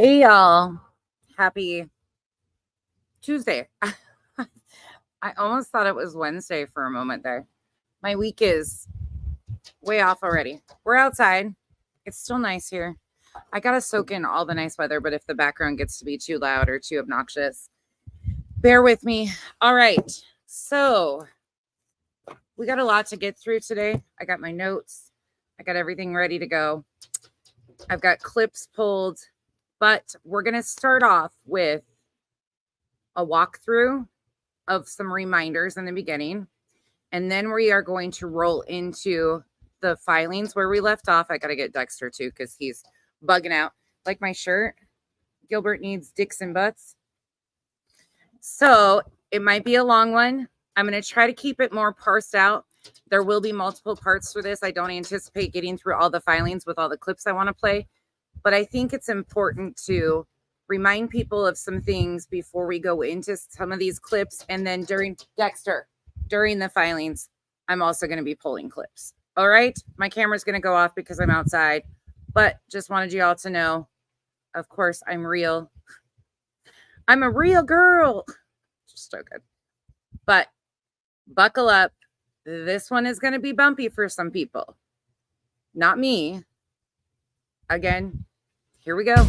Hey y'all, happy Tuesday. I almost thought it was Wednesday for a moment there. My week is way off already. We're outside. It's still nice here. I gotta soak in all the nice weather, but if the background gets to be too loud or too obnoxious, bear with me. All right, so we got a lot to get through today. I got my notes. I got everything ready to go. I've got clips pulled, but we're gonna start off with a walkthrough of some reminders in the beginning. And then we are going to roll into the filings where we left off. I got to get Dexter too because he's bugging out. Like my shirt, Gilbert needs dicks and butts. So it might be a long one. I'm going to try to keep it more parsed out. There will be multiple parts for this. I don't anticipate getting through all the filings with all the clips I want to play. But I think it's important to remind people of some things before we go into some of these clips. And then during the filings, I'm also going to be pulling clips. All right. My camera's going to go off because I'm outside, but just wanted you all to know, of course, I'm real. I'm a real girl. Just joking. But buckle up. This one is going to be bumpy for some people. Not me. Again, here we go.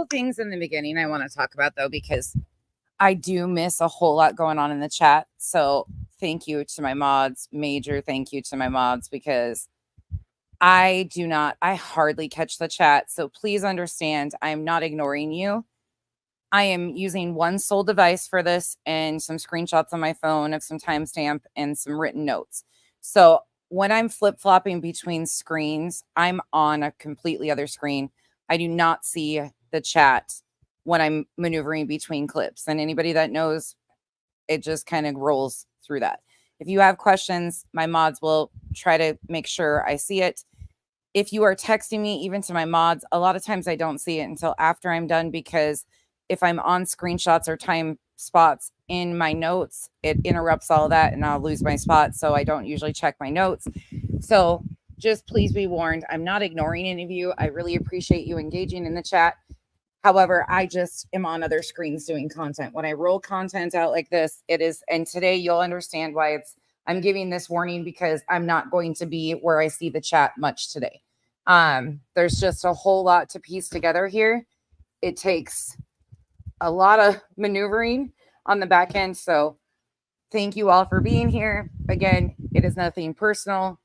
Things in the beginning I want to talk about though, because I do miss a whole lot going on in the chat. So thank you to my mods, major thank you to my mods, because I hardly catch the chat. So please understand, I'm not ignoring you. I am using one sole device for this and some screenshots on my phone of some timestamp and some written notes. So when I'm flip-flopping between screens, I'm on a completely other screen. I do not see the chat when I'm maneuvering between clips. And anybody that knows, it just kind of rolls through that. If you have questions, my mods will try to make sure I see it. If you are texting me, even to my mods, a lot of times I don't see it until after I'm done, because if I'm on screenshots or time spots in my notes, it interrupts all of that and I'll lose my spot. So I don't usually check my notes. So just please be warned, I'm not ignoring any of you. I really appreciate you engaging in the chat. However, I just am on other screens doing content. When I roll content out like this, it is, and today you'll understand why I'm giving this warning, because I'm not going to be where I see the chat much today. There's just a whole lot to piece together here. It takes a lot of maneuvering on the back end. So thank you all for being here. Again, it is nothing personal.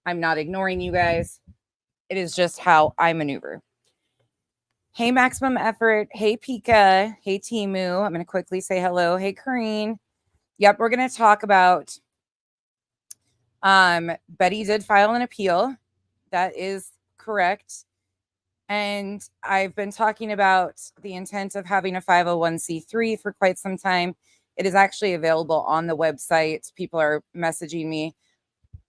I'm not ignoring you guys. It is just how I maneuver. Hey, Maximum Effort. Hey, Pika. Hey, Timu. I'm going to quickly say hello. Hey, Kareen. Yep, we're going to talk about Betty did file an appeal. That is correct. And I've been talking about the intent of having a 501c3 for quite some time. It is actually available on the website. People are messaging me.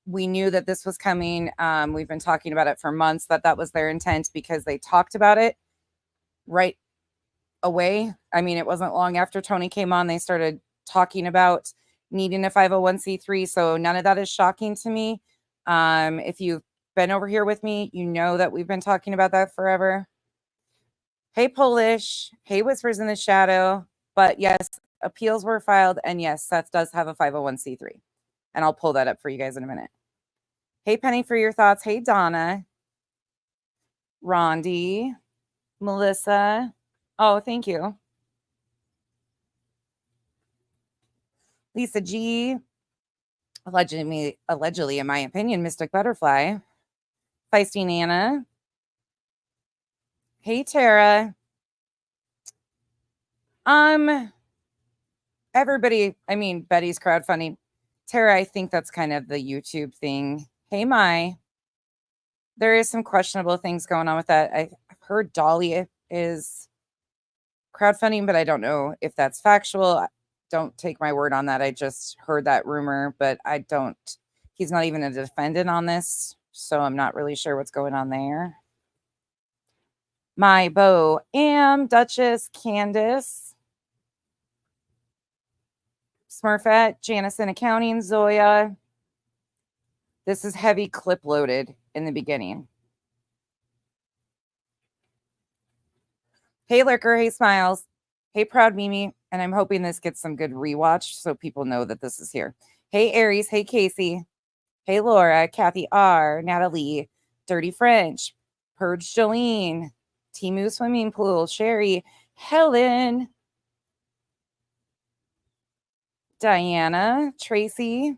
We knew that this was coming. We've been talking about it for months, that was their intent, because they talked about it right away. I mean, it wasn't long after Tony came on, they started talking about needing a 501c3. So none of that is shocking to me. If you've been over here with me, you know that we've been talking about that forever. Hey, Polish. Hey, Whispers in the Shadow. But yes, appeals were filed. And yes, Seth does have a 501c3. And I'll pull that up for you guys in a minute. Hey, Penny, for your thoughts. Hey, Donna. Rondi. Melissa. Oh, thank you. Lisa G. Allegedly, in my opinion, Mystic Butterfly. Feisty Nana. Hey, Tara. Everybody, I mean, Betty's crowdfunding. Tara, I think that's kind of the YouTube thing. Hey, Mai. There is some questionable things going on with that. I've heard Dolly is crowdfunding, but I don't know if that's factual. Don't take my word on that. I just heard that rumor, but he's not even a defendant on this, so I'm not really sure what's going on there. My Bo, Duchess, Candace, Smurfette, Janice in Accounting, Zoya. This is heavy clip loaded in the beginning. Hey, Lurker. Hey, Smiles. Hey, Proud Mimi. And I'm hoping this gets some good rewatch so people know that this is here. Hey, Aries. Hey, Casey. Hey, Laura. Kathy R. Natalie. Dirty French. Purge Jolene. Timu Swimming Pool. Sherry. Helen. Diana. Tracy.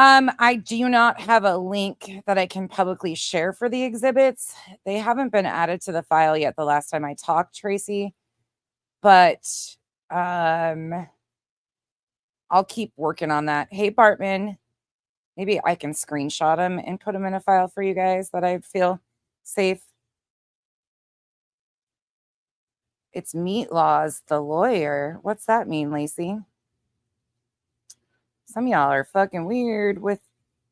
I do not have a link that I can publicly share for the exhibits. They haven't been added to the file yet the last time I talked, Tracy. But I'll keep working on that. Hey, Bartman. Maybe I can screenshot them and put them in a file for you guys that I feel safe. It's Meat Laws, the lawyer. What's that mean, Lacey? Some of y'all are fucking weird with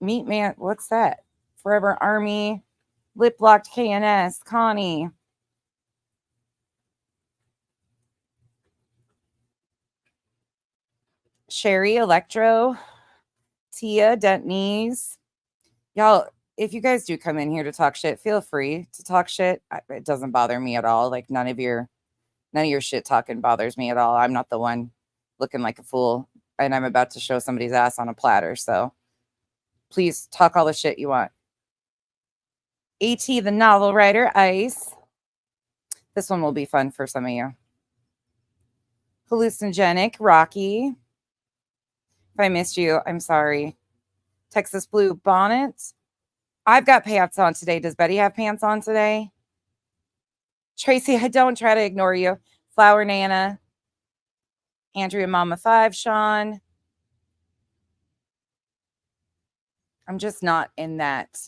Meat Man. What's that? Forever Army, Lip Locked KNS, Connie. Sherry, Electro, Tia, Dentney's. Y'all, if you guys do come in here to talk shit, feel free to talk shit. It doesn't bother me at all. Like none of your shit talking bothers me at all. I'm not the one looking like a fool and I'm about to show somebody's ass on a platter. So please talk all the shit you want. AT, the novel writer, Ice. This one will be fun for some of you. Hallucinogenic, Rocky. If I missed you, I'm sorry. Texas Blue, Bonnet. I've got pants on today. Does Betty have pants on today? Tracy, I don't try to ignore you. Flower Nana. Andrea Mama 5, Sean. I'm just not in that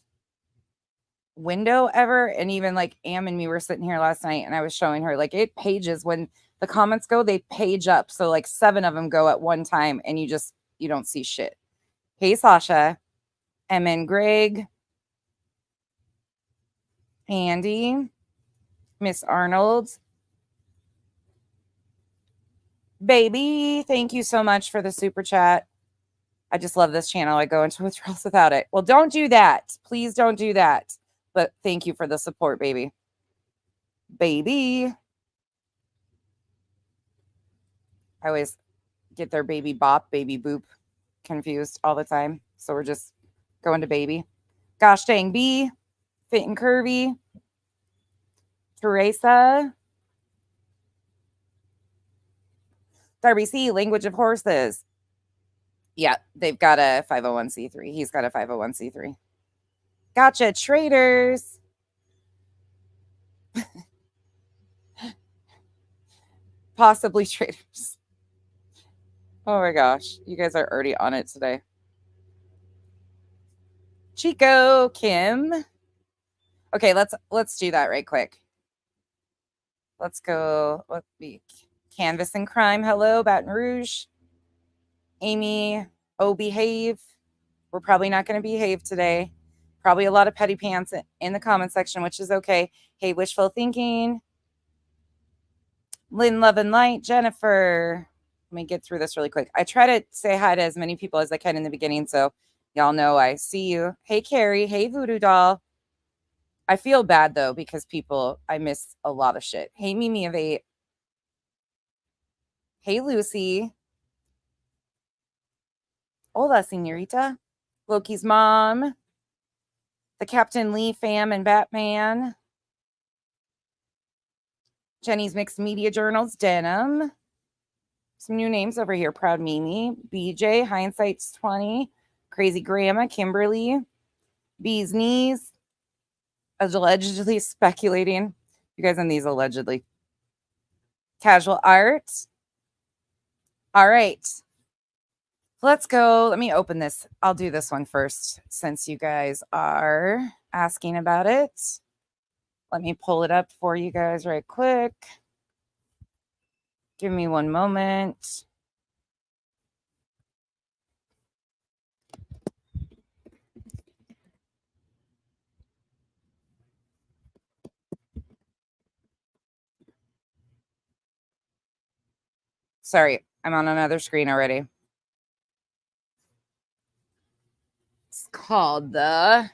window ever. And even like Am and me were sitting here last night and I was showing her like it pages when the comments go, they page up. So like 7 of them go at one time and you don't see shit. Hey, Sasha. M. Greg. Andy. Miss Arnold. Baby, thank you so much for the super chat. I just love this channel. I go into withdrawals without it. Well, don't do that. Please don't do that. But thank you for the support, baby. Baby. I always get their baby bop, baby boop confused all the time. So we're just going to baby. Gosh dang B. Fit and Curvy. Teresa. Darby C. Language of Horses. Yeah, they've got a 501c3. He's got a 501c3. Gotcha, traders. Possibly traders. Oh my gosh, you guys are already on it today. Chico, Kim. Okay, let's do that right quick. Let's go. Let's be Canvas and Crime. Hello, Baton Rouge. Amy, behave. We're probably not going to behave today. Probably a lot of petty pants in the comment section, which is okay. Hey, wishful thinking. Lynn, Love and Light. Jennifer. Let me get through this really quick. I try to say hi to as many people as I can in the beginning, so y'all know I see you. Hey, Carrie. Hey, Voodoo Doll. I feel bad though, because I miss a lot of shit. Hey, Mimi of 8. Hey, Lucy. Hola, señorita. Loki's mom. The Captain Lee fam and Batman. Jenny's Mixed Media Journals, Denim. Some new names over here. Proud Mimi. BJ, Hindsight's 20. Crazy Grandma, Kimberly. Bee's Knees. Allegedly speculating. You guys on these allegedly. Casual Art. All right. Let's go. Let me open this. I'll do this one first since you guys are asking about it. Let me pull it up for you guys right quick. Give me one moment. Sorry, I'm on another screen already. It's called the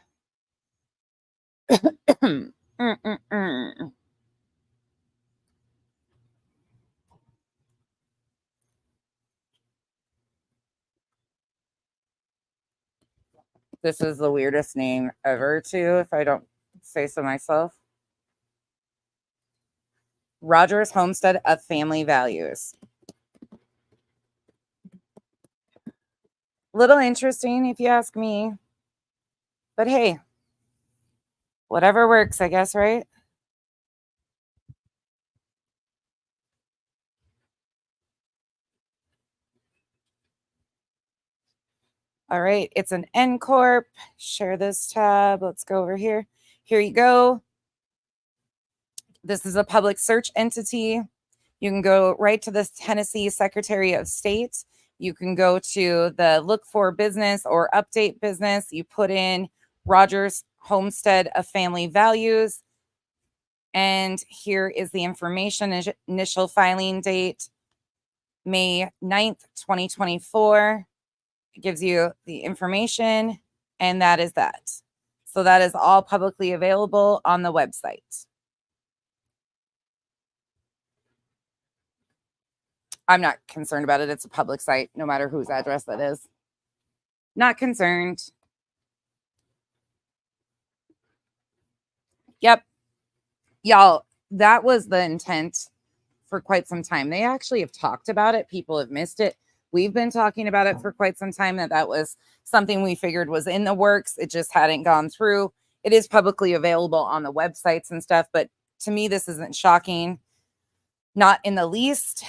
This is the weirdest name ever, too, if I don't say so myself. Rogers Homestead of Family Values. Little interesting, if you ask me. But hey, whatever works, I guess, right? All right, it's an N Corp. Share this tab. Let's go over here. Here you go. This is a public search entity. You can go right to the Tennessee Secretary of State. You can go to the look for business or update business. You put in Rogers Homestead of Family Values. And here is the information. Initial filing date, May 9th, 2024. It gives you the information, and that is that. So that is all publicly available on the website. I'm not concerned about it. It's a public site, no matter whose address that is. Not concerned. Yep. Y'all, that was the intent for quite some time. They actually have talked about it. People have missed it. We've been talking about it for quite some time, that was something we figured was in the works. It just hadn't gone through. It is publicly available on the websites and stuff, but to me, this isn't shocking. Not in the least.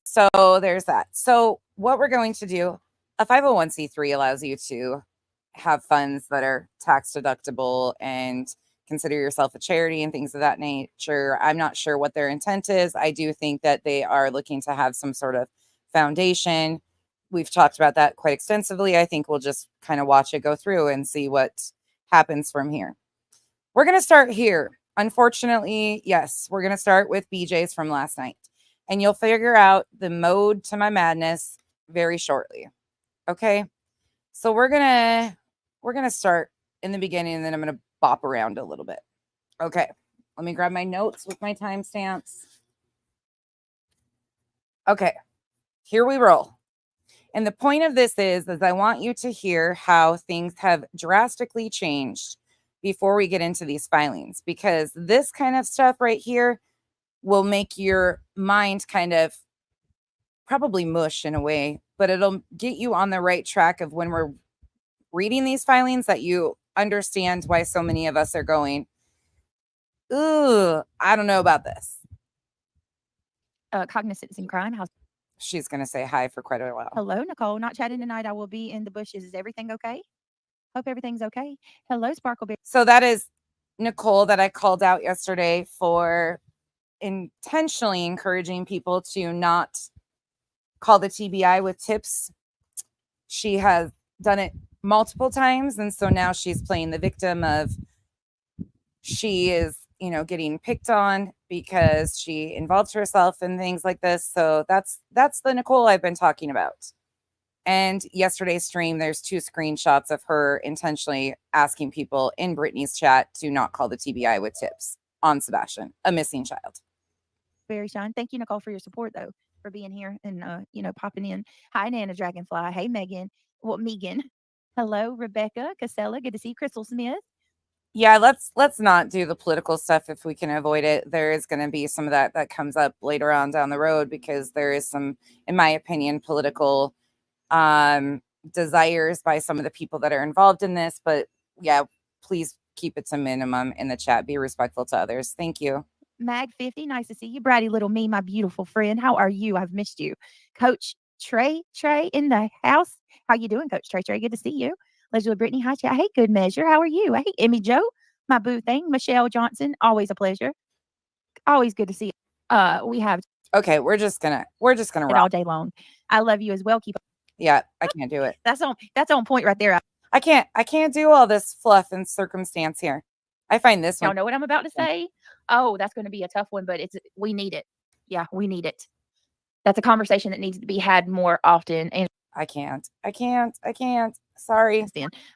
So there's that. So what we're going to do, a 501c3 allows you to have funds that are tax deductible and consider yourself a charity and things of that nature. I'm not sure what their intent is. I do think that they are looking to have some sort of foundation. We've talked about that quite extensively. I think we'll just kind of watch it go through and see what happens from here. We're going to start here. Unfortunately, yes, we're going to start with BJ's from last night. And you'll figure out the mode to my madness very shortly. Okay? So we're going to start in the beginning, and then I'm going to bop around a little bit. Okay. Let me grab my notes with my timestamps. Okay. Here we roll. And the point of this is I want you to hear how things have drastically changed before we get into these filings, because this kind of stuff right here will make your mind kind of probably mush in a way, but it'll get you on the right track of when we're reading these filings, that you understand why so many of us are going, ooh, I don't know about this. Cognizance in crime. How's She's going to say hi for quite a while. Hello, Nicole. Not chatting tonight. I will be in the bushes. Is everything okay? Hope everything's okay. Hello, Sparkleberry. So that is Nicole that I called out yesterday for intentionally encouraging people to not call the TBI with tips. She has done it multiple times, and so now she's playing the victim of, she is, getting picked on because she involved herself in things like this. So that's the Nicole I've been talking about. And yesterday's stream, there's 2 screenshots of her intentionally asking people in Brittany's chat to not call the TBI with tips on Sebastian, a missing child. Very shine. Thank you, Nicole, for your support, though, for being here and, popping in. Hi, Nana Dragonfly. Hey, Megan. Well, Megan. Hello, Rebecca Casella. Good to see you. Crystal Smith. Yeah, let's not do the political stuff if we can avoid it. There is going to be some of that comes up later on down the road because there is some, in my opinion, political desires by some of the people that are involved in this. But yeah, please keep it to minimum in the chat. Be respectful to others. Thank you. Mag 50, nice to see you. Bratty little me, my beautiful friend. How are you? I've missed you. Coach Trey in the house. How you doing, Coach Trey? Good to see you. Leslie Brittany, hi, chat. Hey, good measure. How are you? Hey, Emmy Joe, my boo thing. Michelle Johnson, always a pleasure. Always good to see you. We have Okay, we're just gonna it all day long. I love you as well. Keep Yeah, I can't do it. That's on point right there. I can't do all this fluff and circumstance here. I find this one. Y'all know what I'm about to say? Oh, that's going to be a tough one, but we need it. Yeah, we need it. That's a conversation that needs to be had more often. And I can't. Sorry.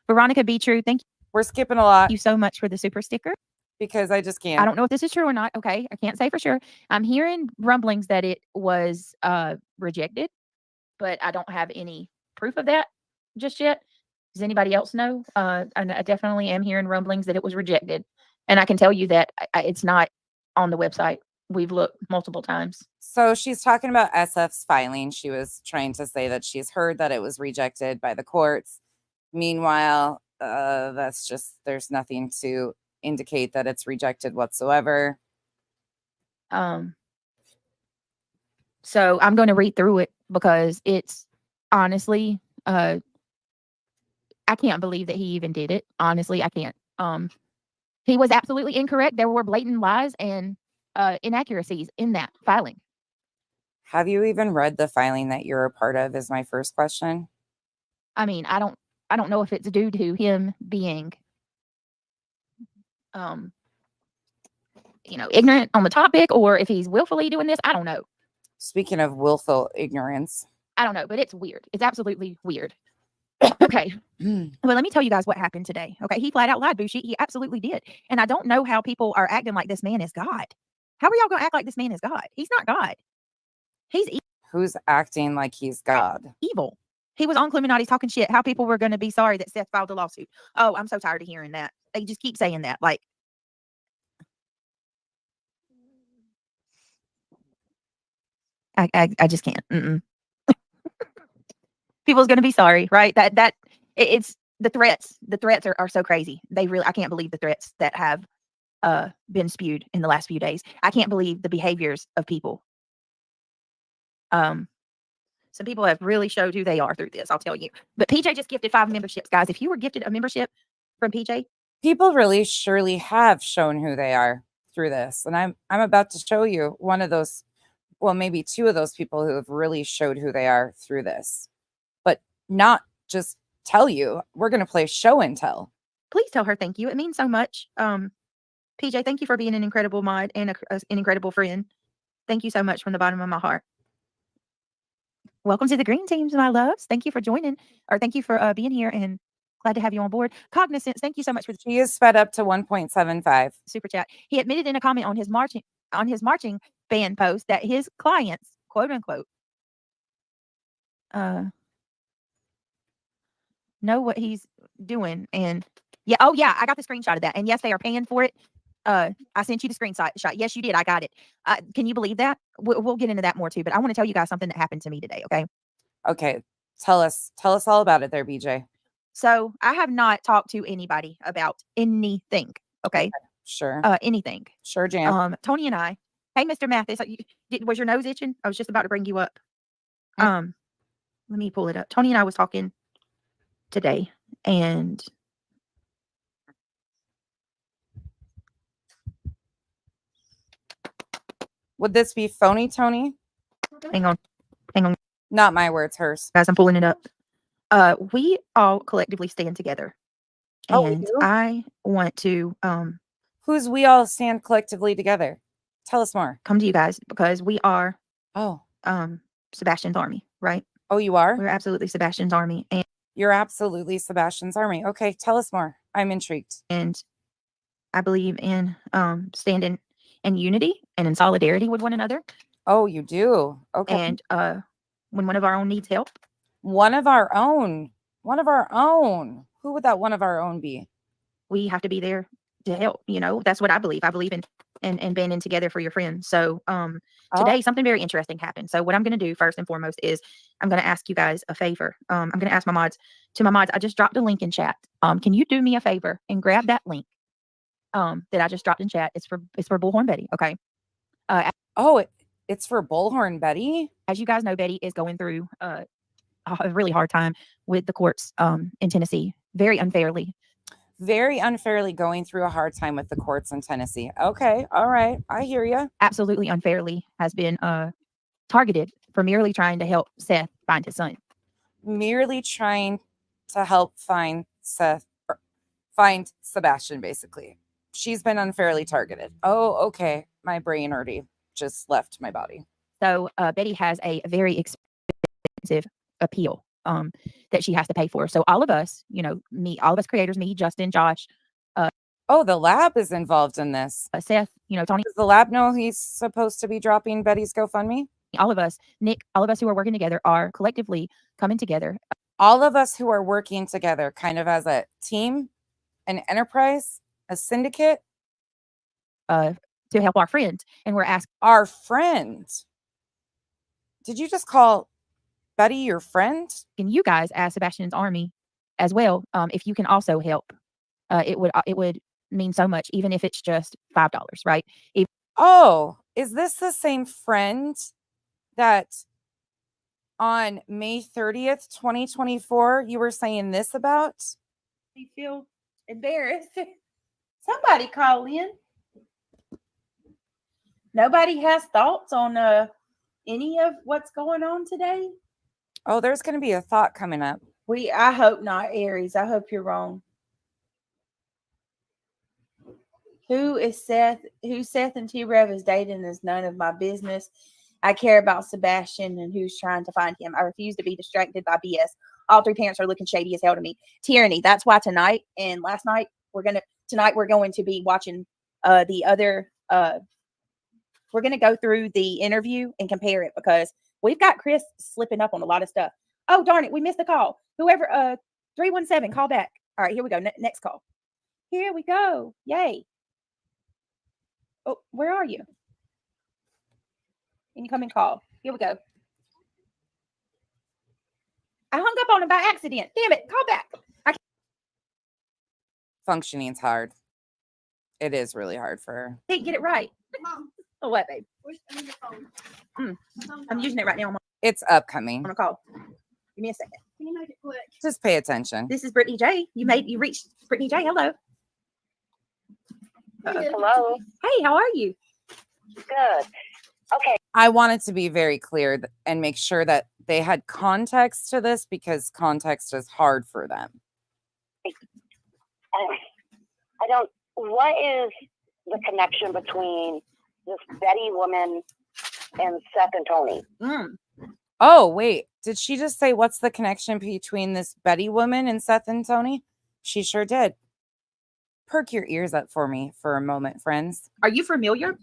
Veronica Be True, thank you. We're skipping a lot. Thank you so much for the super sticker. Because I just can't. I don't know if this is true or not. Okay, I can't say for sure. I'm hearing rumblings that it was rejected, but I don't have any proof of that just yet. Does anybody else know? I definitely am hearing rumblings that it was rejected. And I can tell you that it's not on the website. We've looked multiple times. So she's talking about SF's filing. She was trying to say that she's heard that it was rejected by the courts. Meanwhile, that's just, there's nothing to indicate that it's rejected whatsoever. So I'm going to read through it because it's honestly, I can't believe that he even did it. Honestly, I can't. He was absolutely incorrect. There were blatant lies and inaccuracies in that filing. Have you even read the filing that you're a part of is my first question. I mean, I don't know if it's due to him being ignorant on the topic or if he's willfully doing this. I don't know. Speaking of willful ignorance. I don't know, but it's weird. It's absolutely weird. Okay. Well, let me tell you guys what happened today. Okay. He flat out lied, Bushi. He absolutely did. And I don't know how people are acting like this man is God. How are y'all going to act like this man is God? He's not God. He's evil. Who's acting like he's God? Evil. He was on Illuminati talking shit. How people were going to be sorry that Seth filed a lawsuit. Oh, I'm so tired of hearing that. They just keep saying that. Like, I just can't. People's going to be sorry, right? It's the threats. The threats are so crazy. I can't believe the threats that have been spewed in the last few days. I can't believe the behaviors of people. Some people have really showed who they are through this, I'll tell you. But PJ just gifted 5 memberships, guys. If you were gifted a membership from PJ, people really surely have shown who they are through this. And I'm about to show you one of those, well, maybe 2 of those people who have really showed who they are through this. But not just tell you. We're going to play show and tell. Please tell her thank you. It means so much. PJ, thank you for being an incredible mod and an incredible friend. Thank you so much from the bottom of my heart. Welcome to the green teams, my loves. Thank you for joining, or thank you for being here, and glad to have you on board. Cognizance, thank you so much for. She is sped up to 1.75 super chat. He admitted in a comment on his marching band post that his clients, quote unquote, know what he's doing, and yeah, oh yeah, I got the screenshot of that, and yes, they are paying for it. I sent you the screenshot. Yes, you did. I got it. Can you believe that? We'll get into that more too, but I want to tell you guys something that happened to me today. Okay. Tell us all about it there, BJ. So I have not talked to anybody about anything. Okay. Sure. Anything. Sure, Jan. Tony and I, hey, Mr. Mathis, was your nose itching? I was just about to bring you up. Let me pull it up. Tony and I was talking today, and would this be phony, Tony? Hang on. Not my words, hers. Guys, I'm pulling it up. We all collectively stand together. And I want to who's we all stand collectively together? Tell us more. Come to you guys because we are Sebastian's army, right? Oh, you are? We're absolutely Sebastian's army. You're absolutely Sebastian's army. Okay, tell us more. I'm intrigued. And I believe in standing in unity and in solidarity with one another. Oh, you do? Okay. And when one of our own needs help. One of our own. One of our own. Who would that one of our own be? We have to be there to help. You know, that's what I believe. I believe in banding together for your friends. So today something very interesting happened. So what I'm going to do first and foremost is I'm going to ask you guys a favor. I'm going to ask my mods. I just dropped a link in chat. Can you do me a favor and grab that link that I just dropped in chat? It's for Bullhorn Betty. Okay. It's for Bullhorn Betty. As you guys know, Betty is going through a really hard time with the courts in Tennessee, very unfairly Going through a hard time with the courts in Tennessee. Okay. All right. I hear you. Absolutely unfairly has been targeted for merely trying to help Seth find his son. Merely trying to help find Sebastian, basically. She's been unfairly targeted. Oh, okay. My brain already just left my body. So Betty has a very expensive appeal that she has to pay for. So all of us, all of us creators, me, Justin, Josh. The lab is involved in this. Seth, Tony. Does the lab know he's supposed to be dropping Betty's GoFundMe? All of us, Nick, all of us who are working together are collectively coming together. All of us who are working together kind of as a team, an enterprise, a syndicate. To help our friend. And we're asking our friend. Did you just call Betty your friend? And you guys as Sebastian's army as well, if you can also help, it would mean so much, even if it's just $5, right? Is this the same friend that on May 30th, 2024, you were saying this about? You feel embarrassed. Somebody call in. Nobody has thoughts on any of what's going on today? Oh, there's going to be a thought coming up. I hope not, Aries. I hope you're wrong. Who Seth and T-Rev is dating is none of my business. I care about Sebastian and who's trying to find him. I refuse to be distracted by BS. All three parents are looking shady as hell to me. Tyranny. That's why tonight and last night we're going to be watching the other we're going to go through the interview and compare it because we've got Chris slipping up on a lot of stuff. Oh, darn it. We missed the call. Whoever, 317, call back. All right, here we go. Next call. Here we go. Yay. Oh, where are you? Incoming call. Here we go. I hung up on him by accident. Damn it. Call back. Functioning's hard. It is really hard for her. Can't get it right. Mom. Oh, what, babe? I'm using it right now. It's upcoming. On a call. Give me a second. Can you make it quick? Just pay attention. This is Brittany J. You reached Brittany J. Hello. Hello. Hey, how are you? Good. Okay. I wanted to be very clear and make sure that they had context to this because context is hard for them. What is the connection between this Betty woman and Seth and Tony? Oh, wait. Did she just say what's the connection between this Betty woman and Seth and Tony? She sure did. Perk your ears up for me for a moment, friends. Are you familiar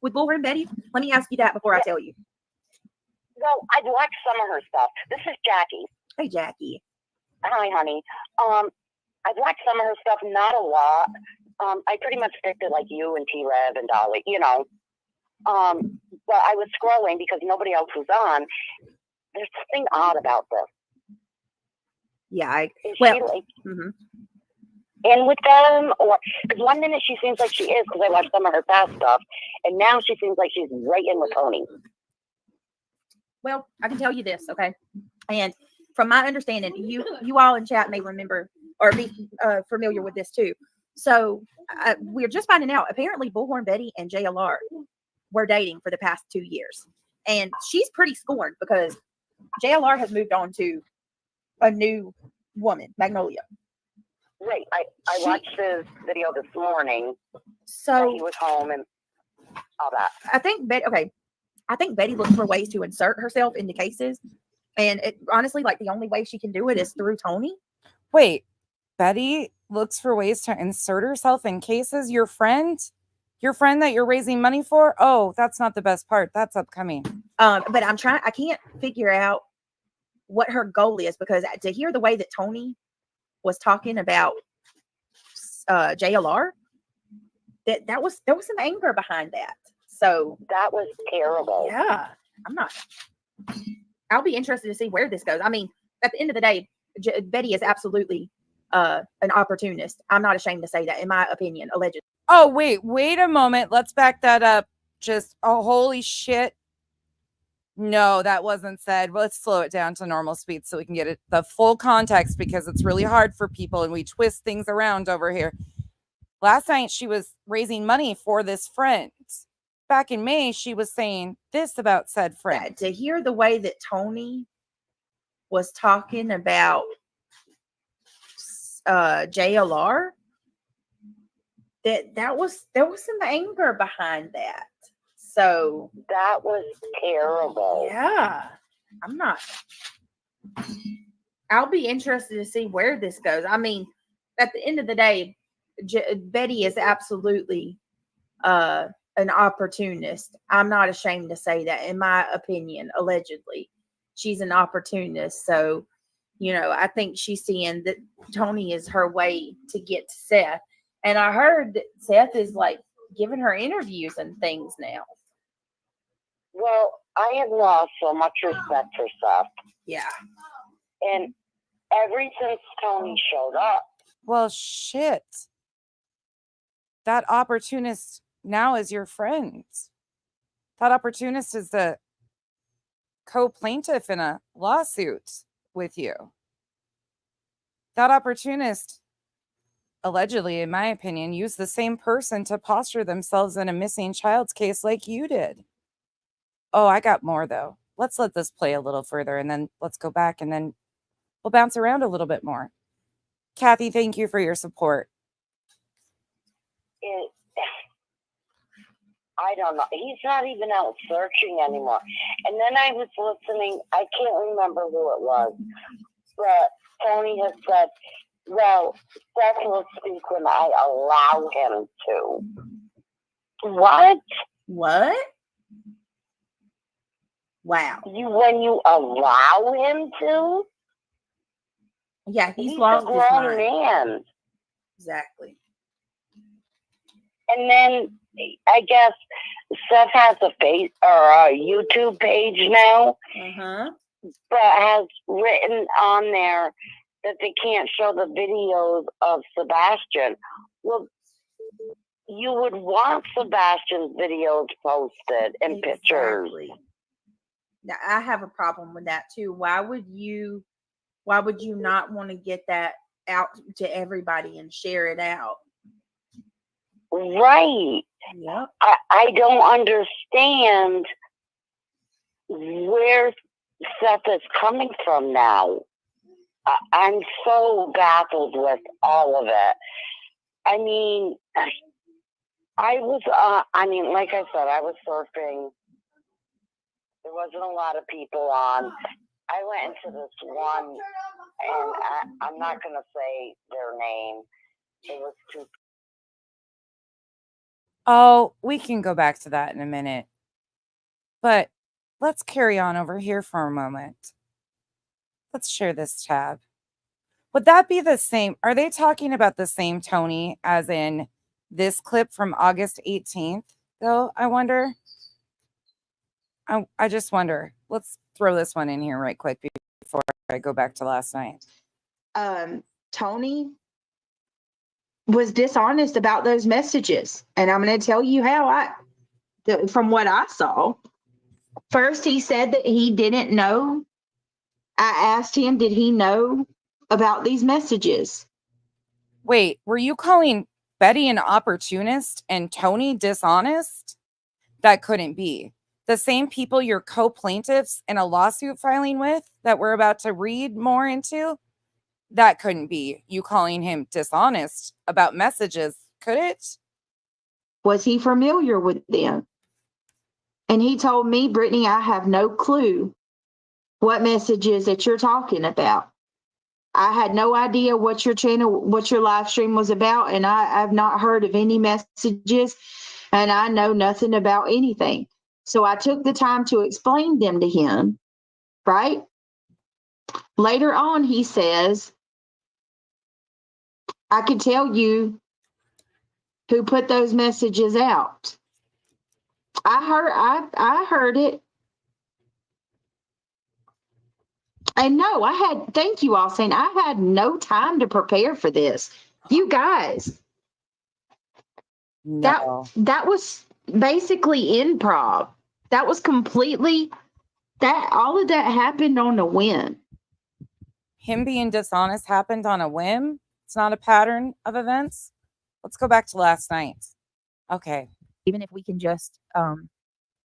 with Bullhorn Betty? Let me ask you that before I tell you. Well, I've watched some of her stuff. This is Jackie. Hey, Jackie. Hi, honey. I've watched some of her stuff, not a lot. I pretty much stick to like you and T-Rev and Dolly, but I was scrolling because nobody else was on. There's something odd about this. Yeah, in with them, or because 1 minute she seems like she is because I watched some of her past stuff, and now she seems like she's right in with Tony. Well, I can tell you this, okay? And from my understanding, you all in chat may remember or be familiar with this too. So we're just finding out. Apparently, Bullhorn Betty and JLR were dating for the past 2 years, and she's pretty scorned because JLR has moved on to a new woman, Magnolia. Right. I watched his video this morning. So he was home and all that. I think Betty looks for ways to insert herself into cases And honestly, like the only way she can do it is through Tony. Wait, Betty looks for ways to insert herself in cases. Your friend that you're raising money for? Oh, that's not the best part. That's upcoming. But I can't figure out what her goal is, because to hear the way that Tony was talking about JLR, there was some anger behind that. So That was terrible. yeah, I'll be interested to see where this goes. I mean, at the end of the day, Betty is absolutely an opportunist. I'm not ashamed to say that, in my opinion, allegedly. Oh, wait a moment. Let's back that up. Just, oh, holy shit. No, that wasn't said. Let's slow it down to normal speed so we can get the full context, because it's really hard for people and we twist things around over here. Last night, she was raising money for this friend. Back in May, she was saying this about said friend. To hear the way that Tony was talking about JLR, there was some anger behind that. So That was terrible. yeah, I'll be interested to see where this goes. I mean, at the end of the day, Betty is absolutely an opportunist. I'm not ashamed to say that, in my opinion, allegedly. She's an opportunist. So, I think she's seeing that Tony is her way to get to Seth. And I heard that Seth is like giving her interviews and things now. Well, I have lost so much respect for Seth. Yeah. And ever since Tony showed up. Well, shit. That opportunist now is your friend. That opportunist is the co-plaintiff in a lawsuit with you. That opportunist, allegedly, in my opinion, used the same person to posture themselves in a missing child's case like you did. Oh, I got more, though. Let's let this play a little further, and then let's go back, and then we'll bounce around a little bit more. Kathy, thank you for your support. I don't know. He's not even out searching anymore. And then I was listening. I can't remember who it was. But Tony has said, well, Seth will speak when I allow him to. What? Wow. When you allow him to? Yeah, he's a lost his grown mind. man. Exactly. And then I guess Seth has a YouTube page now, but has written on there that they can't show the videos of Sebastian. Well, you would want Sebastian's videos posted and pictures. Now, I have a problem with that too. Why would you not want to get that out to everybody and share it out? Right. Yep. I don't understand where Seth is coming from now. I'm so baffled with all of it. I mean, like I said, I was surfing. There wasn't a lot of people on. I went into this one, and I'm not going to say their name. It was too. Oh, we can go back to that in a minute. But let's carry on over here for a moment. Let's share this tab. Would that be the same? Are they talking about the same Tony as in this clip from August 18th, though? I wonder. I just wonder. Let's throw this one in here right quick before I go back to last night. Tony was dishonest about those messages, and I'm going to tell you how from what I saw. First, he said that he didn't know. I asked him, did he know about these messages? Wait, were you calling Betty an opportunist and Tony dishonest? That couldn't be. The same people you're co-plaintiffs in a lawsuit filing with that we're about to read more into? That couldn't be you calling him dishonest about messages, could it? Was he familiar with them? And he told me, Brittany, I have no clue what messages that you're talking about. I had no idea what your channel, what your live stream was about, and I've not heard of any messages, and I know nothing about anything. So I took the time to explain them to him, right? Later on, he says, I can tell you who put those messages out. I heard it. And no, thank you all saying I had no time to prepare for this. You guys, No. that was basically improv. That was completely, that all of that happened on a whim. Him being dishonest happened on a whim. It's not a pattern of events. Let's go back to last night. Okay. Even if we can just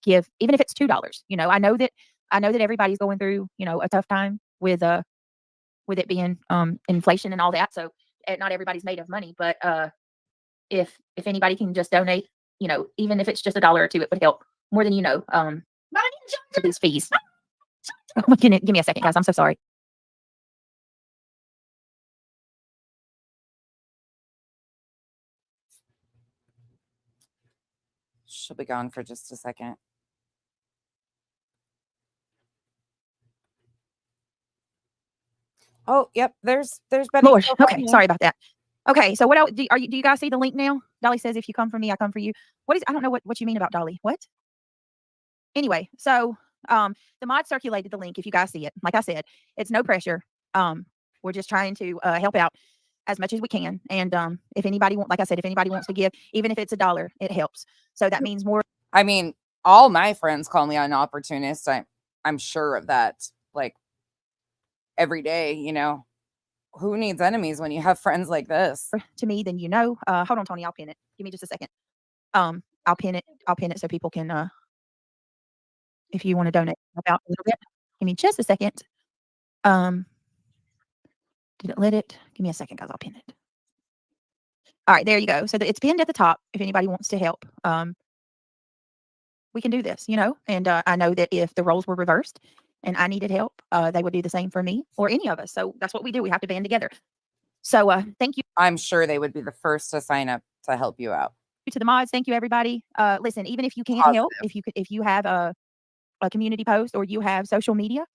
give, even if it's $2, you know, I know that everybody's going through, you know, a tough time with it being inflation and all that. So not everybody's made of money, but if anybody can just donate, you know, even if it's just $1 or $2, it would help more than, you know, for these fees. Oh, give me a second, guys. I'm so sorry. She'll be gone for just a second. Oh, yep. There's Betty. Lord, okay, sorry about that. Okay, so what else do you guys see the link now? Dolly says, if you come for me, I come for you. I don't know what you mean about Dolly. What? Anyway, so the mod circulated the link if you guys see it. Like I said, it's no pressure. We're just trying to help out as much as we can. And if anybody wants to give, even if it's $1, it helps. So that means more. I mean, all my friends call me an opportunist. I'm sure of that. Like every day, you know, who needs enemies when you have friends like this? To me, then, you know, hold on, Tony, I'll pin it. Give me just a second. I'll pin it so people can, if you want to donate about a little bit, give me just a second. Did it let it? Give me a second, guys. I'll pin it. All right, there you go. So it's pinned at the top. If anybody wants to help, we can do this, you know. And I know that if the roles were reversed and I needed help, they would do the same for me or any of us. So that's what we do. We have to band together. So thank you. I'm sure they would be the first to sign up to help you out. To the mods, thank you, everybody. Listen, even if you can't help, if you have a community post or you have social media,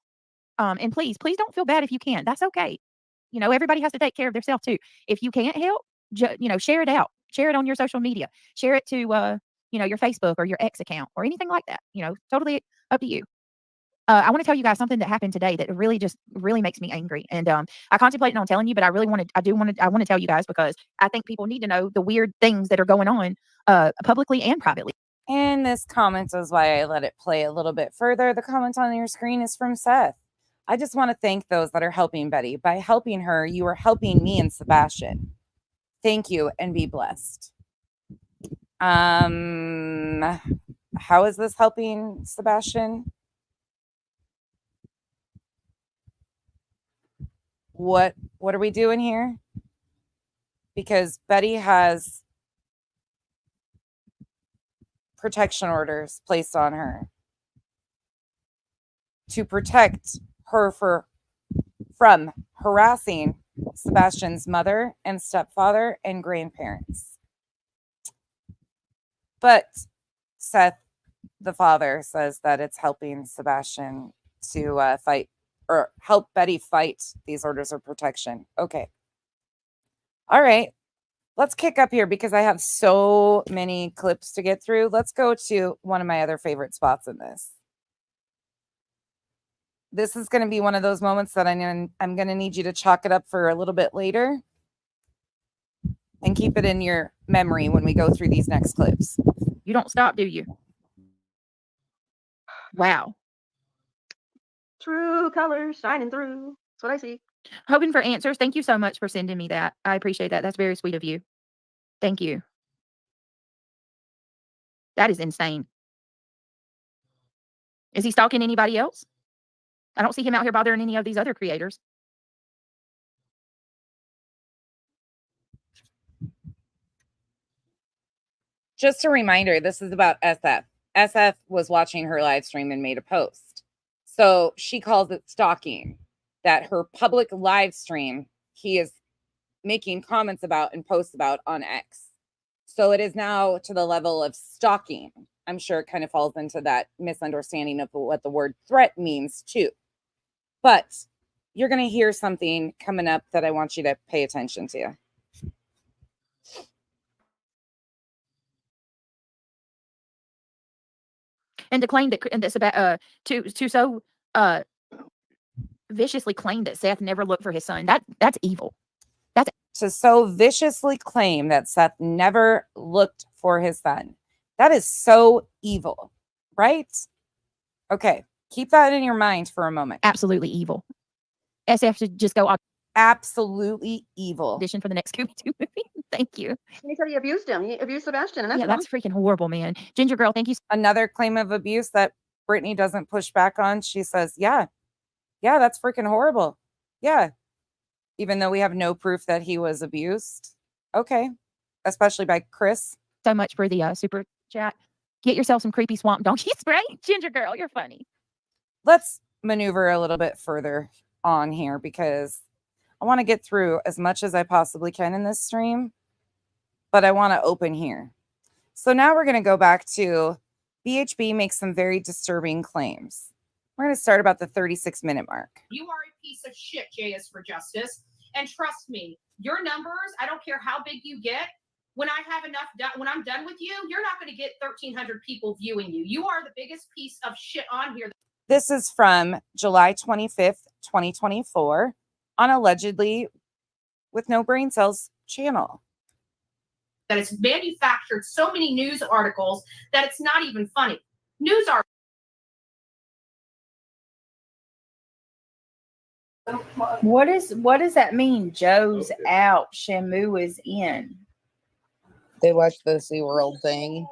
and please don't feel bad if you can't. That's okay. You know, everybody has to take care of themselves too. If you can't help, you know, share it out. Share it on your social media. Share it to you know, your Facebook or your X account or anything like that. You know, totally up to you. I want to tell you guys something that happened today that really makes me angry. And I contemplated on telling you, but I want to tell you guys because I think people need to know the weird things that are going on publicly and privately. And this comment is why I let it play a little bit further. The comment on your screen is from Seth. I just want to thank those that are helping Betty. By helping her, you are helping me and Sebastian. Thank you and be blessed. How is this helping Sebastian? What are we doing here? Because Betty has protection orders placed on her to protect her from harassing Sebastian's mother and stepfather and grandparents. But Seth, the father, says that it's helping Sebastian to fight or help Betty fight these orders of protection. Okay. All right. Let's kick up here because I have so many clips to get through. Let's go to one of my other favorite spots in this. This is going to be one of those moments that I'm going to need you to chalk it up for a little bit later and keep it in your memory when we go through these next clips. You don't stop, do you? Wow. True colors shining through. That's what I see. Hoping for answers. Thank you so much for sending me that. I appreciate that. That's very sweet of you. Thank you. That is insane. Is he stalking anybody else? I don't see him out here bothering any of these other creators. Just a reminder, this is about SF. SF was watching her live stream and made a post. So she calls it stalking, that her public live stream, he is making comments about and posts about on X. So it is now to the level of stalking. I'm sure it kind of falls into that misunderstanding of what the word threat means too. But you're going to hear something coming up that I want you to pay attention to. And to claim that, and that's about to so viciously claim that Seth never looked for his son. That's evil. To so viciously claim that Seth never looked for his son. That is so evil, right? Okay, keep that in your mind for a moment. Absolutely evil. SF should just go Absolutely evil. audition for the next Scooby-Doo movie. Thank you. He said he abused him. He abused Sebastian, and that's Yeah, that's freaking horrible, man. Ginger girl, thank you. Another claim of abuse that Brittany doesn't push back on. She says, yeah, that's freaking horrible. Yeah. Even though we have no proof that he was abused. Okay. Especially by Chris. So much for the super chat. Get yourself some creepy swamp donkey spray. Ginger girl, you're funny. Let's maneuver a little bit further on here because I want to get through as much as I possibly can in this stream, but I want to open here. So now we're going to go back to BHB makes some very disturbing claims. We're going to start about the 36-minute mark. You are a piece of shit, JS for Justice. And trust me, your numbers, I don't care how big you get, when I have enough done, when I'm done with you, you're not going to get 1,300 people viewing you. You are the biggest piece of shit on here. This is from July 25th, 2024 on allegedly with No Brain Cells channel. That it's manufactured so many news articles that it's not even funny. News articles. What does that mean? Joe's out, Shamu is in. They watched the SeaWorld thing.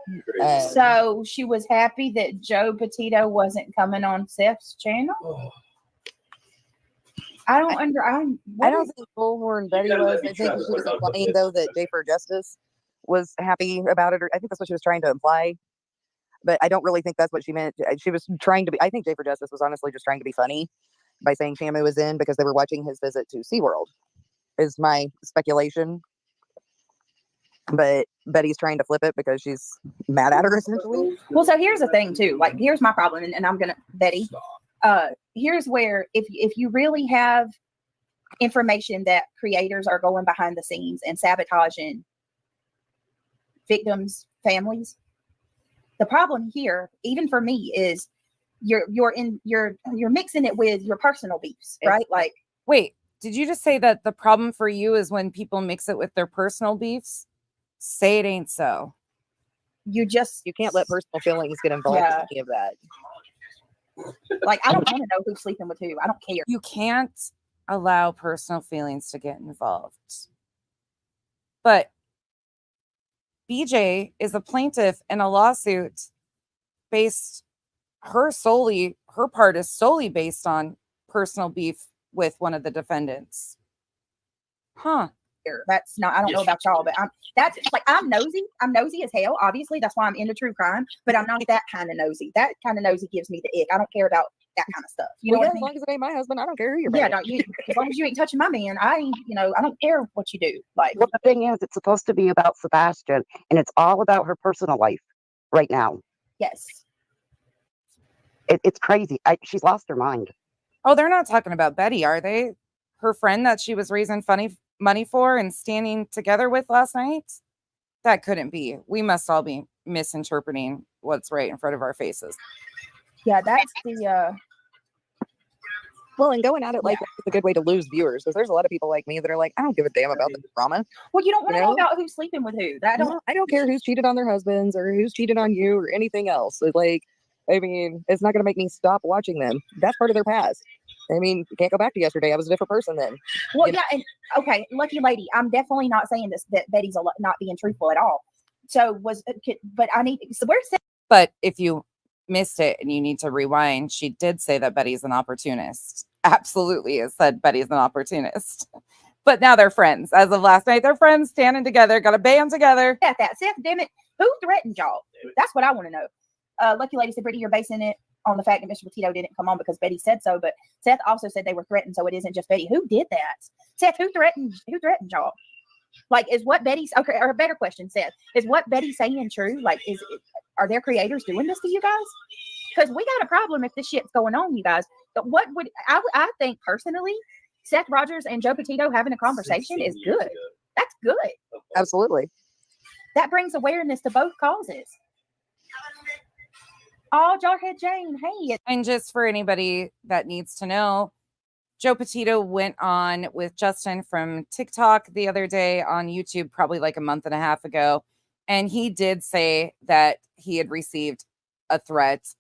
So she was happy that Joe Petito wasn't coming on Seth's channel. I don't I don't think Bullhorn Betty was. I think she was implying though that J for Justice was happy about it. Or I think that's what she was trying to imply. But I don't really think that's what she meant. She was trying to be. I think J for Justice was honestly just trying to be funny by saying Shamu was in because they were watching his visit to SeaWorld. Is my speculation. But Betty's trying to flip it because she's mad at her essentially. Well, so here's the thing too. Like, here's my problem, and I'm gonna Betty. Here's where if you really have information that creators are going behind the scenes and sabotaging victims' families, the problem here, even for me, is you're mixing it with your personal beefs, right? Like, wait, did you just say that the problem for you is when people mix it with their personal beefs? Say it ain't so. You can't let personal feelings get involved in any of that. Like, I don't want to know who's sleeping with who. I don't care. You can't allow personal feelings to get involved. But BJ is a plaintiff in a lawsuit based, her part is solely based on personal beef with one of the defendants. Huh. That's not, I don't know about y'all, but I'm nosy. I'm nosy as hell. Obviously, that's why I'm into true crime, but I'm not that kind of nosy. That kind of nosy gives me the ick. I don't care about that kind of stuff. You know what I mean? As long as it ain't my husband, I don't care who you're Yeah, as long as you ain't touching my man, I ain't, I don't care what you do. Like, well, the thing is, it's supposed to be about Sebastian, and it's all about her personal life right now. Yes. It's crazy. She's lost her mind. Oh, they're not talking about Betty, are they? Her friend that she was raising money for and standing together with last night? That couldn't be. We must all be misinterpreting what's right in front of our faces. Yeah, that's the well, and going at it like that's a good way to lose viewers, because there's a lot of people like me that are like, I don't give a damn about the drama. Well, you don't want to know about who's sleeping with who. I don't care who's cheated on their husbands or who's cheated on you or anything else. It's like, I mean, it's not going to make me stop watching them. That's part of their past. I mean, you can't go back to yesterday. I was a different person then. Well, yeah, and okay, lucky lady. I'm definitely not saying this that Betty's not being truthful at all. So but I need. So where's that? But if you missed it and you need to rewind, she did say that Betty's an opportunist. Absolutely, it said Betty's an opportunist. But now they're friends. As of last night, they're friends, standing together, got a band together. That Seth, damn it, who threatened y'all? That's what I want to know. Lucky lady said, Brittany, you're basing it on the fact that Mr. Petito didn't come on because Betty said so, but Seth also said they were threatened, so it isn't just Betty. Who did that? Seth, who threatened y'all? Like, is what Betty's okay? Or a better question, Seth, is what Betty's saying true? Like, are their creators doing this to you guys? Because we got a problem if this shit's going on, you guys. But what would I think personally, Seth Rogers and Joe Petito having a conversation is good. That's good. Absolutely. That brings awareness to both causes. Oh, Jarhead Jane, hey. And just for anybody that needs to know, Joe Petito went on with Justin from TikTok the other day on YouTube, probably like a month and a half ago. And he did say that he had received a threats.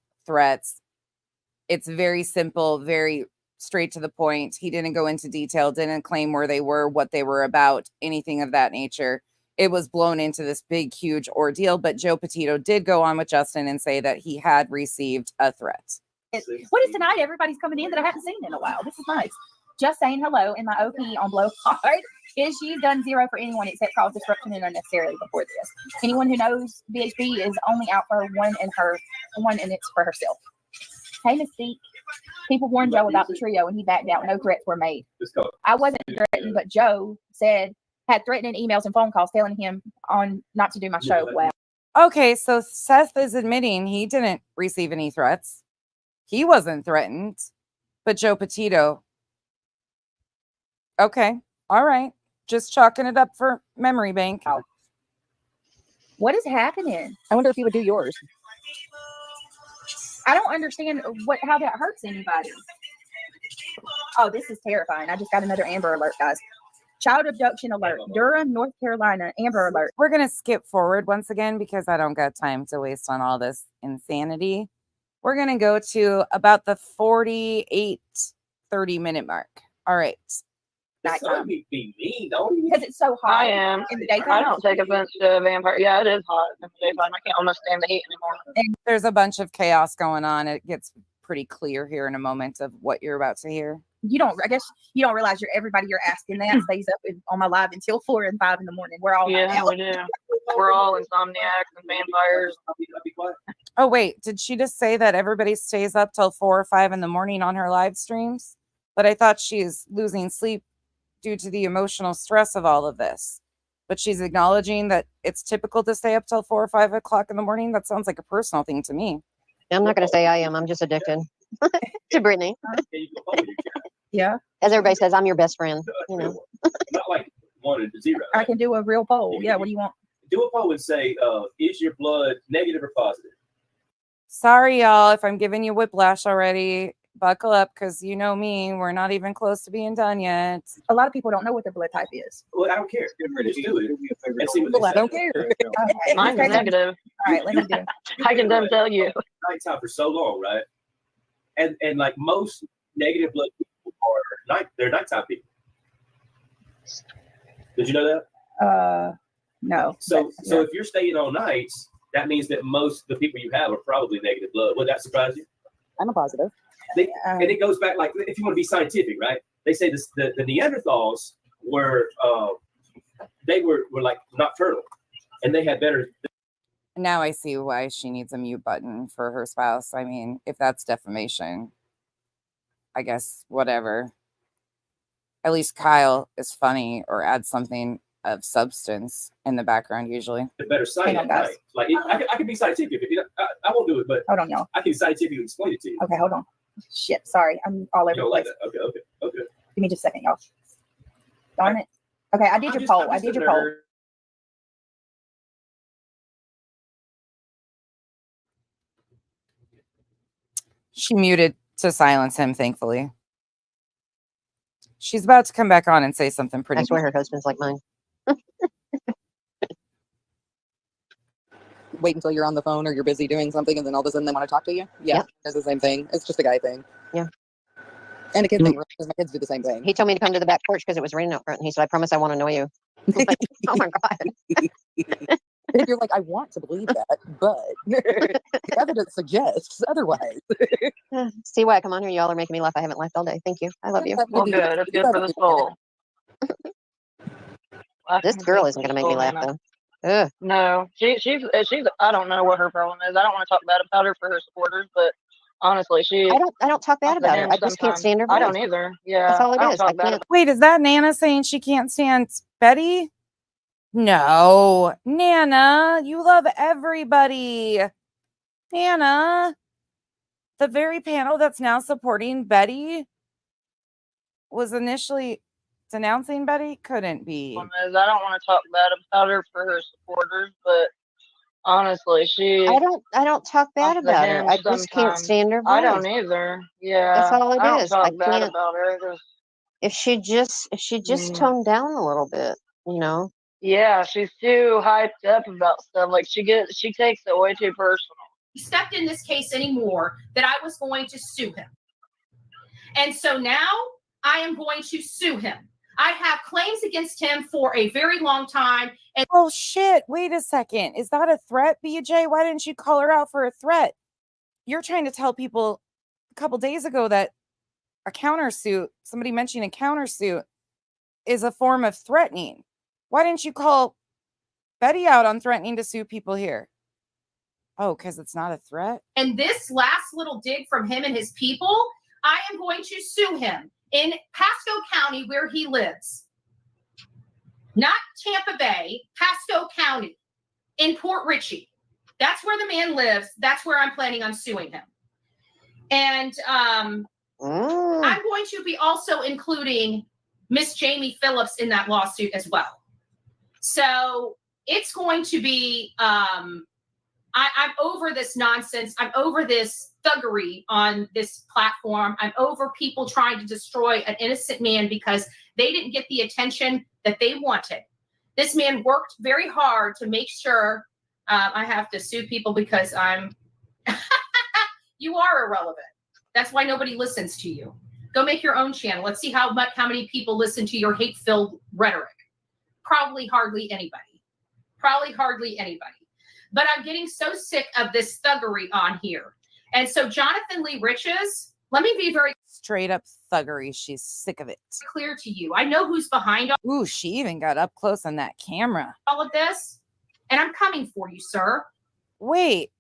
It's very simple, very straight to the point. He didn't go into detail, didn't claim where they were, what they were about, anything of that nature. It was blown into this big, huge ordeal. But Joe Petito did go on with Justin and say that he had received a threat. What is tonight? Everybody's coming in that I haven't seen in a while. This is nice. Just saying hello. And my OP on Blowhard is she's done zero for anyone except cause disruption and unnecessarily before this. Anyone who knows BHB is only out for one and it's for herself. Hey, Mystique. People warned Joe about the trio and he backed out. No threats were made. I wasn't threatened, but Joe had threatening emails and phone calls telling him on not to do my show. Wow. Okay, so Seth is admitting he didn't receive any threats. He wasn't threatened, but Joe Petito. Okay, all right. Just chalking it up for memory bank. What is happening? I wonder if you would do yours. I don't understand how that hurts anybody. Oh, this is terrifying. I just got another Amber Alert, guys. Child abduction alert. Durham, North Carolina, Amber Alert. We're going to skip forward once again because I don't got time to waste on all this insanity. We're going to go to about the 30-minute mark. All right. Nighttime. Because it's so hot. I am. In the daytime. I don't take offense to vampire. Yeah, it is hot in the daytime. I can't almost stand the heat anymore. And there's a bunch of chaos going on. It gets pretty clear here in a moment of what you're about to hear. I guess you don't realize everybody you're asking that stays up on my live until 4 and 5 in the morning. We're all we do. We're all insomniacs and vampires. Oh wait, did she just say that everybody stays up till 4 or 5 in the morning on her live streams? But I thought she's losing sleep due to the emotional stress of all of this. But she's acknowledging that it's typical to stay up till 4 or 5 o'clock in the morning. That sounds like a personal thing to me. I'm not going to say I am. I'm just addicted to Brittany. Yeah. As everybody says, I'm your best friend. You know. Not like 1 to 0. I can do a real poll. Yeah. What do you want? Do a poll and say, is your blood negative or positive? Sorry, y'all, if I'm giving you whiplash already. Buckle up, because you know me. We're not even close to being done yet. A lot of people don't know what their blood type is. Well, I don't care. Just do it and see what Well, they I say. don't care. Okay. Mine's negative. All right, let me do it. I can then tell you. Nighttime for so long, right? And like most negative blood people are they're nighttime people. Did you know that? No. So if you're staying all nights, that means that most of the people you have are probably negative blood. Would that surprise you? I'm a positive. And it goes back, like, if you want to be scientific, right? They say this, the Neanderthals were they were like nocturnal, and they had better. Now I see why she needs a mute button for her spouse. I mean, if that's defamation, I guess whatever. At least Kyle is funny or adds something of substance in the background usually. Better sight at night. Like I can be scientific. I won't do it, but hold on, y'all. I can scientifically explain it to you. Okay, hold on. Shit, sorry, I'm all over the place. Like okay. Give me just a second, y'all. Darn it. Okay, I did your poll. I did your poll. She muted to silence him, thankfully. She's about to come back on and say something pretty. I swear her husband's like mine. Wait until you're on the phone or you're busy doing something, and then all of a sudden they want to talk to you. Yeah, Yep. It's the same thing. It's just a guy thing. Yeah. And a kid thing, because my kids do the same thing. He told me to come to the back porch because it was raining out front. And he said, I promise I won't annoy you. I'm like, oh my God. And you're like, I want to believe that, but the evidence suggests otherwise. See why I come on here? Y'all are making me laugh. I haven't laughed all day. Thank you. I love you. Well, good. It's good for the soul. This girl isn't going to make me laugh, though. Ugh. No, she's. I don't know what her problem is. I don't want to talk bad about her for her supporters, but Honestly, she I don't talk bad off the about her. hinge I just can't sometimes. stand her I voice. don't either. That's Yeah, all it I don't is. I talk bad can't. about. Wait, is that Nana saying she can't stand Betty? No, Nana, you love everybody. Nana, the very panel that's now supporting Betty was initially denouncing Betty. Couldn't be. I don't want to talk bad about her for her supporters, but honestly, she I don't talk bad off the about her. I hinge just can't sometimes. stand her I don't voice. either. That's Yeah, all it I don't is. I talk bad can't. about her. Just, If she just toned down a little bit, you know. yeah, she's too hyped up about stuff. Like she takes it way too personal. He stepped in this case anymore, that I was going to sue him. And so now I am going to sue him. I have claims against him for a very long time. And oh shit, wait a second. Is that a threat, BJ? Why didn't you call her out for a threat? You're trying to tell people a couple days ago that a countersuit, somebody mentioning a countersuit, is a form of threatening. Why didn't you call Betty out on threatening to sue people here? Oh, because it's not a threat? And this last little dig from him and his people, I am going to sue him in Pasco County where he lives. Not Tampa Bay, Pasco County in Port Richey. That's where the man lives. That's where I'm planning on suing him. And I'm going to be also including Miss Jamie Phillips in that lawsuit as well. So it's going to be, I'm over this nonsense. I'm over this thuggery on this platform. I'm over people trying to destroy an innocent man because they didn't get the attention that they wanted. This man worked very hard to make sure I have to sue people because you are irrelevant. That's why nobody listens to you. Go make your own channel. Let's see how many people listen to your hate-filled rhetoric. Probably hardly anybody. But I'm getting so sick of this thuggery on here. And so Jonathan Lee Riches, let me be very straight up thuggery. She's sick of it. Clear to you. I know who's behind Ooh, she even got up close on that camera. All of this. And I'm coming for you, sir. Wait.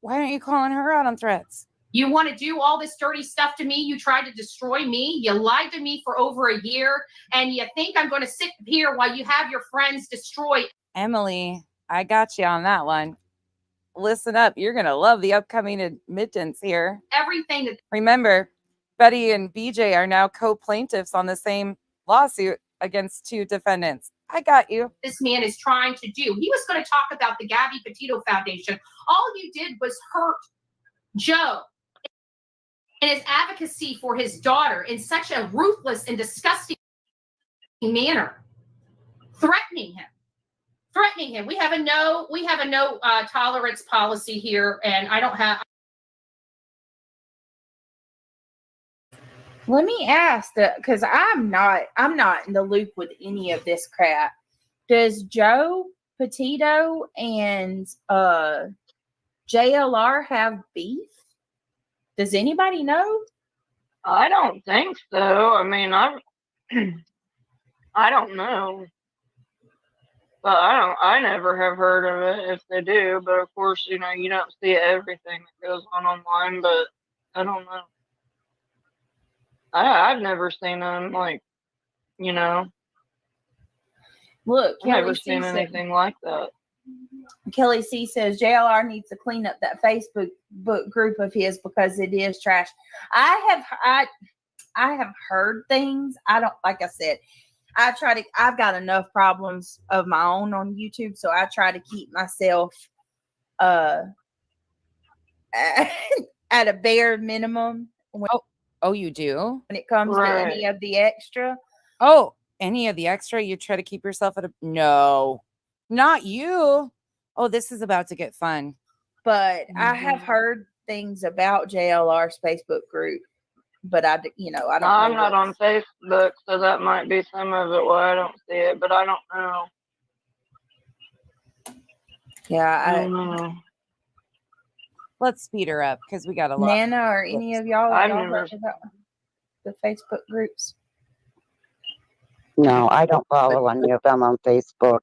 Why aren't you calling her out on threats? You want to do all this dirty stuff to me? You tried to destroy me. You lied to me for over a year. And you think I'm going to sit here while you have your friends destroy. Emily, I got you on that one. Listen up. You're going to love the upcoming admittance here. Everything that. Remember, Betty and BJ are now co-plaintiffs on the same lawsuit against two defendants. I got you. This man is trying to do. He was going to talk about the Gabby Petito Foundation. All you did was hurt Joe and his advocacy for his daughter in such a ruthless and disgusting manner, threatening him. We have a no tolerance policy here, and I don't have. Let me ask that, because I'm not in the loop with any of this crap. Does Joe Petito and JLR have beef? Does anybody know? I don't think so. I mean, I don't know. But I never have heard of it if they do. But of course, you don't see everything that goes on online, but I don't know. I've never seen them, like, Look, I've never seen anything like that. Kelly C says JLR needs to clean up that Facebook group of his because it is trash. I have heard things. I don't, like I said, I've got enough problems of my own on YouTube, so I try to keep myself at a bare minimum Oh, you do? when it comes to any of the extra. Oh, any of the extra? You try to keep yourself at a... No, not you. Oh, this is about to get fun. But I have heard things about JLR's Facebook group, but I don't. I'm not on Facebook, so that might be some of it why I don't see it, but I don't know. Yeah, I don't know. Let's speed her up because we got a lot. Nana or any of y'all, I've y'all never heard about the Facebook groups? No, I don't follow any of them on Facebook.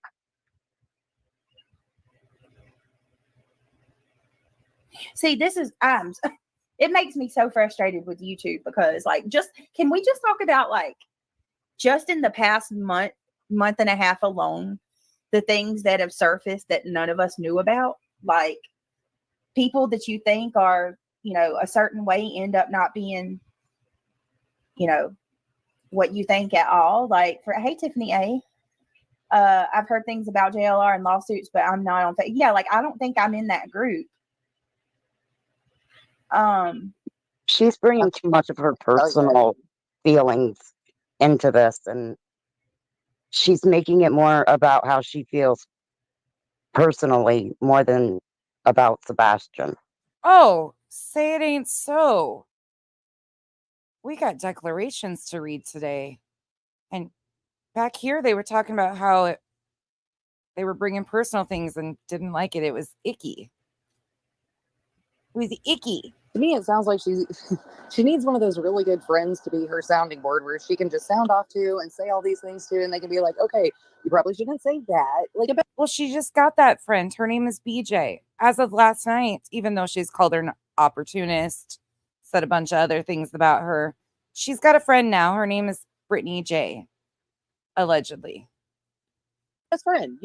See, this is it makes me so frustrated with YouTube because like can we just talk about like just in the past month and a half alone, the things that have surfaced that none of us knew about, like people that you think are, a certain way end up not being, what you think at all. Like hey, Tiffany A. I've heard things about JLR and lawsuits, but I'm not on. Yeah, like I don't think I'm in that group. She's bringing too much of her personal feelings into this, and she's making it more about how she feels personally more than about Sebastian. Oh, say it ain't so. We got declarations to read today. And back here, they were talking about how they were bringing personal things and didn't like it. It was icky. It was icky. To me, it sounds like she needs one of those really good friends to be her sounding board where she can just sound off to and say all these things to, and they can be like, okay, you probably shouldn't say that. Well, she just got that friend. Her name is BJ. As of last night, even though she's called her an opportunist, said a bunch of other things about her, she's got a friend now. Her name is Brittany J. Allegedly. Best friend,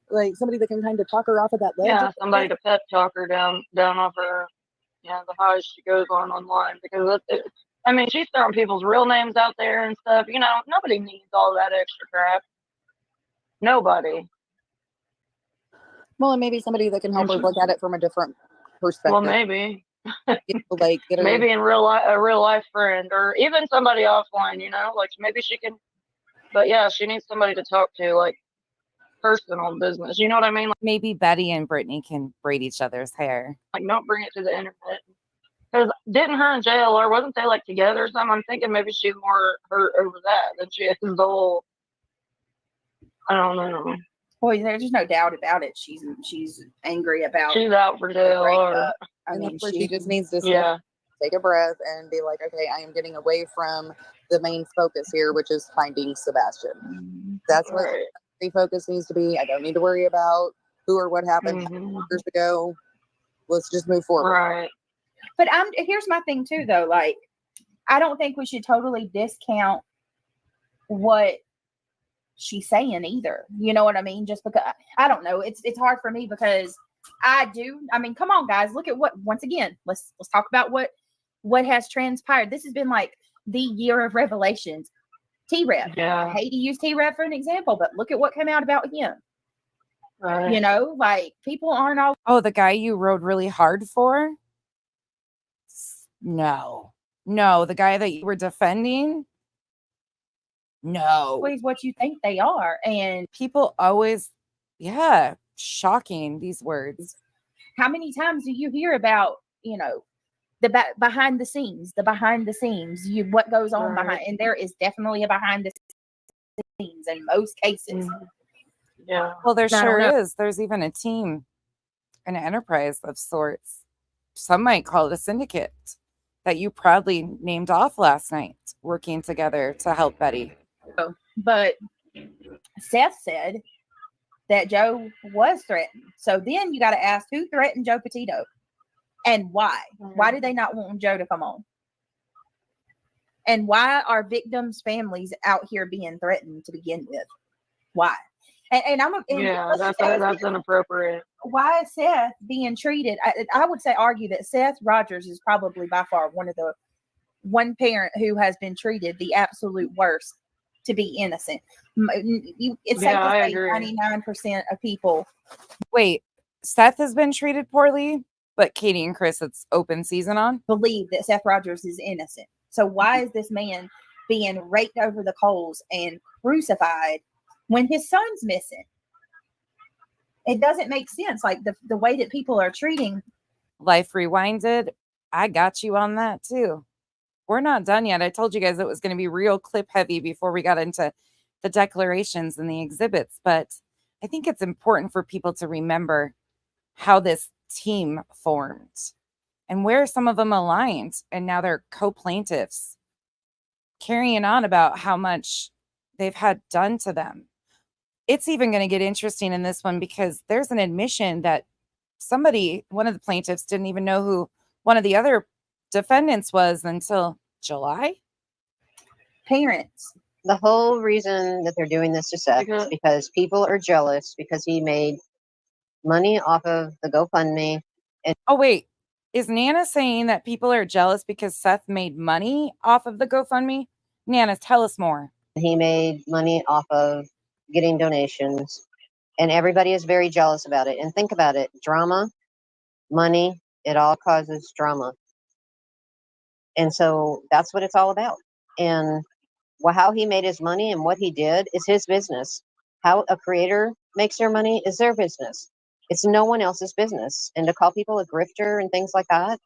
like somebody that can kind of talk her off of that ledge. Yeah, somebody to pep talk her down off her, the highs she goes on online, because I mean, she's throwing people's real names out there and stuff. Nobody needs all that extra crap. Nobody. Well, and maybe somebody that can help her look at it from a different perspective. Well, maybe. Like maybe in real life, a real life friend, or even somebody offline. Like maybe she can. But yeah, she needs somebody to talk to, like personal business. You know what I mean? Like, maybe Betty and Brittany can braid each other's hair. Like, don't bring it to the internet. Because didn't her and JLR, wasn't they like together or something? I'm thinking maybe she's more hurt over that than she is the whole. I don't know. Boy, there's just no doubt about it. She's angry about. She's out for JLR. I mean, she just needs to take a breath and be like, okay, I am getting away from the main focus here, which is finding Sebastian. That's what the focus needs to be. I don't need to worry about who or what happened years ago. Let's just move forward. Right. But here's my thing too, though. Like, I don't think we should totally discount what she's saying either. You know what I mean? Just because I don't know, it's hard for me because I mean, come on, guys, look at once again, let's talk about what has transpired. This has been like the year of revelations. T-Rev. Yeah. I hate to use T-Rev for an example, but look at what came out about him. Right. Like people aren't all. Oh, the guy you rode really hard for? No, the guy that you were defending? No. Always what you think they are. And people always, shocking, these words. How many times do you hear about, the behind the scenes, what goes on behind, and there is definitely a behind the scenes in most cases. Yeah. Well, there sure is. There's even a team, an enterprise of sorts. Some might call it a syndicate that you proudly named off last night, working together to help Betty. But Seth said that Joe was threatened. So then you got to ask, who threatened Joe Petito and why? Why did they not want Joe to come on? And why are victims' families out here being threatened to begin with? Why? And that's inappropriate. Why is Seth being treated? I would argue that Seth Rogers is probably by far one parent who has been treated the absolute worst to be innocent. It's safe to say 99% of people. Wait, Seth has been treated poorly, but Katie and Chris, it's open season on? Believe that Seth Rogers is innocent. So why is this man being raked over the coals and crucified when his son's missing? It doesn't make sense. Like the way that people are treating. Life Rewinded, I got you on that too. We're not done yet. I told you guys it was going to be real clip heavy before we got into the declarations and the exhibits. But I think it's important for people to remember how this team formed and where some of them aligned. And now they're co-plaintiffs carrying on about how much they've had done to them. It's even going to get interesting in this one because there's an admission that somebody, one of the plaintiffs, didn't even know who one of the other defendants was until July. Parents. The whole reason that they're doing this to Seth is because people are jealous because he made money off of the GoFundMe. Oh, wait. Is Nana saying that people are jealous because Seth made money off of the GoFundMe? Nana, tell us more. He made money off of getting donations, and everybody is very jealous about it. And think about it, drama, money, it all causes drama. And so that's what it's all about. And how he made his money and what he did is his business. How a creator makes their money is their business. It's no one else's business. And to call people a grifter and things like that,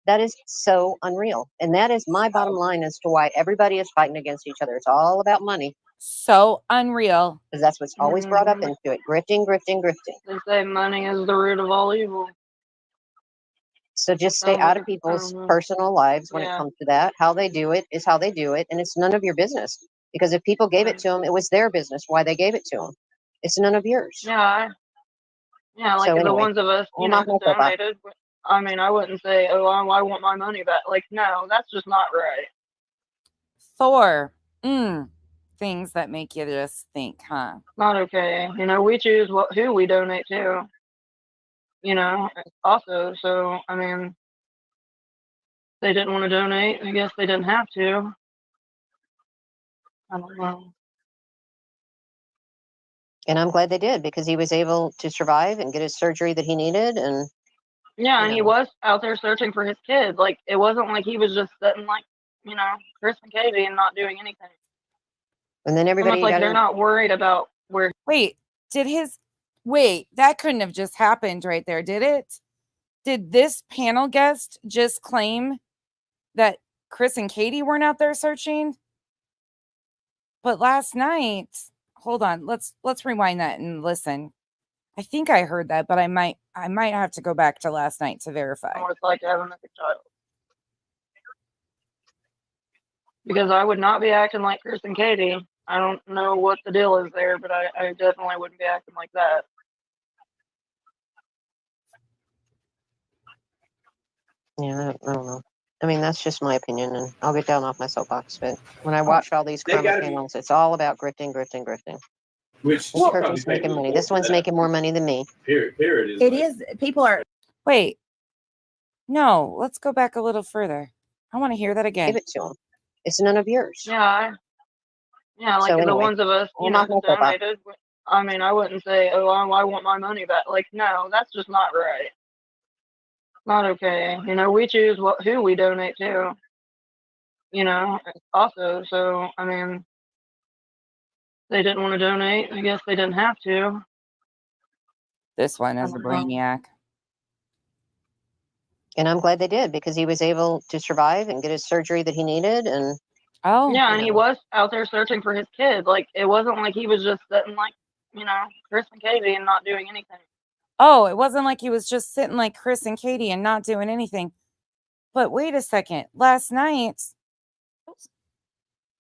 that is so unreal. And that is my bottom line as to why everybody is fighting against each other. It's all about money. So unreal. Because that's what's always brought up into it. Grifting, grifting, grifting. They say money is the root of all evil. So just stay out of people's personal lives when it comes to that. How they do it is how they do it. And it's none of your business. Because if people gave it to them, it was their business why they gave it to them. It's none of yours. Yeah. Like So the anyway, ones of us, you know, donated. I mean, I wouldn't say, oh, I want my money back. Like, no, that's just not right. Thor. Things that make you just think, huh? Not okay. You know, we choose who we donate to. You know, also, so, I mean, they didn't want to donate. I guess they didn't have to. I don't know. And I'm glad they did because he was able to survive and get his surgery that he needed. And yeah, and he was out there searching for his kids. Like, it wasn't like he was just sitting like, you know, Chris and Katie and not doing anything. And then everybody almost like they're not worried about where. Wait, that couldn't have just happened right there, did it? Did this panel guest just claim that Chris and Katie weren't out there searching? But last night, hold on, let's rewind that and listen. I think I heard that, but I might have to go back to last night to verify. What it's like to have a missing child. Because I would not be acting like Chris and Katie. I don't know what the deal is there, but I definitely wouldn't be acting like that. Yeah, I don't know. I mean, that's just my opinion, and I'll get down off my soapbox. But when I watch all these crime panels, it's all about grifting, grifting, grifting. Which this person's making money. This one's making more money than me. Here it is. It is. People are. Wait. No, let's go back a little further. I want to hear that again. Give it to them. It's none of yours. Yeah, like So the anyway, ones of us, you know, donated. I mean, I wouldn't say, oh, I want my money back. Like, no, that's just not right. Not okay. You know, we choose who we donate to. You know, also, so, I mean, they didn't want to donate. I guess they didn't have to. This one is a brainiac. And I'm glad they did because he was able to survive and get his surgery that he needed. And yeah, and he was out there searching for his kids. Like, it wasn't like he was just sitting like, you know, Chris and Katie and not doing anything. Oh, it wasn't like he was just sitting like Chris and Katie and not doing anything. But wait a second. Last night,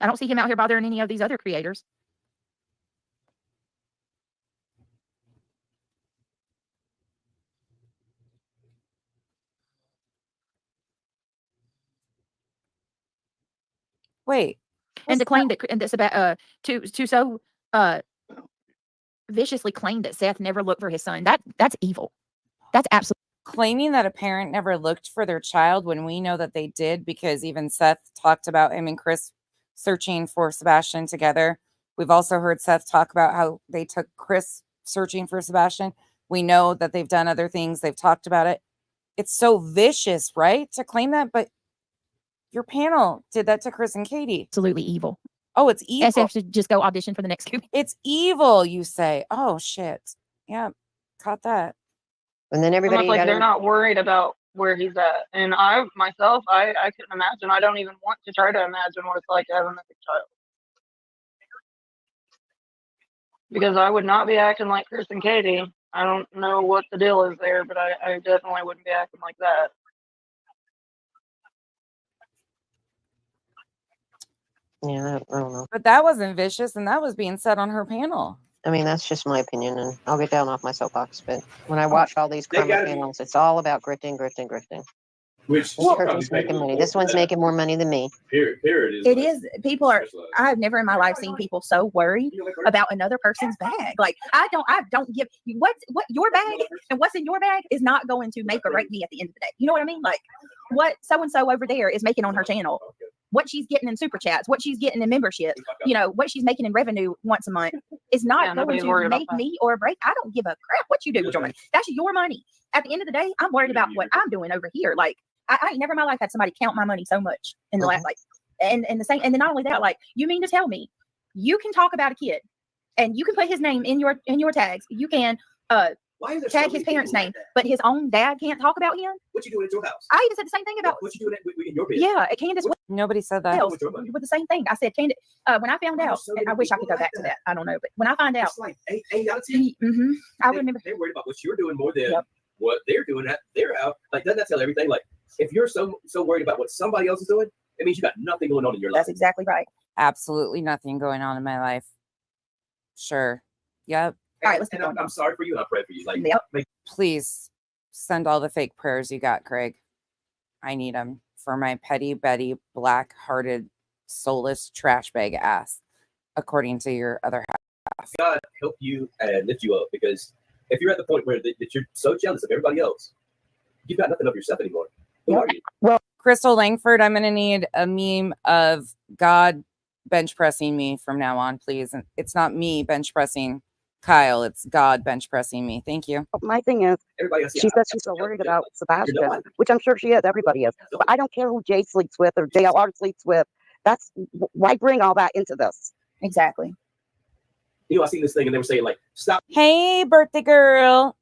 I don't see him out here bothering any of these other creators. wait. And to claim that, and that's about to so viciously claim that Seth never looked for his son. That's evil. That's absolutely claiming that a parent never looked for their child when we know that they did, because even Seth talked about him and Chris searching for Sebastian together. We've also heard Seth talk about how they took Chris searching for Sebastian. We know that they've done other things. They've talked about it. It's so vicious, right? To claim that, but your panel did that to Chris and Katie. absolutely evil. Oh, it's evil. SF should just go audition for the next Scooby. It's evil, you say. Oh, shit. Yeah, caught that. And then everybody almost like they're not worried about where he's at. And I myself, I couldn't imagine. I don't even want to try to imagine what it's like to have a missing child. Because I would not be acting like Chris and Katie. I don't know what the deal is there, but I definitely wouldn't be acting like that. Yeah, I don't know. But that wasn't vicious, and that was being said on her panel. I mean, that's just my opinion, and I'll get down off my soapbox. But when I watch all these They crime gotta be- channels, it's all about grifting, grifting, grifting. Which This person's making money. This one's making more money than me. Period. It is. People are. I've never in my life seen people so worried about another person's bag. Like I don't give what your bag and what's in your bag is not going to make or break me at the end of the day. You know what I mean? Like what so and so over there is making on her channel, what she's getting in super chats, what she's getting in membership, you know, what she's making in revenue once a month is not going to make me or break. I don't give a crap what you do with your money. That's your money. At the end of the day, I'm worried about what I'm doing over here. Like I ain't never in my life had somebody count my money so much in the last like and the same and then not only that, like you mean to tell me you can talk about a kid and you can put his name in your tags. You can tag his parents' name, but his own dad can't talk about him. What you doing at your house? I even said the same thing about what you doing in your business? yeah, Candace Nobody said that. Wells with the same thing. I said Candace when I found out, and I wish I could go back to that. I don't know, but when I find out, It's like 8 out of 10. I remember They're worried about what you're doing more than what they're doing at their house. Like, doesn't that tell everything? Like, if you're so worried about what somebody else is doing, it means you got nothing going on in your life. That's exactly right. Absolutely nothing going on in my life. Sure. Yep. All right, let's And keep going. I'm sorry for you. And I pray for you. Like, Yep. Please send all the fake prayers you got, Craig. I need them for my petty Betty, black-hearted, soulless trash bag ass, according to your other half. God help you and lift you up, because if you're at the point where that you're so jealous of everybody else, you've got nothing of yourself anymore. Who are you? Well, Crystal Langford, I'm going to need a meme of God bench pressing me from now on, please. And it's not me bench pressing Kyle, it's God bench pressing me. Thank you. My thing is, Everybody else, she says she's so worried about Sebastian, which I'm sure she is. Everybody is. But I don't care who Jay sleeps with or JLR sleeps with. That's why bring all that into this. Exactly. You know, I seen this thing and they were saying, like, stop. Hey, birthday girl.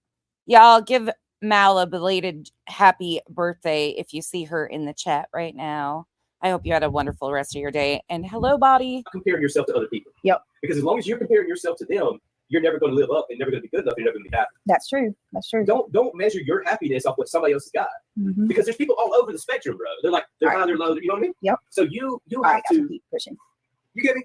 Y'all give Mal a belated happy birthday if you see her in the chat right now. I hope you had a wonderful rest of your day. And hello, body. Comparing yourself to other people. Yep. Because as long as you're comparing yourself to them, you're never going to live up and never going to be good enough. You're never going to be happy. That's true. That's true. Don't measure your happiness off what somebody else has got. Because there's people all over the spectrum, bro. They're like, they're high, they're low. You know what I mean? Yep. So you All have right, to keep pushing. You get me?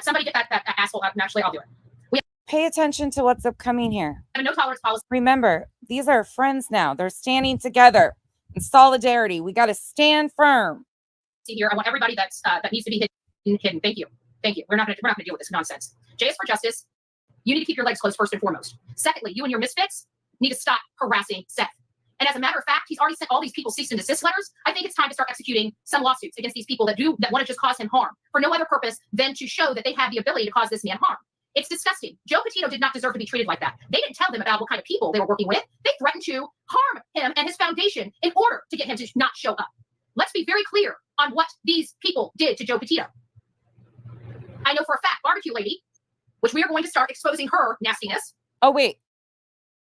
Somebody get that asshole up. Naturally, I'll do it. Pay attention to what's upcoming here. I have a no tolerance policy. Remember, these are friends now. They're standing together in solidarity. We got to stand firm. See here, I want everybody that needs to be hidden. Thank you. Thank you. We're not gonna deal with this nonsense. J is for justice. You need to keep your legs closed first and foremost. Secondly, you and your misfits need to stop harassing Seth. And as a matter of fact, he's already sent all these people cease and desist letters. I think it's time to start executing some lawsuits against these people that want to just cause him harm for no other purpose than to show that they have the ability to cause this man harm. It's disgusting. Joe Petito did not deserve to be treated like that. They didn't tell them about what kind of people they were working with. They threatened to harm him and his foundation in order to get him to not show up. Let's be very clear on what these people did to Joe Petito. I know for a fact, Barbecue Lady, which we are going to start exposing her nastiness. Oh, wait.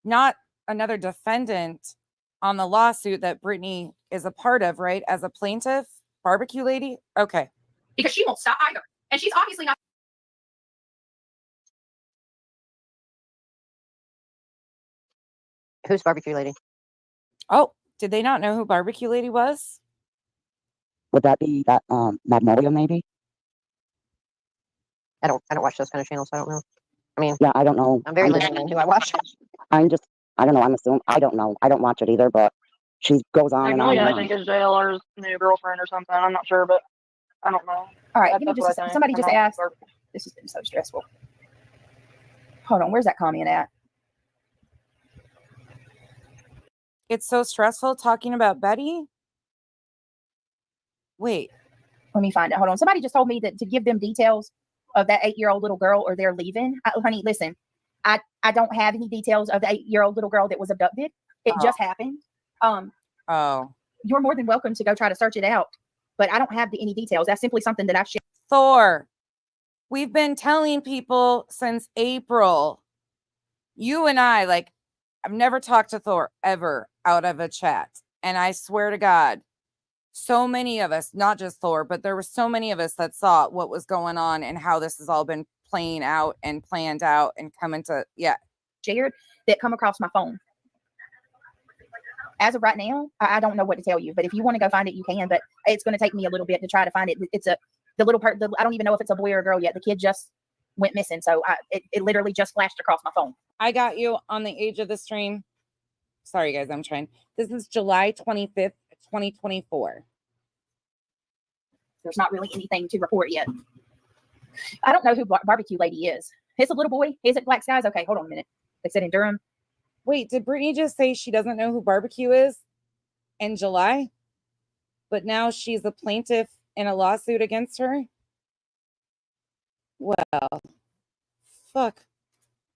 Not another defendant on the lawsuit that Brittany is a part of, right? As a plaintiff, Barbecue Lady? Okay. Because she won't stop either. And she's obviously not. Who's Barbecue Lady? Oh, did they not know who Barbecue Lady was? Would that be that Magnolia maybe? I don't watch those kind of channels. So I don't know. I mean, Yeah, I don't know. I'm very limited in who I watch. I don't know. I'm assuming. I don't know. I don't watch it either, but she goes on and on. Magnolia, And I on. think, is JLR's new girlfriend or something. I'm not sure, but I don't know. All right, That's give me what just I a, think. somebody I'm just not asked. sure. This has been so stressful. Hold on, where's that comment at? It's so stressful talking about Betty. Wait. Let me find it. Hold on. Somebody just told me that to give them details of that 8-year-old little girl or they're leaving. Honey, listen, I don't have any details of the 8-year-old little girl that was abducted. It just happened. You're more than welcome to go try to search it out, but I don't have any details. That's simply something that I've shared. Thor, we've been telling people since April. You and I, like, I've never talked to Thor ever out of a chat. And I swear to God, so many of us, not just Thor, but there were so many of us that saw what was going on and how this has all been playing out and planned out and coming to, shared that come across my phone. As of right now, I don't know what to tell you, but if you want to go find it, you can, but it's going to take me a little bit to try to find it. It's the little part, I don't even know if it's a boy or a girl yet. The kid just went missing. So it literally just flashed across my phone. I got you on the age of the stream. Sorry, guys, I'm trying. This is July 25th, 2024. There's not really anything to report yet. I don't know who Barbecue Lady is. It's a little boy. Is it Black Skies? Okay, hold on a minute. They said in Durham. Wait, did Brittany just say she doesn't know who Barbecue is in July? But now she's a plaintiff in a lawsuit against her? Well, fuck.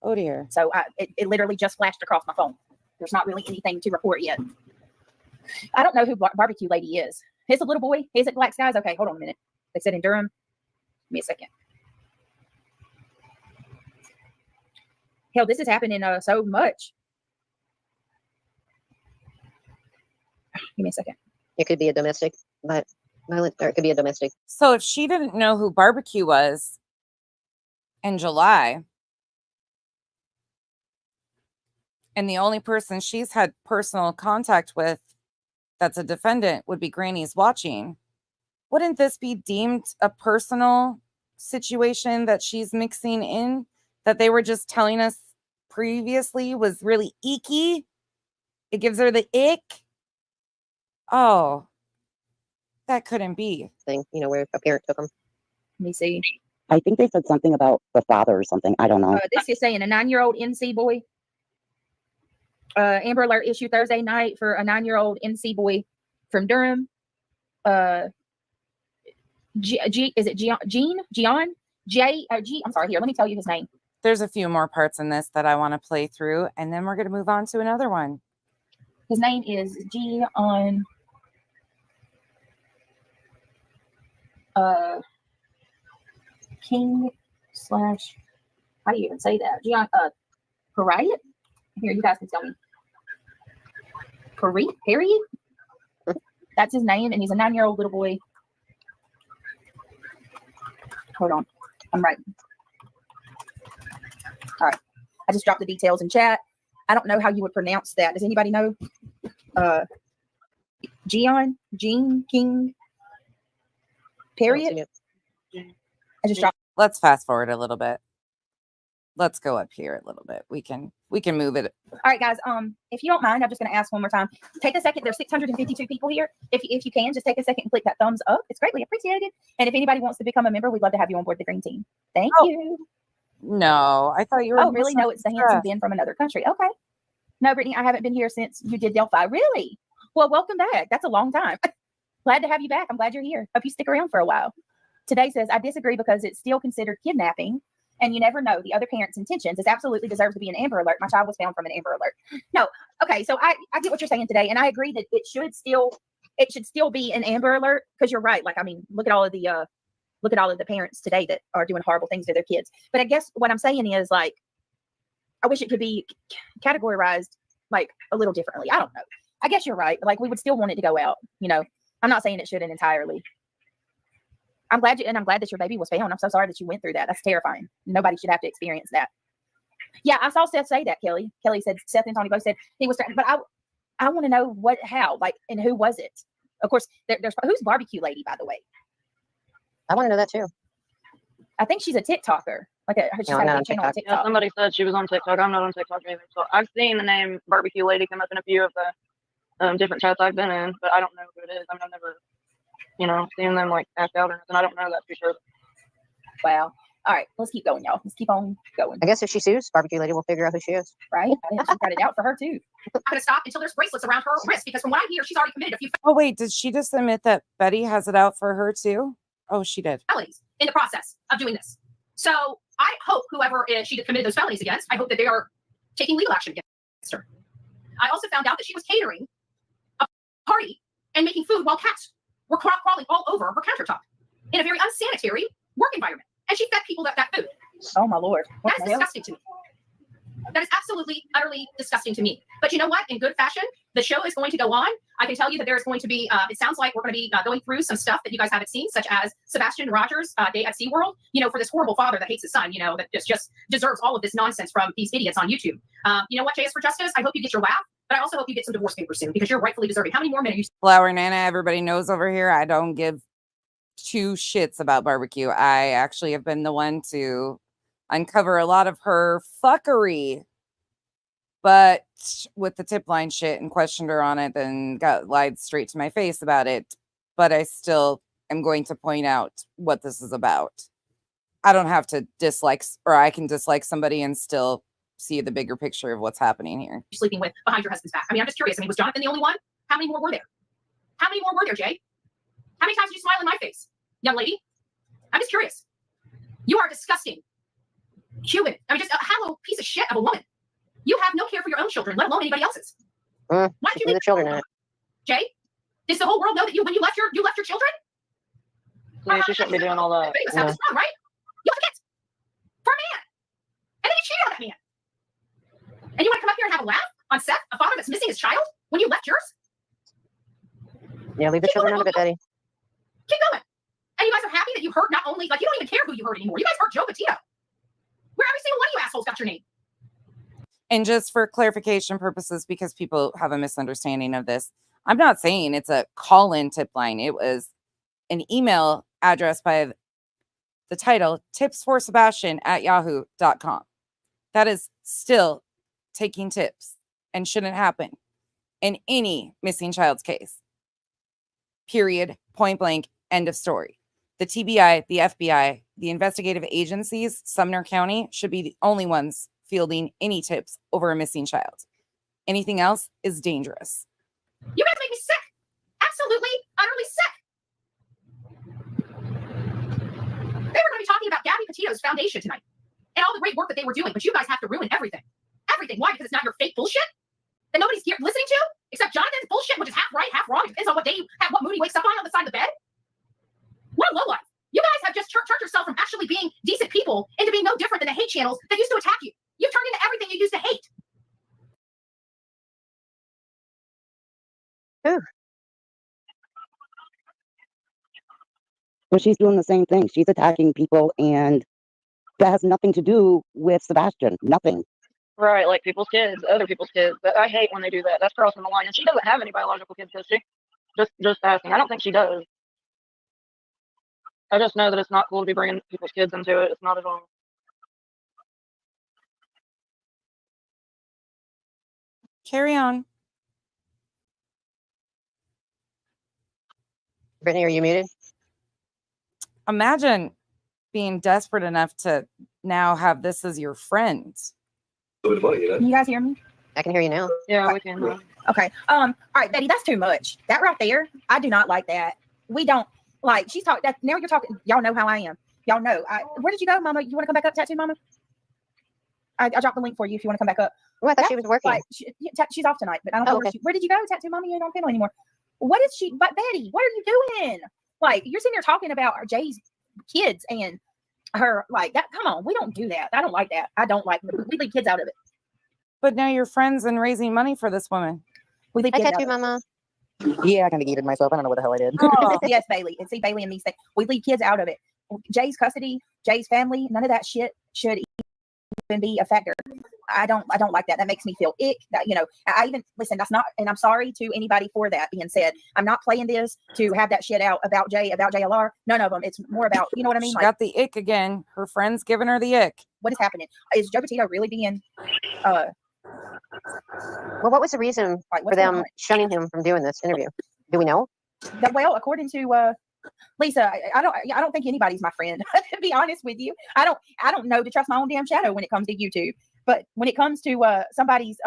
Oh, dear. So it literally just flashed across my phone. There's not really anything to report yet. I don't know who Barbecue Lady is. It's a little boy. Is it Black Skies? Okay, hold on a minute. They said in Durham. Give me a second. Hell, this is happening so much. Give me a second. It could be a domestic, but violent, or it could be a domestic. So if she didn't know who Barbecue was in July, and the only person she's had personal contact with that's a defendant would be Granny's watching, wouldn't this be deemed a personal situation that she's mixing in, that they were just telling us previously was really icky? It gives her the ick. Oh, that couldn't be. Thing, you know, where a parent took them. Let me see. I think they said something about the father or something. I don't know. This is saying a 9-year-old NC boy. Amber Alert issued Thursday night for a 9-year-old NC boy from Durham. Is it Gian? I'm sorry, here, let me tell you his name. There's a few more parts in this that I want to play through, and then we're going to move on to another one. His name is Gian King / how do you even say that? Gian Harriet? Here, you guys can tell me. Harriet? That's his name, and he's a 9-year-old little boy. Hold on. I'm writing. All right. I just dropped the details in chat. I don't know how you would pronounce that. Does anybody know? Jean King Harriet? I just dropped. Let's fast forward a little bit. Let's go up here a little bit. We can move it. All right, guys. If you don't mind, I'm just going to ask one more time. Take a second. There's 652 people here. If you can, just take a second and click that thumbs up. It's greatly appreciated. And if anybody wants to become a member, we'd love to have you on board the green team. Thank you. No, I thought you were. Oh, really? No, it's the handsome Ben from another country. Okay. No, Brittany, I haven't been here since you did Delphi. Really? Well, welcome back. That's a long time. Glad to have you back. I'm glad you're here. Hope you stick around for a while. Today says, I disagree because it's still considered kidnapping. And you never know the other parent's intentions. It absolutely deserves to be an Amber Alert. My child was found from an Amber Alert. No, okay. So I get what you're saying today, and I agree that it should still be an Amber Alert, because you're right. Like, I mean, look at all of the parents today that are doing horrible things to their kids. But I guess what I'm saying is, like, I wish it could be categorized like a little differently. I don't know. I guess you're right. Like, we would still want it to go out. You know, I'm not saying it shouldn't entirely. I'm glad that your baby was found. I'm so sorry that you went through that. That's terrifying. Nobody should have to experience that. Yeah, I saw Seth say that, Kelly. Kelly said, Seth and Tony both said he was, but I want to know how, like, and who was it? Of course, there's who's Barbecue Lady, by the way? I want to know that too. I think she's a TikToker. Like she's No, got not a on big channel on TikTok. TikTok. Yeah, somebody said she was on TikTok. I'm not on TikTok either. So I've seen the name Barbecue Lady come up in a few of the different chats I've been in, but I don't know who it is. I mean, I've never, seen them like act out or nothing. I don't know that for sure. Wow. All right, let's keep going, y'all. Let's keep on going. I guess if she sues, Barbecue Lady will figure out who she is. Right? I think she's got it out for her too. I'm going to stop until there's bracelets around her wrist, because from what I hear, she's already committed a few Oh, wait, did she just admit that Betty has it out for her too? Oh, she did. felonies in the process of doing this. So I hope whoever she committed those felonies against, I hope that they are taking legal action against her. I also found out that she was catering a party and making food while cats were crawling all over her countertop in a very unsanitary work environment. And she fed people that food. Oh my Lord. What That is the hell? disgusting to me. That is absolutely, utterly disgusting to me. But you know what? In good fashion, the show is going to go on. I can tell you that there is going to be, it sounds like we're going to be going through some stuff that you guys haven't seen, such as Sebastian Rogers' day at SeaWorld, for this horrible father that hates his son, that just deserves all of this nonsense from these idiots on YouTube. You know what, J is for Justice? I hope you get your laugh, but I also hope you get some divorce papers soon, because you're rightfully deserving. How many more men are you? Flower Nana, everybody knows over here, I don't give two shits about barbecue. I actually have been the one to uncover a lot of her fuckery. But with the tip line shit and questioned her on it, then got lied straight to my face about it. But I still am going to point out what this is about. I don't have to dislike, or I can dislike somebody and still see the bigger picture of what's happening here. You're sleeping with behind your husband's back. I mean, I'm just curious. I mean, was Jonathan the only one? How many more were there? How many more were there, Jay? How many times did you smile in my face, young lady? I'm just curious. You are disgusting. Human. I mean, just a hollow piece of shit of a woman. You have no care for your own children, let alone anybody else's. Why did you leave the children in it? Jay? Does the whole world know that when you left your children? Yeah, she shouldn't be doing all that. That's wrong, right? You left kids for a man, and then you cheated on that man. And you want to come up here and have a laugh on Seth, a father that's missing his child, when you left yours? Yeah, leave the children out of it, Betty. Keep going. And you guys are happy that you hurt not only, like, you don't even care who you hurt anymore. You guys hurt Joe Petito. Where every single one of you assholes got your name. And just for clarification purposes, because people have a misunderstanding of this, I'm not saying it's a call-in tip line. It was an email address by the title tipsforsebastian@yahoo.com. That is still taking tips and shouldn't happen in any missing child's case. Period. Point blank. End of story. The TBI, the FBI, the investigative agencies, Sumner County, should be the only ones fielding any tips over a missing child. Anything else is dangerous. You guys make me sick. Absolutely, utterly sick. They were going to be talking about Gabby Petito's foundation tonight and all the great work that they were doing, but you guys have to ruin everything. Everything. Why? Because it's not your fake bullshit that nobody's listening to, except Jonathan's bullshit, which is half right, half wrong. It depends on what day you have, what mood he wakes up on the side of the bed. What a lowlife. You guys have just turned yourself from actually being decent people into being no different than the hate channels that used to attack you. You've turned into everything you used to hate. Well, she's doing the same thing. She's attacking people, and that has nothing to do with Sebastian. Nothing. Right, like people's kids, other people's kids. But I hate when they do that. That's crossing the line. And she doesn't have any biological kids, does she? Just asking. I don't think she does. I just know that it's not cool to be bringing people's kids into it. It's not at all. Carry on. Brittany, are you muted? Imagine being desperate enough to now have this as your friend. Can you guys hear me? I can hear you now. Yeah, we can. Okay. All right, Betty, that's too much. That right there, I do not like that. We don't like. She's talking. Now you're talking. Y'all know how I am. Y'all know. Where did you go, Mama? You want to come back up, Tattoo Mama? I dropped the link for you if you want to come back up. Oh, I thought she was working. Like, she's off tonight, but I don't know where did you go, Tattoo Mama? You don't feel anymore. What is she? But Betty, what are you doing? Like, you're sitting there talking about Jay's kids and her, like that. Come on, we don't do that. I don't like that. I don't like. We leave kids out of it. But now you're friends and raising money for this woman. We leave kids out Tattoo of it. Mama. Yeah, I kind of gated myself. I don't know what the hell I did. Oh, yes, Bailey. And see, Bailey and these things. We leave kids out of it. Jay's custody, Jay's family, none of that shit should even be a factor. I don't like that. That makes me feel ick. That, you know, I even listen, that's not, and I'm sorry to anybody for that being said. I'm not playing this to have that shit out about Jay, about JLR. None of them. It's more about, you know what I mean? She Like, got the ick again. Her friend's giving her the ick. what is happening? Is Joe Petito really being Well, what was the reason like, for what's going them on? shunning him from doing this interview? Do we know? Well, according to Lisa, I don't think anybody's my friend. To be honest with you, I don't know to trust my own damn shadow when it comes to YouTube. But when it comes to somebody's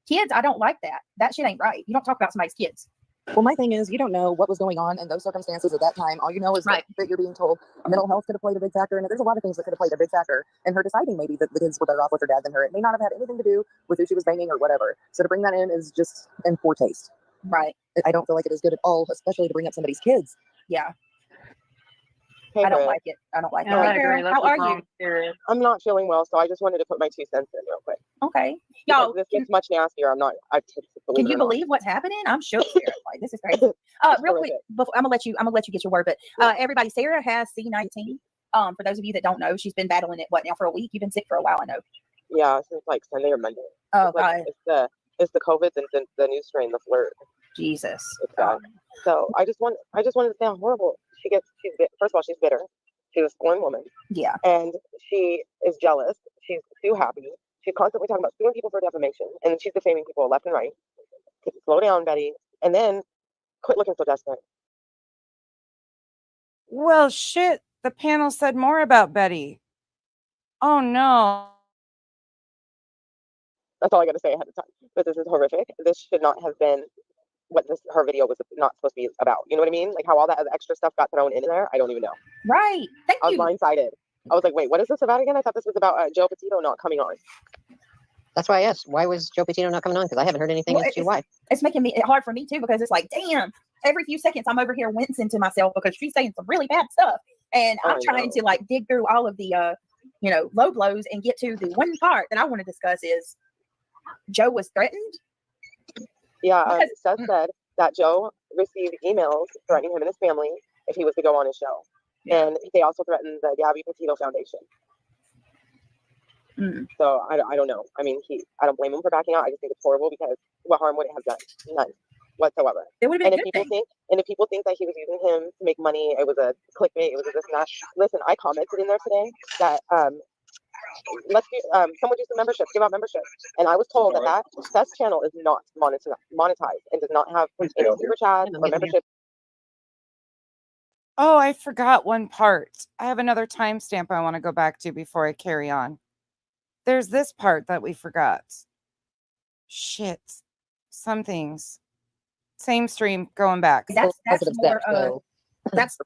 kids, I don't like that. That shit ain't right. You don't talk about somebody's kids. Well, my thing is, you don't know what was going on in those circumstances at that time. All you know is Right. that you're being told mental health could have played a big factor, and there's a lot of things that could have played a big factor in her deciding maybe that the kids were better off with her dad than her. It may not have had anything to do with who she was banging or whatever. So to bring that in is just in poor taste. Right. I don't feel like it is good at all, especially to bring up somebody's kids. Yeah. Hey, I don't Brett. like it. I don't like it. Yeah, I Hey, agree. girl, That's how what's are you? wrong, period. I'm not feeling well, so I just wanted to put my 2 cents in real quick. Okay. Because Y'all, this gets much nastier. I can you believe what's happening? I'm shook here. Like, this is crazy. Just Real really quick, before, I'm gonna let you get your word, but everybody, Sarah has C19. For those of you that don't know, she's been battling it now for a week. You've been sick for a while, I know. Yeah, since like Sunday or Monday. Oh It's like, God, it's the COVID and the new strain, the flirt. Jesus. It's bad. So I just wanted to say how horrible she's first of all, she's bitter. She's a scorned woman. Yeah. And she is jealous. She's too happy. She's constantly talking about suing people for defamation. And then she's defaming people left and right. Slow down, Betty. And then quit looking so desperate. Well, shit. The panel said more about Betty. Oh, no. That's all I got to say ahead of time. But this is horrific. This should not have been what her video was not supposed to be about. You know what I mean? Like how all that other extra stuff got thrown in there. I don't even know. Right. Thank I was you. blindsided. I was like, wait, what is this about again? I thought this was about Joe Petito not coming on. That's why I asked, why was Joe Petito not coming on? Because I haven't heard anything Well, as to why. It's making it hard for me too, because it's like, damn, every few seconds I'm over here wincing to myself because she's saying some really bad stuff. And I'm trying to like dig through all of the low blows and get to the one part that I want to discuss is Joe was threatened. Yeah, Seth said that Joe received emails threatening him and his family if he was to go on his show. Yeah. And they also threatened the Gabby Petito Foundation. So I don't know. I mean, I don't blame him for backing out. I just think it's horrible because what harm would it have done? None whatsoever. It would have been and if people think that he was using him to make money, it was a clickbait, it was a this and that. Listen, I commented in there today that let's do someone do some membership, give out membership. And I was told that Seth's channel is not monetized and does not have any super chats or membership. Oh, I forgot one part. I have another timestamp I want to go back to before I carry on. There's this part that we forgot. Shit. Some things. Same stream going back. That's more, that's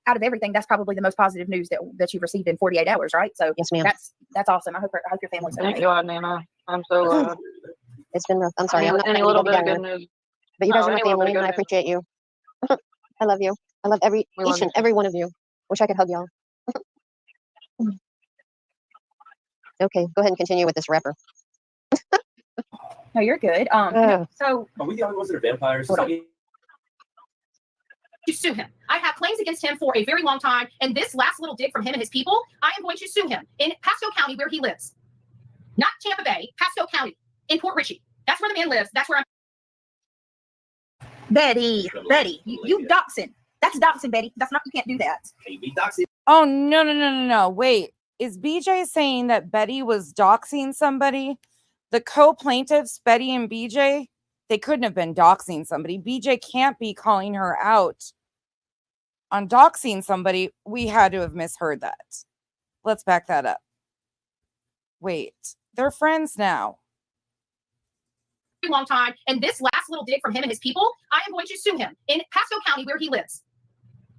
out of everything. That's probably the most positive news that you've received in 48 hours, right? So yes, ma'am. That's awesome. I hope your family's okay. Thank God, Nina. I'm so glad. It's been rough. I'm sorry. I'm not any little bit of good news. But you guys are my family, and I appreciate you. I love you. I love each and every one of you. Wish I could hug y'all. Okay, go ahead and continue with this rapper. No, you're good. So are we the only ones that are vampires? You sue him. I have claims against him for a very long time, and this last little dig from him and his people, I am going to sue him in Pasco County where he lives. Not Tampa Bay, Pasco County, in Port Richey. That's where the man lives. That's where I'm. Betty, you doxing. That's doxing, Betty. That's not, you can't do that. Oh, no. Wait, is BJ saying that Betty was doxing somebody? The co-plaintiffs, Betty and BJ, they couldn't have been doxing somebody. BJ can't be calling her out on doxing somebody. We had to have misheard that. Let's back that up. Wait, they're friends now. Long time, and this last little dig from him and his people, I am going to sue him in Pasco County where he lives.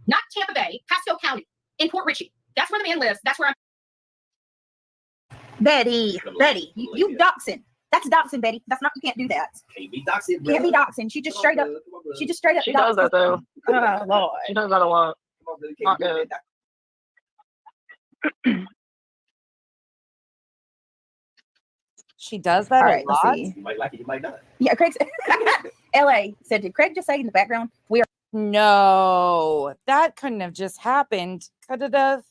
Not Tampa Bay, Pasco County, in Port Richey. That's where the man lives. That's where I'm. Betty, you doxing. That's doxing, Betty. That's not, you can't do that. Can't be doxing. Can't be doxing. She just straight up. She does that though. Oh, Lord. She does that a lot. Not good. She does that a lot. See. You might like it, you might not. Yeah, Craig said, LA said, did Craig just say in the background, we are. No, that couldn't have just happened. Could it have?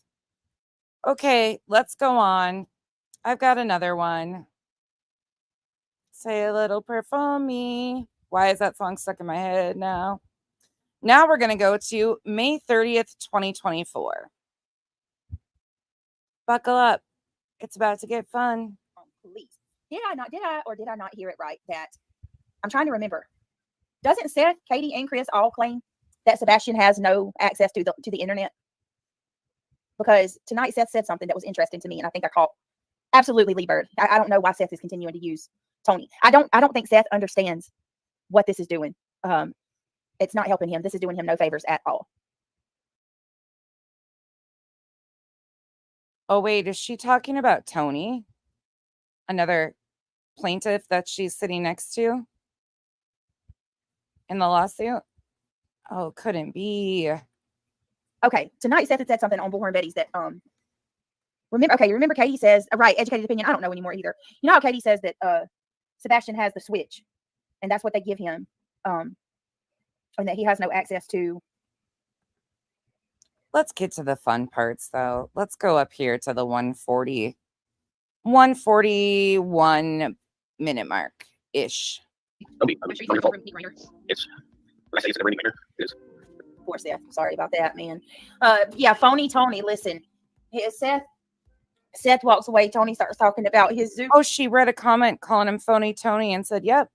Okay, let's go on. I've got another one. Say a little prayer for me. Why is that song stuck in my head now? Now we're going to go to May 30th, 2024. Buckle up. It's about to get fun. Police. Did I not hear it right? That I'm trying to remember. Doesn't Seth, Katie, and Chris all claim that Sebastian has no access to the internet? Because tonight Seth said something that was interesting to me, and I think I caught absolutely Lee Bird. I don't know why Seth is continuing to use Tony. I don't think Seth understands what this is doing. It's not helping him. This is doing him no favors at all. Oh, wait, is she talking about Tony? Another plaintiff that she's sitting next to in the lawsuit? Oh, couldn't be. Okay, tonight Seth had said something on Bullhorn Betty's that remember Katie says, right, educated opinion, I don't know anymore either. You know how Katie says that Sebastian has the switch and that's what they give him, and that he has no access to. Let's get to the fun parts though. Let's go up here to the 141 minute mark ish. It's when I say it's never ending minor, it is. Poor Seth. Sorry about that, man. Yeah, phony Tony. Listen, Seth walks away. Tony starts talking about his zoo Oh, she read a comment calling him phony Tony and said, "Yep."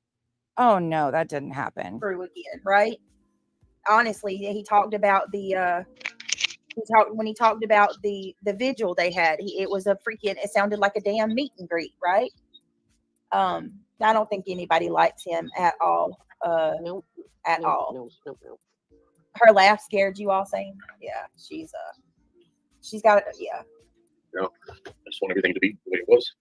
Oh no, that didn't happen. crew again, right? Honestly, he talked about the when he talked about the vigil they had. It was a freaking. It sounded like a damn meet and greet, right? I don't think anybody likes him at all. Nope. At all. No. Her laugh scared you all, saying, yeah, she's got it. Yeah. You know, I just want everything to be the way it was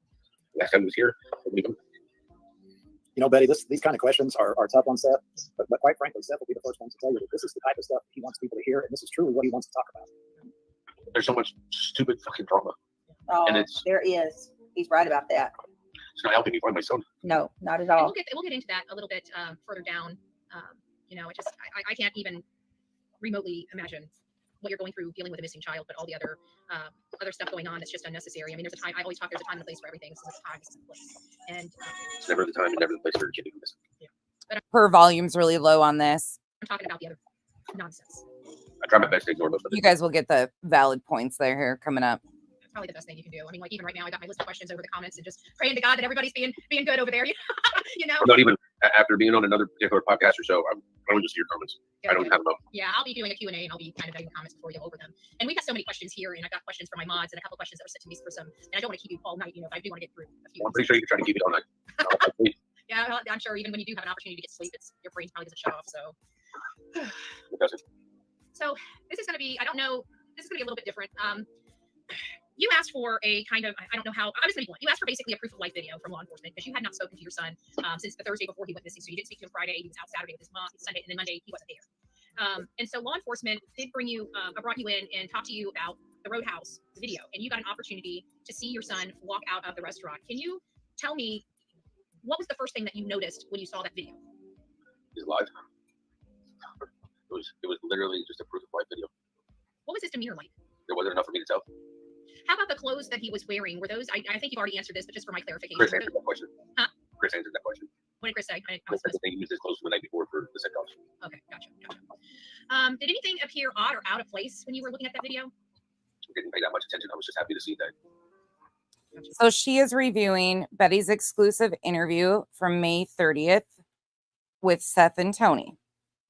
last time he was here. You know, Betty, these kind of questions are tough on Seth, but quite frankly, Seth will be the first one to tell you that this is the type of stuff he wants people to hear, and this is truly what he wants to talk about. There's so much stupid fucking drama. Oh, and there is. He's right about that. It's not helping me find my son. No, not at And all. we'll get into that a little bit further down. You know, I can't even remotely imagine what you're going through dealing with a missing child, but all the other stuff going on that's just unnecessary. I mean, there's a time. I always talk. There's a time and a place for everything. This is a time. This is a place. And It's never the time and never the place for a kid to be missing. Her volume's really low on this. I'm talking about the other nonsense. I try my best to ignore most of it. You guys will get the valid points there here coming up. It's probably the best thing you can do. I mean, like even right now, I got my list of questions over the comments and just praying to God that everybody's being good over there. You know. I'm not even after being on another particular podcast or so. I don't just see your comments. I don't have them up. Yeah, I'll be doing a Q&A and I'll be kind of vetting the comments before you go over them. And we got so many questions here, and I got questions from my mods and a couple questions that were sent to me for some. And I don't want to keep you all night, you know, but I do want to get through a few. Well, I'm pretty sure you can try to keep it all night. Yeah, well, I'm sure even when you do have an opportunity to get sleep, your brain probably doesn't shut off. So, It doesn't. so this is going to be, I don't know, this is going to be a little bit different. You asked for a kind of, I don't know how, I'm just going to be blunt. You asked for basically a proof of life video from law enforcement because you had not spoken to your son since the Thursday before he went missing. So you didn't speak to him Friday. He was out Saturday with his mom, Sunday, and then Monday he wasn't there. And so law enforcement did brought you in and talked to you about the Roadhouse video, and you got an opportunity to see your son walk out of the restaurant. Can you tell me what was the first thing that you noticed when you saw that video? He's alive. It was literally just a proof of life video. What was his demeanor like? There wasn't enough for me to tell. How about the clothes that he was wearing? Were those, I think you've already answered this, but just for my clarification. Chris answered that question. Huh? Chris answered that question. What did Chris say? Chris said that he used his clothes from the night before for the set off. Okay, gotcha. Did anything appear odd or out of place when you were looking at that video? I didn't pay that much attention. I was just happy to see that. So she is reviewing Betty's exclusive interview from May 30th with Seth and Tony.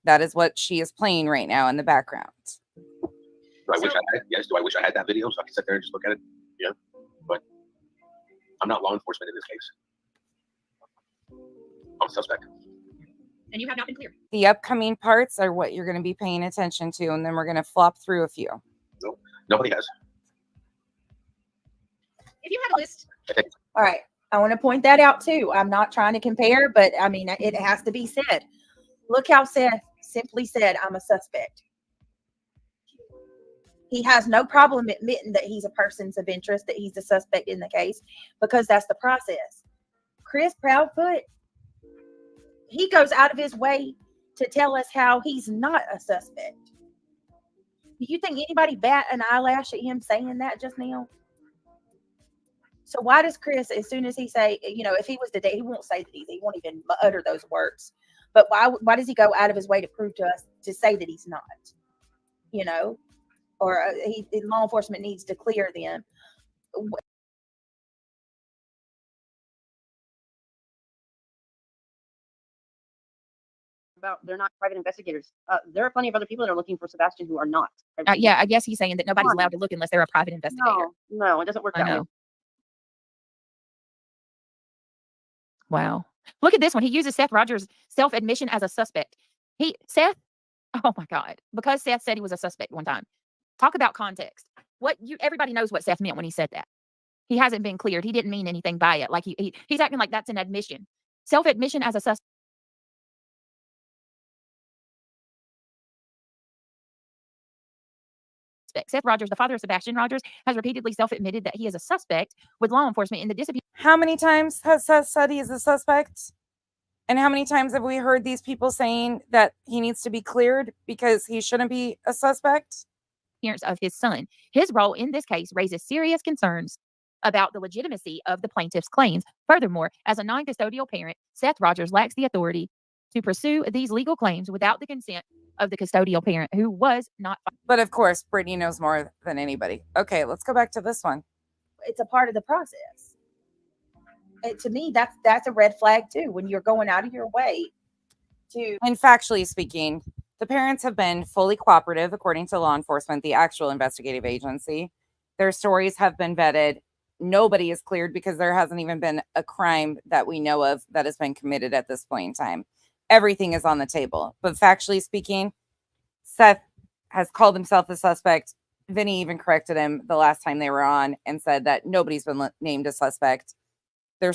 That is what she is playing right now in the background. Do I wish I had? Yes. Do I wish I had that video so I could sit there and just look at it? Yeah. But I'm not law enforcement in this case. I'm a suspect. And you have not been cleared. The upcoming parts are what you're going to be paying attention to, and then we're going to flop through a few. No, nobody has. If you had a list. All right. I want to point that out too. I'm not trying to compare, but I mean, it has to be said. Look how Seth simply said, I'm a suspect. He has no problem admitting that he's a person of interest, that he's a suspect in the case, because that's the process. Chris Proudfoot, he goes out of his way to tell us how he's not a suspect. Do you think anybody bat an eyelash at him saying that just now? So why does Chris, as soon as he say, you know, if he was today, he won't say that he won't even utter those words. But why does he go out of his way to prove to us, to say that he's not? You know, or law enforcement needs to clear them. About they're not private investigators. There are plenty of other people that are looking for Sebastian who are not. Yeah, I guess he's saying that nobody's allowed to look unless they're a private investigator. No, it doesn't work I that way. know. Wow. Look at this one. He uses Seth Rogers' self-admission as a suspect. Seth, oh my God. Because Seth said he was a suspect one time. Talk about context. Everybody knows what Seth meant when he said that. He hasn't been cleared. He didn't mean anything by it. Like he's acting like that's an admission. Self-admission as a suspect. Seth Rogers, the father of Sebastian Rogers, has repeatedly self-admitted that he is a suspect with law enforcement in the disappearance. How many times has Seth said he is a suspect? And how many times have we heard these people saying that he needs to be cleared because he shouldn't be a suspect? Of his son. His role in this case raises serious concerns about the legitimacy of the plaintiff's claims. Furthermore, as a non-custodial parent, Seth Rogers lacks the authority to pursue these legal claims without the consent of the custodial parent who was not. But of course, Brittany knows more than anybody. Okay, let's go back to this one. It's a part of the process. To me, that's a red flag too, when you're going out of your way to. And factually speaking, the parents have been fully cooperative, according to law enforcement, the actual investigative agency. Their stories have been vetted. Nobody is cleared because there hasn't even been a crime that we know of that has been committed at this point in time. Everything is on the table. But factually speaking, Seth has called himself a suspect. Vinny even corrected him the last time they were on and said that nobody's been named a suspect. Their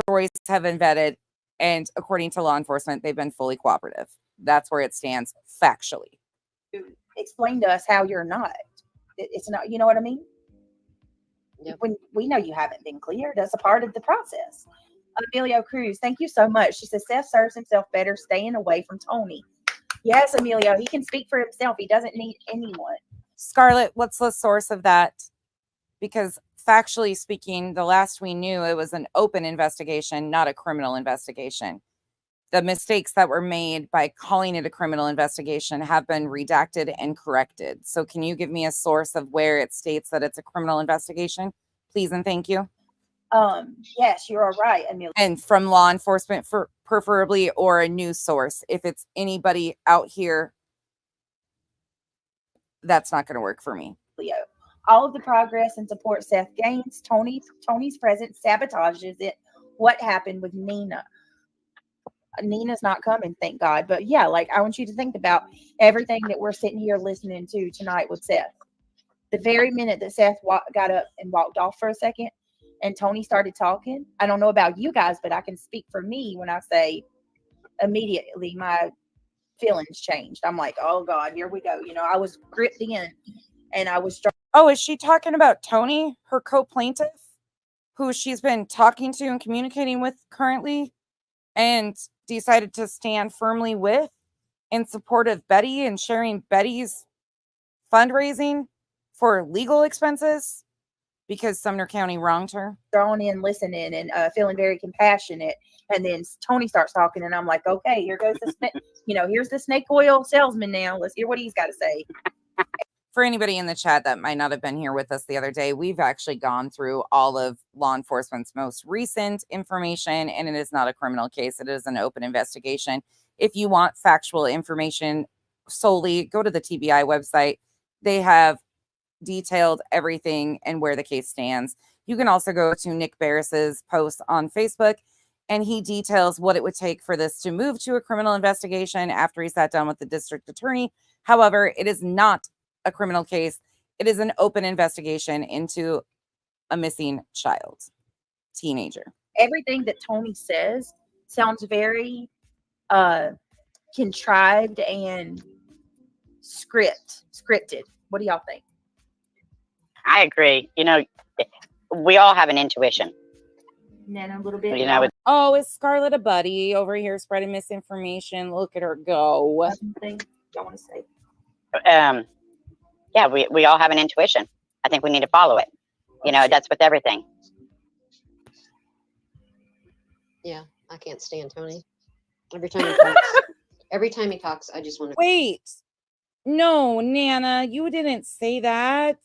stories have been vetted. And according to law enforcement, they've been fully cooperative. That's where it stands factually. Explain to us how you're not. It's not, you know what I mean? Yep. When we know you haven't been cleared, that's a part of the process. Emilio Cruz, thank you so much. She says Seth serves himself better staying away from Tony. Yes, Emilio, he can speak for himself. He doesn't need anyone. Scarlett, what's the source of that? Because factually speaking, the last we knew, it was an open investigation, not a criminal investigation. The mistakes that were made by calling it a criminal investigation have been redacted and corrected. So can you give me a source of where it states that it's a criminal investigation? Please and thank you. Yes, you are right, Emilio. And from law enforcement, preferably, or a news source. If it's anybody out here, that's not going to work for me. All of the progress and support Seth gains, Tony's presence sabotages it. What happened with Nina? Nina's not coming, thank God. But yeah, like, I want you to think about everything that we're sitting here listening to tonight with Seth. The very minute that Seth got up and walked off for a second and Tony started talking, I don't know about you guys, but I can speak for me when I say immediately my feelings changed. I'm like, oh God, here we go. You know, I was gripped in and I was. Oh, is she talking about Tony, her co-plaintiff, who she's been talking to and communicating with currently, and decided to stand firmly with in support of Betty and sharing Betty's fundraising for legal expenses because Sumner County wronged her? Drawn in, listening, and feeling very compassionate. And then Tony starts talking, and I'm like, okay, here goes the snake. You know, here's the snake oil salesman now. Let's hear what he's got to say. For anybody in the chat that might not have been here with us the other day, we've actually gone through all of law enforcement's most recent information, and it is not a criminal case. It is an open investigation. If you want factual information solely, go to the TBI website. They have detailed everything and where the case stands. You can also go to Nick Barris's post on Facebook, and he details what it would take for this to move to a criminal investigation after he sat down with the district attorney. However, it is not a criminal case. It is an open investigation into a missing child, teenager. Everything that Tony says sounds very contrived and scripted. What do y'all think? I agree. You know, we all have an intuition. Nana, a little bit. You know, oh, is Scarlett a buddy over here spreading misinformation? Look at her go. Something y'all want to say? Yeah, we all have an intuition. I think we need to follow it. You know, that's with everything. Yeah, I can't stand Tony. Every time he talks, I just want to. Wait. No, Nana, you didn't say that.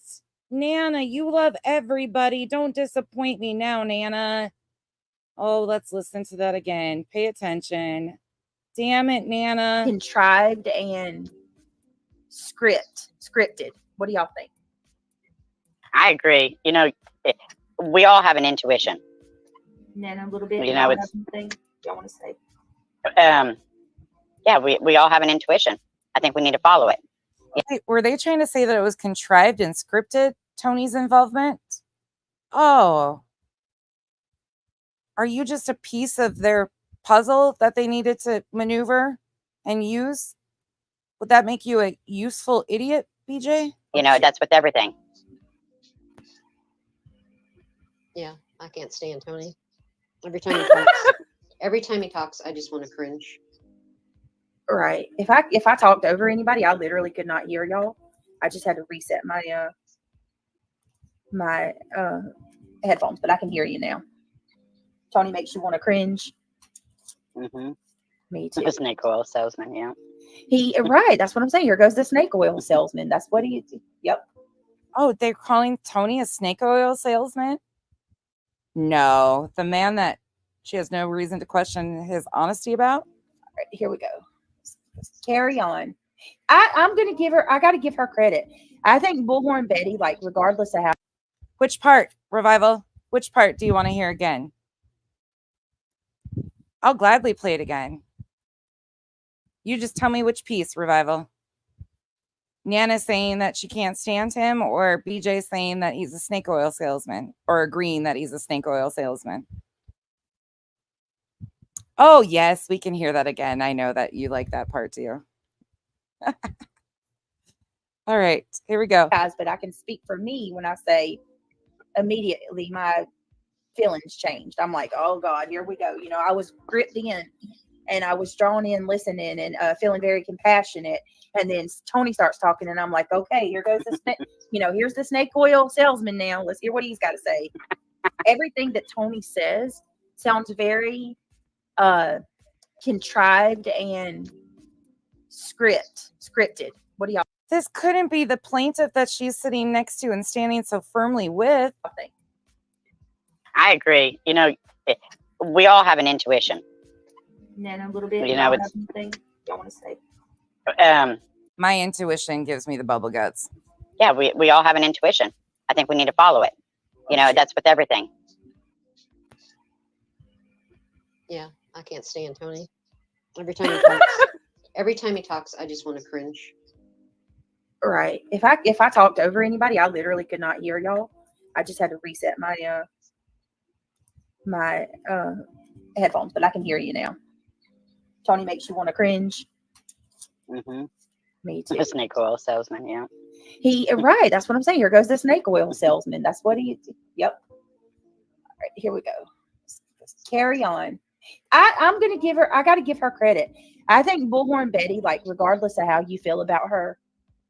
Nana, you love everybody. Don't disappoint me now, Nana. Oh, let's listen to that again. Pay attention. Damn it, Nana. Contrived and scripted. What do y'all think? I agree. You know, we all have an intuition. Nana, a little bit. You know, it's something y'all want to say? Yeah, we all have an intuition. I think we need to follow it. Wait, were they trying to say that it was contrived and scripted, Tony's involvement? Oh. Are you just a piece of their puzzle that they needed to maneuver and use? Would that make you a useful idiot, BJ? You know, that's with everything. Yeah, I can't stand Tony. Every time he talks, I just want to cringe. Right. If I talked over anybody, I literally could not hear y'all. I just had to reset my my headphones, but I can hear you now. Tony makes you want to cringe. Mm-hmm. Me too. A snake oil salesman, yeah. Right. That's what I'm saying. Here goes the snake oil salesman. That's what he. Yep. Oh, they're calling Tony a snake oil salesman? No, the man that she has no reason to question his honesty about. All right, here we go. Let's carry on. I'm gonna give her. I got to give her credit. I think Bullhorn Betty, like regardless of how. Which part, Revival? Which part do you want to hear again? I'll gladly play it again. You just tell me which piece, Revival. Nana saying that she can't stand him, or BJ saying that he's a snake oil salesman, or agreeing that he's a snake oil salesman. Oh, yes, we can hear that again. I know that you like that part too. All right, here we go. Guys, but I can speak for me when I say immediately my feelings changed. I'm like, oh God, here we go. You know, I was gripped in and I was drawn in, listening and feeling very compassionate. And then Tony starts talking and I'm like, okay, here goes the snake, you know, here's the snake oil salesman now. Let's hear what he's got to say. Everything that Tony says sounds very contrived and scripted. What do y'all This couldn't be the plaintiff that she's sitting next to and standing so firmly with. think? I agree. You know, we all have an intuition. Nana, a little bit. You know, Y'all it's have anything y'all want to say? My intuition gives me the bubble guts. Yeah, we all have an intuition. I think we need to follow it. You know, that's with everything. Yeah, I can't stand Tony. Every time he talks, I just want to cringe. Right. If I talked over anybody, I literally could not hear y'all. I just had to reset my my headphones, but I can hear you now. Tony makes you want to cringe. Mm-hmm. Me too. The snake oil salesman, yeah. Right. That's what I'm saying. Here goes the snake oil salesman. That's what he. Yep. All right. Here we go. Let's carry on. I'm gonna give her. I got to give her credit. I think Bullhorn Betty, like regardless of how you feel about her,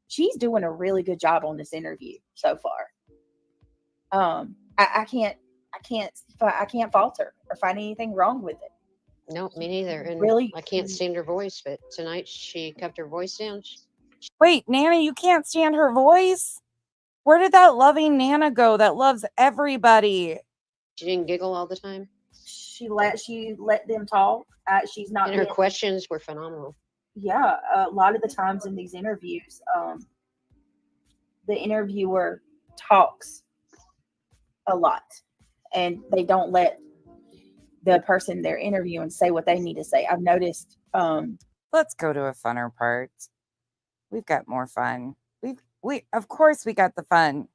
she's doing a really good job on this interview so far. I can't fault her or find anything wrong with it. No, me neither. And Really, I can't stand her voice, but tonight she kept her voice down. Wait, Nana, you can't stand her voice? Where did that loving Nana go that loves everybody? She didn't giggle all the time. She let them talk. She's not. And her questions were phenomenal. Yeah, a lot of the times in these interviews, the interviewer talks a lot, and they don't let the person they're interviewing say what they need to say. I've noticed. Let's go to a funner part. We've got more fun. We of course we got the fun.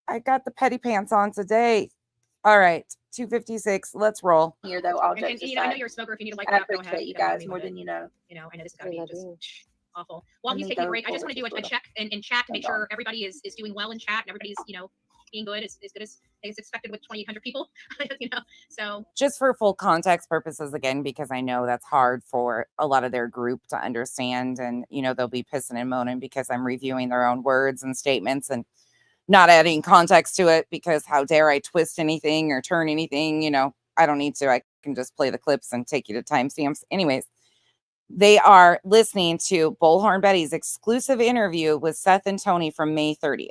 I got the petty pants on today. All right, 2:56. Let's roll. Here though, all And, jokes you know, I know aside, you're a smoker. If you need to light I it up, go ahead. appreciate you don't mind guys me more with than it. you know. You know, I know this is gotta Yeah, be just I do. awful. While And he's then taking a go break, I just want to do forward a to check in chat to make Hold on. sure everybody is doing well in chat and everybody's, you know, being good as good as is expected with 2,800 people. You know, so Just for full context purposes again, because I know that's hard for a lot of their group to understand, and you know they'll be pissing and moaning because I'm reviewing their own words and statements and not adding context to it, because how dare I twist anything or turn anything? You know, I don't need to. I can just play the clips and take you to timestamps. Anyways, they are listening to Bullhorn Betty's exclusive interview with Seth and Tony from May 30th.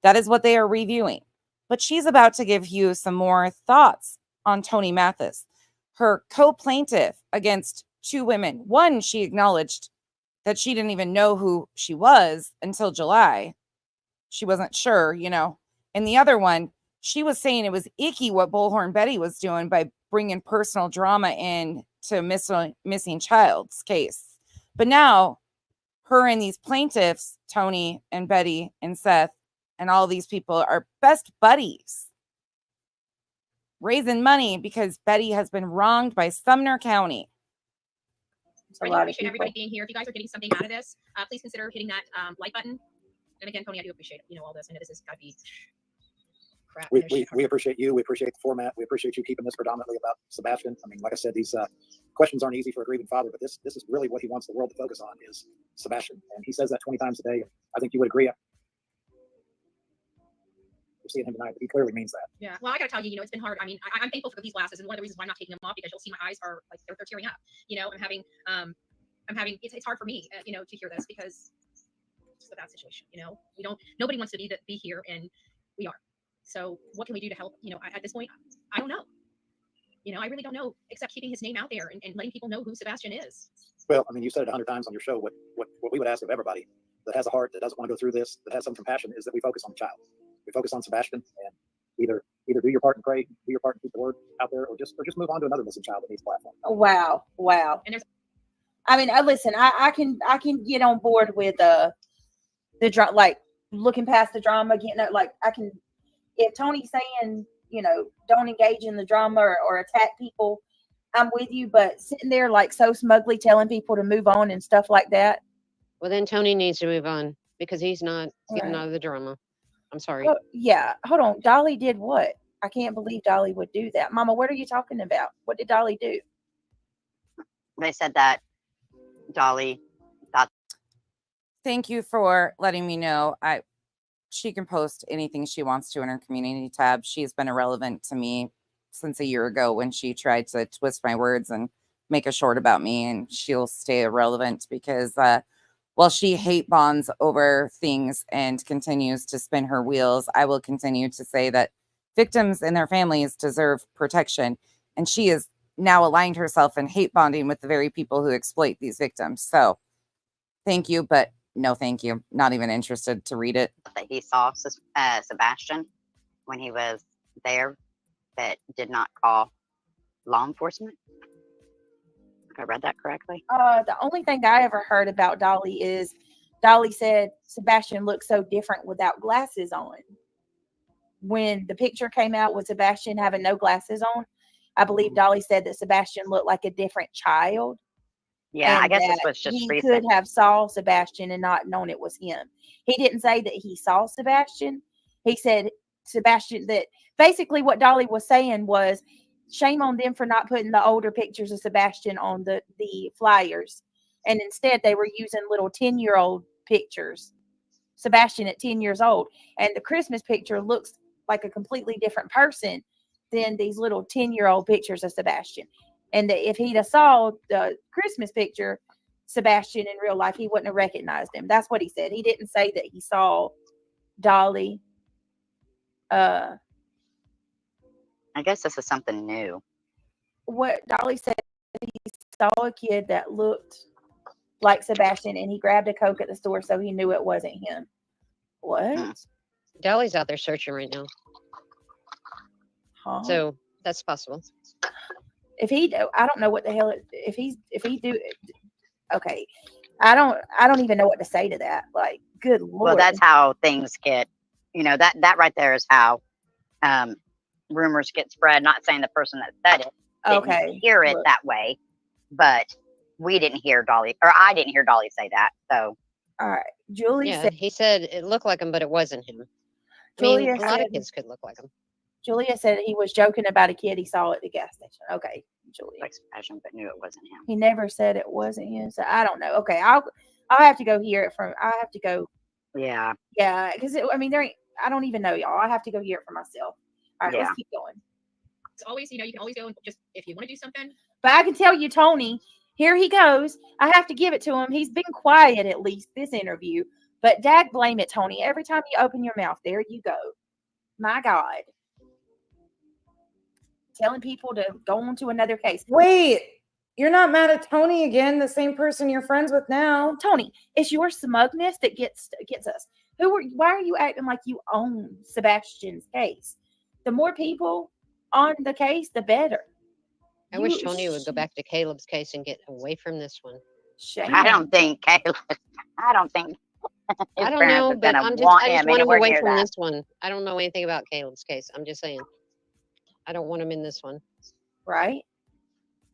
That is what they are reviewing. But she's about to give you some more thoughts on Tony Mathis, her co-plaintiff against two women. One, she acknowledged that she didn't even know who she was until July. She wasn't sure, you know. And the other one, she was saying it was icky what Bullhorn Betty was doing by bringing personal drama in to missing child's case. But now her and these plaintiffs, Tony and Betty and Seth and all these people, are best buddies, raising money because Betty has been wronged by Sumner County. I do appreciate everybody being here. If you guys are getting something out of this, please consider hitting that like button. And again, Tony, I do appreciate, you know, all this. I know this has got to be crap. We appreciate you. We appreciate the format. We appreciate you keeping this predominantly about Sebastian. I mean, like I said, these questions aren't easy for a grieving father, but this is really what he wants the world to focus on is Sebastian. And he says that 20 times a day. I think you would agree. after seeing him tonight, but he clearly means that. Yeah. Well, I gotta tell you, it's been hard. I mean, I'm thankful for these glasses, and one of the reasons why I'm not taking them off, because you'll see my eyes are like they're tearing up. I'm having it's hard for me, to hear this, because it's just a bad situation. Nobody wants to be here, and we are. So what can we do to help? At this point, I don't know. I really don't know, except keeping his name out there and letting people know who Sebastian is. Well, I mean, you said it 100 times on your show. What we would ask of everybody that has a heart, that doesn't want to go through this, that has some compassion, is that we focus on the child. We focus on Sebastian, and either do your part and pray, do your part and keep the word out there, or just move on to another missing child that needs a platform. Wow. And I mean, listen, I can get on board with the like looking past the drama, getting like I can. If Tony's saying, don't engage in the drama or attack people, I'm with you. But sitting there like so smugly telling people to move on and stuff like that. Well, then Tony needs to move on because he's not getting Right. out of the drama. I'm sorry. Oh, yeah. Hold on. Dolly did what? I can't believe Dolly would do that. Mama, what are you talking about? What did Dolly do? They said that Dolly thought. Thank you for letting me know. She can post anything she wants to in her community tab. She's been irrelevant to me since a year ago when she tried to twist my words and make a short about me, and she'll stay irrelevant because while she hate bonds over things and continues to spin her wheels, I will continue to say that victims and their families deserve protection, and she has now aligned herself in hate bonding with the very people who exploit these victims. So thank you, but no thank you. Not even interested to read it. That he saw Sebastian when he was there, but did not call law enforcement. I read that correctly. The only thing I ever heard about Dolly is Dolly said Sebastian looked so different without glasses on. When the picture came out with Sebastian having no glasses on, I believe Dolly said that Sebastian looked like a different child. Yeah, I And guess this that was just he recent. could have saw Sebastian and not known it was him. He didn't say that he saw Sebastian. He said Sebastian, that basically what Dolly was saying was shame on them for not putting the older pictures of Sebastian on the flyers. And instead they were using little 10-year-old pictures. Sebastian at 10 years old. And the Christmas picture looks like a completely different person than these little 10-year-old pictures of Sebastian. And that if he'd have saw the Christmas picture, Sebastian in real life, he wouldn't have recognized him. That's what he said. He didn't say that he saw Dolly. I guess this is something new. What Dolly said, he saw a kid that looked like Sebastian, and he grabbed a Coke at the store, so he knew it wasn't him. What? Dolly's out there searching right now. Huh? So that's possible. If he, I don't know what the hell. If he do, okay. I don't even know what to say to that. Like, good Lord. Well, that's how things get. That right there is how rumors get spread. Not saying the person that said it didn't hear it that way, but we didn't hear Dolly, or I didn't hear Dolly say that. So, all right, Julie said he said it looked like him, but it wasn't him. Julia a lot of said- kids could look like him. Julia said he was joking about a kid he saw at the gas station. Okay, Julia. like Sebastian, but knew it wasn't him. He never said it wasn't him, so I don't know. Okay, I'll have to go hear it from. I have to go. Yeah. Yeah, because there ain't. I don't even know y'all. I have to go hear it for myself. All right, Yeah. let's keep going. It's always, you can always go and just, if you want to do something. But I can tell you, Tony, here he goes. I have to give it to him. He's been quiet at least this interview. But dag blame it, Tony. Every time you open your mouth, there you go. My God. Telling people to go on to another case. Wait, you're not mad at Tony again, the same person you're friends with now. Tony, it's your smugness that gets us. Why are you acting like you own Sebastian's case? The more people on the case, the better. I wish Tony would go back to Caleb's case and get away from this one. Shame. I don't think Caleb. I don't think. I don't know, but I just want him away from this one. I don't know anything about Caleb's case. I'm just saying. I don't want him in this one. Right?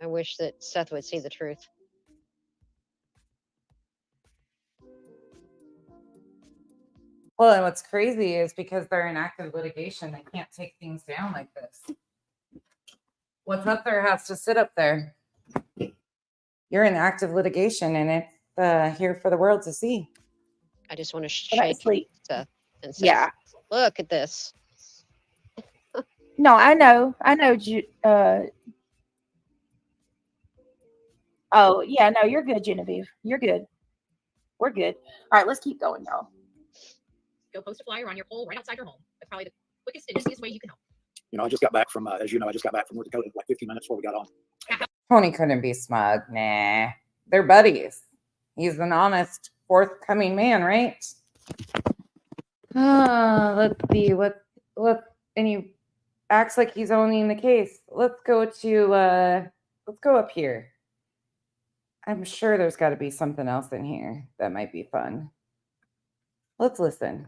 I wish that Seth would see the truth. Well, and what's crazy is because they're in active litigation, they can't take things down like this. What's up there has to sit up there. You're in active litigation, and it's here for the world to see. I just want to shake Seth and say, yeah. Look at this. No, I know. Oh yeah, no, you're good, Genevieve. You're good. We're good. All right, let's keep going, y'all. Go post a flyer on your pole right outside your home. That's probably the quickest and easiest way you can help. You know, I just got back from, as you know, I just got back from North Dakota like 15 minutes before we got on. Tony couldn't be smug. Nah, they're buddies. He's an honest, forthcoming man, right? Let's see what, and he acts like he's owning the case. Let's go up here. I'm sure there's got to be something else in here that might be fun. Let's listen.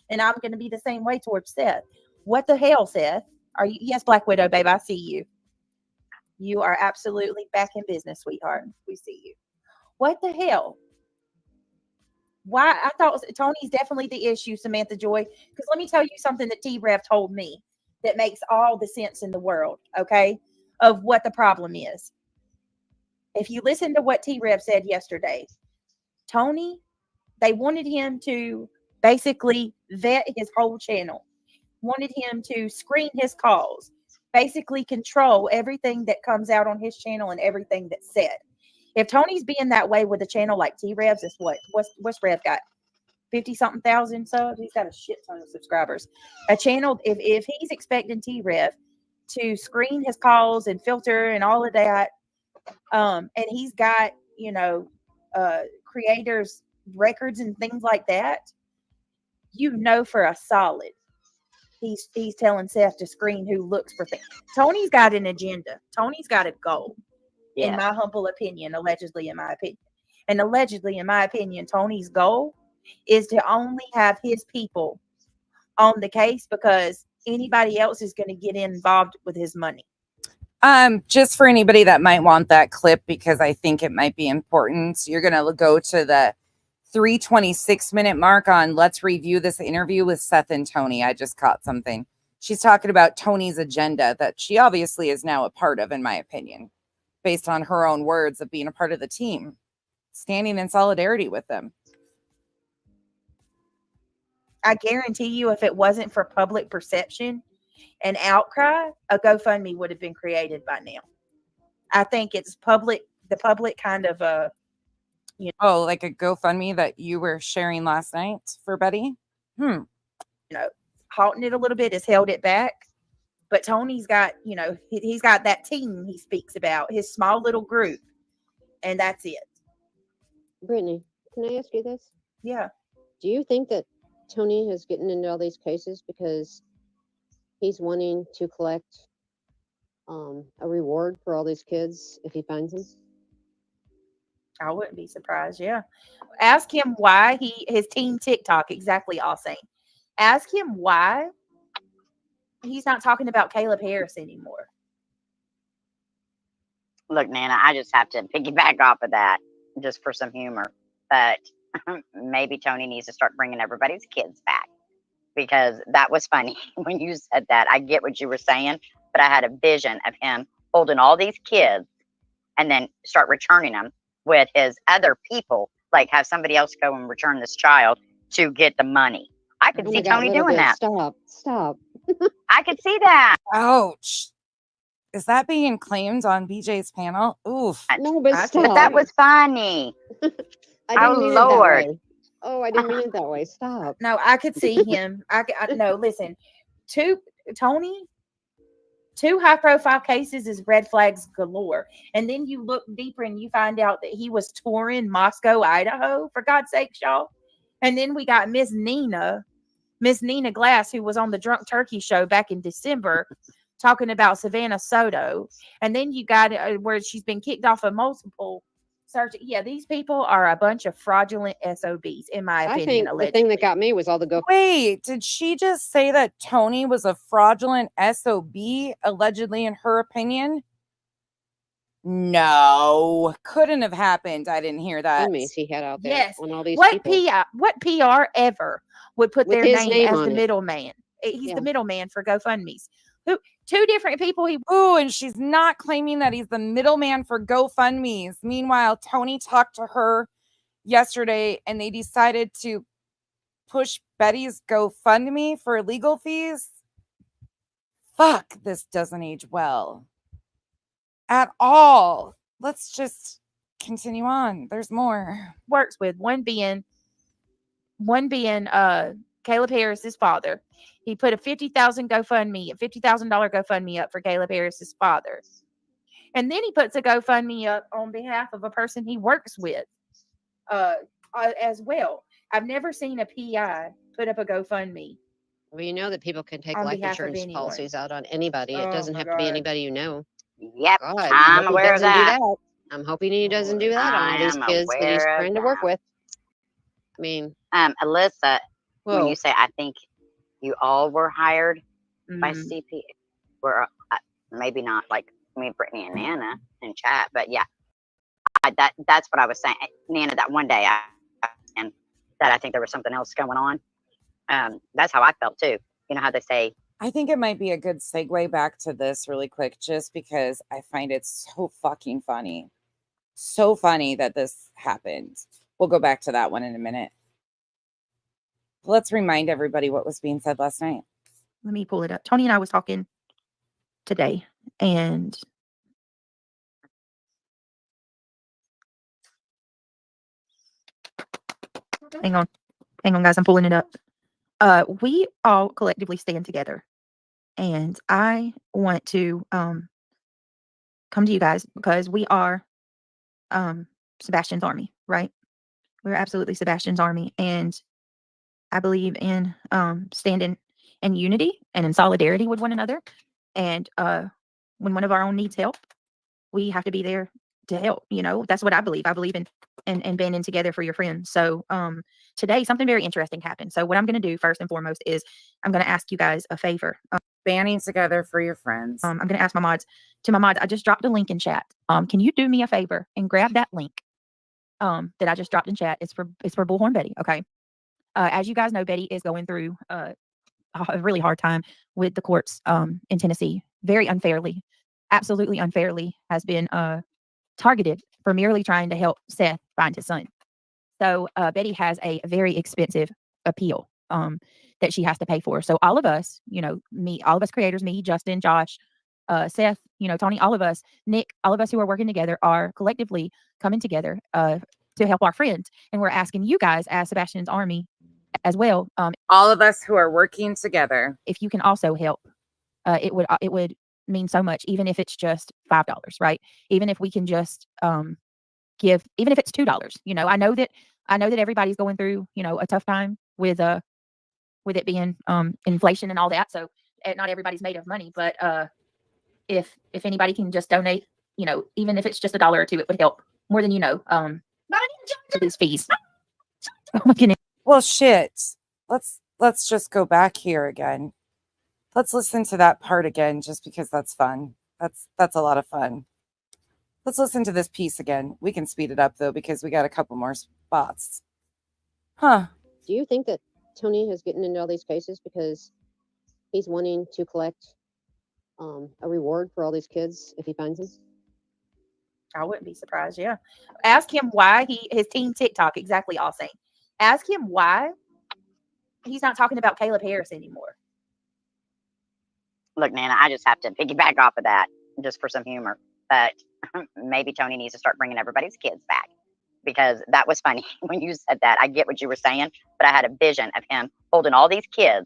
And I'm going to be the same way towards Seth. What the hell, Seth? Are you? Yes, Black Widow, babe. I see you. You are absolutely back in business, sweetheart. We see you. What the hell? Why? I thought Tony's definitely the issue, Samantha Joy. Because let me tell you something that T-Rev told me that makes all the sense in the world, okay, of what the problem is. If you listen to what T-Rev said yesterday, Tony, they wanted him to basically vet his whole channel, wanted him to screen his calls, basically control everything that comes out on his channel and everything that's said. If Tony's being that way with a channel like T-Rev's, it's what's Rev got? 50-something thousand subs? He's got a shit ton of subscribers. A channel, if he's expecting T-Rev to screen his calls and filter and all of that, and he's got, creators records and things like that, for a solid he's telling Seth to screen who looks for things. Tony's got an agenda. Tony's got a goal. In my humble opinion, allegedly in my opinion, Tony's goal is to only have his people on the case because anybody else is going to get involved with his money. Just for anybody that might want that clip, because I think it might be important. You're going to go to the 3:26-minute mark on let's review this interview with Seth and Tony. I just caught something. She's talking about Tony's agenda that she obviously is now a part of, in my opinion, based on her own words of being a part of the team, standing in solidarity with them. I guarantee you, if it wasn't for public perception and outcry, a GoFundMe would have been created by now. I think it's the public kind of Oh, like a GoFundMe that you were sharing last night for Betty? Halting it a little bit has held it back. But Tony's got, he's got that team he speaks about, his small little group, and that's it. Brittany, can I ask you this? Yeah. Do you think that Tony is getting into all these cases because he's wanting to collect a reward for all these kids if he finds them? I wouldn't be surprised. Yeah. Ask him why his team TikTok, exactly, all saying. Ask him why he's not talking about Caleb Harris anymore. Look, Nana, I just have to piggyback off of that just for some humor. But maybe Tony needs to start bringing everybody's kids back, because that was funny when you said that. I get what you were saying, but I had a vision of him holding all these kids and then start returning them with his other people, like have somebody else go and return this child to get the money. I could see Tony doing that. Stop. I could see that. Ouch. Is that being claimed on BJ's panel? Oof. No, but stop. But that was funny. I didn't mean it that way. Oh, I didn't mean it that way. Stop. No, I could see him. No, listen. Two high-profile cases is red flags galore. And then you look deeper and you find out that he was touring Moscow, Idaho, for God's sakes, y'all. And then we got Miss Nina Glass, who was on the Drunk Turkey show back in December, talking about Savannah Soto. And then you got where she's been kicked off of multiple search. Yeah, these people are a bunch of fraudulent SOBs, in my opinion. I think the thing that got me was all the Wait, did she just say that Tony was a fraudulent SOB, allegedly, in her opinion? No, couldn't have happened. I didn't hear that. He had out there. Yes. On all these What people. what PR ever would put With their his name name as on the it. middleman? He's the middleman for GoFundMe's. Two different people. And she's not claiming that he's the middleman for GoFundMe's. Meanwhile, Tony talked to her yesterday and they decided to push Betty's GoFundMe for legal fees. fuck, this doesn't age well at all. Let's just continue on. There's more. Works with one being Caleb Harris's father. He put a $50,000 GoFundMe up for Caleb Harris's father. And then he puts a GoFundMe up on behalf of a person he works with as well. I've never seen a PI put up a GoFundMe. Well, you know that people can take On life behalf of insurance anyone. policies out on anybody. It Oh doesn't my have to be God. anybody you know. Yep, God, I I'm hope he aware of doesn't do that. that. I'm hoping he doesn't do that on all these I am kids that he's aware of trying to work that. with. I mean, Alyssa, when whoa. you say, I think you all were hired by Mhm. CP, were maybe not like me, Brittany, and Nana in chat, but yeah, that's what I was saying, Nana. That one day, and that I think there was something else going on. That's how I felt too. You know how they say, I think it might be a good segue back to this really quick, just because I find it so fucking funny. So funny that this happened. We'll go back to that one in a minute. Let's remind everybody what was being said last night. Let me pull it up. Tony and I was talking today, and hang on, guys. I'm pulling it up. We all collectively stand together, and I want to come to you guys because we are Sebastian's army, right? We're absolutely Sebastian's army, and I believe in standing in unity and in solidarity with one another. And when one of our own needs help, we have to be there to help. You know, that's what I believe. I believe in banding together for your friends. So today something very interesting happened. So what I'm going to do first and foremost is I'm going to ask you guys a favor. Banding together for your friends. I'm going to ask my mods. I just dropped a link in chat. Can you do me a favor and grab that link that I just dropped in chat? It's for Bullhorn Betty. Okay. As you guys know, Betty is going through a really hard time with the courts in Tennessee. Very unfairly, absolutely unfairly, has been targeted for merely trying to help Seth find his son. So Betty has a very expensive appeal that she has to pay for. So all of us, all of us creators, me, Justin, Josh, Seth, Tony, all of us, Nick, all of us who are working together are collectively coming together to help our friends. And we're asking you guys as Sebastian's army as well. All of us who are working together. If you can also help, it would mean so much, even if it's just $5, right? Even if we can just give, even if it's $2. I know that everybody's going through, a tough time with it being inflation and all that. So not everybody's made of money, but if anybody can just donate, even if it's just $1 or $2, it would help more than to these fees. Well, shit. Let's just go back here again. Let's listen to that part again, just because that's fun. That's a lot of fun. Let's listen to this piece again. We can speed it up though, because we got a couple more spots. Huh. Do you think that Tony is getting into all these cases because he's wanting to collect a reward for all these kids if he finds them? I wouldn't be surprised. Yeah. Ask him why his team TikTok, exactly, all saying. Ask him why he's not talking about Caleb Harris anymore. look, Nana, I just have to piggyback off of that just for some humor. But maybe Tony needs to start bringing everybody's kids back, because that was funny when you said that. I get what you were saying, but I had a vision of him holding all these kids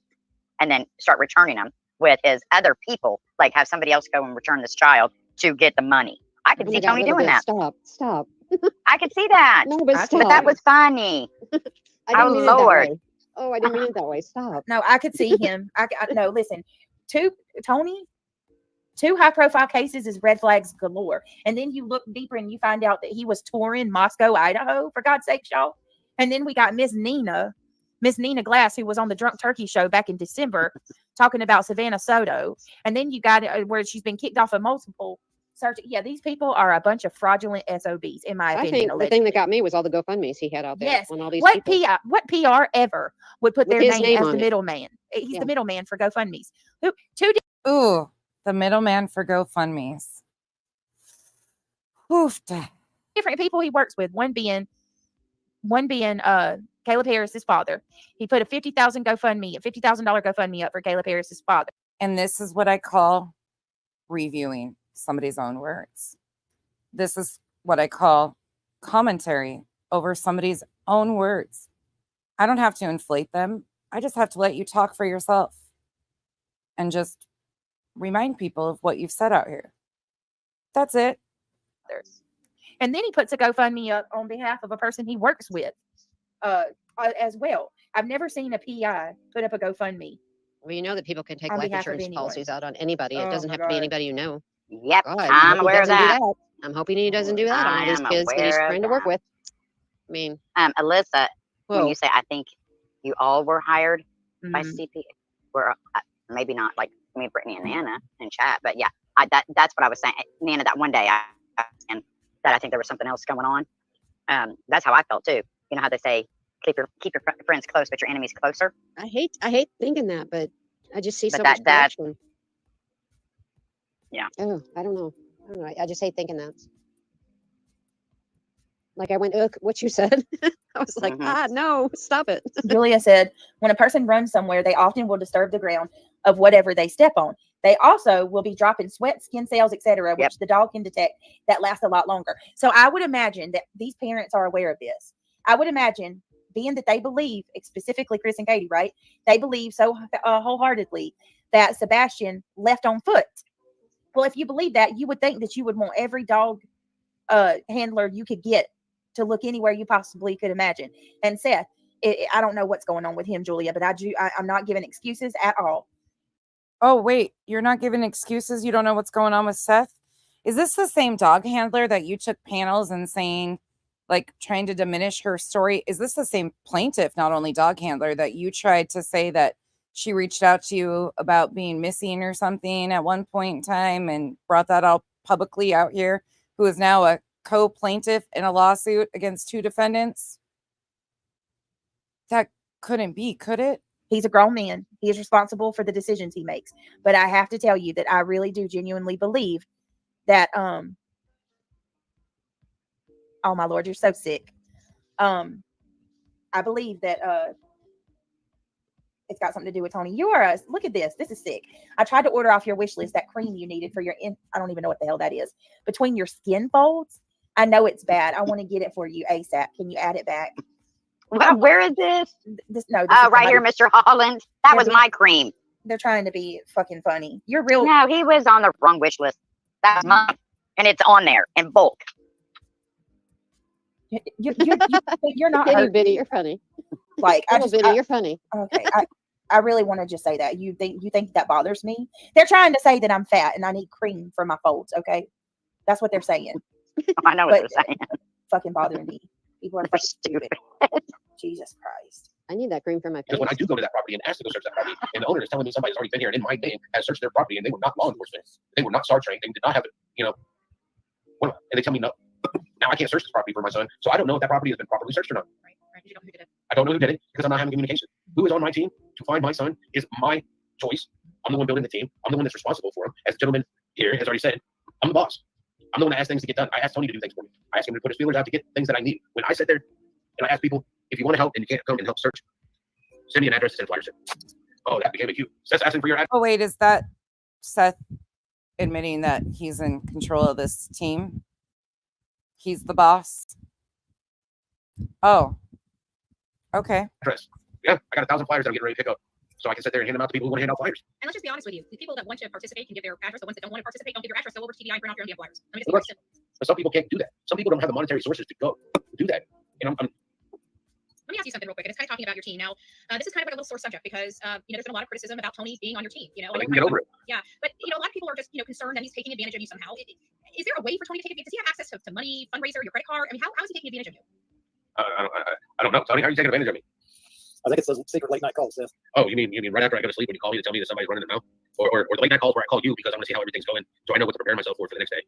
and then start returning them with his other people, like have somebody else go and return this child to get the money. I could see Tony doing that. Stop. I could see that. No, but stop. But that was funny. I didn't mean it that Lord. way. Oh, I didn't mean it that way. Stop. No, I could see him. No, listen, two high-profile cases is red flags galore. And then you look deeper and you find out that he was touring Moscow, Idaho, for God's sake, y'all. And then we got Miss Nina Glass, who was on the Drunk Turkey show back in December, talking about Savannah Soto. And then you got where she's been kicked off of multiple searches. Yeah, these people are a bunch of fraudulent SOBs, in my opinion. I think the thing that got me was all the GoFundMes he had out there. Yes. On all these What people. what PR ever would put With their his name as on the it. middleman? He's the middleman for GoFundMes. Ooh, the middleman for GoFundMes. Oof. Different people he works with. One being Caleb Harris's father. He put a $50,000 GoFundMe up for Caleb Harris's father. And this is what I call reviewing somebody's own words. This is what I call commentary over somebody's own words. I don't have to inflate them. I just have to let you talk for yourself and just remind people of what you've said out here. That's it. And then he puts a GoFundMe up on behalf of a person he works with as well. I've never seen a PI put up a GoFundMe. Well, you know that people can take On life behalf of insurance anyone. policies out on anybody. It Oh doesn't my have to be God. anybody you know. Yep, God, I I'm hope he aware of doesn't do that. that. I'm hoping he doesn't do that on all I these am kids that he's aware of trying to work that. with. I mean, Alyssa, when whoa. you say, I think you all were hired by Mhm. CP, were maybe not like me, Brittany, and Nana in chat, but yeah, that's what I was saying. Nana, that one day and that I think there was something else going on. That's how I felt too. You know how they say, keep your friends close, but your enemies closer. I hate thinking that, but I just see But so much that corruption. Yeah. Oh, I don't know. I just hate thinking that. Like I went, ugh, what you said. I was like, no, stop it. Julia said, when a person runs somewhere, they often will disturb the ground of whatever they step on. They also will be dropping sweat, skin cells, etc., which the dog can detect that lasts a lot longer. So I would imagine that these parents are aware of this. I would imagine, being that they believe, specifically Chris and Katie, right? They believe so wholeheartedly that Sebastian left on foot. Well, if you believe that, you would think that you would want every dog handler you could get to look anywhere you possibly could imagine. And Seth, I don't know what's going on with him, Julia, but I'm not giving excuses at all. Oh, wait, you're not giving excuses? You don't know what's going on with Seth? Is this the same dog handler that you took panels and saying, like, trying to diminish her story? Is this the same plaintiff, not only dog handler, that you tried to say that she reached out to you about being missing or something at one point in time and brought that all publicly out here, who is now a co-plaintiff in a lawsuit against two defendants? That couldn't be, could it? He's a grown man. He is responsible for the decisions he makes. But I have to tell you that I really do genuinely believe that, oh my Lord, you're so sick. I believe that it's got something to do with Tony. Look at this. This is sick. I tried to order off your wish list that cream you needed for your, I don't even know what the hell that is. Between your skin folds. I know it's bad. I want to get it for you ASAP. Can you add it back? Where is this? This right here, Mr. Holland. That was my cream. They're trying to be fucking funny. You're real. No, he was on the wrong wish list. That's mine. And it's on there in bulk. You're not Itty hurt. bitty, you're funny. Like you're funny. Okay. I really want to just say that. You think that bothers me? They're trying to say that I'm fat and I need cream for my folds, okay? That's what they're saying. I know what they're saying. Fucking bothering me. People are fucking stupid. Jesus Christ. I need that cream for my face. Because when I do go to that property and ask to go search that property, and the owner is telling me somebody's already been here and in my name has searched their property, and they were not law enforcement, they were not SAR trained, they did not have it, and they tell me no. Now I can't search this property for my son, so I don't know if that property has been properly searched or not. Right. You don't know who did it. I don't know who did it because I'm not having communication. Who is on my team to find my son is my choice. I'm the one building the team. I'm the one that's responsible for him. As the gentleman here has already said, I'm the boss. I'm the one that asks things to get done. I ask Tony to do things for me. I ask him to put his feelers out to get things that I need. When I sit there and I ask people, if you want to help and you can't come and help search, send me an address to send flyers to. Oh, that became a cue. Seth's asking for your address. Oh, wait, is that Seth admitting that he's in control of this team? He's the boss? Oh, okay. Address. Yeah, I got 1,000 flyers that I'm getting ready to pick up. So I can sit there and hand them out to people who want to hand out flyers. And let's just be honest with you. The people that want to participate can give their address. The ones that don't want to participate don't give their address. Go over to TBI and print off your own damn flyers. I mean, it's simple. But some people can't do that. Some people don't have the monetary sources to go do that. Let me ask you something real quick. And it's kind of talking about your team. Now, this is kind of like a little sore subject because, there's been a lot of criticism about Tony being on your team. I can get over it. Yeah. But, a lot of people are just, concerned that he's taking advantage of you somehow. Is there a way for Tony to take advantage? Does he have access to money, fundraiser, your credit card? I mean, how is he taking advantage of you? I don't know. Tony, how are you taking advantage of me? I think it's those secret late night calls, Seth. Oh, you mean right after I go to sleep when you call me to tell me that somebody's running their mouth? Or the late night calls where I call you because I want to see how everything's going so I know what to prepare myself for the next day.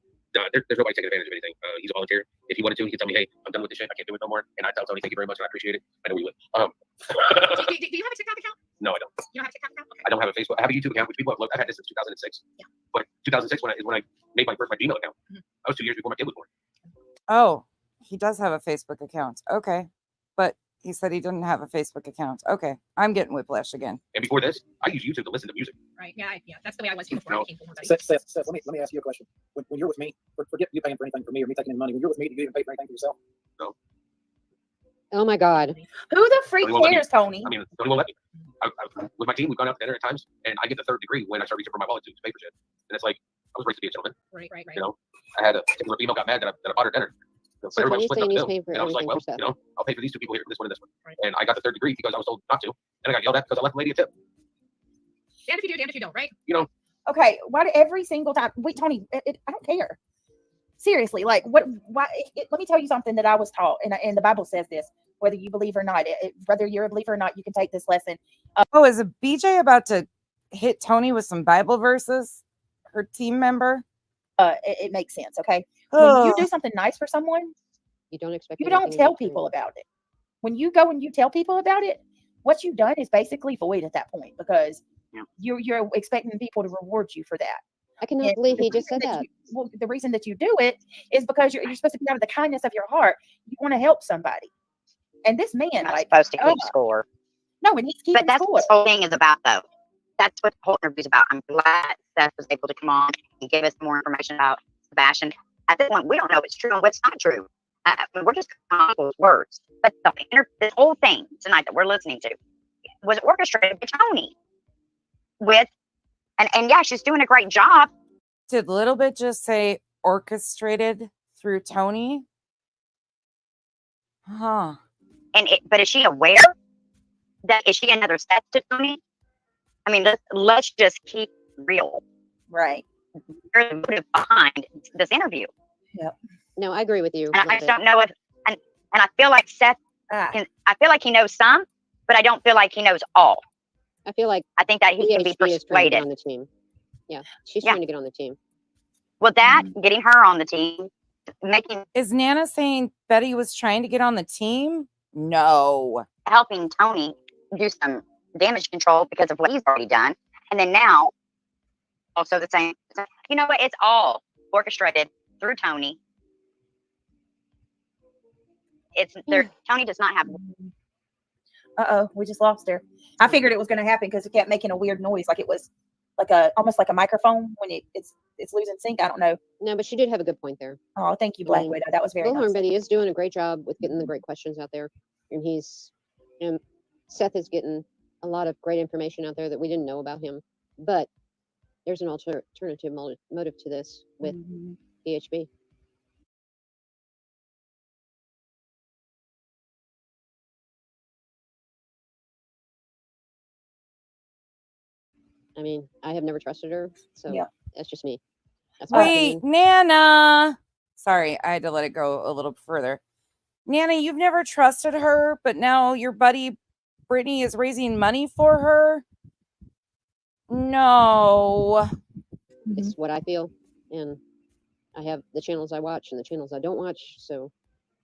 There's nobody taking advantage of anything. He's a volunteer. If he wanted to, he could tell me, hey, I'm done with this shit. I can't do it no more. And I tell Tony, thank you very much and I appreciate it. I know he would. Do you have a TikTok account? No, I don't. You don't have a TikTok account? Okay. I don't have a Facebook. I have a YouTube account, which people have looked. I've had this since 2006. Yeah. But 2006 when I made my Gmail account. That was 2 years before my kid was born. Oh, he does have a Facebook account. Okay. But He said he didn't have a Facebook account. Okay, I'm getting whiplash again. And before this, I use YouTube to listen to music. Right. Yeah. That's the way I was before I became full-time. Seth, let me ask you a question. When you're with me, forget you paying for anything for me or me taking any money. When you're with me, do you even pay for anything for yourself? No. Oh my God. Who the freak Tony won't let me. cares, Tony? I mean, Tony won't let me. With my team, we've gone out to dinner at times, and I get the third degree when I start reaching for my wallet to pay for shit. And it's like, I was raised to be a gentleman. Right. You know, I had a particular female got mad that I bought her dinner. So everybody was splitting up the bill. And I was like, well, you know, I'll pay for these two people here, this one and this one. Right. And I got the third degree because I was told not to. And I got yelled at because I left the lady a tip. Damn if you do, damn if you don't, right? You know. Okay, why do every single time? Wait, Tony, I don't care. Seriously, like what? Why? Let me tell you something that I was taught, and the Bible says this. Whether you believe or not, whether you're a believer or not, you can take this lesson. Is a BJ about to hit Tony with some Bible verses? Her team member. It makes sense. Okay, when you do something nice for someone, you don't expect. You don't tell people about it. When you go and you tell people about it, what you've done is basically void at that point because you're expecting people to reward you for that. I cannot believe he just said that. The reason that you do it is because you're supposed to be out of the kindness of your heart. You want to help somebody. And this man, not supposed to keep score. No, and he's keeping But that's score. what this whole thing is about, though. That's what the whole interview is about. I'm glad Seth was able to come on and give us more information about Sebastian. At this point, we don't know what's true and what's not true. We're just calling those words. But this whole thing tonight that we're listening to was orchestrated by Tony. And yeah, she's doing a great job. Did Little Bit just say orchestrated through Tony? Huh. But is she aware that is she another Seth to Tony? I mean, let's just keep real. Right. There's the motive behind this interview. Yep. No, I agree with you. And I just don't know if, and I feel like Seth, I feel like he knows some, but I don't feel like he knows all. I feel like I think that he can be PhD is trying to get persuaded. on the team. Yeah, she's trying to get on the team. Well, that getting her on the team, is Nana saying Betty was trying to get on the team? No, helping Tony do some damage control because of what he's already done, and then now also the same. You know what? It's all orchestrated through Tony. It's there. Tony does not have. We just lost her. I figured it was going to happen because it kept making a weird noise, like it was like almost like a microphone when it's losing sync. I don't know. No, but she did have a good point there. Oh, thank you, Black Widow. That was very nice. Betty is doing a great job with getting the great questions out there, and Seth is getting a lot of great information out there that we didn't know about him. But there's an alternative motive to this with PHB. I mean, I have never trusted her, so that's just me. That's wait, Nana. Sorry, I had to let it go a little further. Nana, you've never trusted her, but now your buddy Brittany is raising money for her. No, it's what I feel, and I have the channels I watch and the channels I don't watch. So,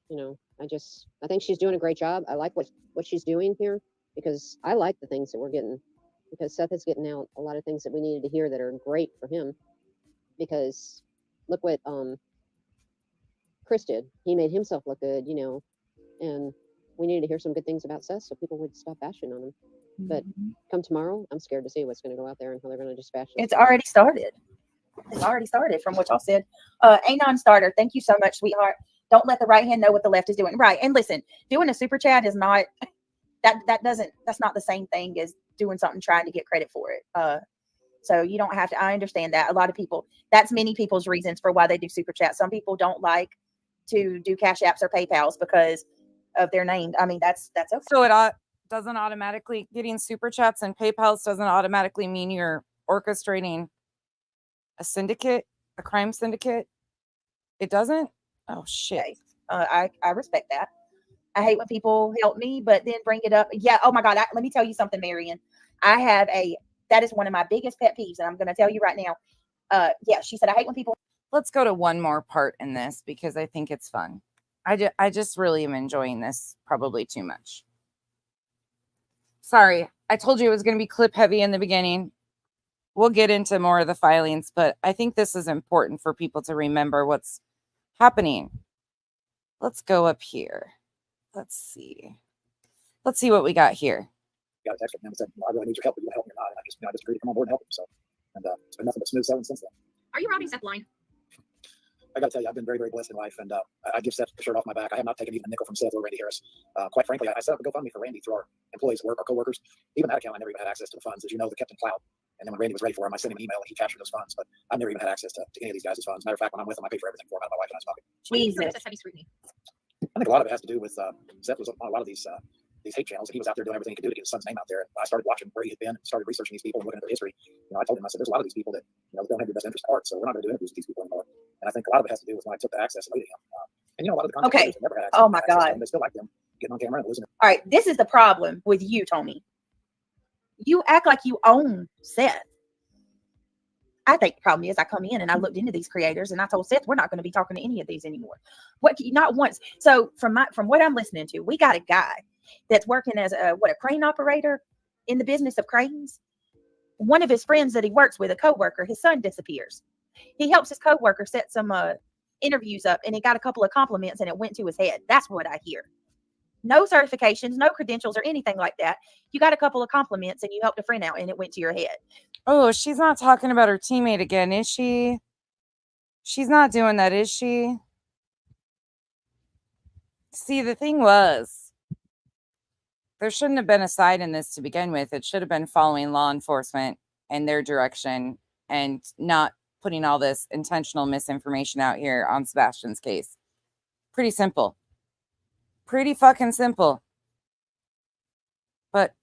I think she's doing a great job. I like what she's doing here because I like the things that we're getting. Because Seth is getting out a lot of things that we needed to hear that are great for him. Because look what Chris did. He made himself look good, and we needed to hear some good things about Seth so people would stop bashing on him. But come tomorrow, I'm scared to see what's going to go out there and how they're going to just bash him. It's already started. It's already started from what y'all said. Anon Starter, thank you so much, sweetheart. Don't let the right hand know what the left is doing. Right. And listen, doing a super chat is not that's not the same thing as doing something trying to get credit for it. So you don't have to. I understand that a lot of people. That's many people's reasons for why they do super chat. Some people don't like to do Cash Apps or PayPals because of their name. I mean, that's okay. So it doesn't automatically getting super chats and PayPals doesn't automatically mean you're orchestrating a syndicate, a crime syndicate. It doesn't. Oh shit. Okay. I respect that. I hate when people help me, but then bring it up. Yeah. Oh my God. Let me tell you something, Marion. That is one of my biggest pet peeves. And I'm going to tell you right now. Yeah. She said, I hate when people. Let's go to one more part in this because I think it's fun. I just really am enjoying this probably too much. Sorry. I told you it was going to be clip heavy in the beginning. We'll get into more of the filings, but I think this is important for people to remember what's happening. Let's go up here. Let's see. Let's see what we got here. Got a text from him and said, I really need your help. Are you going to help me or not? And I just agreed to come on board and help him. So, and it's been nothing but smooth sailing since then. Are you robbing Seth blind? I got to tell you, I've been very, very blessed in life, and I give Seth the shirt off my back. I have not taken even a nickel from Seth or Randy Harris. Quite frankly, I set up a GoFundMe for Randy through our employees at work, our coworkers. Even that account, I never even had access to the funds. As you know, they're kept in cloud. And then when Randy was ready for him, I sent him an email and he captured those funds. But I've never even had access to any of these guys' funds. Matter of fact, when I'm with them, I pay for everything for them out of my wife and I's pocket. Jesus. Heavy scrutiny. I think a lot of it has to do with Seth was on a lot of these hate channels, and he was out there doing everything he could do to get his son's name out there. And I started watching where he had been and started researching these people and looking at their history. I told him, I said, there's a lot of these people that don't have your best interest at heart, so we're not going to do interviews with these people anymore. And I think a lot of it has to do with when I took the access away to him. And a lot of the content never had access. Oh my God. They still like them getting on camera and losing. All right, this is the problem with you, Tony. You act like you own Seth. I think the problem is I come in and I looked into these creators and I told Seth we're not going to be talking to any of these anymore. Not once. So from what I'm listening to, we got a guy that's working as a crane operator in the business of cranes. One of his friends that he works with, a coworker, his son disappears. He helps his coworker set some interviews up, and he got a couple of compliments, and it went to his head. That's what I hear. No certifications, no credentials, or anything like that. You got a couple of compliments, and you helped a friend out, and it went to your head. Oh, she's not talking about her teammate again, is she? She's not doing that, is she? See, the thing was, there shouldn't have been a side in this to begin with. It should have been following law enforcement and their direction and not putting all this intentional misinformation out here on Sebastian's case. Pretty simple. Pretty fucking simple. But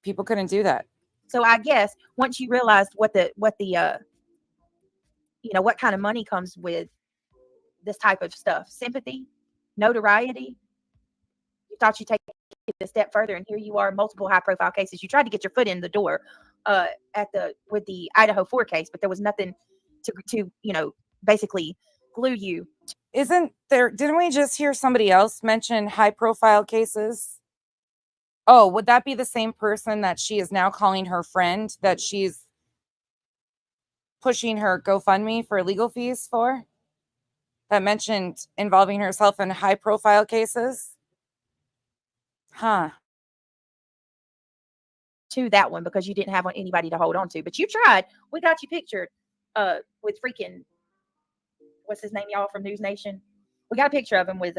people couldn't do that. So I guess once you realized what kind of money comes with this type of stuff, sympathy, notoriety, you thought you'd take it a step further, and here you are, multiple high-profile cases. You tried to get your foot in the door with the Idaho 4 case, but there was nothing to basically glue you. Isn't there? Didn't we just hear somebody else mention high-profile cases? Oh, would that be the same person that she is now calling her friend that she's pushing her GoFundMe for legal fees for? That mentioned involving herself in high-profile cases? Huh. To that one because you didn't have anybody to hold on to, but you tried. We got you pictured with freaking, what's his name, y'all, from News Nation? We got a picture of him with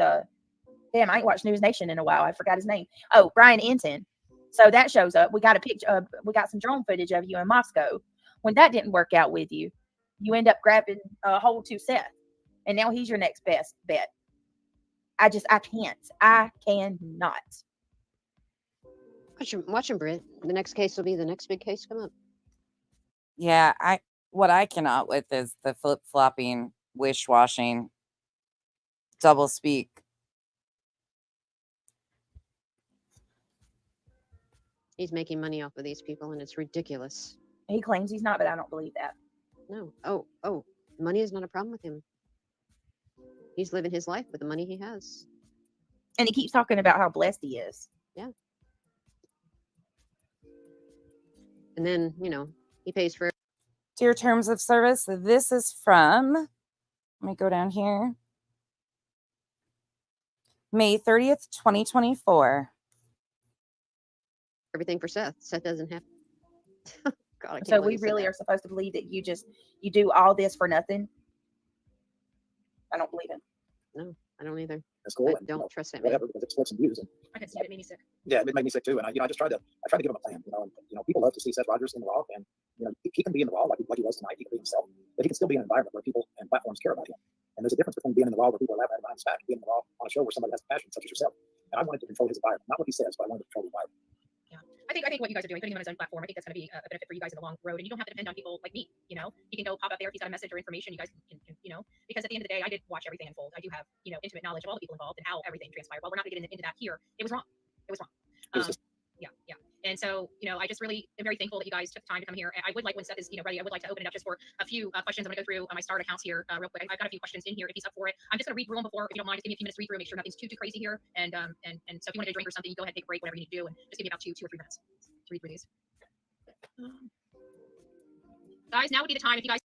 damn, I ain't watched News Nation in a while. I forgot his name. Oh, Brian Enton. So that shows up. We got a picture. We got some drone footage of you in Moscow. When that didn't work out with you, you end up grabbing a hold to Seth, and now he's your next best bet. I cannot. Watch him, Britt. The next case will be the next big case come up. Yeah, what I cannot with is the flip-flopping, wish-washing, double speak. He's making money off of these people, and it's ridiculous. He claims he's not, but I don't believe that. No. Oh, money is not a problem with him. He's living his life with the money he has. And he keeps talking about how blessed he is. Yeah. And then, he pays for Dear terms of service, this is from, let me go down here, May 30th, 2024. everything for Seth. Seth doesn't have. God, I can't So believe we he said really that. are supposed to believe that you do all this for nothing? I don't believe it. No, I don't either. That's cool. I don't trust that. Whatever, because it splits and views. And I can see it. It made me sick. yeah, it made me sick too. And I just tried to give him a plan. And people love to see Seth Rogers in the raw, and he can be in the raw like he was tonight. He can be himself, but he can still be in an environment where people and platforms care about him. And there's a difference between being in the raw where people are laughing behind his back and being in the raw on a show where somebody has passion such as yourself. And I wanted to control his environment, not what he says, but I wanted to control the environment. I think what you guys are doing, putting him on his own platform, I think that's going to be a benefit for you guys in the long road. And you don't have to depend on people like me. He can go pop up there if he's got a message or information. You guys can because at the end of the day, I did watch everything unfold. I do have intimate knowledge of all the people involved and how everything transpired. While we're not going to get into that here, it was wrong. Yeah. And so, I just really am very thankful that you guys took time to come here. I would like, when Seth is, ready, I would like to open it up just for a few questions. I'm going to go through my start accounts here real quick. I've got a few questions in here if he's up for it. I'm just going to read through them before, if you don't mind, just give me a few minutes to read through, make sure nothing's too crazy here. And so if you want to drink or something, you go ahead, take a break, whatever you need to do, and just give me about two or 3 minutes to read through these. Guys, now would be the time if you guys.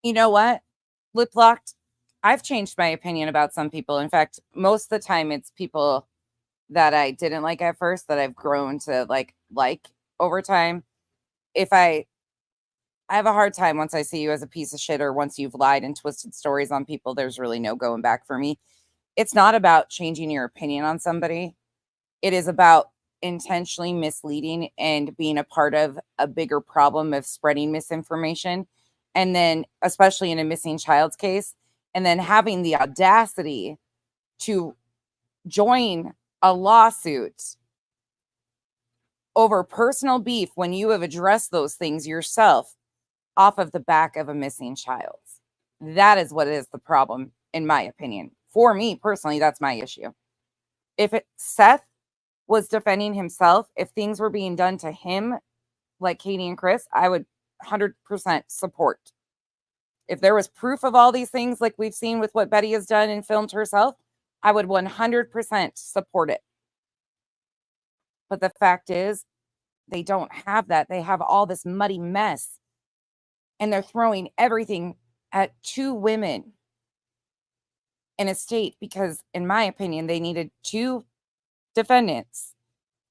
You know what? Lip locked. I've changed my opinion about some people. In fact, most of the time it's people that I didn't like at first that I've grown to like over time. If I have a hard time once I see you as a piece of shit, or once you've lied and twisted stories on people, there's really no going back for me. It's not about changing your opinion on somebody. It is about intentionally misleading and being a part of a bigger problem of spreading misinformation. And then, especially in a missing child's case, and then having the audacity to join a lawsuit over personal beef when you have addressed those things yourself off of the back of a missing child. That is what is the problem, in my opinion. For me personally, that's my issue. If Seth was defending himself, if things were being done to him, like Katie and Chris, I would 100% support. If there was proof of all these things, like we've seen with what Betty has done and filmed herself, I would 100% support it. But the fact is, they don't have that. They have all this muddy mess, and they're throwing everything at two women in a state because, in my opinion, they needed two defendants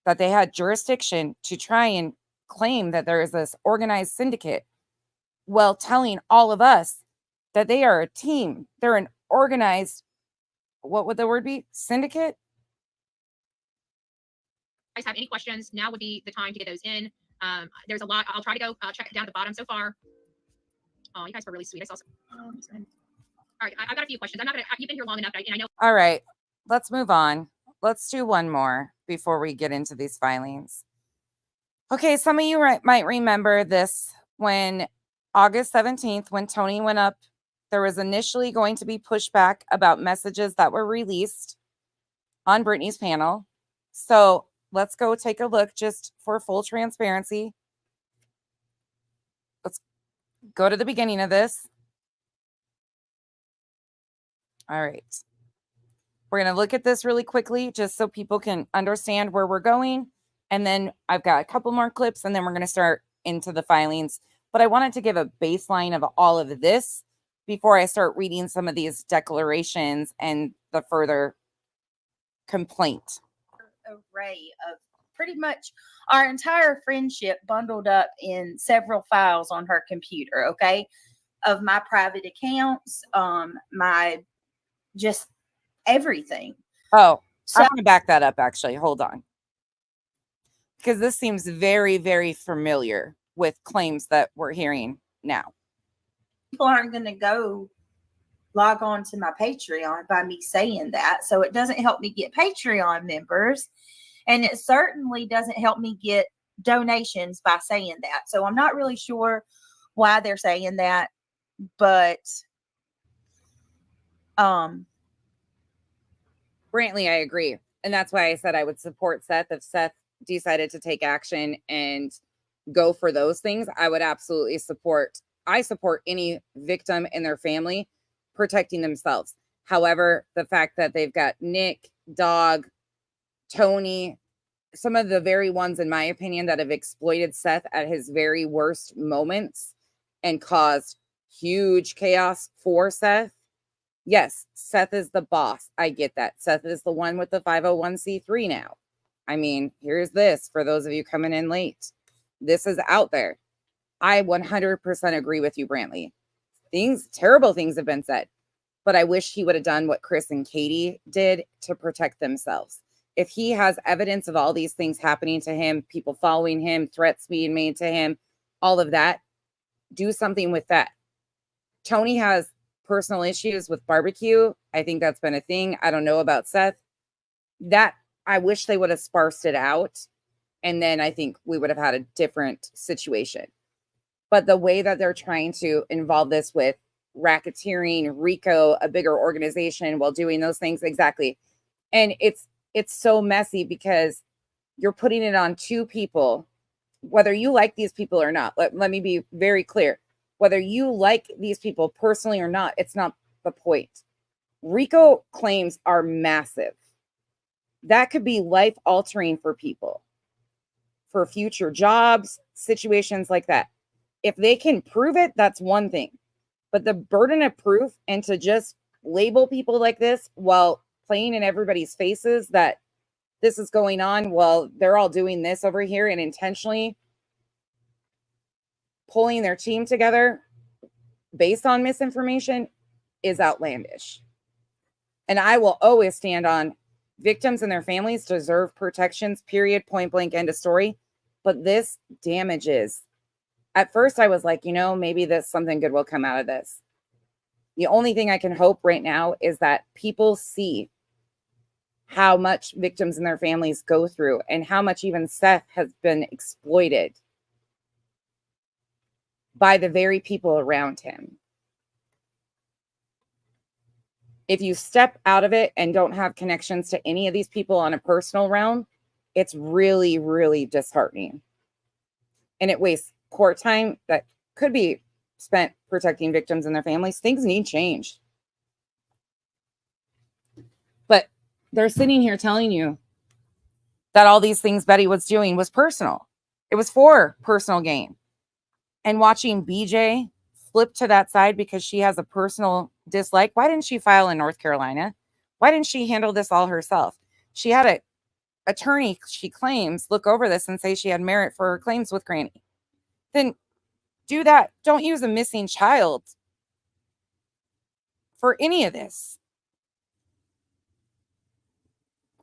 that they had jurisdiction to try and claim that there is this organized syndicate, while telling all of us that they are a team. They're an organized, what would the word be? Syndicate? Guys have any questions, now would be the time to get those in. There's a lot. I'll try to go check down at the bottom so far. Oh, you guys were really sweet. I saw some. All right, I've got a few questions. I'm not gonna. You've been here long enough, and I know. All right, let's move on. Let's do one more before we get into these filings. Okay, some of you might remember this when August 17th, when Tony went up, there was initially going to be pushback about messages that were released on Brittany's panel. So let's go take a look just for full transparency. Let's go to the beginning of this. All right. We're going to look at this really quickly just so people can understand where we're going. And then I've got a couple more clips, and then we're going to start into the filings. But I wanted to give a baseline of all of this before I start reading some of these declarations and the further complaint. Array of pretty much our entire friendship bundled up in several files on her computer, okay? Of my private accounts, my just everything. Oh, so, I'm going to back that up, actually. Hold on. Because this seems very, very familiar with claims that we're hearing now. People aren't going to go log on to my Patreon by me saying that. So it doesn't help me get Patreon members. And it certainly doesn't help me get donations by saying that. So I'm not really sure why they're saying that. But Brantley, I agree. And that's why I said I would support Seth. If Seth decided to take action and go for those things, I would absolutely support. I support any victim and their family protecting themselves. However, the fact that they've got Nick, Dog, Tony, some of the very ones, in my opinion, that have exploited Seth at his very worst moments and caused huge chaos for Seth. Yes, Seth is the boss. I get that. Seth is the one with the 501c3 now. I mean, here's this for those of you coming in late. This is out there. I 100% agree with you, Brantley. Terrible things have been said, but I wish he would have done what Chris and Katie did to protect themselves. If he has evidence of all these things happening to him, people following him, threats being made to him, all of that, do something with that. Tony has personal issues with barbecue. I think that's been a thing. I don't know about Seth. That I wish they would have sparsed it out. And then I think we would have had a different situation. But the way that they're trying to involve this with racketeering, RICO, a bigger organization while doing those things, exactly. And it's so messy because you're putting it on two people, whether you like these people or not. Let me be very clear. Whether you like these people personally or not, it's not the point. RICO claims are massive. That could be life-altering for people, for future jobs, situations like that. If they can prove it, that's one thing. But the burden of proof, and to just label people like this while playing in everybody's faces that this is going on while they're all doing this over here and intentionally pulling their team together based on misinformation is outlandish. And I will always stand on victims and their families deserve protections, period, point blank, end of story. But this damages. At first, I was like, maybe something good will come out of this. The only thing I can hope right now is that people see how much victims and their families go through and how much even Seth has been exploited by the very people around him. If you step out of it and don't have connections to any of these people on a personal realm, it's really, really disheartening. And it wastes court time that could be spent protecting victims and their families. Things need change. But they're sitting here telling you that all these things Betty was doing was personal. It was for personal gain. And watching BJ flip to that side because she has a personal dislike. Why didn't she file in North Carolina? Why didn't she handle this all herself? She had an attorney, she claims, look over this and say she had merit for her claims with Granny. Then do that. Don't use a missing child for any of this.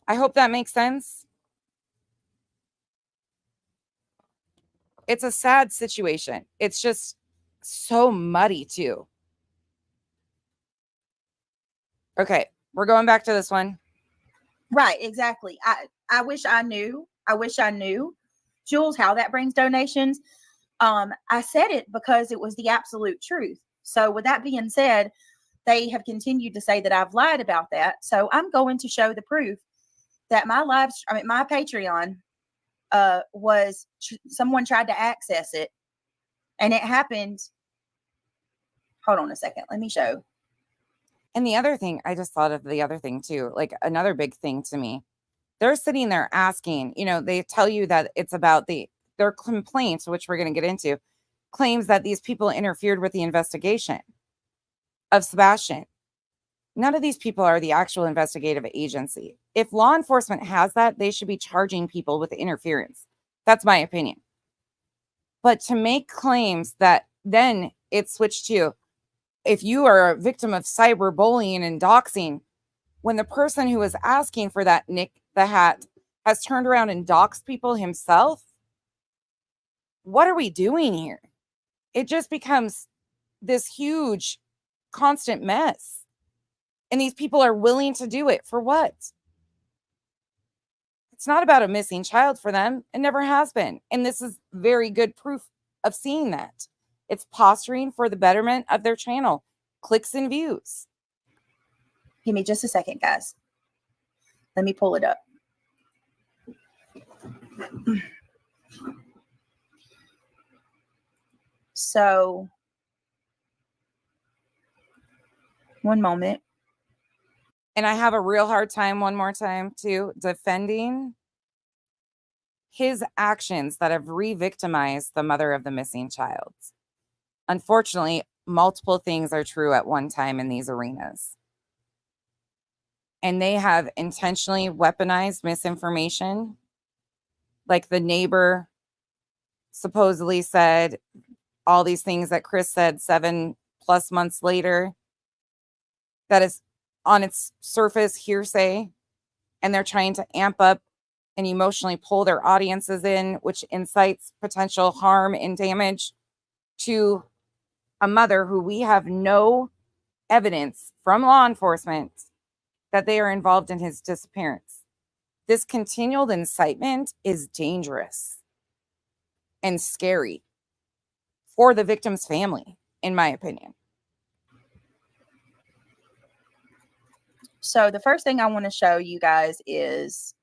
I hope that makes sense. It's a sad situation. It's just so muddy too. Okay, we're going back to this one. Right, exactly. I wish I knew. Jules, how that brings donations. I said it because it was the absolute truth. So with that being said, they have continued to say that I've lied about that. So I'm going to show the proof that my Patreon was someone tried to access it, and it happened. Hold on a second. Let me show. And the other thing, I just thought of the other thing too, like another big thing to me. They're sitting there asking, they tell you that it's about their complaints, which we're going to get into, claims that these people interfered with the investigation of Sebastian. None of these people are the actual investigative agency. If law enforcement has that, they should be charging people with interference. That's my opinion. But to make claims that then it switched to, if you are a victim of cyberbullying and doxing, when the person who was asking for that Nick the Hat has turned around and doxed people himself, what are we doing here? It just becomes this huge, constant mess. And these people are willing to do it for what? It's not about a missing child for them. It never has been. And this is very good proof of seeing that. It's posturing for the betterment of their channel, clicks and views. Give me just a second, guys. Let me pull it up. So, one moment. And I have a real hard time, one more time, too, defending his actions that have re-victimized the mother of the missing child. Unfortunately, multiple things are true at one time in these arenas. And they have intentionally weaponized misinformation. Like the neighbor supposedly said all these things that Chris said 7+ months later. That is on its surface hearsay. And they're trying to amp up and emotionally pull their audiences in, which incites potential harm and damage to a mother who we have no evidence from law enforcement that they are involved in his disappearance. This continual incitement is dangerous and scary for the victim's family, in my opinion. So the first thing I want to show you guys is...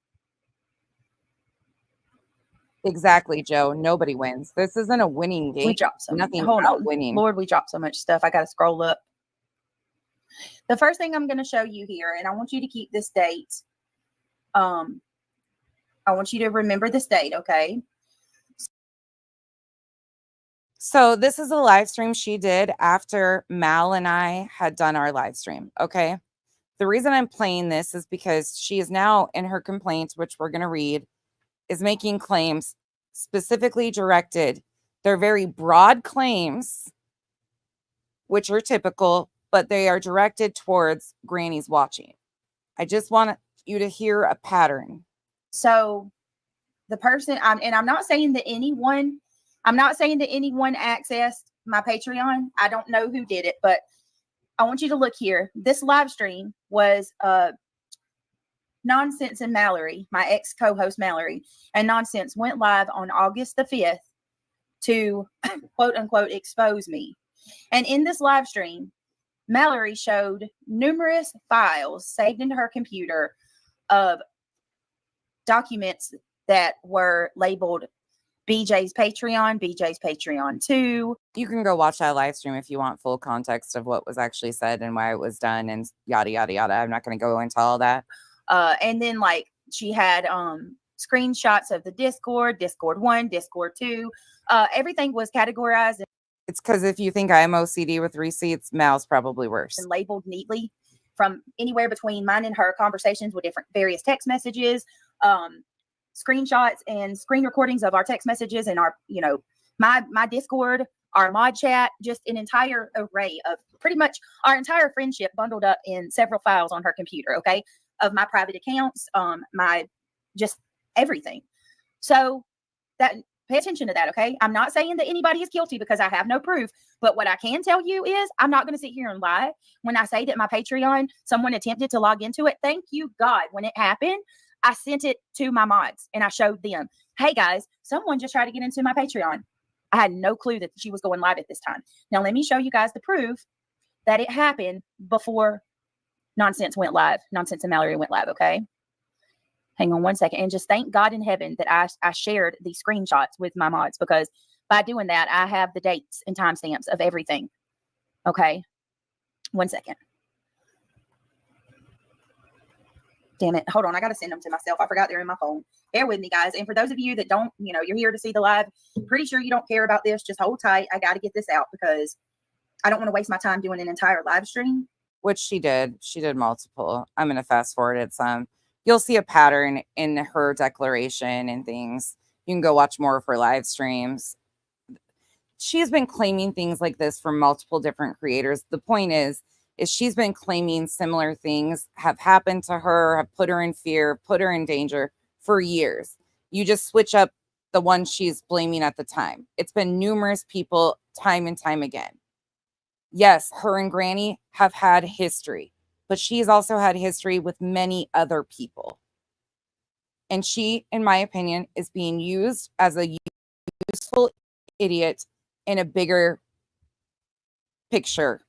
Exactly, Joe. Nobody wins. This isn't a winning game. We dropped some. Nothing Hold about on. winning. Lord, we dropped so much stuff. I got to scroll up. The first thing I'm going to show you here, and I want you to keep this date. I want you to remember this date, okay? So this is a live stream she did after Mal and I had done our live stream, okay? The reason I'm playing this is because she is now in her complaints, which we're going to read, is making claims specifically directed. They're very broad claims, which are typical, but they are directed towards grannies watching. I just want you to hear a pattern. So the person, I'm not saying that anyone accessed my Patreon. I don't know who did it, but I want you to look here. This live stream was Nonsense and Mallory, my ex co-host Mallory, and Nonsense went live on August the 5th to quote unquote expose me. And in this live stream, Mallory showed numerous files saved into her computer of documents that were labeled BJ's Patreon 2. You can go watch that live stream if you want full context of what was actually said and why it was done and yada, yada, yada. I'm not going to go into all that. And then like she had screenshots of the Discord 1, Discord 2. Everything was categorized. It's because if you think I'm OCD with receipts, Mal's probably worse. And labeled neatly from anywhere between mine and her conversations with different various text messages, screenshots and screen recordings of our text messages and our, my Discord, our mod chat, just an entire array of pretty much our entire friendship bundled up in several files on her computer. Okay. Of my private accounts, my just everything. So that pay attention to that. Okay. I'm not saying that anybody is guilty because I have no proof, but what I can tell you is I'm not going to sit here and lie when I say that my Patreon, someone attempted to log into it. Thank you, God. When it happened, I sent it to my mods and I showed them, hey guys, someone just tried to get into my Patreon. I had no clue that she was going live at this time. Now let me show you guys the proof that it happened before Nonsense went live. Nonsense and Mallory went live. Okay. Hang on one second. And just thank God in heaven that I shared these screenshots with my mods, because by doing that, I have the dates and timestamps of everything. Okay. 1 second. Damn it. Hold on. I got to send them to myself. I forgot they're in my phone. Bear with me, guys. And for those of you that don't, you're here to see the live, pretty sure you don't care about this. Just hold tight. I got to get this out because I don't want to waste my time doing an entire live stream. Which she did. She did multiple. I'm going to fast forward it some. You'll see a pattern in her declaration and things. You can go watch more of her live streams. She's been claiming things like this from multiple different creators. The point is she's been claiming similar things have happened to her, have put her in fear, put her in danger for years. You just switch up the one she's blaming at the time. It's been numerous people time and time again. Yes, her and Granny have had history, but she's also had history with many other people. And she, in my opinion, is being used as a useful idiot in a bigger picture.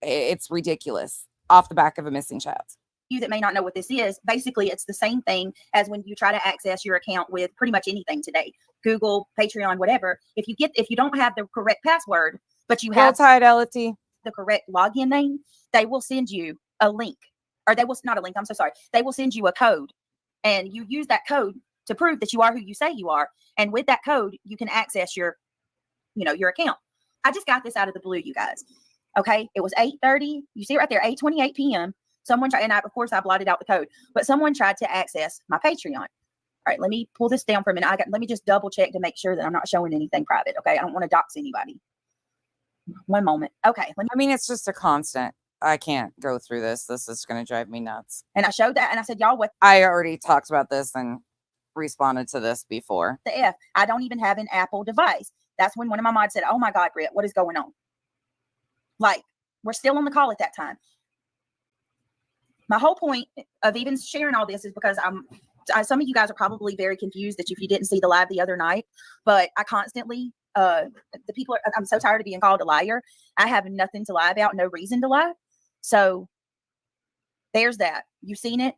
It's ridiculous. Off the back of a missing child. You that may not know what this is, basically it's the same thing as when you try to access your account with pretty much anything today. Google, Patreon, whatever. If you don't have the correct password, but you have Fidelity, the correct login name, they will send you a link, or they will not a link. I'm so sorry. They will send you a code, and you use that code to prove that you are who you say you are. And with that code, you can access your account. I just got this out of the blue, you guys. Okay. It was 8:30. You see it right there, 8:28 p.m. Someone tried, and of course I blotted out the code, but someone tried to access my Patreon. All right. Let me pull this down for a minute. Let me just double check to make sure that I'm not showing anything private. Okay. I don't want to dox anybody. One moment. Okay. It's just a constant. I can't go through this. This is going to drive me nuts. And I showed that and I said, y'all, what? I already talked about this and responded to this before. The F. I don't even have an Apple device. That's when one of my mods said, oh my God, Britt, what is going on? Like, we're still on the call at that time. My whole point of even sharing all this is because some of you guys are probably very confused that if you didn't see the live the other night, but I constantly, I'm so tired of being called a liar. I have nothing to lie about, no reason to lie. So there's that. You've seen it.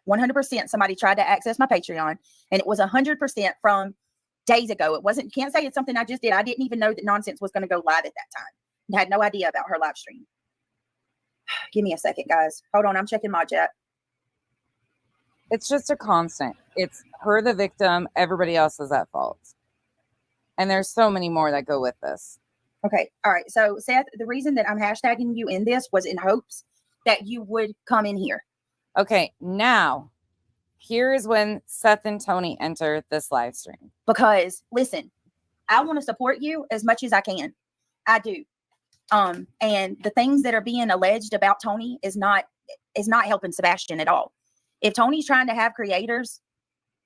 100% somebody tried to access my Patreon, and it was 100% from days ago. It wasn't, you can't say it's something I just did. I didn't even know that Nonsense was going to go live at that time. I had no idea about her live stream. Give me a second, guys. Hold on. I'm checking my chat. It's just a constant. It's her, the victim. Everybody else is at fault. And there's so many more that go with this. Okay. All right. So Seth, the reason that I'm hashtagging you in this was in hopes that you would come in here. Okay, now here is when Seth and Tony enter this live stream. Because listen, I want to support you as much as I can. I do. And the things that are being alleged about Tony is not helping Sebastian at all. If Tony's trying to have creators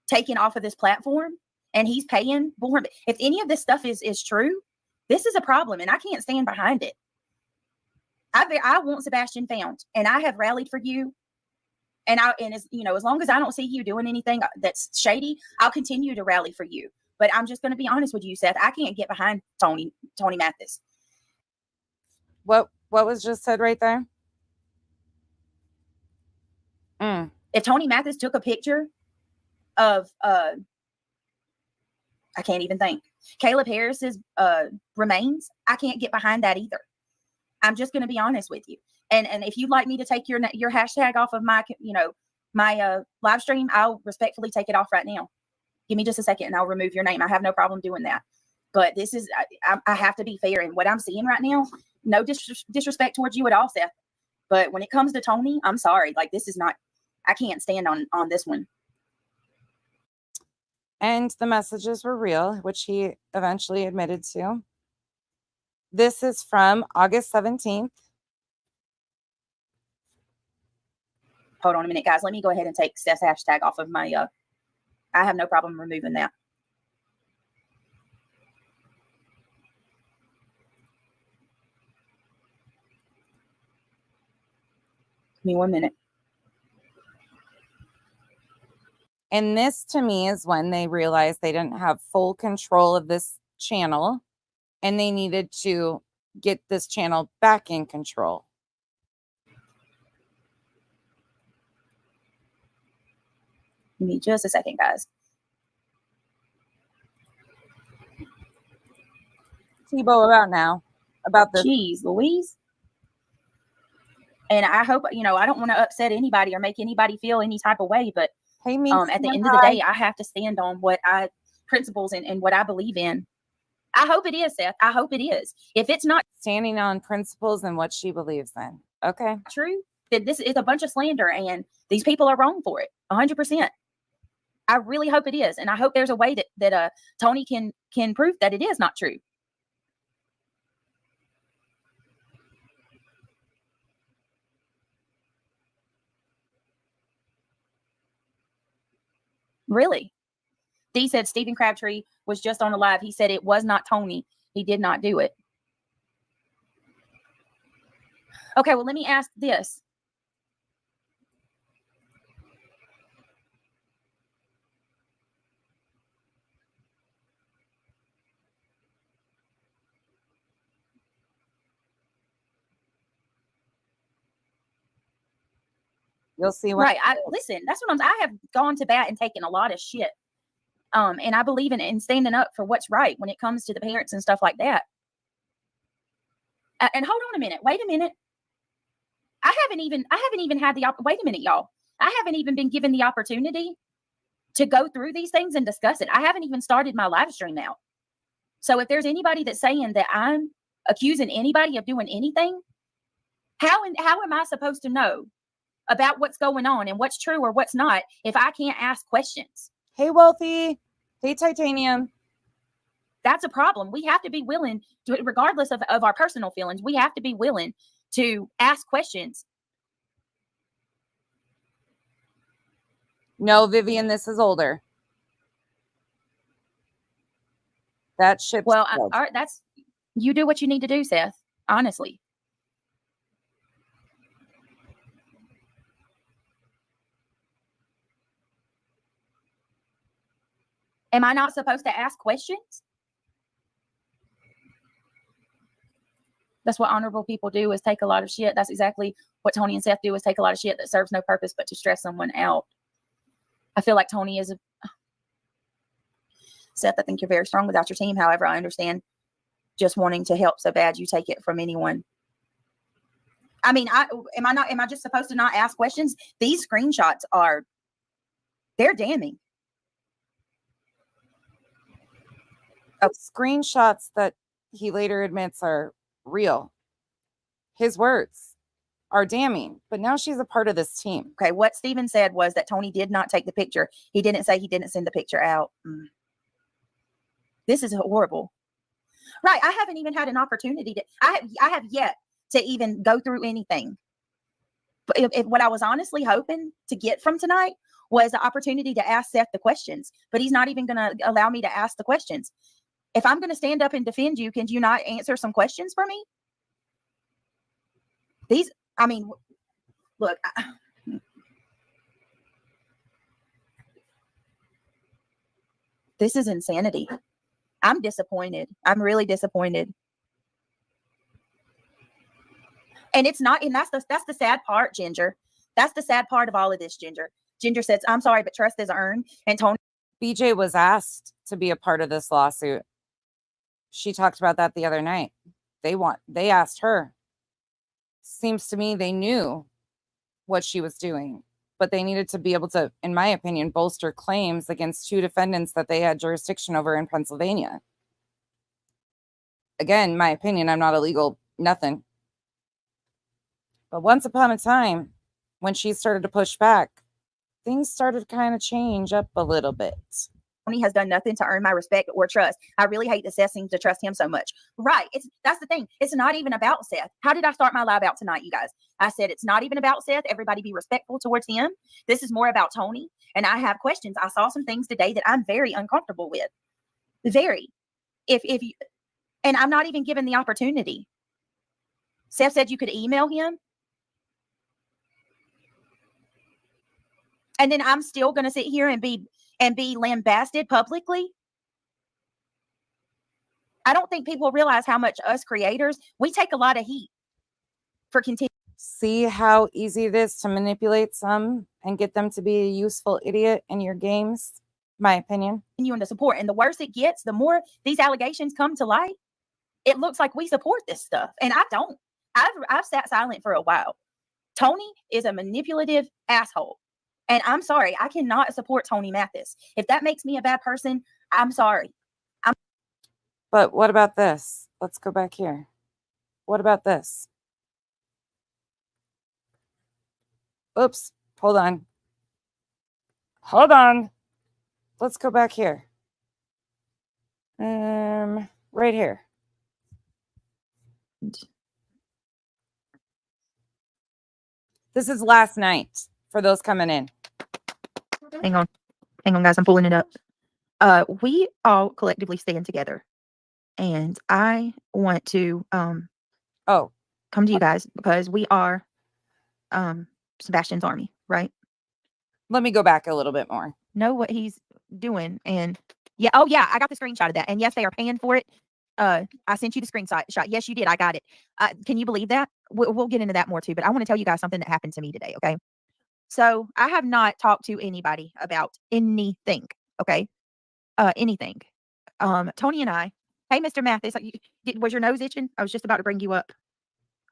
taken off of this platform and he's paying for him, if any of this stuff is true, this is a problem and I can't stand behind it. I want Sebastian found, and I have rallied for you. And as you know, as long as I don't see you doing anything that's shady, I'll continue to rally for you. But I'm just going to be honest with you, Seth. I can't get behind Tony Mathis. What was just said right there? If Tony Mathis took a picture of I can't even think, Caleb Harris's remains, I can't get behind that either. I'm just going to be honest with you. And if you'd like me to take your hashtag off of my live stream, I'll respectfully take it off right now. Give me just a second and I'll remove your name. I have no problem doing that. But this is, I have to be fair in what I'm seeing right now. No disrespect towards you at all, Seth. But when it comes to Tony, I'm sorry. Like, this is not, I can't stand on this one. And the messages were real, which he eventually admitted to. This is from August 17th. Hold on a minute, guys. Let me go ahead and take Seth's hashtag off of my, I have no problem removing that. Give me 1 minute. And this to me is when they realized they didn't have full control of this channel and they needed to get this channel back in control. Give me just a second, guys. Tebow, about now. About this. Jeez, Louise. And I hope, you know, I don't want to upset anybody or make anybody feel any type of way, but hey, at the end of the day, I have to stand on what principles and what I believe in. I hope it is, Seth. I hope it is. If it's not standing on principles and what she believes in, okay, true, that this is a bunch of slander and these people are wrong for it, 100%. I really hope it is, and I hope there's a way that Tony can prove that it is not true. Really? Dee said Stephen Crabtree was just on a live. He said it was not Tony. He did not do it. Okay, well, let me ask this. You'll see. Right. Listen, that's what I have gone to bat and taken a lot of shit. And I believe in standing up for what's right when it comes to the parents and stuff like that. And hold on a minute. Wait a minute. I haven't even had the wait a minute, y'all. I haven't even been given the opportunity to go through these things and discuss it. I haven't even started my live stream out. So if there's anybody that's saying that I'm accusing anybody of doing anything, how am I supposed to know about what's going on and what's true or what's not if I can't ask questions? Hey, Wealthy. Hey, Titanium. That's a problem. We have to be willing to, regardless of our personal feelings, we have to be willing to ask questions. No, Vivian, this is older. That ship. Well, all right, you do what you need to do, Seth. Honestly. Am I not supposed to ask questions? That's what honorable people do, is take a lot of shit. That's exactly what Tony and Seth do, is take a lot of shit that serves no purpose but to stress someone out. I feel like Tony is Seth, I think you're very strong without your team. However, I understand just wanting to help so bad you take it from anyone. I mean, am I just supposed to not ask questions? These screenshots they're damning. Screenshots that he later admits are real. His words are damning, but now she's a part of this team. Okay, what Steven said was that Tony did not take the picture. He didn't say he didn't send the picture out. This is horrible. Right, I haven't even had an opportunity to, I have yet to even go through anything. But if what I was honestly hoping to get from tonight was the opportunity to ask Seth the questions, but he's not even going to allow me to ask the questions. If I'm going to stand up and defend you, can you not answer some questions for me? I mean, look, this is insanity. I'm disappointed. I'm really disappointed. And it's not, and that's the sad part, Ginger. That's the sad part of all of this, Ginger. Ginger says, I'm sorry, but trust is earned. And Tony. BJ was asked to be a part of this lawsuit. She talked about that the other night. They asked her. Seems to me they knew what she was doing, but they needed to be able to, in my opinion, bolster claims against 2 defendants that they had jurisdiction over in Pennsylvania. Again, my opinion, I'm not illegal, nothing. But once upon a time, when she started to push back, things started to kind of change up a little bit. Tony has done nothing to earn my respect or trust. I really hate that Seth seems to trust him so much. Right. That's the thing. It's not even about Seth. How did I start my live out tonight, you guys? I said it's not even about Seth. Everybody be respectful towards him. This is more about Tony. And I have questions. I saw some things today that I'm very uncomfortable with. Very. If you, and I'm not even given the opportunity. Seth said you could email him. And then I'm still going to sit here and be lambasted publicly. I don't think people realize how much us creators, we take a lot of heat for continuing. See how easy it is to manipulate some and get them to be a useful idiot in your games? My opinion. You and the support. And the worse it gets, the more these allegations come to light, it looks like we support this stuff. And I don't. I've sat silent for a while. Tony is a manipulative asshole. And I'm sorry, I cannot support Tony Mathis. If that makes me a bad person, I'm sorry. But what about this? Let's go back here. What about this? Oops, hold on. Hold on. Let's go back here. Right here. This is last night for those coming in. Hang on, guys. I'm pulling it up. We all collectively stand together, and I want to come to you guys because we are Sebastian's army, right? Let me go back a little bit more. Know what he's doing, and yeah, oh yeah, I got the screenshot of that, and yes, they are paying for it. I sent you the screenshot. Yes, you did. I got it. Can you believe that? We'll get into that more too, but I want to tell you guys something that happened to me today. Okay. So I have not talked to anybody about anything. Okay. Anything. Tony and I, hey, Mr. Mathis, was your nose itching? I was just about to bring you up.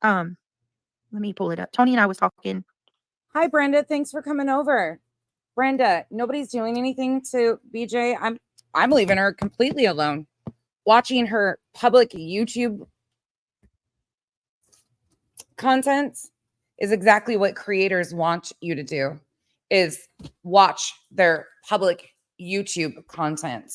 Let me pull it up. Tony and I was talking. Hi, Brenda. Thanks for coming over. Brenda, nobody's doing anything to BJ. I'm leaving her completely alone. Watching her public YouTube content is exactly what creators want you to do, is watch their public YouTube content.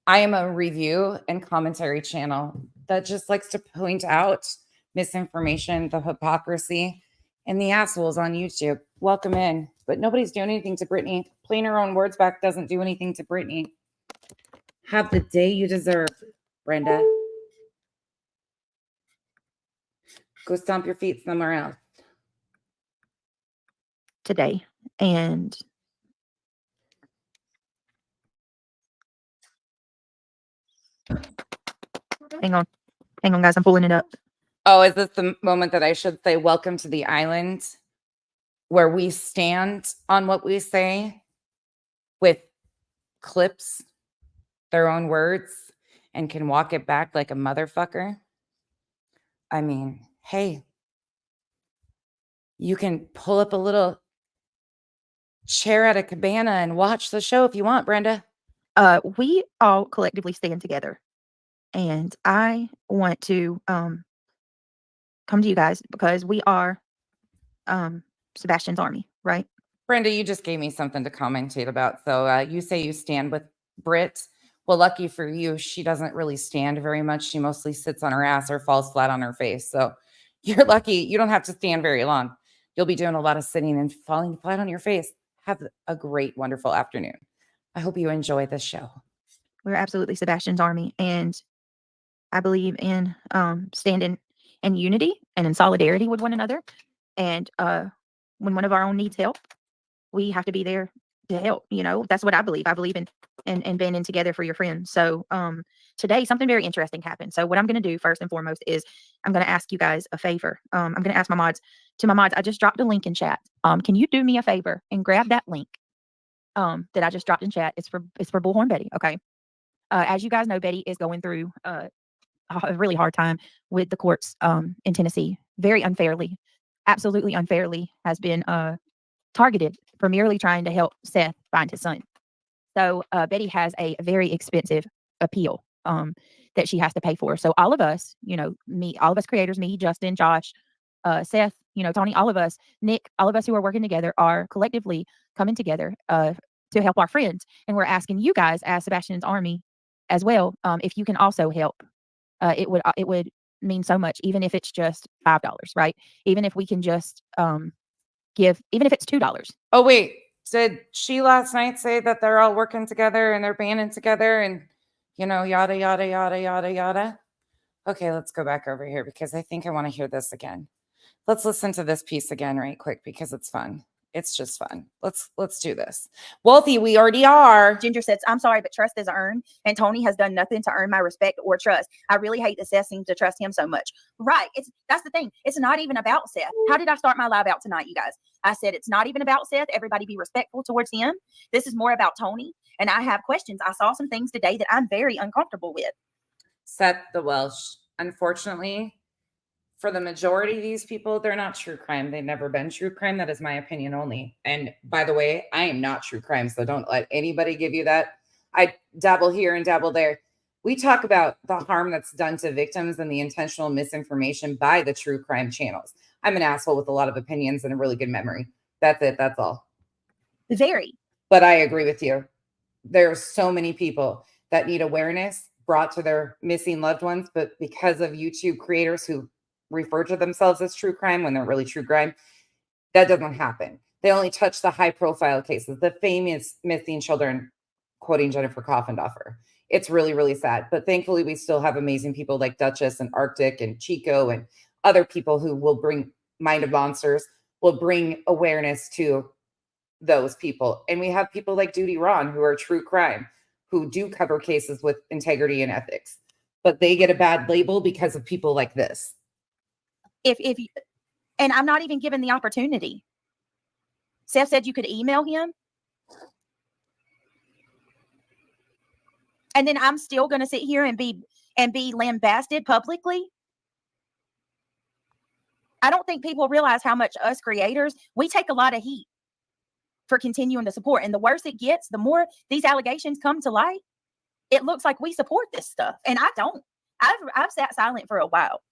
I am a review and commentary channel that just likes to point out misinformation, the hypocrisy, and the assholes on YouTube. Welcome in. But nobody's doing anything to Brittany. Playing her own words back doesn't do anything to Brittany. Have the day you deserve, Brenda. Go stomp your feet somewhere else. Today. And hang on, guys. I'm pulling it up. Oh, is this the moment that I should say, welcome to the island, where we stand on what we say with clips, their own words, and can walk it back like a motherfucker? I mean, hey, you can pull up a little chair at a cabana and watch the show if you want, Brenda. We all collectively stand together, and I want to come to you guys because we are Sebastian's army, right? Brenda, you just gave me something to commentate about. So you say you stand with Britt. Well, lucky for you, she doesn't really stand very much. She mostly sits on her ass or falls flat on her face. So you're lucky. You don't have to stand very long. You'll be doing a lot of sitting and falling flat on your face. Have a great, wonderful afternoon. I hope you enjoy this show. We're absolutely Sebastian's army. And I believe in standing in unity and in solidarity with one another. And when one of our own needs help, we have to be there to help. You know, that's what I believe. I believe in banding together for your friends. So today something very interesting happened. So what I'm going to do first and foremost is I'm going to ask you guys a favor. I'm going to ask my mods. I just dropped a link in chat. Can you do me a favor and grab that link that I just dropped in chat? It's for Bullhorn Betty. Okay. As you guys know, Betty is going through a really hard time with the courts in Tennessee. Very unfairly, absolutely unfairly, has been targeted for merely trying to help Seth find his son. So Betty has a very expensive appeal that she has to pay for. So all of us, you know, all of us creators, me, Justin, Josh, Seth, you know, Tony, all of us, Nick, all of us who are working together are collectively coming together to help our friends. And we're asking you guys as Sebastian's army as well, if you can also help. It would mean so much, even if it's just $5, right? Even if we can just give, even if it's $2. Oh, wait. Did she last night say that they're all working together and they're banding together and, you know, yada, yada, yada, yada, yada? Okay, let's go back over here because I think I want to hear this again. Let's listen to this piece again right quick because it's fun. It's just fun. Let's do this. Wealthy, we already are. Ginger says, I'm sorry, but trust is earned, and Tony has done nothing to earn my respect or trust. I really hate that Seth seems to trust him so much. Right. That's the thing. It's not even about Seth. How did I start my live out tonight, you guys? I said it's not even about Seth. Everybody be respectful towards him. This is more about Tony, and I have questions. I saw some things today that I'm very uncomfortable with. Seth the Welsh. Unfortunately, for the majority of these people, they're not true crime. They've never been true crime. That is my opinion only. And by the way, I am not true crime, so don't let anybody give you that. I dabble here and dabble there. We talk about the harm that's done to victims and the intentional misinformation by the true crime channels. I'm an asshole with a lot of opinions and a really good memory. That's it. That's all. Very. But I agree with you. There are so many people that need awareness brought to their missing loved ones, but because of YouTube creators who refer to themselves as true crime when they're really true crime, that doesn't happen. They only touch the high profile cases, the famous missing children, quoting Jennifer Coffindoffer. It's really, really sad. But thankfully, we still have amazing people like Duchess and Arctic and Chico and other people who will bring Mind of Monsters, will bring awareness to those people. And we have people like Duty Ron who are true crime, who do cover cases with integrity and ethics. But they get a bad label because of people like this. And I'm not even given the opportunity. Seth said you could email him. And then I'm still going to sit here and be lambasted publicly. I don't think people realize how much us creators, we take a lot of heat for continuing to support. And the worse it gets, the more these allegations come to light, it looks like we support this stuff. And I don't. I've sat silent for a while.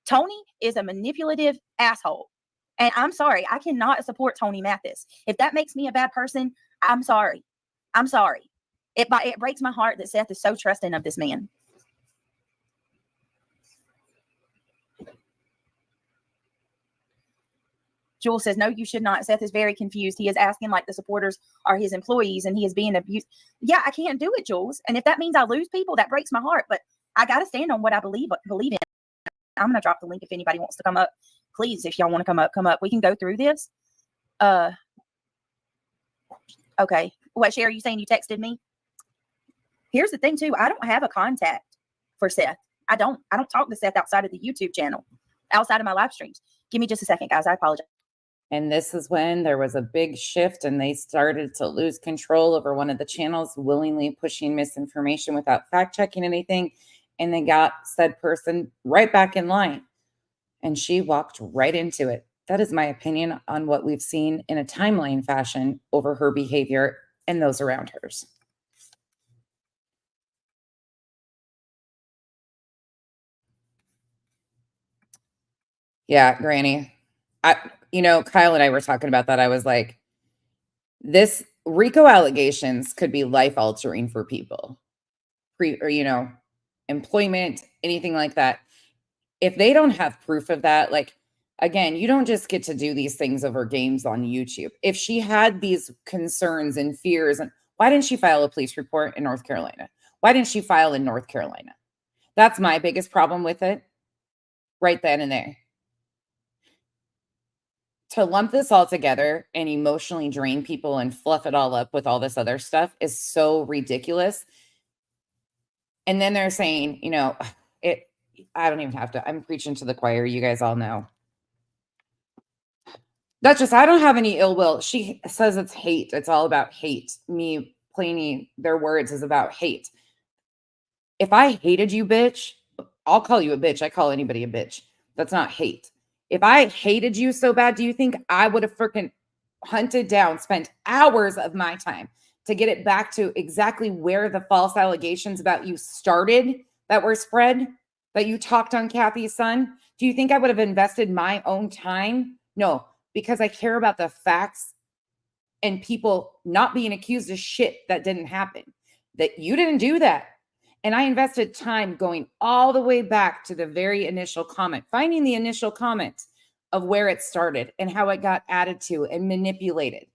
Tony is a manipulative asshole. And I'm sorry, I cannot support Tony Mathis. If that makes me a bad person, I'm sorry. I'm sorry. It breaks my heart that Seth is so trusting of this man. Jules says, no, you should not. Seth is very confused. He is asking like the supporters are his employees and he is being abused. Yeah, I can't do it, Jules. And if that means I lose people, that breaks my heart. But I got to stand on what I believe in. I'm going to drop the link if anybody wants to come up. Please, if y'all want to come up. We can go through this. Okay. What, Sherry, you saying you texted me? Here's the thing, too. I don't have a contact for Seth. I don't talk to Seth outside of the YouTube channel, outside of my live streams. Give me just a second, guys. I apologize. And this is when there was a big shift and they started to lose control over one of the channels, willingly pushing misinformation without fact checking anything. And they got said person right back in line. And she walked right into it. That is my opinion on what we've seen in a timeline fashion over her behavior and those around hers. Yeah, Granny. Kyle and I were talking about that. I was like, this RICO allegations could be life altering for people. Employment, anything like that. If they don't have proof of that, like, again, you don't just get to do these things over games on YouTube. If she had these concerns and fears, and why didn't she file a police report in North Carolina? Why didn't she file in North Carolina? That's my biggest problem with it right then and there. To lump this all together and emotionally drain people and fluff it all up with all this other stuff is so ridiculous. And then they're saying, I don't even have to. I'm preaching to the choir. You guys all know. Duchess, I don't have any ill will. She says it's hate. It's all about hate. Me playing their words is about hate. If I hated you, bitch, I'll call you a bitch. I call anybody a bitch. That's not hate. If I hated you so bad, do you think I would have freaking hunted down, spent hours of my time to get it back to exactly where the false allegations about you started that were spread, that you talked on Kathy's son? Do you think I would have invested my own time? No, because I care about the facts and people not being accused of shit that didn't happen. That you didn't do that. And I invested time going all the way back to the very initial comment, finding the initial comment of where it started and how it got added to and manipulated.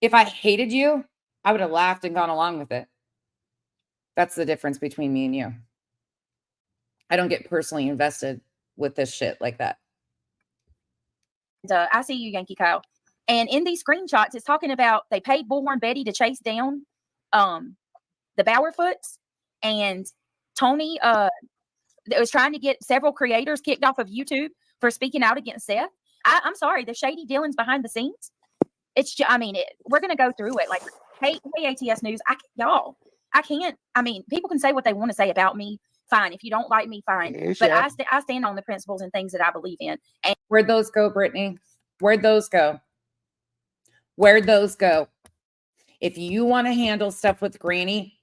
If I hated you, I would have laughed and gone along with it. That's the difference between me and you. I don't get personally invested with this shit like that. I see you, Yankee Kyle. And in these screenshots, it's talking about they paid Bullhorn Betty to chase down the Bowerfoots, and Tony was trying to get several creators kicked off of YouTube for speaking out against Seth. I'm sorry, the shady dealings behind the scenes. It's just, we're gonna go through it. Like, hey, ATS News, I can't. People can say what they want to say about me. Fine. If you don't like me, fine. But I stand on the principles and things that I believe in. And where'd those go, Brittany? Where'd those go? Where'd those go? If you want to handle stuff with Granny,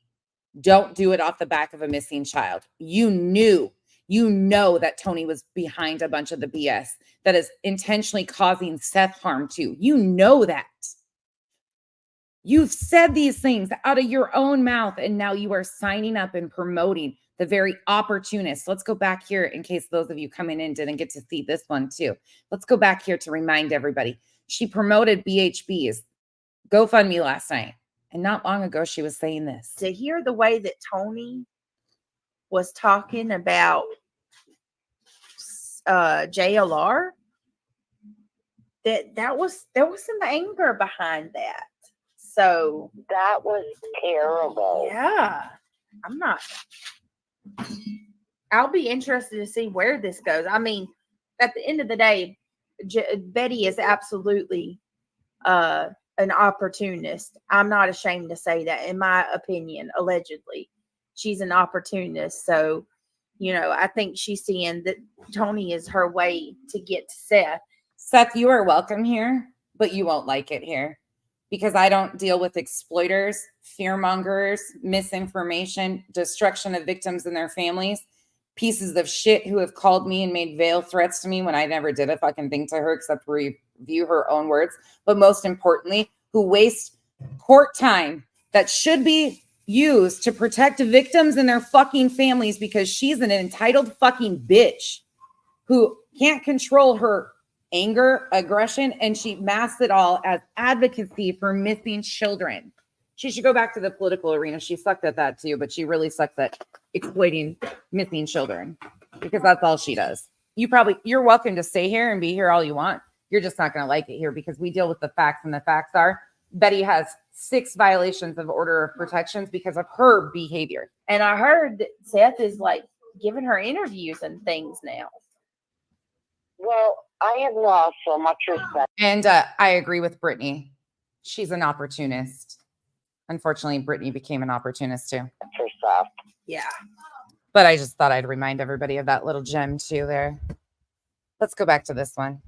don't do it off the back of a missing child. You know that Tony was behind a bunch of the BS that is intentionally causing Seth harm too. You know that. You've said these things out of your own mouth, and now you are signing up and promoting the very opportunists. Let's go back here in case those of you coming in didn't get to see this one too. Let's go back here to remind everybody. She promoted BHB's GoFundMe last night. And not long ago, she was saying this. To hear the way that Tony was talking about JLR, there was some anger behind that. So that was terrible. Yeah. I'll be interested to see where this goes. At the end of the day, Betty is absolutely an opportunist. I'm not ashamed to say that. In my opinion, allegedly, she's an opportunist. So, I think she's seeing that Tony is her way to get to Seth. Seth, you are welcome here, but you won't like it here because I don't deal with exploiters, fearmongers, misinformation, destruction of victims and their families, pieces of shit who have called me and made veil threats to me when I never did a fucking thing to her except review her own words. But most importantly, who waste court time that should be used to protect victims and their fucking families because she's an entitled fucking bitch who can't control her anger, aggression, and she masks it all as advocacy for missing children. She should go back to the political arena. She sucked at that too, but she really sucks at exploiting missing children because that's all she does. You're welcome to stay here and be here all you want. You're just not going to like it here because we deal with the facts, and the facts are Betty has 6 violations of order of protections because of her behavior. And I heard that Seth is like giving her interviews and things now. Well, I have lost so much respect. And I agree with Brittany. She's an opportunist. Unfortunately, Brittany became an opportunist too. Herself. Yeah. But I just thought I'd remind everybody of that little gem too there. Let's go back to this one.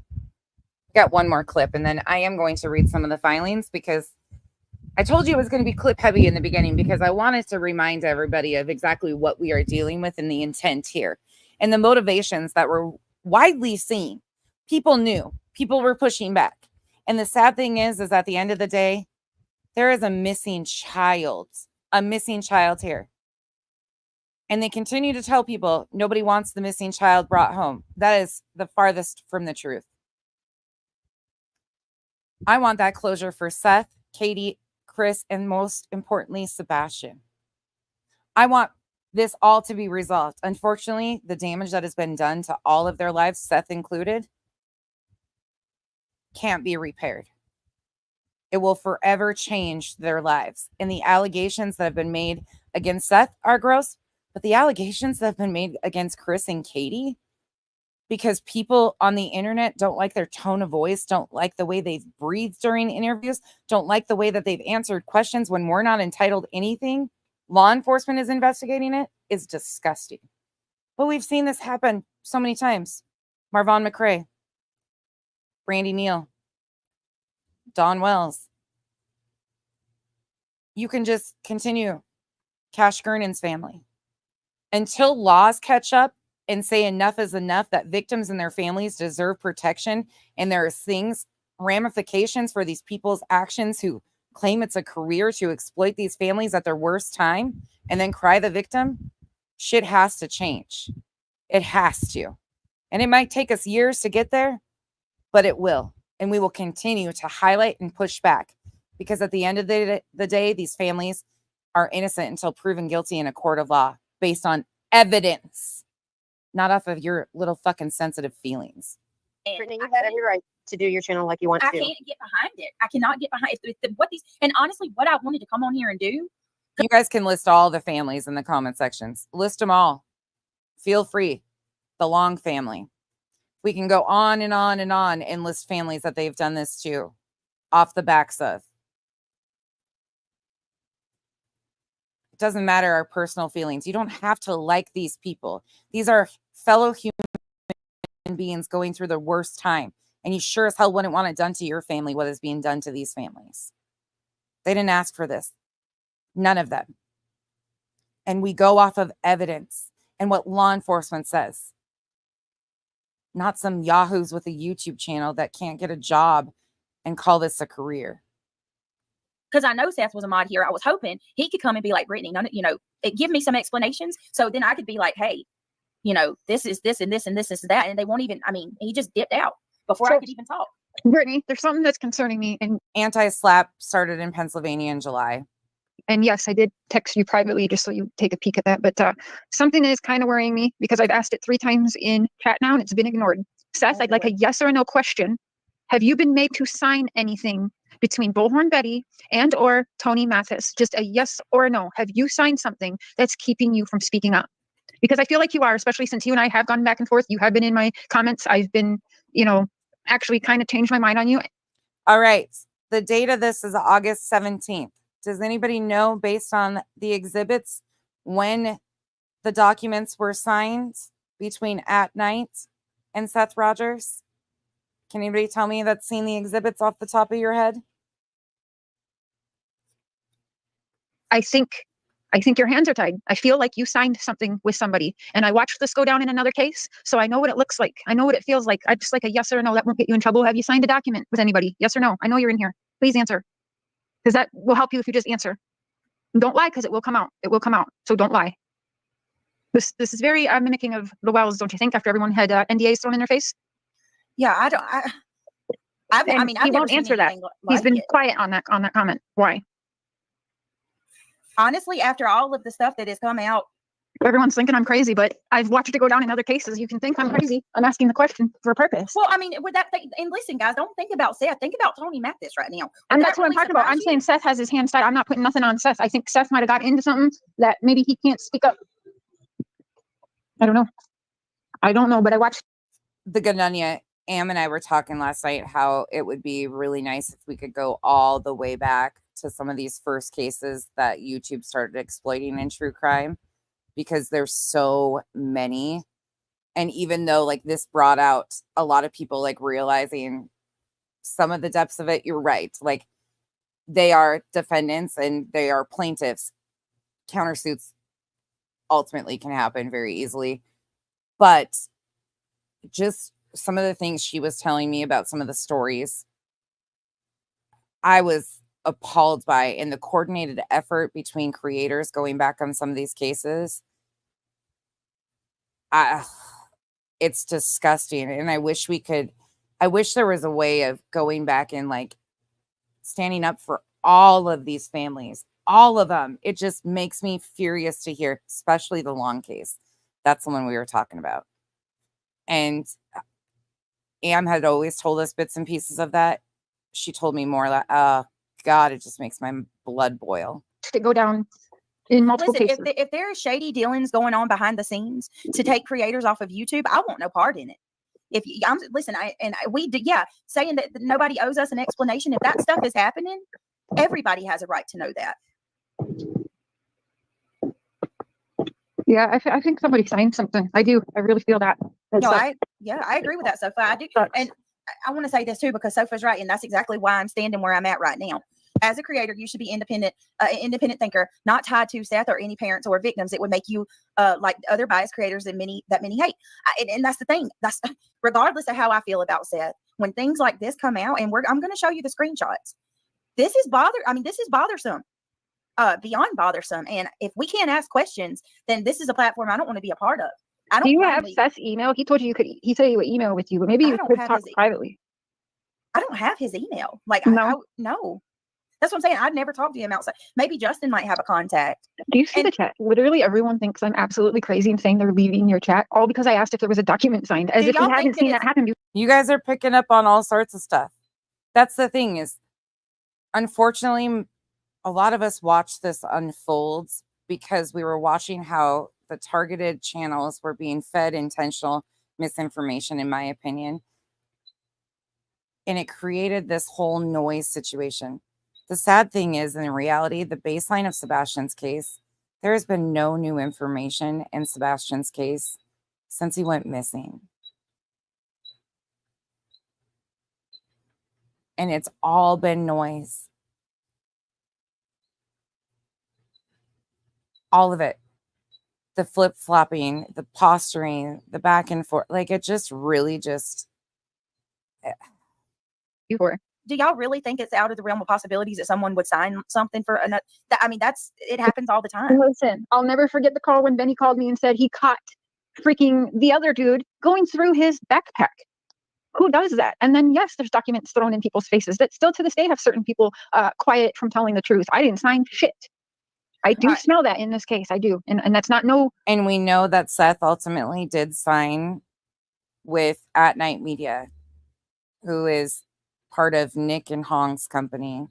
Got one more clip, and then I am going to read some of the filings because I told you it was going to be clip heavy in the beginning because I wanted to remind everybody of exactly what we are dealing with and the intent here and the motivations that were widely seen. People knew. People were pushing back. And the sad thing is at the end of the day, there is a missing child here. And they continue to tell people nobody wants the missing child brought home. That is the farthest from the truth. I want that closure for Seth, Katie, Chris, and most importantly, Sebastian. I want this all to be resolved. Unfortunately, the damage that has been done to all of their lives, Seth included, can't be repaired. It will forever change their lives. And the allegations that have been made against Seth are gross, but the allegations that have been made against Chris and Katie, because people on the internet don't like their tone of voice, don't like the way they've breathed during interviews, don't like the way that they've answered questions when we're not entitled to anything. Law enforcement is investigating it. It's disgusting. But we've seen this happen so many times. Marvon McRae, Brandy Neal, Dawn Wells. You can just continue. Cash Gernon's family. Until laws catch up and say enough is enough, that victims and their families deserve protection, and there are things, ramifications for these people's actions who claim it's a career to exploit these families at their worst time and then cry the victim, shit has to change. It has to. And it might take us years to get there, but it will. And we will continue to highlight and push back, because at the end of the day, these families are innocent until proven guilty in a court of law based on evidence, not off of your little fucking sensitive feelings. Brittany, you had every right to do your channel like you want to. I can't get behind it. I cannot get behind what these, and honestly, what I wanted to come on here and do. You guys can list all the families in the comment sections. List them all. Feel free. The Long family. We can go on and on and on and list families that they've done this to off the backs of. It doesn't matter our personal feelings. You don't have to like these people. These are fellow human beings going through the worst time. And you sure as hell wouldn't want it done to your family, what is being done to these families. They didn't ask for this. None of them. And we go off of evidence and what law enforcement says. Not some yahoos with a YouTube channel that can't get a job and call this a career. Because I know Seth was a mod here. I was hoping he could come and be like, Brittany, give me some explanations. So then I could be like, hey, this is this and this and this is that. And they won't even, he just dipped out before I could even talk. Brittany, there's something that's concerning me. And anti-slap started in Pennsylvania in July. And yes, I did text you privately just so you take a peek at that. But something is kind of worrying me because I've asked it 3 times in chat now and it's been ignored. Seth, I'd like a yes or a no question. Have you been made to sign anything between Bullhorn Betty and or Tony Mathis? Just a yes or a no. Have you signed something that's keeping you from speaking up? Because I feel like you are, especially since you and I have gone back and forth. You have been in my comments. I've been, actually kind of changed my mind on you. All right. The date of this is August 17th. Does anybody know, based on the exhibits, when the documents were signed between At Night and Seth Rogers? Can anybody tell me that's seen the exhibits off the top of your head? I think your hands are tied. I feel like you signed something with somebody, and I watched this go down in another case, so I know what it looks like. I know what it feels like. I just like a yes or a no. That won't get you in trouble. Have you signed a document with anybody? Yes or no? I know you're in here. Please answer, because that will help you if you just answer. And don't lie, because it will come out. It will come out. So don't lie. This is very mimicking of the Wells, don't you think? After everyone had NDAs thrown in their face. Yeah, he won't answer that. He's been quiet on that comment. Why? Honestly, after all of the stuff that has come out, everyone's thinking I'm crazy, but I've watched it go down in other cases. You can think I'm crazy. I'm asking the question for a purpose. Well, with that thing, and listen, guys, don't think about Seth. Think about Tony Mathis right now. And that's what I'm talking about. I'm saying Seth has his hands tied. I'm not putting nothing on Seth. I think Seth might have got into something that maybe he can't speak up. I don't know, but I watched. The Ganunya, Am and I were talking last night how it would be really nice if we could go all the way back to some of these first cases that YouTube started exploiting in true crime, because there's so many. And even though this brought out a lot of people realizing some of the depths of it, you're right. They are defendants and they are plaintiffs. Countersuits ultimately can happen very easily. But just some of the things she was telling me about some of the stories, I was appalled by, and the coordinated effort between creators going back on some of these cases. It's disgusting. And I wish there was a way of going back and like standing up for all of these families, all of them. It just makes me furious to hear, especially the Long case. That's the one we were talking about. And Am had always told us bits and pieces of that. She told me more like, God, it just makes my blood boil. To go down in multiple Listen, cases. if there are shady dealings going on behind the scenes to take creators off of YouTube, I want no part in it. Saying that nobody owes us an explanation. If that stuff is happening, everybody has a right to know that. Yeah, I think somebody signed something. I do. I really feel that. No, I agree with that, Sophia. I do. And I want to say this too, because Sophia's right. And that's exactly why I'm standing where I'm at right now. As a creator, you should be independent thinker, not tied to Seth or any parents or victims. It would make you like other biased creators that many hate. And that's the thing. That's regardless of how I feel about Seth. When things like this come out, and I'm going to show you the screenshots. This is bothersome. Beyond bothersome. And if we can't ask questions, then this is a platform I don't want to be a part of. Do you have Seth's email? He told you he said he would email with you, but maybe you could talk privately. I don't have his email. Like, no. No. That's what I'm saying. I'd never talked to him outside. Maybe Justin might have a contact. Do you see the chat? Literally everyone thinks I'm absolutely crazy and saying they're leaving your chat, all because I asked if there was a document signed, as if we hadn't seen that happen. You guys are picking up on all sorts of stuff. That's the thing is, unfortunately, a lot of us watched this unfold because we were watching how the targeted channels were being fed intentional misinformation, in my opinion. And it created this whole noise situation. The sad thing is, in reality, the baseline of Sebastian's case, there has been no new information in Sebastian's case since he went missing. And it's all been noise. All of it. The flip-flopping, the posturing, the back and forth. Like, it just really just... Do y'all really think it's out of the realm of possibilities that someone would sign something for another? I mean, it happens all the time. Listen, I'll never forget the call when Benny called me and said he caught freaking the other dude going through his backpack. Who does that? And then, yes, there's documents thrown in people's faces that still to this day have certain people quiet from telling the truth. I didn't sign shit. I do smell that in this case. I do. And that's not no. And we know that Seth ultimately did sign with At Night Media, who is part of Nick and Hong's company.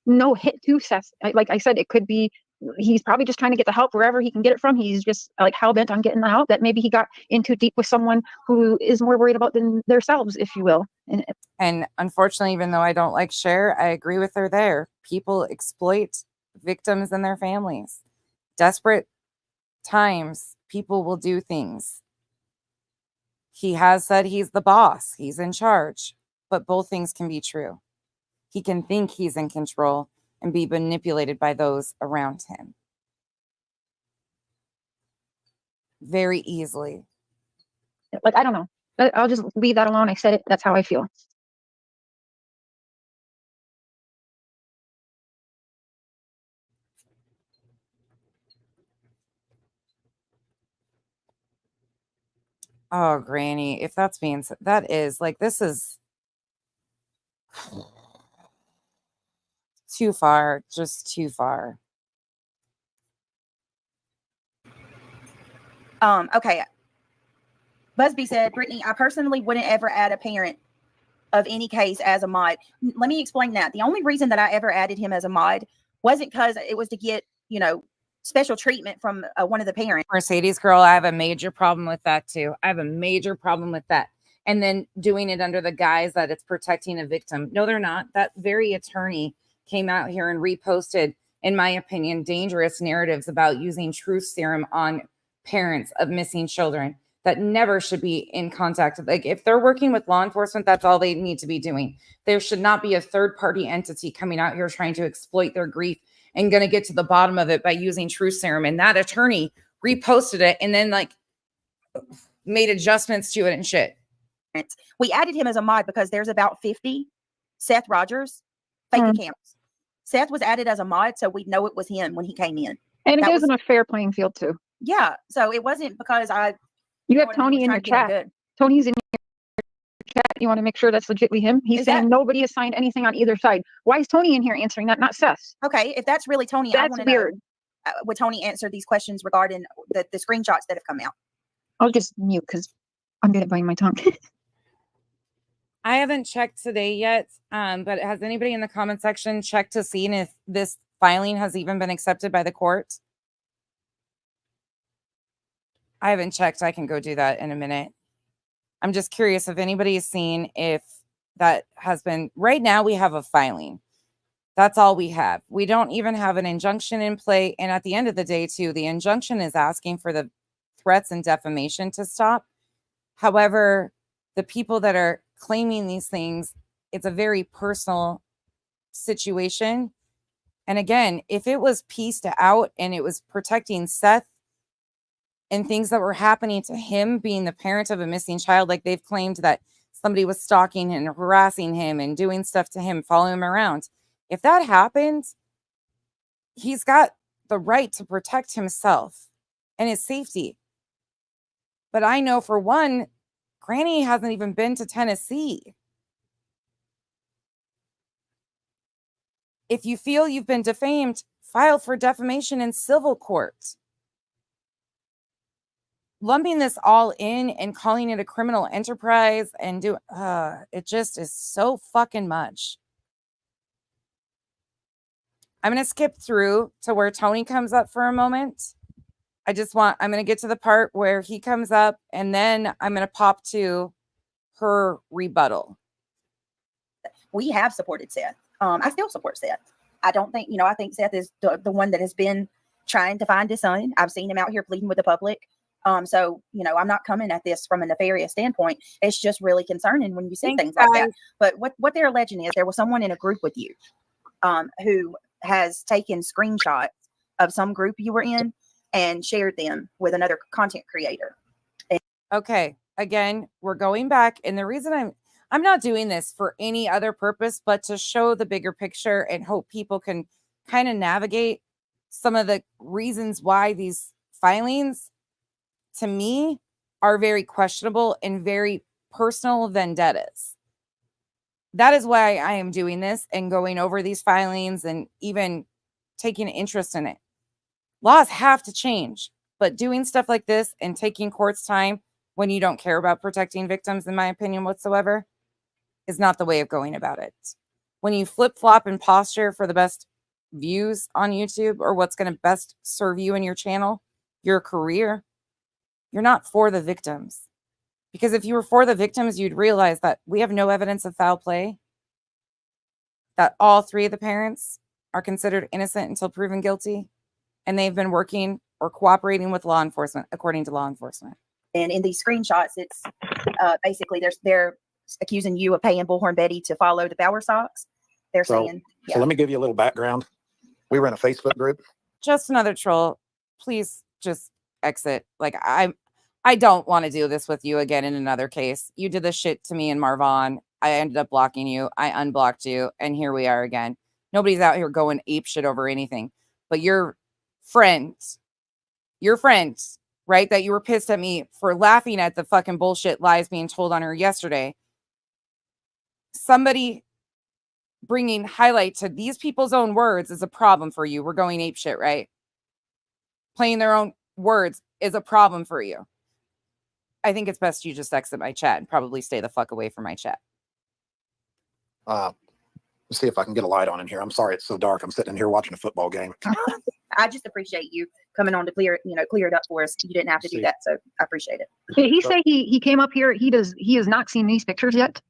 No hit to Seth. Like I said, it could be he's probably just trying to get the help wherever he can get it from. He's just like hell bent on getting the help, that maybe he got in too deep with someone who is more worried about than themselves, if you will. And unfortunately, even though I don't like Cher, I agree with her there. People exploit victims and their families. Desperate times, people will do things. He has said he's the boss. He's in charge. But both things can be true. He can think he's in control and be manipulated by those around him very easily. Like, I don't know. I'll just leave that alone. I said it. That's how I feel. Oh, Granny, if that's being said, that is like, this is too far, just too far. Okay. Busby said, Brittany, I personally wouldn't ever add a parent of any case as a mod. Let me explain that. The only reason that I ever added him as a mod wasn't because it was to get, special treatment from one of the parents. Mercedes girl, I have a major problem with that too. I have a major problem with that. And then doing it under the guise that it's protecting a victim. No, they're not. That very attorney came out here and reposted, in my opinion, dangerous narratives about using truth serum on parents of missing children that never should be in contact. Like, if they're working with law enforcement, that's all they need to be doing. There should not be a third-party entity coming out here trying to exploit their grief and going to get to the bottom of it by using truth serum. And that attorney reposted it. And then, like, made adjustments to it and shit. We added him as a mod because there's about 50 Seth Rogers fake accounts. Seth was added as a mod, so we'd know it was him when he came in. And it That gives was- them a fair playing field too. Yeah, so it wasn't because You know have what I mean, Tony was in trying your to get him chat. good. Tony's in your chat. You want to make sure that's legitly him. He's Is saying that- nobody has signed anything on either side. Why is Tony in here answering that, not Seth? Okay, if that's really Tony, I That's want to weird. know. Would Tony answer these questions regarding the screenshots that have come out? I'll just mute because I'm good at biting my tongue. I haven't checked today yet, but has anybody in the comment section checked to see if this filing has even been accepted by the court? I haven't checked. I can go do that in a minute. I'm just curious if anybody has seen if that has been. Right now, we have a filing. That's all we have. We don't even have an injunction in play. And at the end of the day, too, the injunction is asking for the threats and defamation to stop. However, the people that are claiming these things, it's a very personal situation. And again, if it was pieced out and it was protecting Seth and things that were happening to him being the parent of a missing child, like they've claimed that somebody was stalking and harassing him and doing stuff to him, following him around. If that happens, he's got the right to protect himself and his safety. But I know for one, Granny hasn't even been to Tennessee. If you feel you've been defamed, file for defamation in civil court. Lumping this all in and calling it a criminal enterprise and it just is so fucking much. I'm going to skip through to where Tony comes up for a moment. I'm going to get to the part where he comes up and then I'm going to pop to her rebuttal. We have supported Seth. I still support Seth. I don't think, I think Seth is the one that has been trying to find his son. I've seen him out here pleading with the public. So, I'm not coming at this from a nefarious standpoint. It's just really concerning when you see things like that. But what they're alleging is there was someone in a group with you who has taken screenshots of some group you were in and shared them with another content creator. Okay. Again, we're going back. And the reason I'm not doing this for any other purpose, but to show the bigger picture and hope people can kind of navigate some of the reasons why these filings, to me, are very questionable and very personal vendettas. That is why I am doing this and going over these filings and even taking interest in it. Laws have to change, but doing stuff like this and taking court's time when you don't care about protecting victims, in my opinion, whatsoever, is not the way of going about it. When you flip-flop and posture for the best views on YouTube or what's going to best serve you and your channel, your career, you're not for the victims. Because if you were for the victims, you'd realize that we have no evidence of foul play, that all three of the parents are considered innocent until proven guilty, and they've been working or cooperating with law enforcement, according to law enforcement. And in these screenshots, it's basically they're accusing you of paying Bullhorn Betty to follow the Bower Sox. They're saying, So let me give you a little background. We were in a Facebook group. Just another troll. Please just exit. Like I don't want to do this with you again in another case. You did this shit to me and Marvon. I ended up blocking you. I unblocked you. And here we are again. Nobody's out here going ape shit over anything. But your friends, right? That you were pissed at me for laughing at the fucking bullshit lies being told on her yesterday. Somebody bringing highlight to these people's own words is a problem for you. We're going ape shit, right? Playing their own words is a problem for you. I think it's best you just exit my chat and probably stay the fuck away from my chat. Let's see if I can get a light on in here. I'm sorry it's so dark. I'm sitting in here watching a football game. I just appreciate you coming on to clear it up for us. You didn't have to do that, so I appreciate it. Did he say he came up here? He has not seen these pictures yet?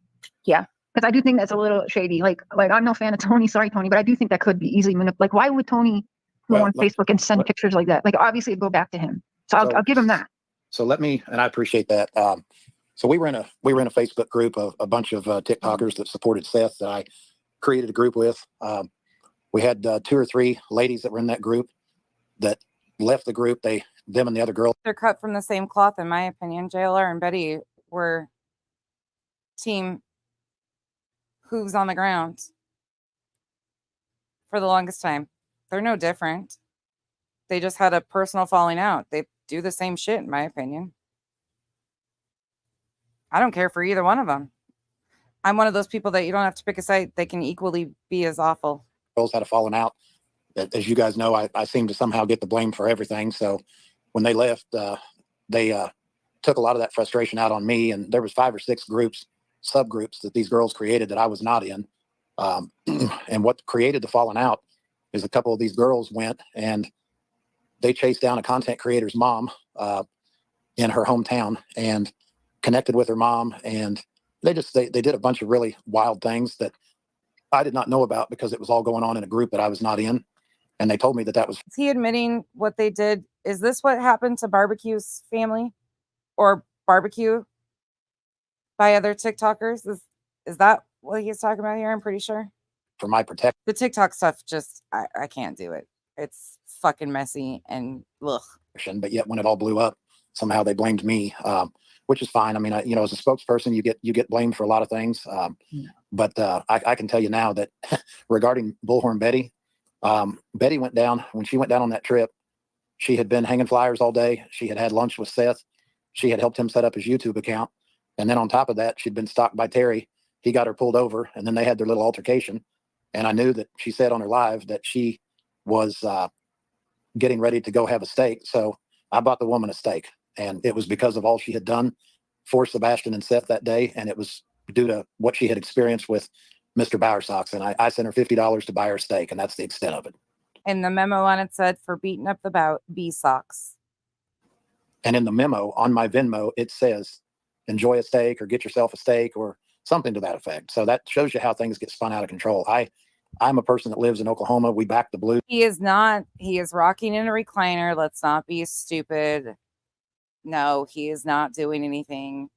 Yeah. Because I do think that's a little shady. Like I'm no fan of Tony. Sorry, Tony, but I do think that could be easily manipulated. Like, why would Tony go on Facebook and send pictures like that? Like, obviously, it'd go back to him. So I'll give him that. So let me, and I appreciate that. So we were in a Facebook group of a bunch of TikTokers that supported Seth that I created a group with. We had 2 or 3 ladies that were in that group that left the group. They them and the other girl. They're cut from the same cloth, in my opinion. JLR and Betty were team hooves on the ground for the longest time. They're no different. They just had a personal falling out. They do the same shit, in my opinion. I don't care for either one of them. I'm one of those people that you don't have to pick a side. They can equally be as awful. Girls had a falling out. As you guys know, I seem to somehow get the blame for everything. So when they left, they took a lot of that frustration out on me. And there was 5 or 6 groups, subgroups that these girls created that I was not in. And what created the falling out is a couple of these girls went and they chased down a content creator's mom in her hometown and connected with her mom. And they did a bunch of really wild things that I did not know about because it was all going on in a group that I was not in. And they told me that was. Is he admitting what they did? Is this what happened to Barbecue's family or Barbecue by other TikTokers? Is that what he's talking about here? I'm pretty sure. For my protection. The TikTok stuff, just, I can't do it. It's fucking messy and ugh. But yet when it all blew up, somehow they blamed me, which is fine. I mean, as a spokesperson, you get blamed for a lot of things. But I can tell you now that regarding Bullhorn Betty, Betty went down, when she went down on that trip, she had been hanging flyers all day. She had had lunch with Seth. She had helped him set up his YouTube account. And then on top of that, she'd been stalked by Terry. He got her pulled over and then they had their little altercation. And I knew that she said on her live that she was getting ready to go have a steak. So I bought the woman a steak, and it was because of all she had done for Sebastian and Seth that day. And it was due to what she had experienced with Mr. Bowersox. And I sent her $50 to buy her steak, and that's the extent of it. And the memo on it said for beating up the bee socks. And in the memo on my Venmo, it says, enjoy a steak or get yourself a steak or something to that effect. So that shows you how things get spun out of control. I'm a person that lives in Oklahoma. We back the Blues. He is not. He is rocking in a recliner. Let's not be stupid. No, he is not doing anything.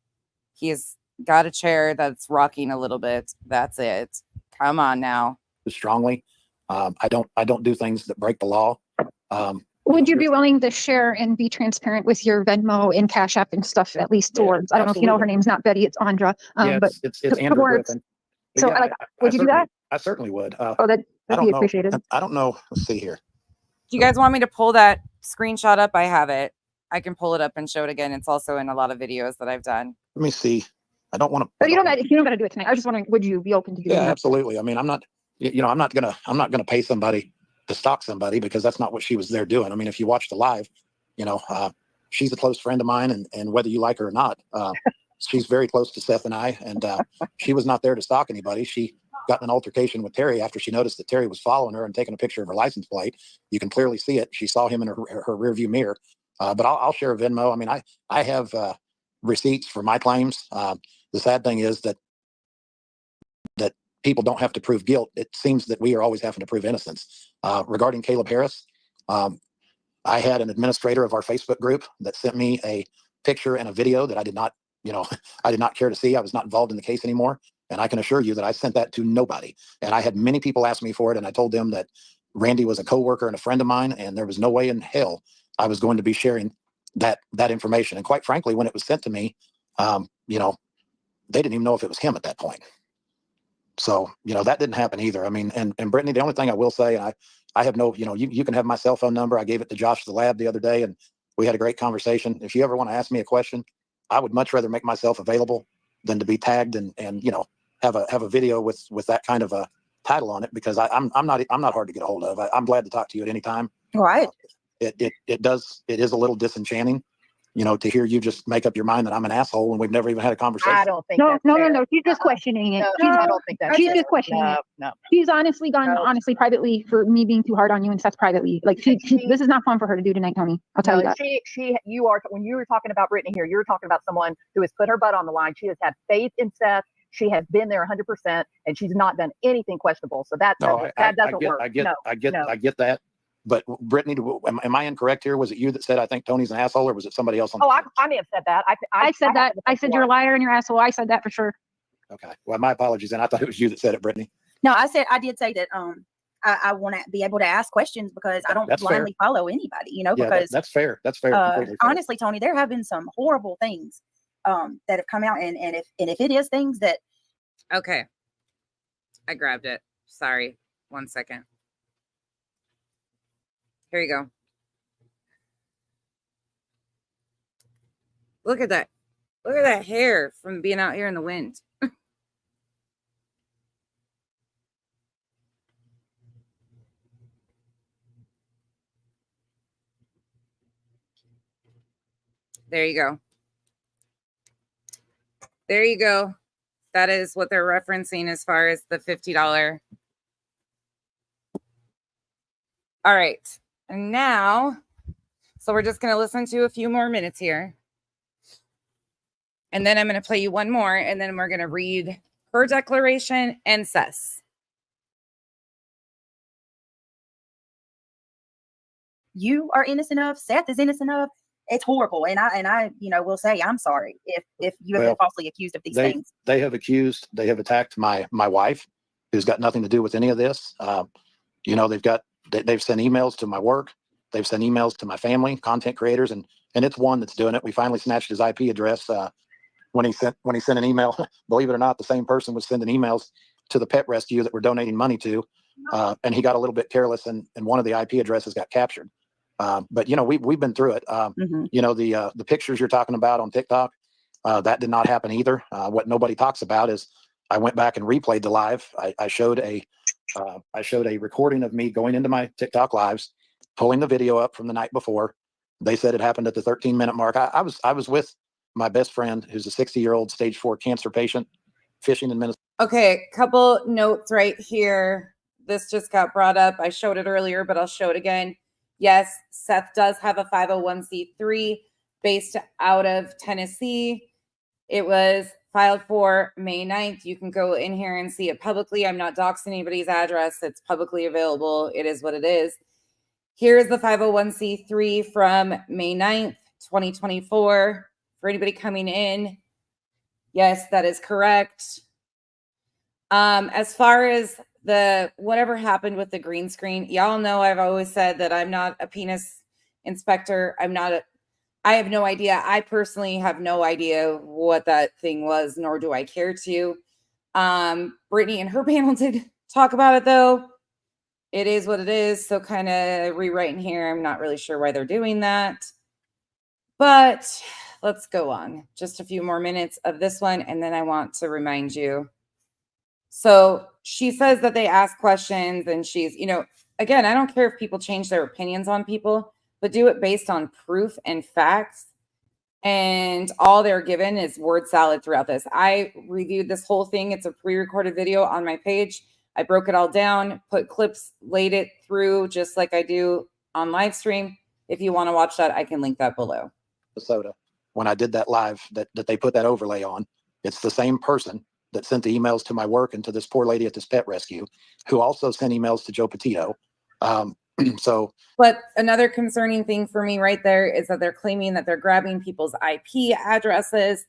He's got a chair that's rocking a little bit. That's it. Come on now. Strongly. I don't do things that break the law. Would you be willing to share and be transparent with your Venmo and Cash App and stuff, at least towards, I don't know if you know her name's not Betty, it's Andra. Yeah, but it's Andrew Griffin. But so yeah, would you do that? I certainly would. That'd be appreciated. I don't know. Let's see here. Do you guys want me to pull that screenshot up? I have it. I can pull it up and show it again. It's also in a lot of videos that I've done. Let me see. I don't want to. But you don't got to do it tonight. I was just wondering, would you be open to doing that? Yeah, absolutely. I mean, I'm not gonna pay somebody to stalk somebody because that's not what she was there doing. I mean, if you watch the live, she's a close friend of mine, and whether you like her or not, she's very close to Seth and I, and she was not there to stalk anybody. She got in an altercation with Terry after she noticed that Terry was following her and taking a picture of her license plate. You can clearly see it. She saw him in her rearview mirror. But I'll share a Venmo. I mean, I have receipts for my claims. The sad thing is that people don't have to prove guilt. It seems that we are always having to prove innocence. Regarding Caleb Harris, I had an administrator of our Facebook group that sent me a picture and a video that I did not care to see. I was not involved in the case anymore. And I can assure you that I sent that to nobody. And I had many people ask me for it. And I told them that Randy was a coworker and a friend of mine, and there was no way in hell I was going to be sharing that information. And quite frankly, when it was sent to me, they didn't even know if it was him at that point. So, that didn't happen either. I mean, and Brittany, the only thing I will say, and I have no, you can have my cell phone number. I gave it to Josh the lab the other day, and we had a great conversation. If you ever want to ask me a question, I would much rather make myself available than to be tagged and have a video with that kind of a title on it, because I'm not hard to get a hold of. I'm glad to talk to you at any time. Right. It is a little disenchanting, to hear you just make up your mind that I'm an asshole when we've never even had a conversation. I don't think No. She's just questioning it. I don't think that's She's fair. just questioning it. No. She's honestly gone privately for me being too hard on you, and Seth privately. Like this is not fun for her to do tonight, Tony. I'll tell you that. When you were talking about Brittany here, you were talking about someone who has put her butt on the line. She has had faith in Seth. She has been there 100%, and she's not done anything questionable. So that doesn't work. I get that. But Brittany, am I incorrect here? Was it you that said I think Tony's an asshole, or was it somebody else on the team? I may have said that. I said that. I said you're a liar and you're an asshole. I said that for sure. Okay. Well, my apologies. And I thought it was you that said it, Brittany. No, I did say that I want to be able to ask questions because I don't That's fair. blindly follow anybody, you know, Yeah, because that's fair. That's fair. Completely fair. honestly, Tony, there have been some horrible things that have come out, and if it is things that Okay. I grabbed it. Sorry. 1 second. Here you go. Look at that. Look at that hair from being out here in the wind. There you go. There you go. That is what they're referencing as far as the $50. All right. And now, so we're just going to listen to a few more minutes here. And then I'm going to play you one more, and then we're going to read her declaration and Seth's. you are innocent of, Seth is innocent of, it's horrible. And I, you know, will say I'm sorry if you have been falsely accused of these things. They have attacked my wife, who's got nothing to do with any of this. You know, they've sent emails to my work. They've sent emails to my family, content creators, and it's one that's doing it. We finally snatched his IP address when he sent an email. Believe it or not, the same person was sending emails to the pet rescue that we're donating money to, and he got a little bit careless, and one of the IP addresses got captured. But you know, we've been through it. You know, the pictures you're talking about on TikTok, that did not happen either. What nobody talks about is I went back and replayed the live. I showed a recording of me going into my TikTok lives, pulling the video up from the night before. They said it happened at the 13-minute mark. I was with my best friend, who's a 60-year-old stage 4 cancer patient, fishing in Minnesota. Okay, couple notes right here. This just got brought up. I showed it earlier, but I'll show it again. Yes, Seth does have a 501c3 based out of Tennessee. It was filed for May 9th. You can go in here and see it publicly. I'm not doxing anybody's address. It's publicly available. It is what it is. Here's the 501c3 from May 9th, 2024. For anybody coming in, yes, that is correct. As far as the whatever happened with the green screen, y'all know I've always said that I'm not a penis inspector. I have no idea. I personally have no idea what that thing was, nor do I care to. Brittany and her panel did talk about it, though. It is what it is. So kind of rewriting here. I'm not really sure why they're doing that. But let's go on. Just a few more minutes of this one, and then I want to remind you. So she says that they ask questions, and she's, you know, again, I don't care if people change their opinions on people, but do it based on proof and facts. And all they're given is word salad throughout this. I reviewed this whole thing. It's a pre-recorded video on my page. I broke it all down, put clips, laid it through just like I do on live stream. If you want to watch that, I can link that below. Minnesota, when I did that live that they put that overlay on, it's the same person that sent the emails to my work and to this poor lady at this pet rescue, who also sent emails to Joe Petito. But another concerning thing for me right there is that they're claiming that they're grabbing people's IP addresses.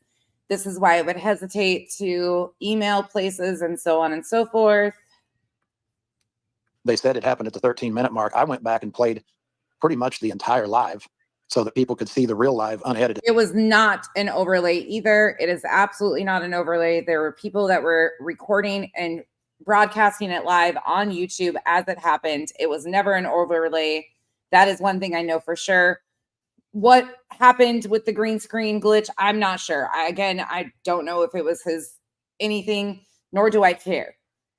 This is why I would hesitate to email places and so on and so forth. They said it happened at the 13-minute mark. I went back and played pretty much the entire live so that people could see the real live unedited. It was not an overlay either. It is absolutely not an overlay. There were people that were recording and broadcasting it live on YouTube as it happened. It was never an overlay. That is one thing I know for sure. What happened with the green screen glitch, I'm not sure. I don't know if it was his anything, nor do I care.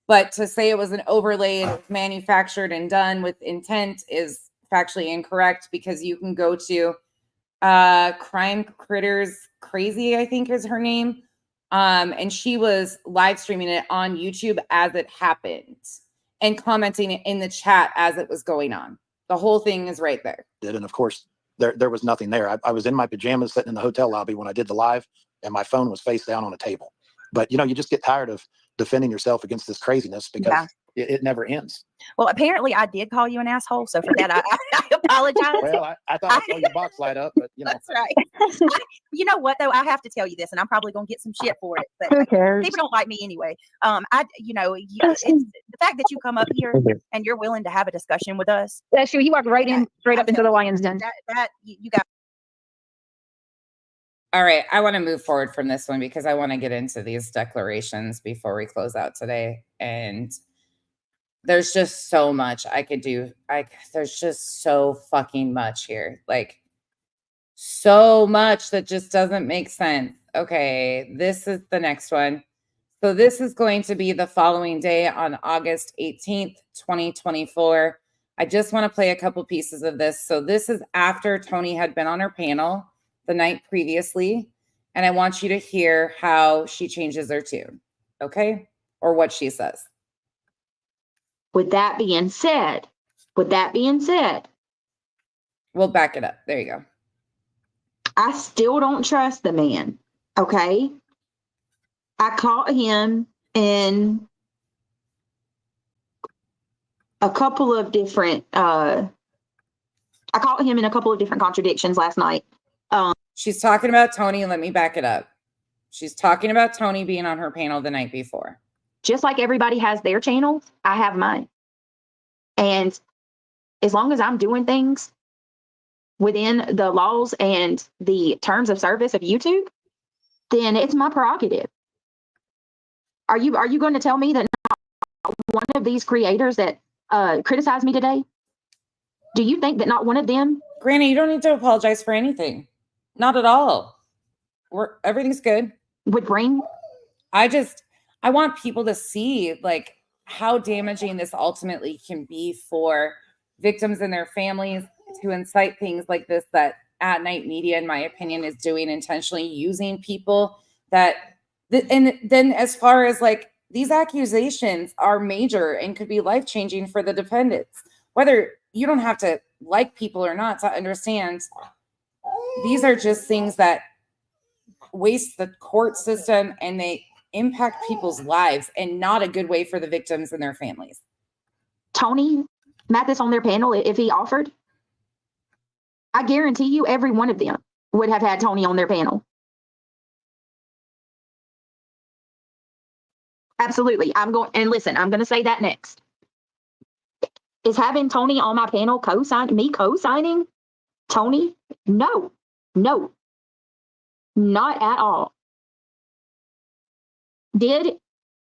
But to say it was an overlay manufactured and done with intent is factually incorrect, because you can go to Crime Critters Crazy, I think is her name. And she was live streaming it on YouTube as it happened and commenting in the chat as it was going on. The whole thing is right there. And of course, there was nothing there. I was in my pajamas sitting in the hotel lobby when I did the live, and my phone was face down on a table. But, you know, you just get tired of defending yourself against this craziness, because it never ends. Well, apparently I did call you an asshole. So for that, I apologize. Well, I thought I saw your box light up, but you know. That's right. You know what though? I have to tell you this, and I'm probably gonna get some shit for it. But Who cares? people don't like me anyway. It's the fact that you come up here and you're willing to have a discussion with us. That's true. He walked right in, straight up into the lion's den. That you got. All right, I want to move forward from this one because I want to get into these declarations before we close out today. And there's just so much I could do. There's just so fucking much here. Like, so much that just doesn't make sense. Okay, this is the next one. So this is going to be the following day on August 18th, 2024. I just want to play a couple pieces of this. So this is after Tony had been on her panel the night previously, and I want you to hear how she changes her tune, okay? Or what she says. With that being said, we'll back it up. There you go. I still don't trust the man, okay? I caught him in a couple of different contradictions last night. She's talking about Tony. Let me back it up. She's talking about Tony being on her panel the night before. Just like everybody has their channel, I have mine. And as long as I'm doing things within the laws and the terms of service of YouTube, then it's my prerogative. Are you going to tell me that not one of these creators that criticized me today, do you think that not one of them? Granny, you don't need to apologize for anything. Not at all. Everything's good. Would bring. I want people to see like how damaging this ultimately can be for victims and their families, to incite things like this that At Night Media, in my opinion, is doing, intentionally using people that, and then as far as like these accusations are major and could be life-changing for the defendants. Whether you don't have to like people or not to understand, these are just things that waste the court system and they impact people's lives, and not a good way for the victims and their families. Tony Mathis on their panel, if he offered, I guarantee you every one of them would have had Tony on their panel. Absolutely. I'm going to say that next. Is having Tony on my panel co-signing Tony? No, not at all. Did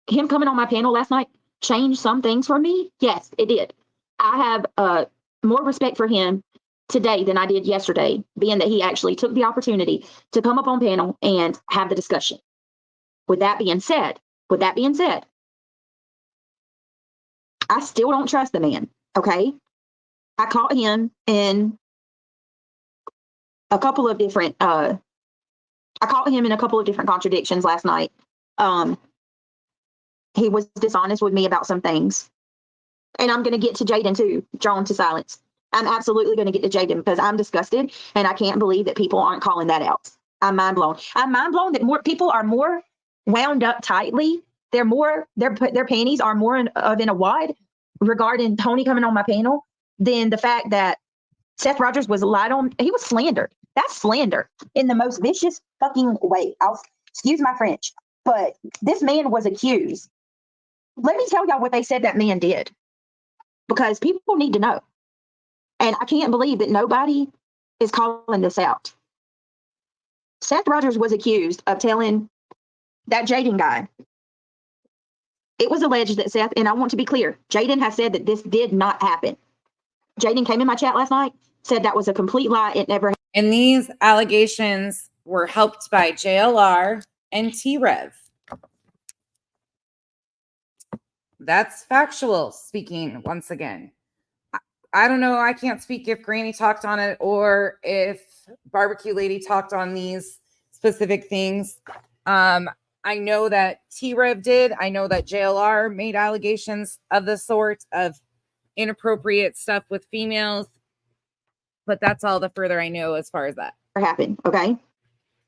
him coming on my panel last night change some things for me? Yes, it did. I have more respect for him today than I did yesterday, being that he actually took the opportunity to come up on panel and have the discussion. With that being said, I still don't trust the man, okay? I caught him in a couple of different contradictions last night. He was dishonest with me about some things. And I'm going to get to Jaden too, drawn to silence. I'm absolutely going to get to Jaden because I'm disgusted and I can't believe that people aren't calling that out. I'm mind blown. I'm mind blown that more people are more wound up tightly. Their panties are more in a wad regarding Tony coming on my panel than the fact that Seth Rogers was lied on. He was slandered. That's slander in the most vicious fucking way. Excuse my French, but this man was accused. Let me tell y'all what they said that man did, because people need to know. And I can't believe that nobody is calling this out. Seth Rogers was accused of telling that Jaden guy. It was alleged that Seth, and I want to be clear, Jaden has said that this did not happen. Jaden came in my chat last night, said that was a complete lie. It never happened. And these allegations were helped by JLR and T-Rev. That's factual speaking once again. I don't know. I can't speak if Granny talked on it or if Barbecue Lady talked on these specific things. I know that T-Rev did. I know that JLR made allegations of the sort of inappropriate stuff with females. But that's all the further I know as far as that. Happened, okay?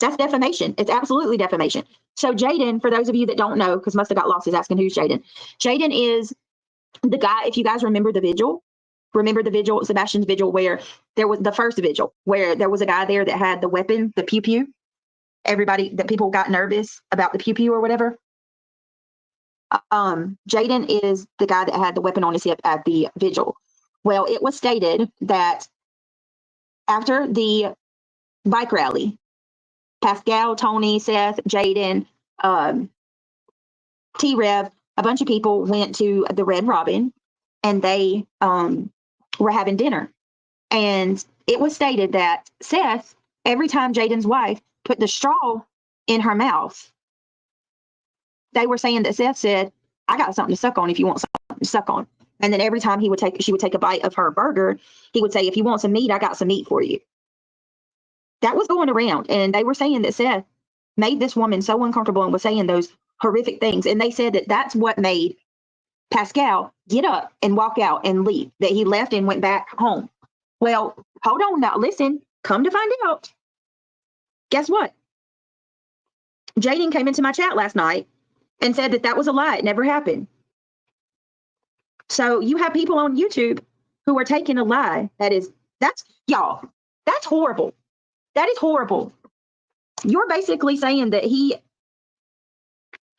That's defamation. It's absolutely defamation. So Jaden, for those of you that don't know, because must have got lost, is asking who's Jaden. Jaden is The guy, if you guys remember the vigil, Sebastian's vigil, where there was the first vigil, where there was a guy there that had the weapon, the pew pew. That people got nervous about the pew pew or whatever. Jaden is the guy that had the weapon on his hip at the vigil. Well, it was stated that after the bike rally, Pascal, Tony, Seth, Jaden, T-Rev, a bunch of people went to the Red Robin, and they were having dinner. And it was stated that Seth, every time Jaden's wife put the straw in her mouth, they were saying that Seth said, "I got something to suck on if you want something to suck on." And then every time she would take a bite of her burger, he would say, "If you want some meat, I got some meat for you." That was going around, and they were saying that Seth made this woman so uncomfortable and was saying those horrific things. And they said that that's what made Pascal get up and walk out and leave, that he left and went back home. Well, hold on now. Listen, come to find out. Guess what? Jaden came into my chat last night and said that that was a lie. It never happened. So you have people on YouTube who are taking a lie. That's horrible. That is horrible. You're basically saying that he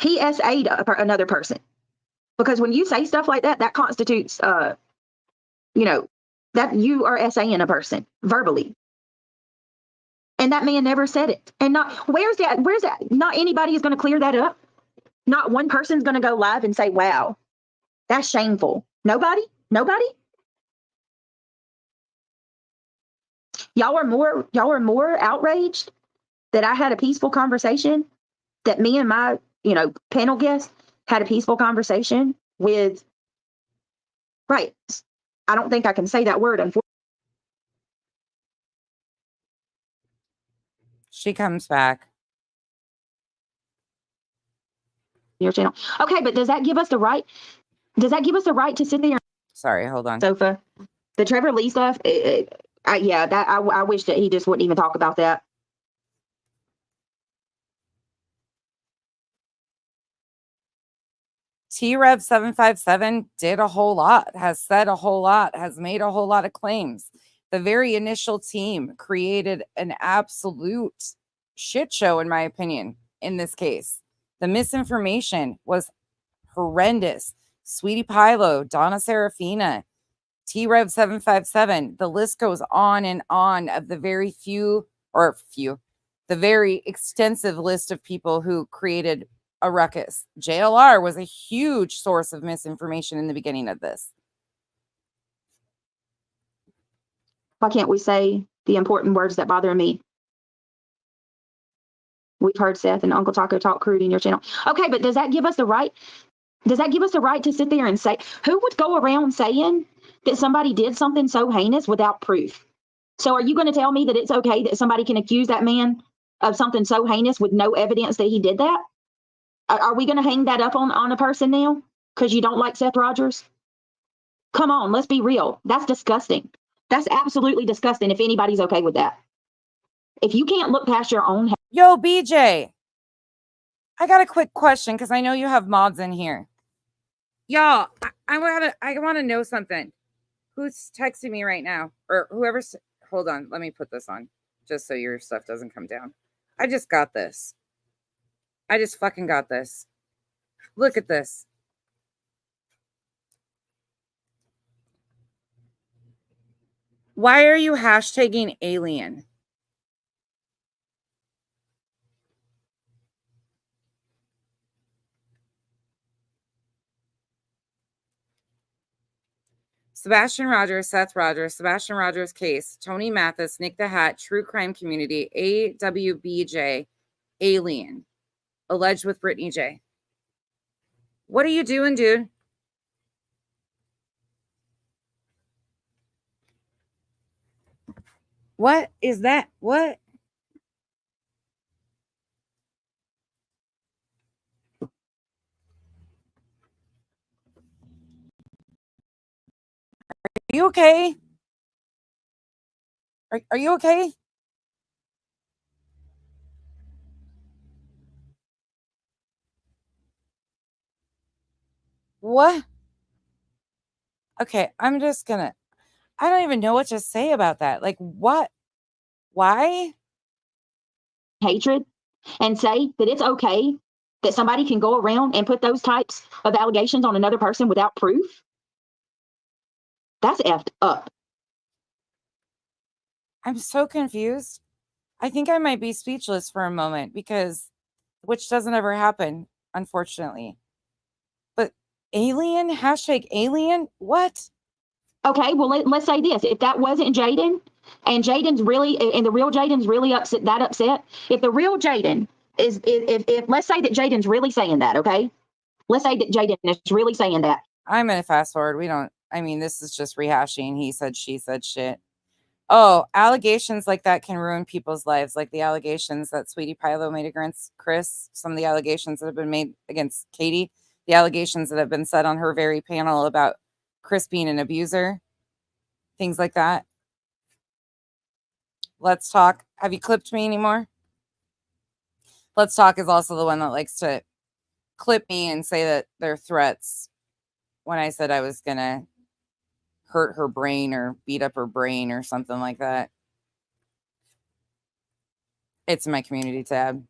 SA'd another person. Because when you say stuff like that, that constitutes, that you are SAing a person verbally. And that man never said it. And where's that? Not anybody is going to clear that up. Not one person's going to go live and say, "Wow, that's shameful." Nobody? Y'all are more outraged that I had a peaceful conversation, that me and my, panel guest had a peaceful conversation with, right. I don't think I can say that word, unfortunately. She comes back. Your channel. Okay, but does that give us the right? Does that give us the right to sit there? Sorry, hold on. Sofa. The Trevor Lee stuff. I wish that he just wouldn't even talk about that. T-Rev 757 did a whole lot, has said a whole lot, has made a whole lot of claims. The very initial team created an absolute shit show, in my opinion, in this case. The misinformation was horrendous. Sweetie Pilo, Donna Serafina, T-Rev 757. The list goes on and on of the very the very extensive list of people who created a ruckus. JLR was a huge source of misinformation in the beginning of this. Why can't we say the important words that bother me? We've heard Seth and Uncle Taco talk crude in your channel. Okay, but does that give us the right? Does that give us the right to sit there and say, who would go around saying that somebody did something so heinous without proof? So are you going to tell me that it's okay that somebody can accuse that man of something so heinous with no evidence that he did that? Are we going to hang that up on a person now because you don't like Seth Rogers? Come on, let's be real. That's disgusting. That's absolutely disgusting if anybody's okay with that. If you can't look past your own... Yo, BJ, I got a quick question because I know you have mods in here. Y'all, I want to know something. Who's texting me right now? Or whoever's... Hold on, let me put this on just so your stuff doesn't come down. I just got this. I just fucking got this. Look at this. Why are you hashtagging alien? Sebastian Rogers, Seth Rogers, Sebastian Rogers case, Tony Mathis, Nick the Hat, True Crime Community, AWBJ, Alien, alleged with Brittany J. What are you doing, dude? What is that? What? Are you okay? Are you okay? What? Okay, I'm just gonna. I don't even know what to say about that. Like, what? Why? Hatred and say that it's okay that somebody can go around and put those types of allegations on another person without proof? That's effed up. I'm so confused. I think I might be speechless for a moment because, which doesn't ever happen, unfortunately. But alien? Hashtag alien? What? Okay, well, let's say this. If that wasn't Jaden, and Jaden's really, and the real Jaden's really upset, if the real Jaden is, if let's say that Jaden's really saying that, okay? Let's say that Jaden is really saying that. I'm going to fast forward. I mean, this is just rehashing. He said, she said shit. Oh, allegations like that can ruin people's lives, like the allegations that Sweetie Pilo made against Chris, some of the allegations that have been made against Katie, the allegations that have been said on her very panel about Chris being an abuser, things like that. Let's Talk. Have you clipped me anymore? Let's Talk is also the one that likes to clip me and say that they're threats when I said I was going to hurt her brain or beat up her brain or something like that. It's in my community tab.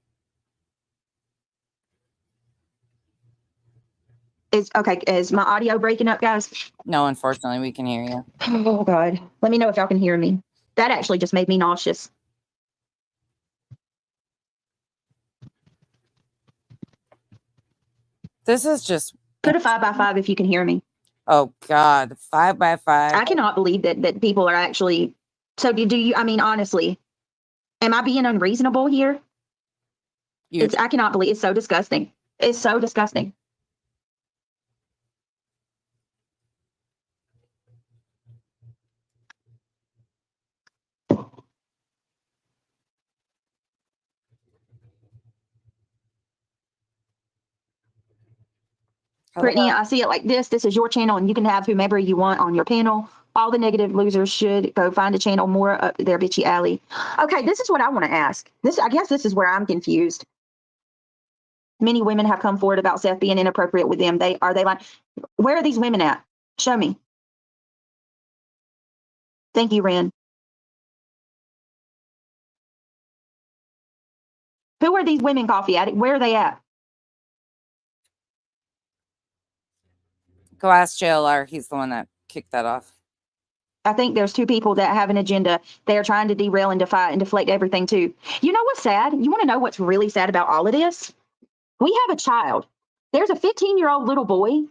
Is my audio breaking up, guys? No, unfortunately, we can hear you. Oh, God. Let me know if y'all can hear me. That actually just made me nauseous. This is just... Put a 5x5 if you can hear me. Oh, God. 5x5. I cannot believe that people are actually... So do you, I mean, honestly, am I being unreasonable here? I cannot believe, it's so disgusting. It's so disgusting. Brittany, I see it like this. This is your channel, and you can have whomever you want on your panel. All the negative losers should go find a channel more up their bitchy alley. Okay, this is what I want to ask. I guess this is where I'm confused. Many women have come forward about Seth being inappropriate with them. Are they like, where are these women at? Show me. Thank you, Ren. Who are these women, Coffee Addict? Where are they at? Go ask JLR. He's the one that kicked that off. I think there's two people that have an agenda. They're trying to derail and deflect everything too. You know what's sad? You want to know what's really sad about all of this? We have a child. There's a 15-year-old little boy,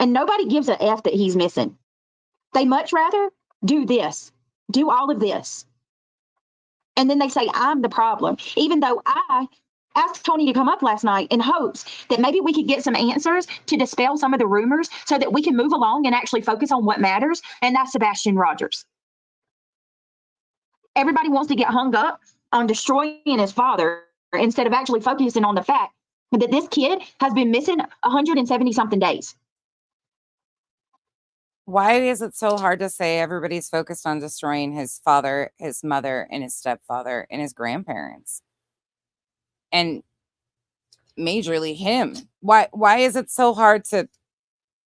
and nobody gives a F that he's missing. They much rather do this, do all of this. And then they say, I'm the problem. Even though I asked Tony to come up last night in hopes that maybe we could get some answers to dispel some of the rumors so that we can move along and actually focus on what matters. And that's Sebastian Rogers. Everybody wants to get hung up on destroying his father instead of actually focusing on the fact that this kid has been missing 170 something days. Why is it so hard to say everybody's focused on destroying his father, his mother, and his stepfather, and his grandparents? And majorly him. Why is it so hard to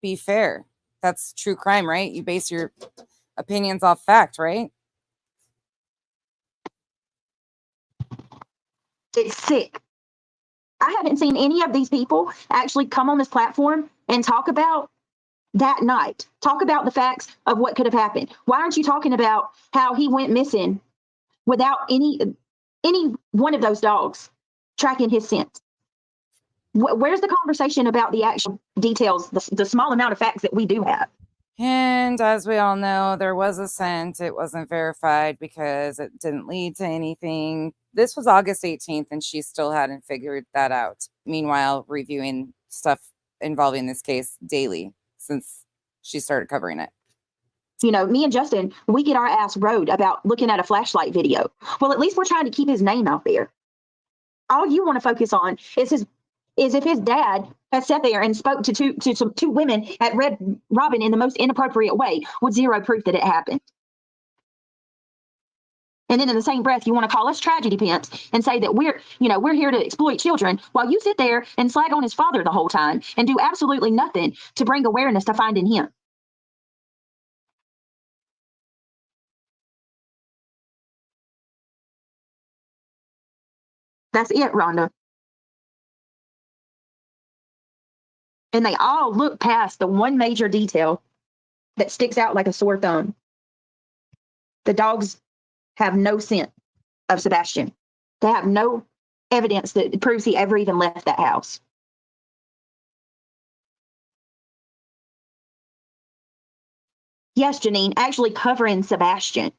be fair? That's true crime, right? You base your opinions off fact, right? It's sick. I haven't seen any of these people actually come on this platform and talk about that night. Talk about the facts of what could have happened. Why aren't you talking about how he went missing without any one of those dogs tracking his scent? Where's the conversation about the actual details, the small amount of facts that we do have? And as we all know, there was a scent. It wasn't verified because it didn't lead to anything. This was August 18th, and she still hadn't figured that out. Meanwhile, reviewing stuff involving this case daily since she started covering it. You know, me and Justin, we get our ass rode about looking at a flashlight video. Well, at least we're trying to keep his name out there. All you want to focus on is if his dad has sat there and spoke to two women at Red Robin in the most inappropriate way with zero proof that it happened. And then in the same breath, you want to call us tragedy pimps and say that we're here to exploit children while you sit there and slag on his father the whole time and do absolutely nothing to bring awareness to finding him. That's it, Rhonda. And they all look past the one major detail that sticks out like a sore thumb. The dogs have no scent of Sebastian. They have no evidence that proves he ever even left that house. Yes, Janine, actually covering Sebastian.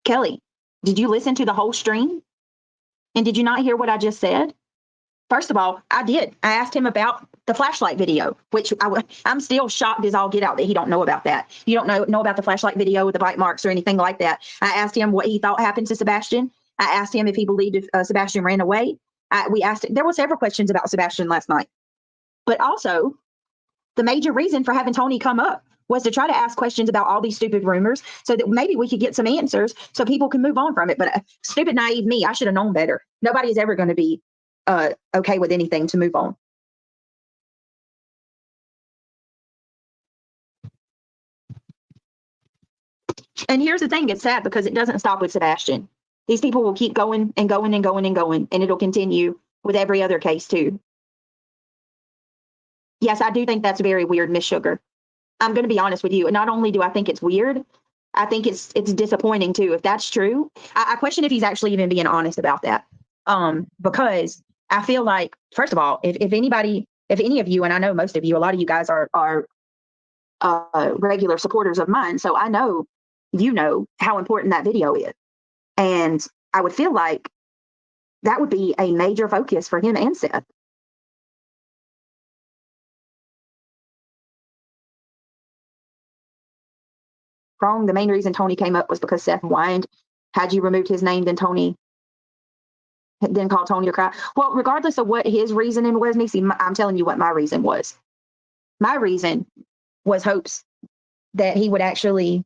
Kelly, did you listen to the whole stream? And did you not hear what I just said? First of all, I did. I asked him about the flashlight video, which I'm still shocked as all get out that he don't know about that. You don't know about the flashlight video with the bite marks or anything like that. I asked him what he thought happened to Sebastian. I asked him if he believed Sebastian ran away. There were several questions about Sebastian last night. But also, the major reason for having Tony come up was to try to ask questions about all these stupid rumors so that maybe we could get some answers so people can move on from it. But stupid, naive me, I should have known better. Nobody is ever going to be okay with anything to move on. And here's the thing, it's sad because it doesn't stop with Sebastian. These people will keep going and going and going and going, and it'll continue with every other case too. Yes, I do think that's very weird, Miss Sugar. I'm going to be honest with you. Not only do I think it's weird, I think it's disappointing too. If that's true, I question if he's actually even being honest about that. Because I feel like, first of all, if any of you, and I know most of you, a lot of you guys are regular supporters of mine, so I know you know how important that video is. And I would feel like that would be a major focus for him and Seth. Wrong. The main reason Tony came up was because Seth whined. Had you removed his name, then Tony didn't call Tony to cry. Well, regardless of what his reasoning was, Nisi, I'm telling you what my reason was. My reason was hopes that he would actually.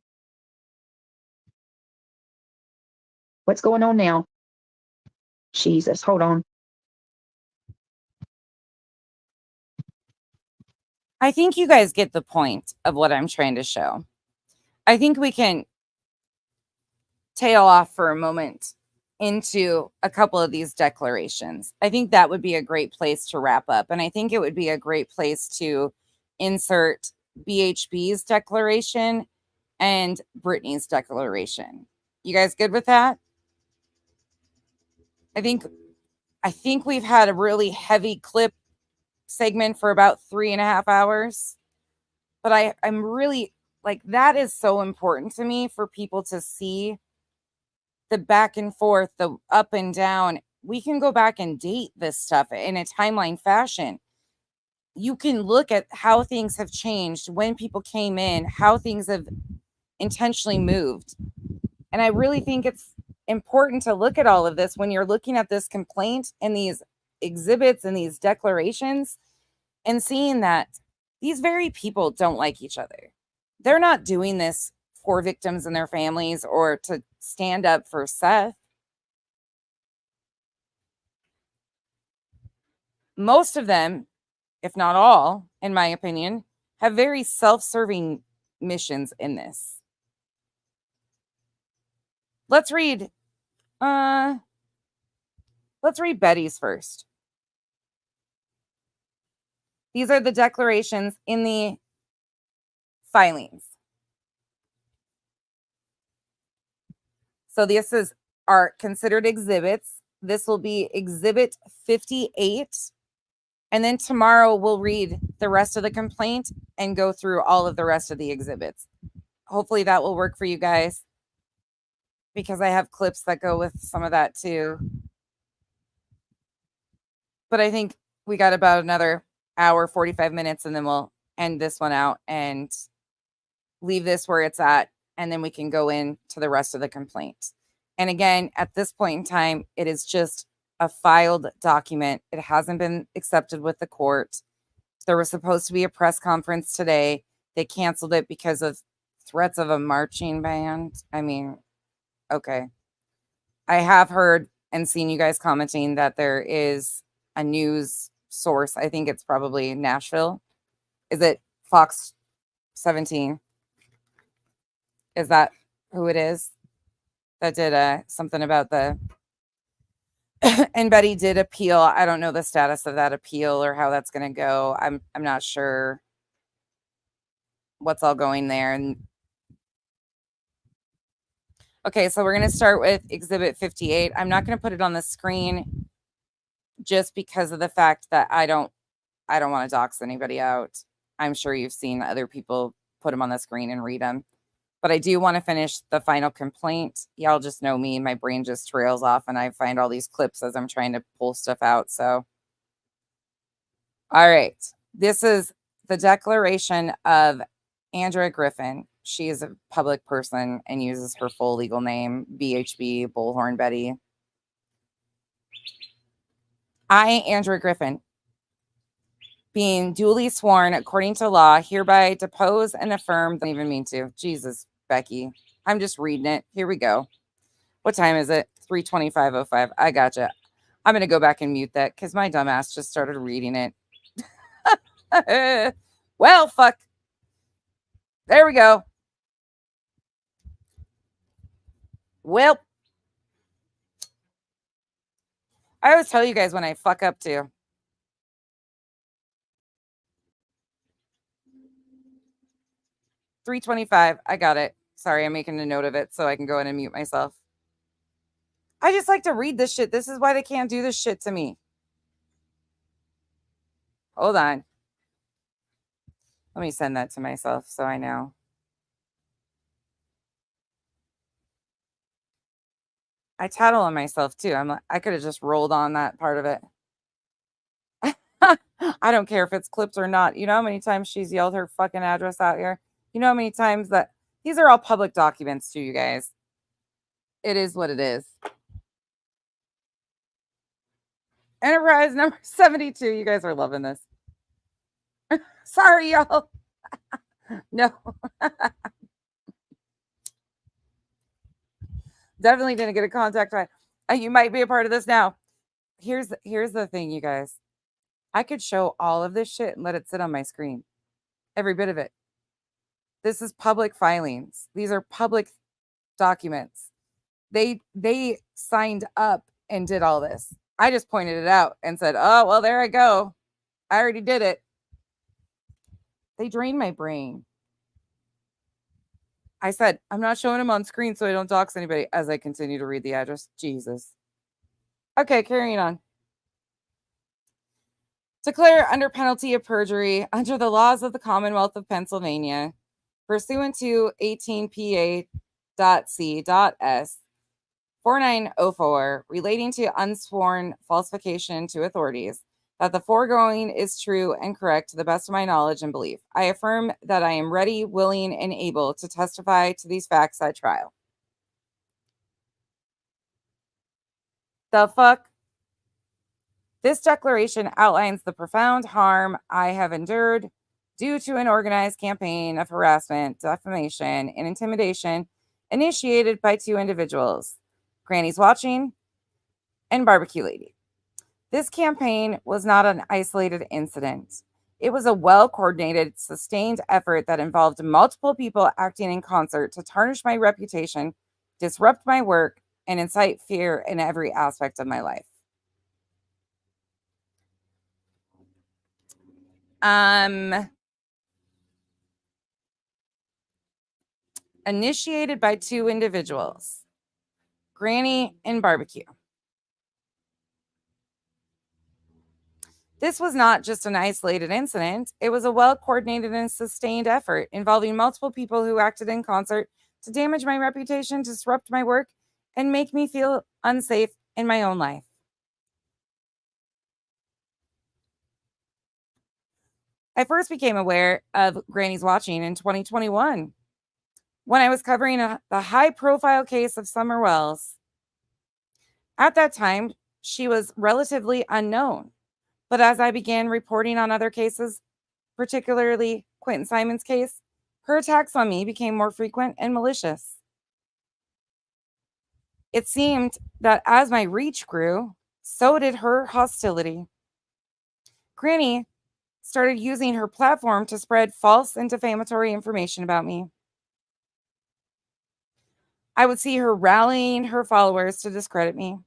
What's going on now? Jesus, hold on. I think you guys get the point of what I'm trying to show. I think we can tail off for a moment into a couple of these declarations. I think that would be a great place to wrap up. And I think it would be a great place to insert BHB's declaration and Brittany's declaration. You guys good with that? I think we've had a really heavy clip segment for about 3.5 hours. But I'm really like, that is so important to me for people to see the back and forth, the up and down. We can go back and date this stuff in a timeline fashion. You can look at how things have changed, when people came in, how things have intentionally moved. And I really think it's important to look at all of this when you're looking at this complaint and these exhibits and these declarations and seeing that these very people don't like each other. They're not doing this for victims and their families or to stand up for Seth. Most of them, if not all, in my opinion, have very self-serving missions in this. Let's read Betty's first. These are the declarations in the filings. So this are considered exhibits. This will be exhibit 58. And then tomorrow we'll read the rest of the complaint and go through all of the rest of the exhibits. Hopefully that will work for you guys, because I have clips that go with some of that too. But I think we got about another hour, 45 minutes, and then we'll end this one out and leave this where it's at. And then we can go into the rest of the complaint. And again, at this point in time, it is just a filed document. It hasn't been accepted with the court. There was supposed to be a press conference today. They canceled it because of threats of a marching band. I mean, okay. I have heard and seen you guys commenting that there is a news source. I think it's probably Nashville. Is it Fox 17. Is that who it is that did something about the and Betty did appeal. I don't know the status of that appeal or how that's going to go. I'm not sure what's all going there. And okay, so we're going to start with Exhibit 58. I'm not going to put it on the screen just because of the fact that I don't want to dox anybody out. I'm sure you've seen other people put them on the screen and read them. But I do want to finish the final complaint. Y'all just know me. My brain just trails off and I find all these clips as I'm trying to pull stuff out. So, all right. This is the declaration of Andrea Griffin. She is a public person and uses her full legal name, BHB, Bullhorn Betty. I, Andrea Griffin, being duly sworn according to law, hereby depose and affirm. Don't even mean to. Jesus, Becky. I'm just reading it. Here we go. What time is it? 3:25:05. I gotcha. I'm going to go back and mute that because my dumbass just started reading it. Well, fuck. There we go. Well, I always tell you guys when I fuck up too. $3:25. I got it. Sorry, I'm making a note of it so I can go in and mute myself. I just like to read this shit. This is why they can't do this shit to me. Hold on. Let me send that to myself so I know. I tattle on myself too. I'm like, I could have just rolled on that part of it. I don't care if it's clipped or not. You know how many times she's yelled her fucking address out here? You know how many times that these are all public documents to you guys. It is what it is. Enterprise number 72. You guys are loving this. Sorry, y'all. No. Definitely didn't get a contact. You might be a part of this now. Here's the thing, you guys. I could show all of this shit and let it sit on my screen. Every bit of it. This is public filings. These are public documents. They signed up and did all this. I just pointed it out and said, oh, well, there I go. I already did it. They drained my brain. I said, I'm not showing them on screen so I don't dox anybody as I continue to read the address. Jesus. Okay, carrying on. Declare under penalty of perjury under the laws of the Commonwealth of Pennsylvania, pursuant to 18 PA.C.S. 4904, relating to unsworn falsification to authorities, that the foregoing is true and correct to the best of my knowledge and belief. I affirm that I am ready, willing, and able to testify to these facts at trial. The fuck? This declaration outlines the profound harm I have endured due to an organized campaign of harassment, defamation, and intimidation initiated by two individuals, Granny's Watching and Barbecue Lady. This campaign was not an isolated incident. It was a well-coordinated, sustained effort that involved multiple people acting in concert to tarnish my reputation, disrupt my work, and incite fear in every aspect of my life. Initiated by two individuals, Granny and Barbecue. This was not just an isolated incident. It was a well-coordinated and sustained effort involving multiple people who acted in concert to damage my reputation, disrupt my work, and make me feel unsafe in my own life. I first became aware of Granny's Watching in 2021 when I was covering the high-profile case of Summer Wells. At that time, she was relatively unknown. But as I began reporting on other cases, particularly Quentin Simon's case, her attacks on me became more frequent and malicious. It seemed that as my reach grew, so did her hostility. Granny started using her platform to spread false and defamatory information about me. I would see her rallying her followers to discredit me,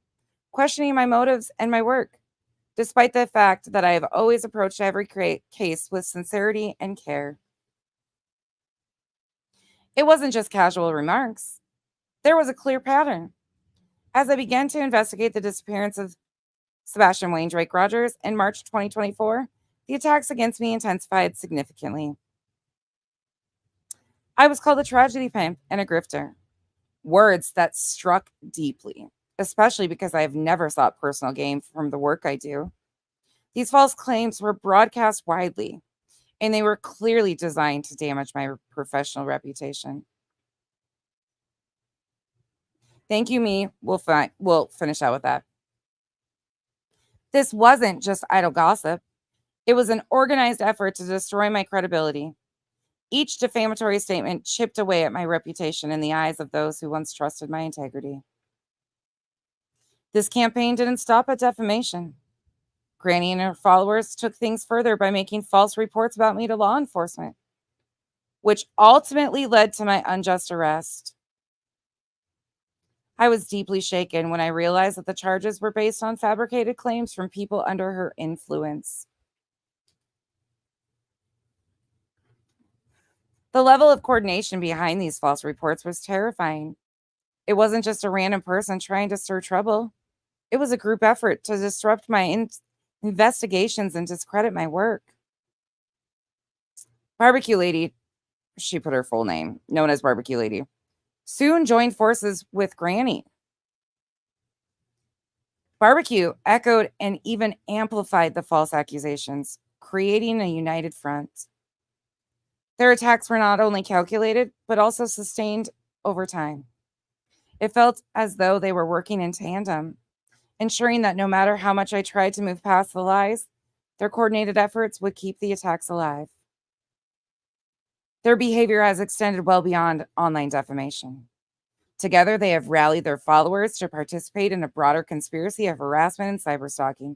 questioning my motives and my work, despite the fact that I have always approached every case with sincerity and care. It wasn't just casual remarks. There was a clear pattern. As I began to investigate the disappearance of Sebastian Wayne Drake Rogers in March 2024, the attacks against me intensified significantly. I was called a tragedy pimp and a grifter, words that struck deeply, especially because I have never sought personal gain from the work I do. These false claims were broadcast widely, and they were clearly designed to damage my professional reputation. Thank you, me. We'll finish out with that. This wasn't just idle gossip. It was an organized effort to destroy my credibility. Each defamatory statement chipped away at my reputation in the eyes of those who once trusted my integrity. This campaign didn't stop at defamation. Granny and her followers took things further by making false reports about me to law enforcement, which ultimately led to my unjust arrest. I was deeply shaken when I realized that the charges were based on fabricated claims from people under her influence. The level of coordination behind these false reports was terrifying. It wasn't just a random person trying to stir trouble. It was a group effort to disrupt my investigations and discredit my work. Barbecue Lady, she put her full name, known as Barbecue Lady, soon joined forces with Granny. Barbecue echoed and even amplified the false accusations, creating a united front. Their attacks were not only calculated, but also sustained over time. It felt as though they were working in tandem, ensuring that no matter how much I tried to move past the lies, their coordinated efforts would keep the attacks alive. Their behavior has extended well beyond online defamation. Together, they have rallied their followers to participate in a broader conspiracy of harassment and cyberstalking,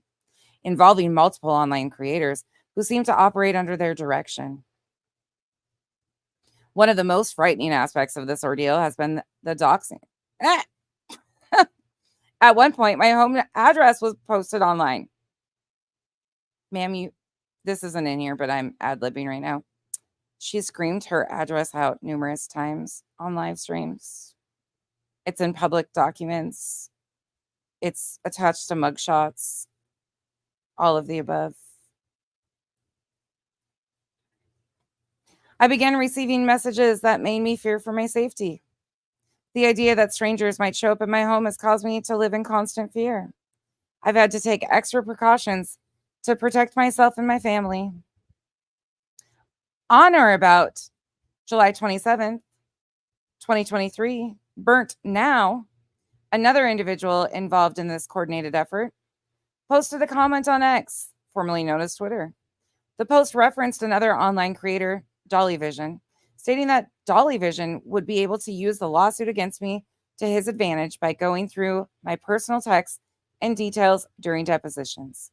involving multiple online creators who seem to operate under their direction. One of the most frightening aspects of this ordeal has been the doxing. At one point, my home address was posted online. Ma'am, this isn't in here, but I'm ad-libbing right now. She screamed her address out numerous times on live streams. It's in public documents. It's attached to mugshots. All of the above. I began receiving messages that made me fear for my safety. The idea that strangers might show up at my home has caused me to live in constant fear. I've had to take extra precautions to protect myself and my family. On or about July 27th, 2023, Burnt Now, another individual involved in this coordinated effort, posted a comment on X, formerly known as Twitter. The post referenced another online creator, Dolly Vision, stating that Dolly Vision would be able to use the lawsuit against me to his advantage by going through my personal texts and details during depositions.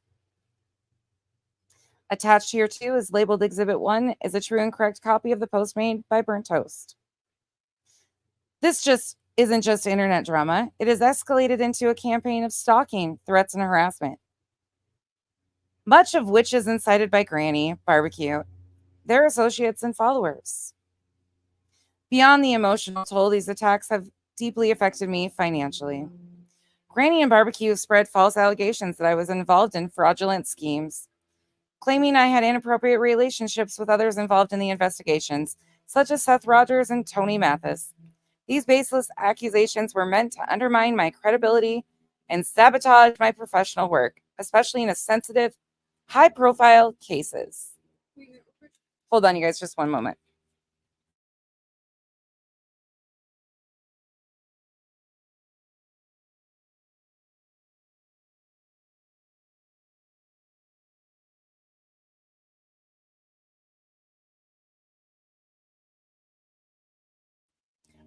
Attached here too is labeled Exhibit 1 is a true and correct copy of the post made by Burnt Toast. This just isn't just internet drama. It has escalated into a campaign of stalking, threats, and harassment, much of which is incited by Granny, Barbecue, their associates, and followers. Beyond the emotional toll, these attacks have deeply affected me financially. Granny and Barbecue spread false allegations that I was involved in fraudulent schemes, claiming I had inappropriate relationships with others involved in the investigations, such as Seth Rogers and Tony Mathis. These baseless accusations were meant to undermine my credibility and sabotage my professional work, especially in a sensitive, high-profile cases. Hold on, you guys, just one moment.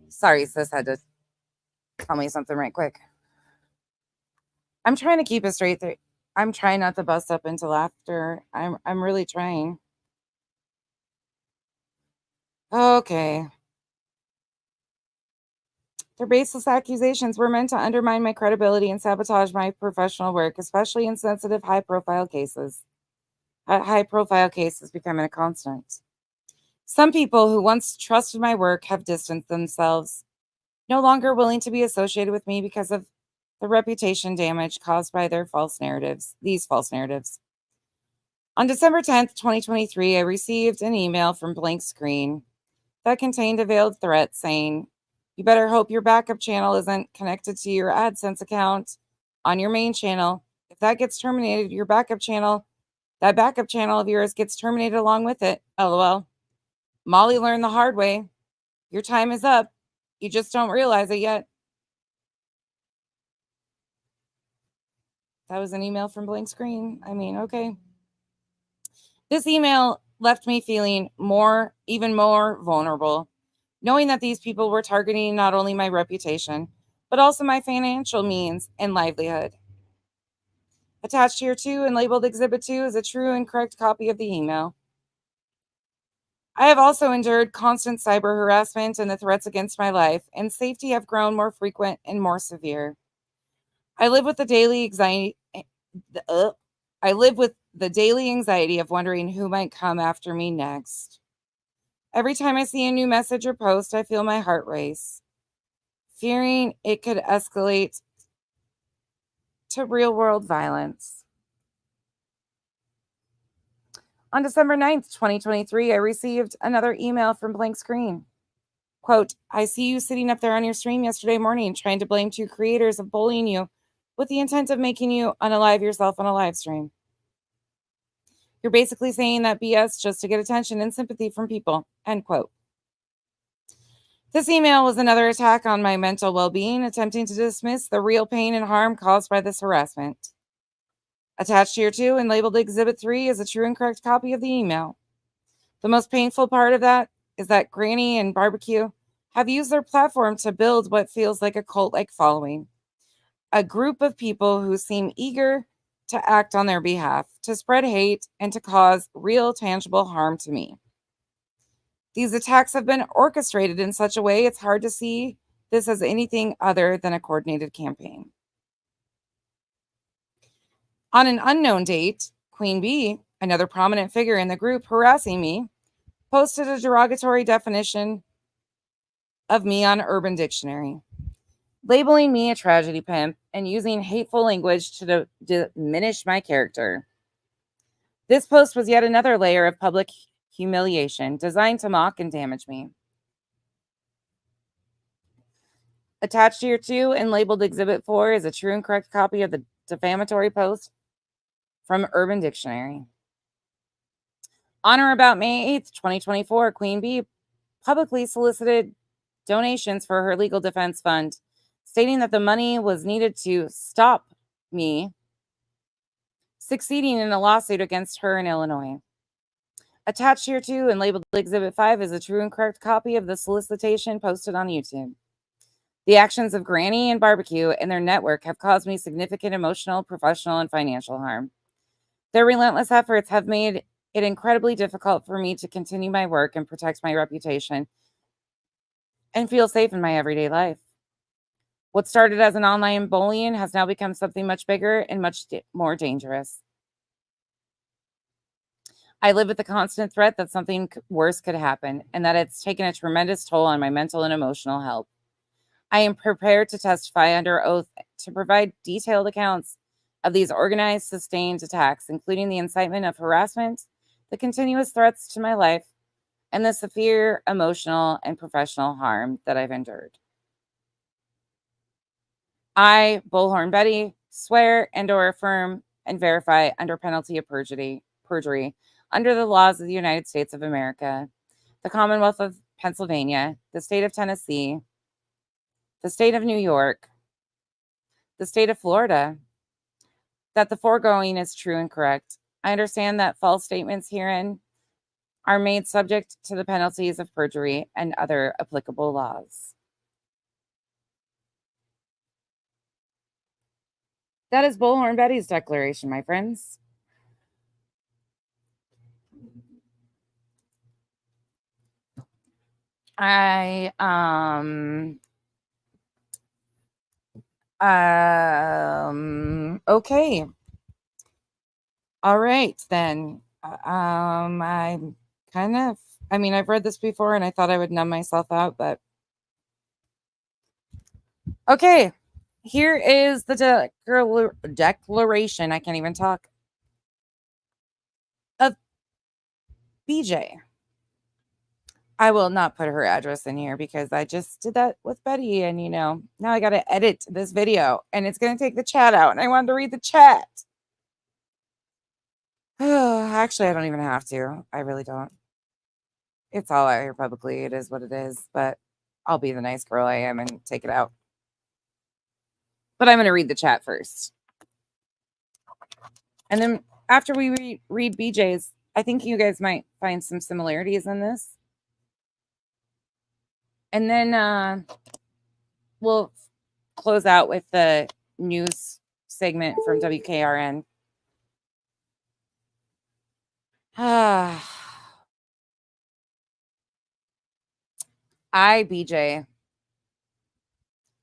Sorry, sis had to tell me something right quick. I'm trying to keep a straight I'm trying not to bust up into laughter. I'm really trying. Okay. Their baseless accusations were meant to undermine my credibility and sabotage my professional work, especially in sensitive, high-profile cases. High-profile cases becoming a constant. Some people who once trusted my work have distanced themselves, no longer willing to be associated with me because of the reputation damage caused by their false narratives, these false narratives. On December 10th, 2023, I received an email from Blank Screen that contained a veiled threat saying, "You better hope your backup channel isn't connected to your AdSense account on your main channel. If that gets terminated, that backup channel of yours gets terminated along with it. LOL. Molly learned the hard way. Your time is up. You just don't realize it yet." That was an email from Blank Screen. I mean, okay. This email left me feeling even more vulnerable, knowing that these people were targeting not only my reputation, but also my financial means and livelihood. Attached here too and labeled Exhibit 2 is a true and correct copy of the email. I have also endured constant cyber harassment, and the threats against my life and safety have grown more frequent and more severe. I live with the daily anxiety. I live with the daily anxiety of wondering who might come after me next. Every time I see a new message or post, I feel my heart race, fearing it could escalate to real-world violence. On December 9th, 2023, I received another email from Blank Screen. Quote, "I see you sitting up there on your stream yesterday morning trying to blame two creators of bullying you with the intent of making you unalive yourself on a live stream. You're basically saying that BS just to get attention and sympathy from people." End quote. This email was another attack on my mental well-being, attempting to dismiss the real pain and harm caused by this harassment. Attached here too and labeled Exhibit 3 is a true and correct copy of the email. The most painful part of that is that Granny and Barbecue have used their platform to build what feels like a cult-like following. A group of people who seem eager to act on their behalf, to spread hate, and to cause real tangible harm to me. These attacks have been orchestrated in such a way it's hard to see this as anything other than a coordinated campaign. On an unknown date, Queen Bee, another prominent figure in the group harassing me, posted a derogatory definition of me on Urban Dictionary, labeling me a tragedy pimp and using hateful language to diminish my character. This post was yet another layer of public humiliation designed to mock and damage me. Attached here too and labeled Exhibit 4 is a true and correct copy of the defamatory post from Urban Dictionary. On or about May 8th, 2024, Queen Bee publicly solicited donations for her legal defense fund, stating that the money was needed to stop me succeeding in a lawsuit against her in Illinois. Attached here too and labeled Exhibit 5 is a true and correct copy of the solicitation posted on YouTube. The actions of Granny and Barbecue and their network have caused me significant emotional, professional, and financial harm. Their relentless efforts have made it incredibly difficult for me to continue my work and protect my reputation and feel safe in my everyday life. What started as an online bullying has now become something much bigger and much more dangerous. I live with the constant threat that something worse could happen, and that it's taken a tremendous toll on my mental and emotional health. I am prepared to testify under oath to provide detailed accounts of these organized, sustained attacks, including the incitement of harassment, the continuous threats to my life, and the severe emotional and professional harm that I've endured. I, Bullhorn Betty, swear and/or affirm and verify under penalty of perjury, under the laws of the United States of America, the Commonwealth of Pennsylvania, the state of Tennessee, the state of New York, the state of Florida, that the foregoing is true and correct. I understand that false statements herein are made subject to the penalties of perjury and other applicable laws. That is Bullhorn Betty's declaration, my friends. Okay. All right, then. I'm kind of, I mean, I've read this before and I thought I would numb myself out, but okay. Here is the declaration. I can't even talk. Of BJ. I will not put her address in here because I just did that with Betty. And, you know, now I got to edit this video and it's going to take the chat out. And I wanted to read the chat. Actually, I don't even have to. I really don't. It's all out here publicly. It is what it is. But I'll be the nice girl I am and take it out. But I'm going to read the chat first. And then after we read BJ's, I think you guys might find some similarities in this. And then we'll close out with the news segment from WKRN. I, BJ,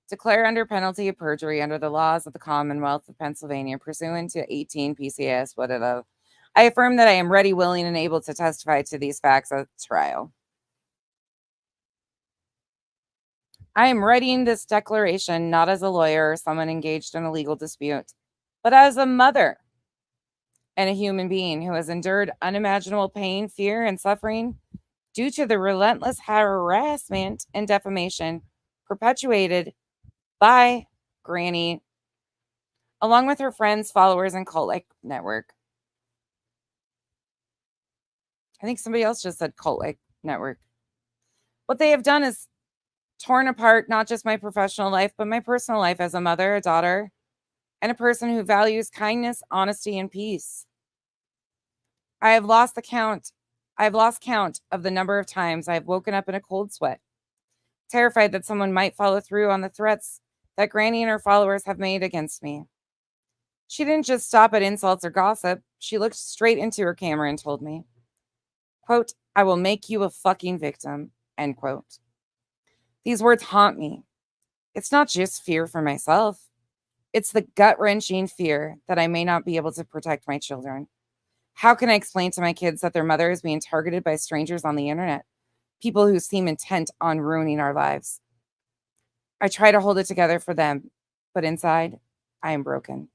declare under penalty of perjury under the laws of the Commonwealth of Pennsylvania pursuant to 18 PCS, whatever. I affirm that I am ready, willing, and able to testify to these facts at trial. I am writing this declaration not as a lawyer or someone engaged in a legal dispute, but as a mother and a human being who has endured unimaginable pain, fear, and suffering due to the relentless harassment and defamation perpetuated by Granny, along with her friends, followers, and cult-like network. I think somebody else just said cult-like network. What they have done is torn apart not just my professional life, but my personal life as a mother, a daughter, and a person who values kindness, honesty, and peace. I have lost count of the number of times I have woken up in a cold sweat, terrified that someone might follow through on the threats that Granny and her followers have made against me. She didn't just stop at insults or gossip. She looked straight into her camera and told me, quote, "I will make you a fucking victim," end quote. These words haunt me. It's not just fear for myself. It's the gut-wrenching fear that I may not be able to protect my children. How can I explain to my kids that their mother is being targeted by strangers on the internet? People who seem intent on ruining our lives. I try to hold it together for them, but inside, I am broken.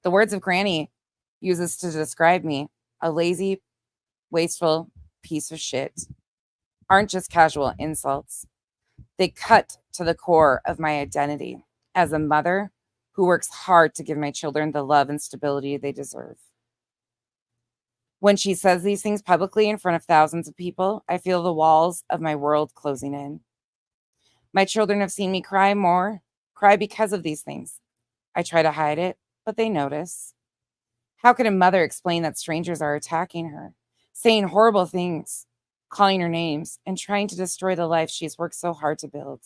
The words of Granny uses to describe me, a lazy, wasteful piece of shit, aren't just casual insults. They cut to the core of my identity as a mother who works hard to give my children the love and stability they deserve. When she says these things publicly in front of thousands of people, I feel the walls of my world closing in. My children have seen me cry because of these things. I try to hide it, but they notice. How can a mother explain that strangers are attacking her, saying horrible things, calling her names, and trying to destroy the life she's worked so hard to build?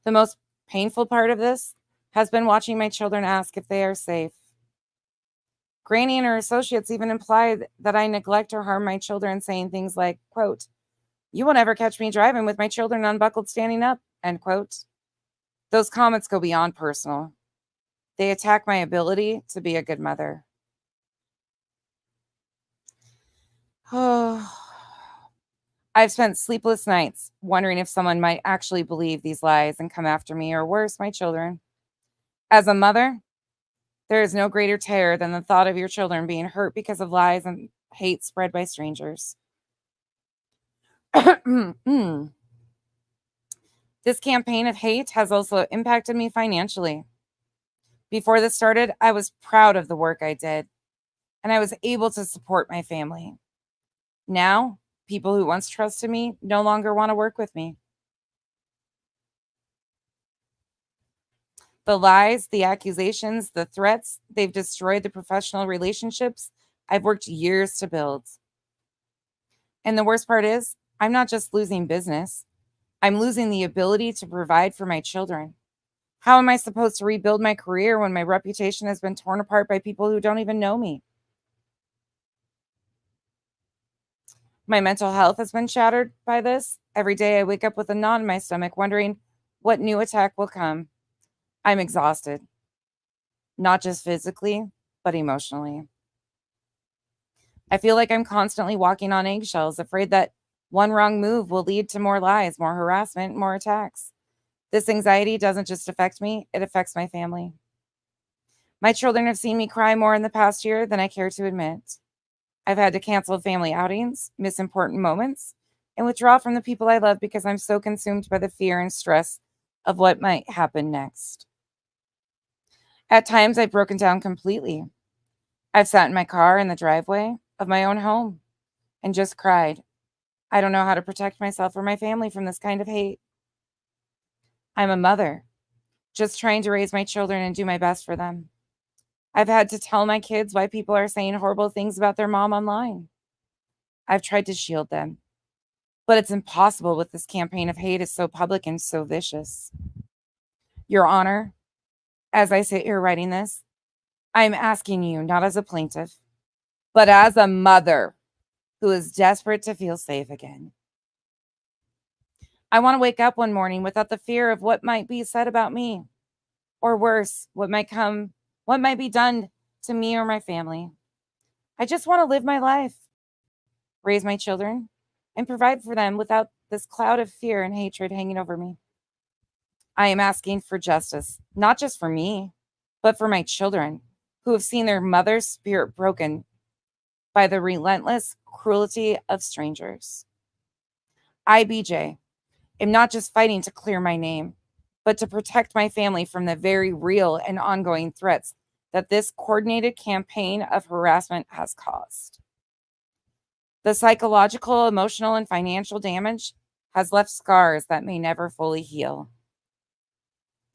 The most painful part of this has been watching my children ask if they are safe. Granny and her associates even implied that I neglect or harm my children, saying things like, quote, "You will never catch me driving with my children unbuckled standing up," end quote. Those comments go beyond personal. They attack my ability to be a good mother. Oh, I've spent sleepless nights wondering if someone might actually believe these lies and come after me, or worse, my children. As a mother, there is no greater terror than the thought of your children being hurt because of lies and hate spread by strangers. This campaign of hate has also impacted me financially. Before this started, I was proud of the work I did, and I was able to support my family. Now, people who once trusted me no longer want to work with me. The lies, the accusations, the threats, they've destroyed the professional relationships I've worked years to build. And the worst part is, I'm not just losing business. I'm losing the ability to provide for my children. How am I supposed to rebuild my career when my reputation has been torn apart by people who don't even know me? My mental health has been shattered by this. Every day I wake up with a knot in my stomach, wondering what new attack will come. I'm exhausted, not just physically, but emotionally. I feel like I'm constantly walking on eggshells, afraid that one wrong move will lead to more lies, more harassment, more attacks. This anxiety doesn't just affect me, it affects my family. My children have seen me cry more in the past year than I care to admit. I've had to cancel family outings, miss important moments, and withdraw from the people I love because I'm so consumed by the fear and stress of what might happen next. At times, I've broken down completely. I've sat in my car in the driveway of my own home and just cried. I don't know how to protect myself or my family from this kind of hate. I'm a mother, just trying to raise my children and do my best for them. I've had to tell my kids why people are saying horrible things about their mom online. I've tried to shield them, but it's impossible with this campaign of hate. It's so public and so vicious. Your Honor, as I sit here writing this, I'm asking you, not as a plaintiff, but as a mother who is desperate to feel safe again. I want to wake up one morning without the fear of what might be said about me, or worse, what might be done to me or my family. I just want to live my life, raise my children, and provide for them without this cloud of fear and hatred hanging over me. I am asking for justice, not just for me, but for my children who have seen their mother's spirit broken by the relentless cruelty of strangers. I, BJ, am not just fighting to clear my name, but to protect my family from the very real and ongoing threats that this coordinated campaign of harassment has caused. The psychological, emotional, and financial damage has left scars that may never fully heal.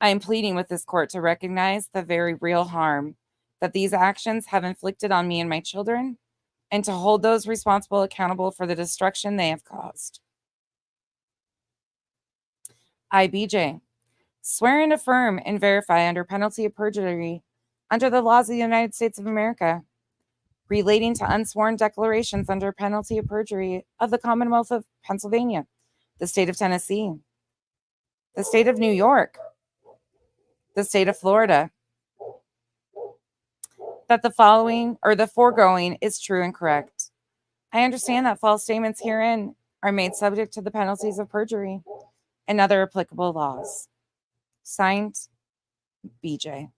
I am pleading with this court to recognize the very real harm that these actions have inflicted on me and my children, and to hold those responsible accountable for the destruction they have caused. I, BJ, swear and affirm and verify under penalty of perjury under the laws of the United States of America relating to unsworn declarations under penalty of perjury of the Commonwealth of Pennsylvania, the state of Tennessee, the state of New York, the state of Florida, that the following or the foregoing is true and correct. I understand that false statements herein are made subject to the penalties of perjury and other applicable laws. Signed, BJ.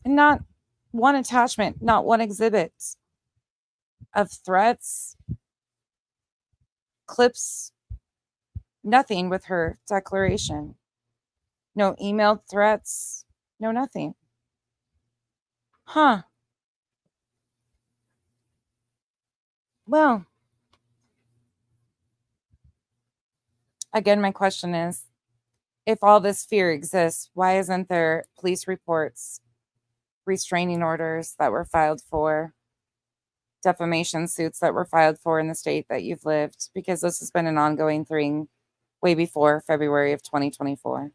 And not one attachment, not one exhibit of threats, clips, nothing with her declaration. No emailed threats, no nothing. Huh. Well, again, my question is, if all this fear exists, why isn't there police reports, restraining orders that were filed for, defamation suits that were filed for in the state that you've lived? Because this has been an ongoing thing way before February of 2024.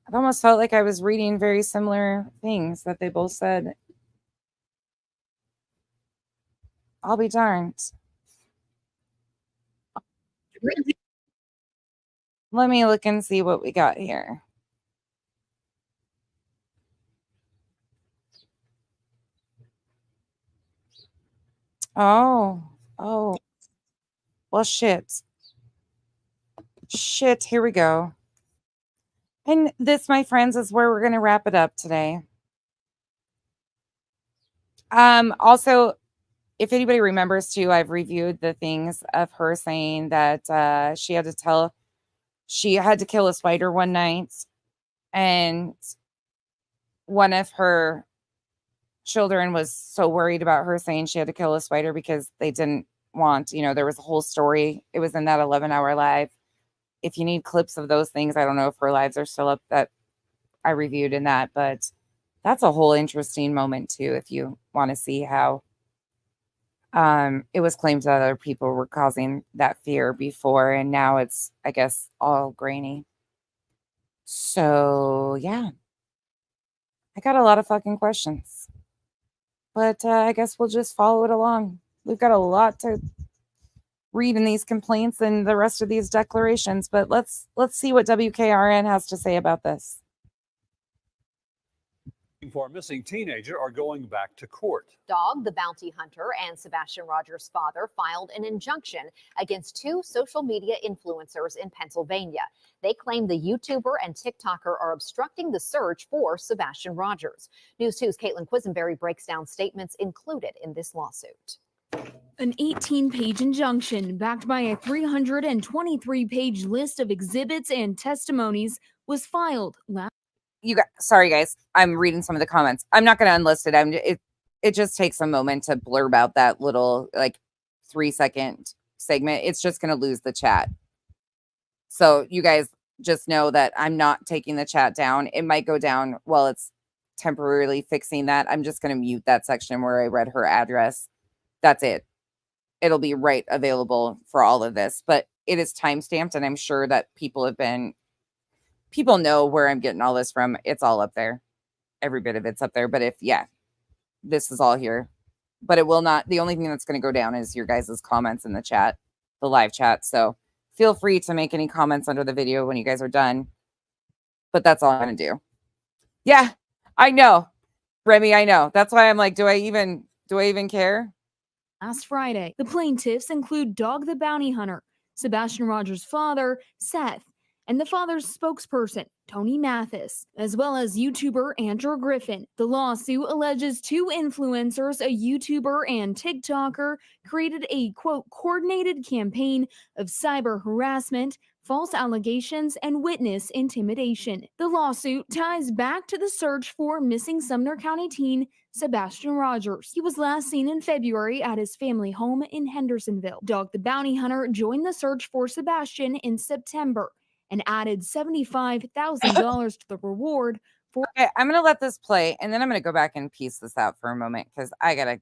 I've almost felt like I was reading very similar things that they both said. I'll be darned. Let me look and see what we got here. Oh, well, shit. Shit, here we go. And this, my friends, is where we're going to wrap it up today. Also, if anybody remembers too, I've reviewed the things of her saying that she had to kill a spider one night, and one of her children was so worried about her saying she had to kill a spider because they didn't want, there was a whole story. It was in that 11-hour live. If you need clips of those things, I don't know if her lives are still up that I reviewed in that, but That's a whole interesting moment too, if you want to see how it was claimed that other people were causing that fear before, and now it's, I guess, all grainy. So yeah, I got a lot of fucking questions, but I guess we'll just follow it along. We've got a lot to read in these complaints and the rest of these declarations, but let's see what WKRN has to say about this. For a missing teenager are going back to court. Dog, the bounty hunter, and Sebastian Rogers' father filed an injunction against 2 social media influencers in Pennsylvania. They claim the YouTuber and TikToker are obstructing the search for Sebastian Rogers. News 2's Caitlin Quisenberry breaks down statements included in this lawsuit. An 18-page injunction backed by a 323-page list of exhibits and testimonies was filed last. Sorry guys, I'm reading some of the comments. I'm not going to unlist it. It just takes a moment to blurb out that little like 3-second segment. It's just going to lose the chat. So you guys just know that I'm not taking the chat down. It might go down while it's temporarily fixing that. I'm just going to mute that section where I read her address. That's it. It'll be right available for all of this, but it is timestamped, and I'm sure that people know where I'm getting all this from. It's all up there. Every bit of it's up there. But this is all here. But it will not. The only thing that's going to go down is your guys' comments in the chat, the live chat. So feel free to make any comments under the video when you guys are done. But that's all I'm going to do. Yeah, I know. Remy, I know. That's why I'm like, do I even care? Last Friday, the plaintiffs include Dog the Bounty Hunter, Sebastian Rogers' father, Seth, and the father's spokesperson, Tony Mathis, as well as YouTuber Andrew Griffin. The lawsuit alleges 2 influencers, a YouTuber and TikToker, created a, quote, coordinated campaign of cyber harassment, false allegations, and witness intimidation. The lawsuit ties back to the search for missing Sumner County teen Sebastian Rogers. He was last seen in February at his family home in Hendersonville. Dog the Bounty Hunter joined the search for Sebastian in September and added $75,000 to the reward for. Okay, I'm gonna let this play, and then I'm gonna go back and piece this out for a moment because I gotta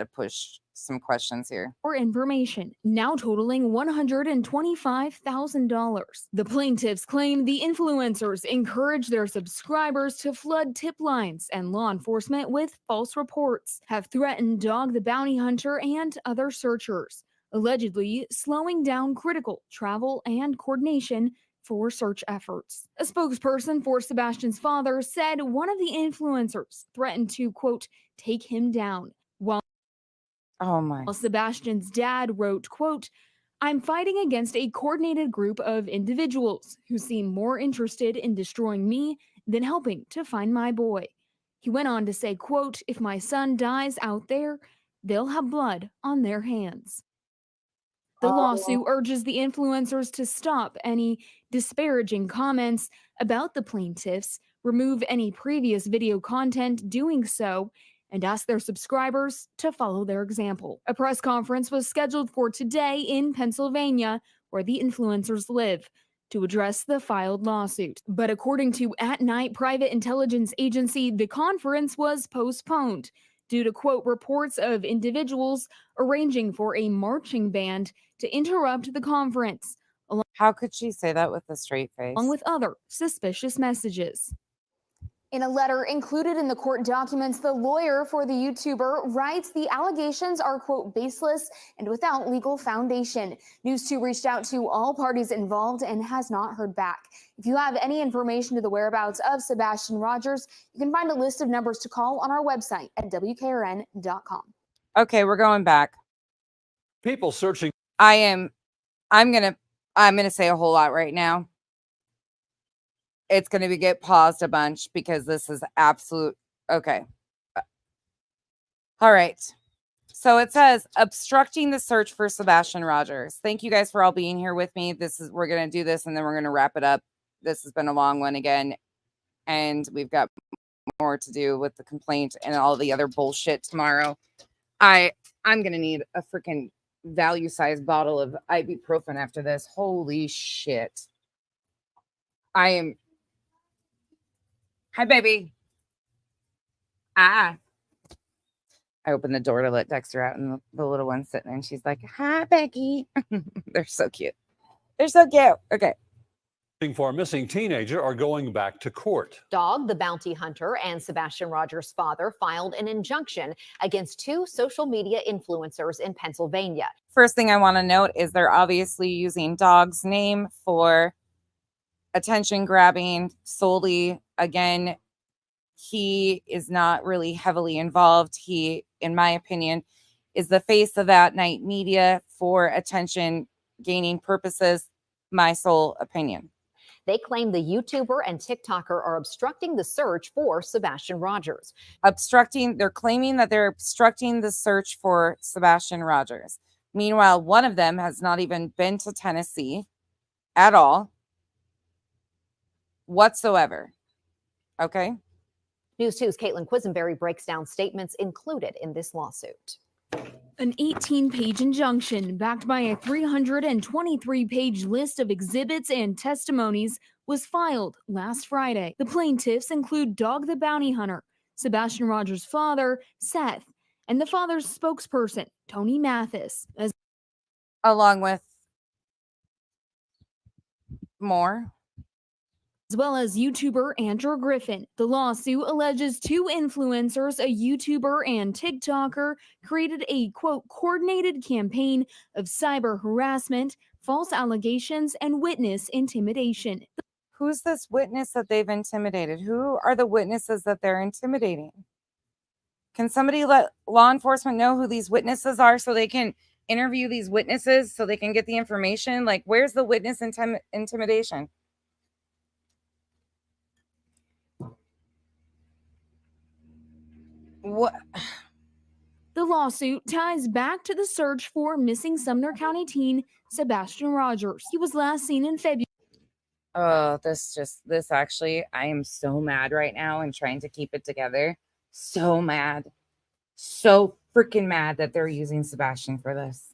push some questions here. For information, now totaling $125,000. The plaintiffs claim the influencers encourage their subscribers to flood tip lines, and law enforcement with false reports have threatened Dog the Bounty Hunter and other searchers, allegedly slowing down critical travel and coordination for search efforts. A spokesperson for Sebastian's father said one of the influencers threatened to, quote, take him down, while Sebastian's dad wrote, quote, I'm fighting against a coordinated group of individuals who seem more interested in destroying me than helping to find my boy. He went on to say, quote, if my son dies out there, they'll have blood on their hands. The lawsuit urges the influencers to stop any disparaging comments about the plaintiffs, remove any previous video content doing so, and ask their subscribers to follow their example. A press conference was scheduled for today in Pennsylvania, where the influencers live, to address the filed lawsuit. But according to At Night Private Intelligence Agency, the conference was postponed due to, quote, reports of individuals arranging for a marching band to interrupt the conference. How could she say that with a straight face? Along with other suspicious messages. In a letter included in the court documents, the lawyer for the YouTuber writes the allegations are, quote, baseless and without legal foundation. News 2 reached out to all parties involved and has not heard back. If you have any information to the whereabouts of Sebastian Rogers, you can find a list of numbers to call on our website at WKRN.com. Okay, we're going back. People searching. I'm gonna say a whole lot right now. It's going to get paused a bunch because this is absolute. Okay. All right. So it says obstructing the search for Sebastian Rogers. Thank you guys for all being here with me. We're going to do this and then we're going to wrap it up. This has been a long one again. And we've got more to do with the complaint and all the other bullshit tomorrow. I'm going to need a freaking value-sized bottle of ibuprofen after this. Holy shit. Hi, baby. I opened the door to let Dexter out, and the little one's sitting there, and she's like, "Hi, Becky." They're so cute. They're so cute. Okay. For a missing teenager are going back to court. Dog, the bounty hunter, and Sebastian Rogers' father filed an injunction against 2 social media influencers in Pennsylvania. First thing I want to note is they're obviously using Dog's name for attention grabbing solely. Again, he is not really heavily involved. He, in my opinion, is the face of that night media for attention gaining purposes. My sole opinion. They claim the YouTuber and TikToker are obstructing the search for Sebastian Rogers. They're claiming that they're obstructing the search for Sebastian Rogers. Meanwhile, one of them has not even been to Tennessee at all, whatsoever. Okay. News 2's Caitlin Quisenberry breaks down statements included in this lawsuit. An 18-page injunction backed by a 323-page list of exhibits and testimonies was filed last Friday. The plaintiffs include Dog the Bounty Hunter, Sebastian Rogers' father, Seth, and the father's spokesperson, Tony Mathis, along with more, as well as YouTuber Andrew Griffin. The lawsuit alleges 2 influencers, a YouTuber and TikToker, created a, quote, coordinated campaign of cyber harassment, false allegations, and witness intimidation. Who's this witness that they've intimidated? Who are the witnesses that they're intimidating? Can somebody let law enforcement know who these witnesses are so they can interview these witnesses so they can get the information? Like, where's the witness intimidation? What? The lawsuit ties back to the search for missing Sumner County teen Sebastian Rogers. He was last seen in February. Oh, this actually, I am so mad right now and trying to keep it together. So mad. So freaking mad that they're using Sebastian for this.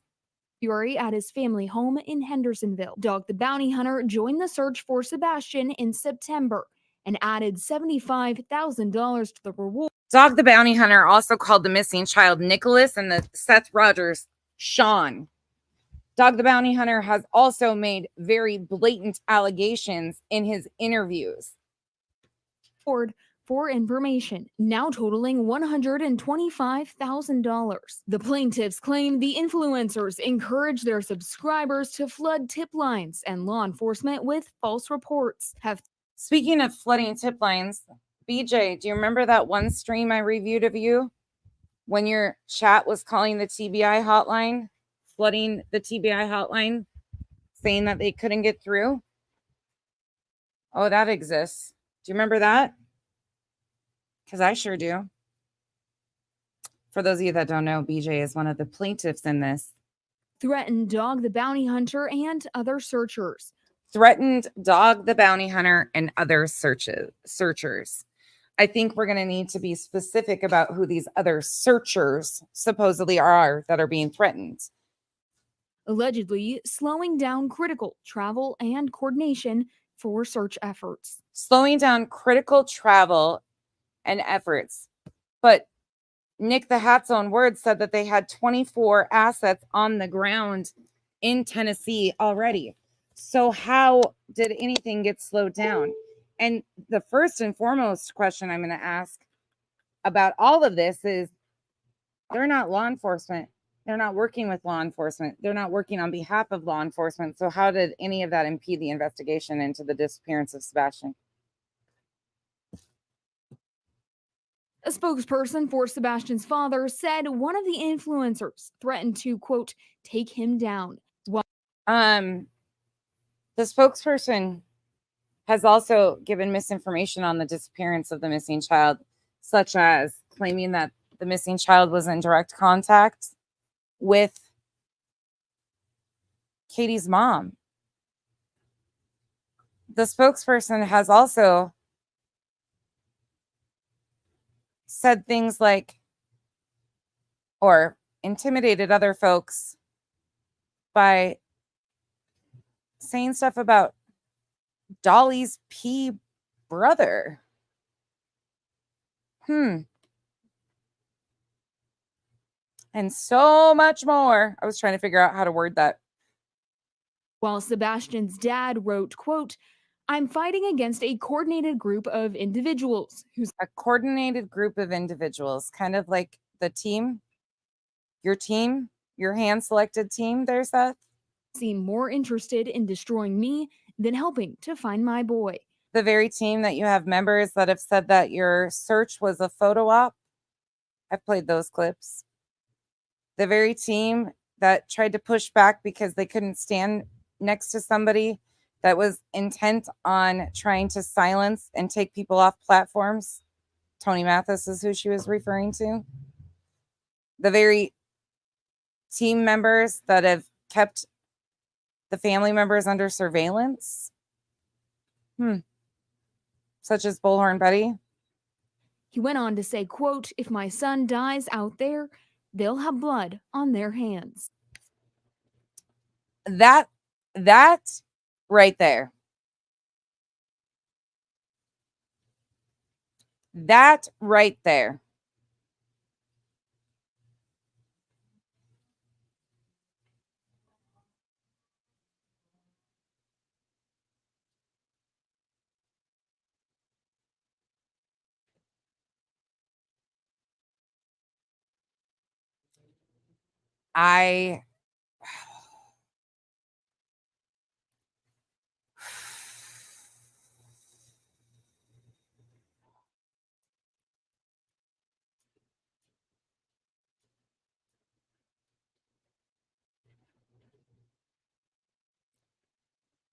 At his family home in Hendersonville. Dog the Bounty Hunter joined the search for Sebastian in September and added $75,000 to the reward. Dog the Bounty Hunter also called the missing child Nicholas and the Seth Rogers Sean. Dog the Bounty Hunter has also made very blatant allegations in his interviews. For information, now totaling $125,000. The plaintiffs claim the influencers encourage their subscribers to flood tip lines and law enforcement with false reports. Speaking of flooding tip lines, BJ, do you remember that one stream I reviewed of you when your chat was calling the TBI hotline, flooding the TBI hotline, saying that they couldn't get through? Oh, that exists. Do you remember that? Because I sure do. For those of you that don't know, BJ is one of the plaintiffs in this. Threatened Dog the Bounty Hunter and other searchers. Threatened Dog the Bounty Hunter and other searchers. I think we're going to need to be specific about who these other searchers supposedly are that are being threatened. Allegedly slowing down critical travel and coordination for search efforts. Slowing down critical travel and efforts. But Nick the Hat's own words said that they had 24 assets on the ground in Tennessee already. So how did anything get slowed down? And the first and foremost question I'm going to ask about all of this is, they're not law enforcement. They're not working with law enforcement. They're not working on behalf of law enforcement. So how did any of that impede the investigation into the disappearance of Sebastian? A spokesperson for Sebastian's father said one of the influencers threatened to, quote, take him down. The spokesperson has also given misinformation on the disappearance of the missing child, such as claiming that the missing child was in direct contact with Katie's mom. The spokesperson has also said things like, or intimidated other folks by saying stuff about Dolly's brother. and so much more. I was trying to figure out how to word that. While Sebastian's dad wrote, quote, I'm fighting against a coordinated group of individuals who's a coordinated group of individuals, kind of like the team, your hand-selected team there, Seth. Seem more interested in destroying me than helping to find my boy. The very team that you have members that have said that your search was a photo op. I've played those clips. The very team that tried to push back because they couldn't stand next to somebody that was intent on trying to silence and take people off platforms. Tony Mathis is who she was referring to. The very team members that have kept the family members under surveillance. Such as Bullhorn Betty. He went on to say, quote, if my son dies out there, they'll have blood on their hands. That right there. That right there.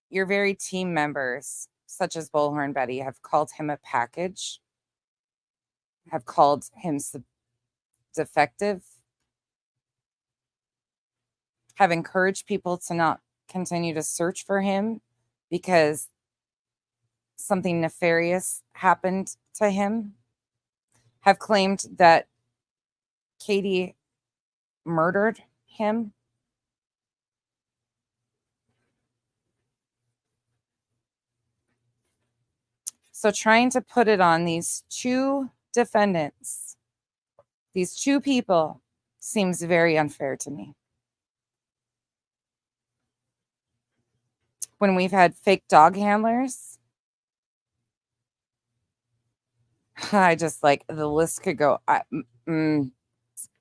Your very team members, such as Bullhorn Betty, have called him a package, have called him defective, have encouraged people to not continue to search for him because something nefarious happened to him, have claimed that Katie murdered him. So trying to put it on these two defendants, these two people, seems very unfair to me. When we've had fake dog handlers, I just like the list could go. The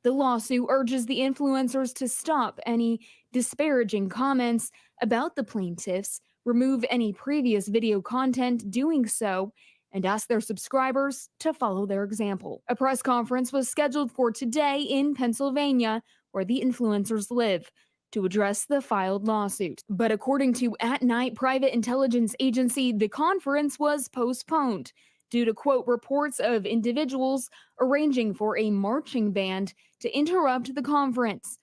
lawsuit urges the influencers to stop any disparaging comments about the plaintiffs, remove any previous video content doing so, and ask their subscribers to follow their example. A press conference was scheduled for today in Pennsylvania, where the influencers live, to address the filed lawsuit. But according to At Night Private Intelligence Agency, the conference was postponed due to, quote, reports of individuals arranging for a marching band to interrupt the conference.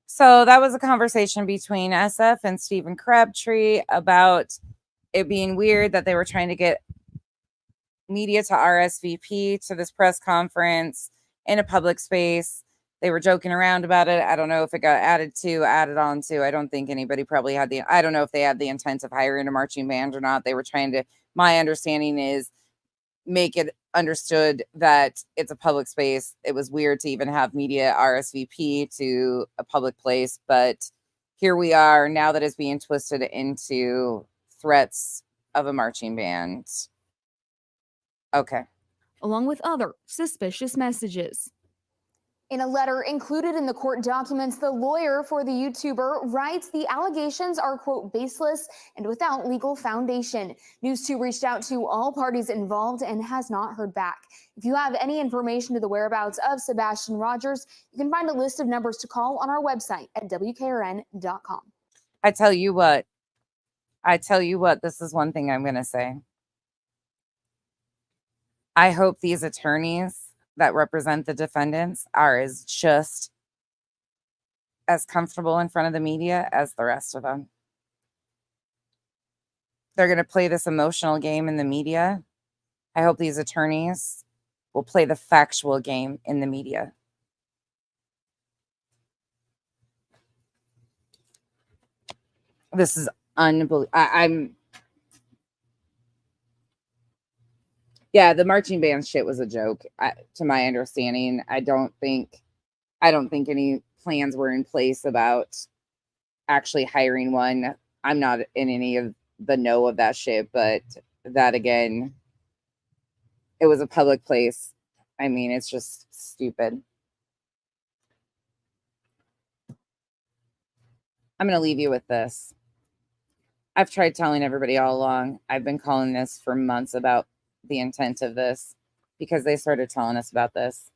So that was a conversation between SF and Stephen Crabtree about it being weird that they were trying to get media to RSVP to this press conference in a public space. They were joking around about it. I don't know if it got added on to. I don't think anybody probably had I don't know if they had the intent of hiring a marching band or not. They were trying to, my understanding is, make it understood that it's a public space. It was weird to even have media RSVP to a public place, but here we are now that it's being twisted into threats of a marching band. Okay. Along with other suspicious messages. In a letter included in the court documents, the lawyer for the YouTuber writes the allegations are, quote, baseless and without legal foundation. News 2 reached out to all parties involved and has not heard back. If you have any information to the whereabouts of Sebastian Rogers, you can find a list of numbers to call on our website at WKRN.com. I tell you what, this is one thing I'm going to say. I hope these attorneys that represent the defendants are just as comfortable in front of the media as the rest of them. They're going to play this emotional game in the media. I hope these attorneys will play the factual game in the media. This is unbelievable. Yeah, the marching band shit was a joke, to my understanding. I don't think I don't think any plans were in place about actually hiring one. I'm not in any of the know of that shit, but that again, it was a public place. I mean, it's just stupid. I'm going to leave you with this. I've tried telling everybody all along. I've been calling this for months about the intent of this because they started telling us about this.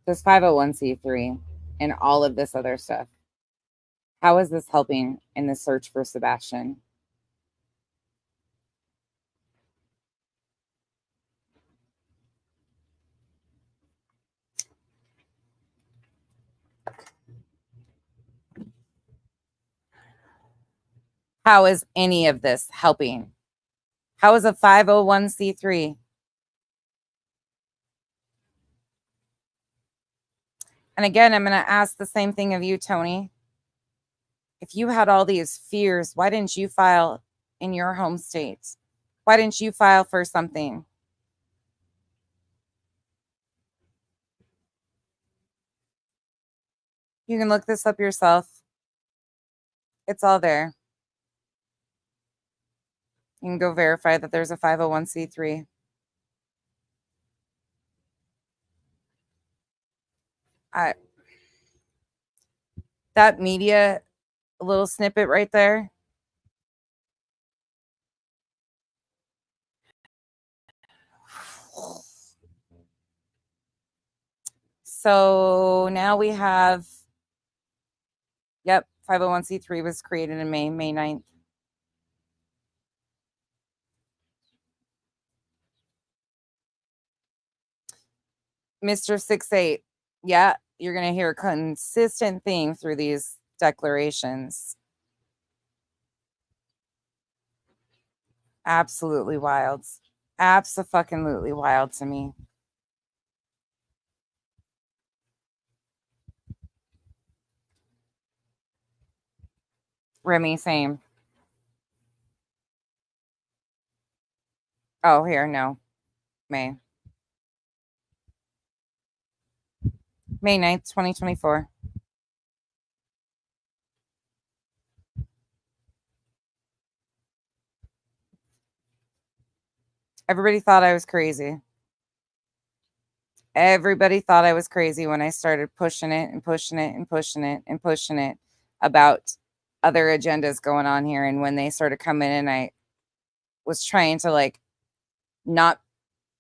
This 501c3 and all of this other stuff. How is this helping in the search for Sebastian? How is any of this helping? How is a 501c3? And again, I'm going to ask the same thing of you, Tony. If you had all these fears, why didn't you file in your home state? Why didn't you file for something? You can look this up yourself. It's all there. You can go verify that there's a 501c3. That media little snippet right there. So now we have, yep, 501c3 was created in May 9th. Mr. 6'8", yeah, you're going to hear a consistent theme through these declarations. Absolutely wild. Abso-fucking-lutely wild to me. Remy, same. Oh, here, no. May 9th, 2024. Everybody thought I was crazy. Everybody thought I was crazy when I started pushing it and pushing it and pushing it and pushing it about other agendas going on here. And when they started coming in, I was trying to like not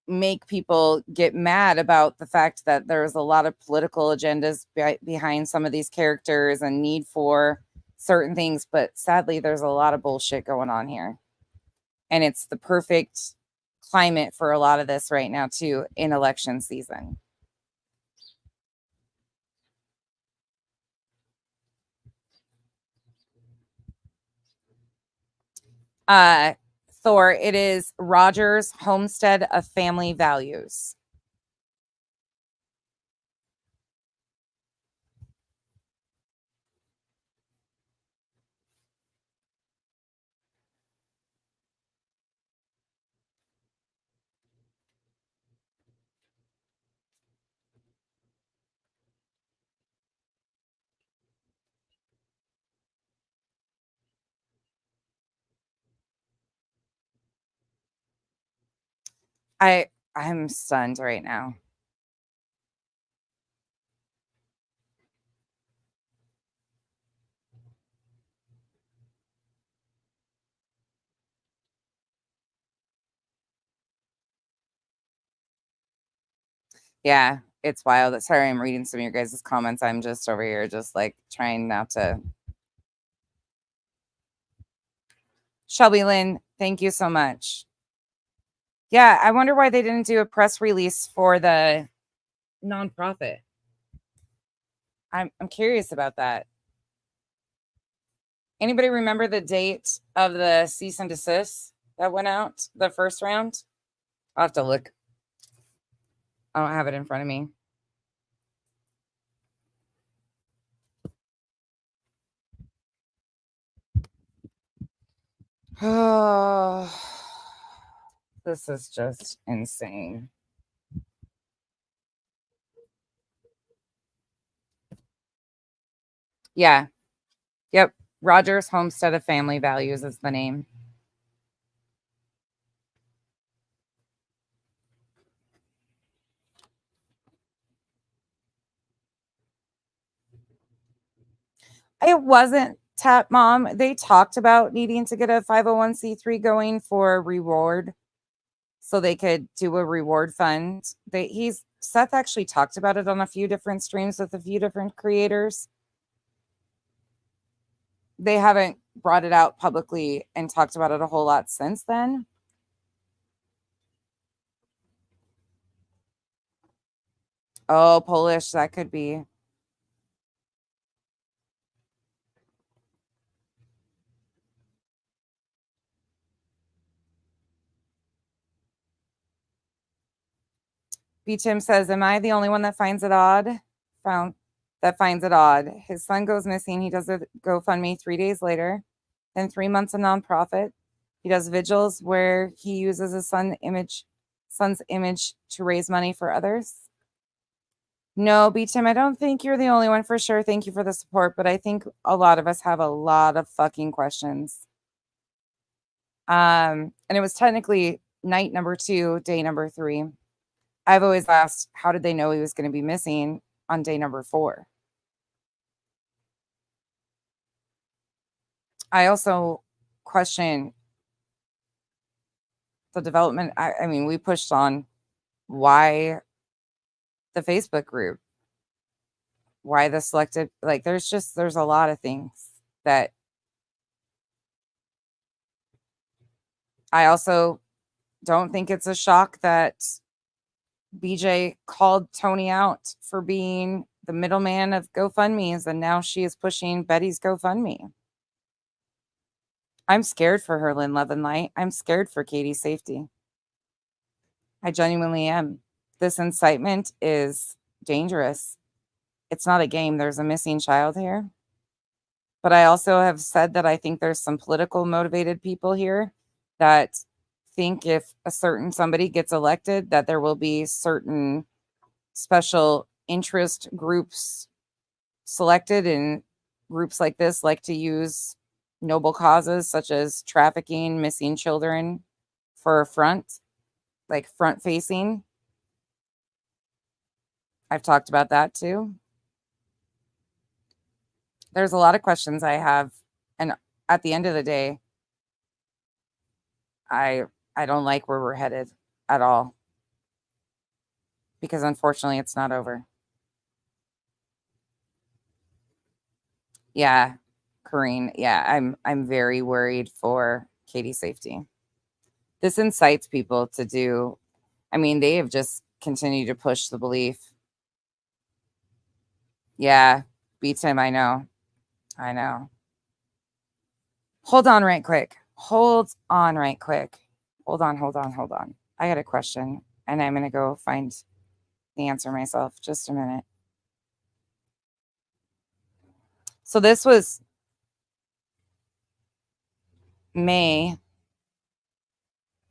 make people get mad about the fact that there's a lot of political agendas behind some of these characters and need for certain things. But sadly, there's a lot of bullshit going on here. And it's the perfect climate for a lot of this right now, too, in election season. Thor, it is Rogers Homestead of Family Values. I'm stunned right now. Yeah, it's wild. Sorry, I'm reading some of your guys' comments. I'm just over here just like trying not to. Shelby Lynn, thank you so much. Yeah, I wonder why they didn't do a press release for the nonprofit. I'm curious about that. Anybody remember the date of the cease and desist that went out, the first round? I'll have to look. I don't have it in front of me. Oh, this is just insane. Yeah. Yep. Rogers Homestead of Family Values is the name. It wasn't Tap Mom. They talked about needing to get a 501c3 going for reward so they could do a reward fund. Seth actually talked about it on a few different streams with a few different creators. They haven't brought it out publicly and talked about it a whole lot since then. Oh, Polish, that could be. B. Tim says, am I the only one that finds it odd? Finds it odd. His son goes missing. He does a GoFundMe 3 days later. Then 3 months a nonprofit. He does vigils where he uses his son's image to raise money for others. No, B. Tim, I don't think you're the only one for sure. Thank you for the support, but I think a lot of us have a lot of fucking questions. And it was technically night number 2, day number 3. I've always asked, how did they know he was going to be missing on day number 4? I also question the development. I mean, we pushed on why the Facebook group, why the selected, like, there's a lot of things that I also don't think it's a shock that BJ called Tony out for being the middleman of GoFundMe's, and now she is pushing Betty's GoFundMe. I'm scared for her, Lynn Levenlight. I'm scared for Katie's safety. I genuinely am. This incitement is dangerous. It's not a game. There's a missing child here. But I also have said that I think there's some political motivated people here that think if a certain somebody gets elected, that there will be certain special interest groups selected, and groups like this like to use noble causes such as trafficking missing children for a front facing. I've talked about that too. There's a lot of questions I have, and at the end of the day, I don't like where we're headed at all, because unfortunately it's not over. Yeah, Corrine. Yeah, I'm very worried for Katie's safety. This incites people to do, I mean, they have just continued to push the belief. Yeah, beats him, I know. Hold on right quick. Hold on. I got a question, and I'm going to go find the answer myself. Just a minute. So this was May.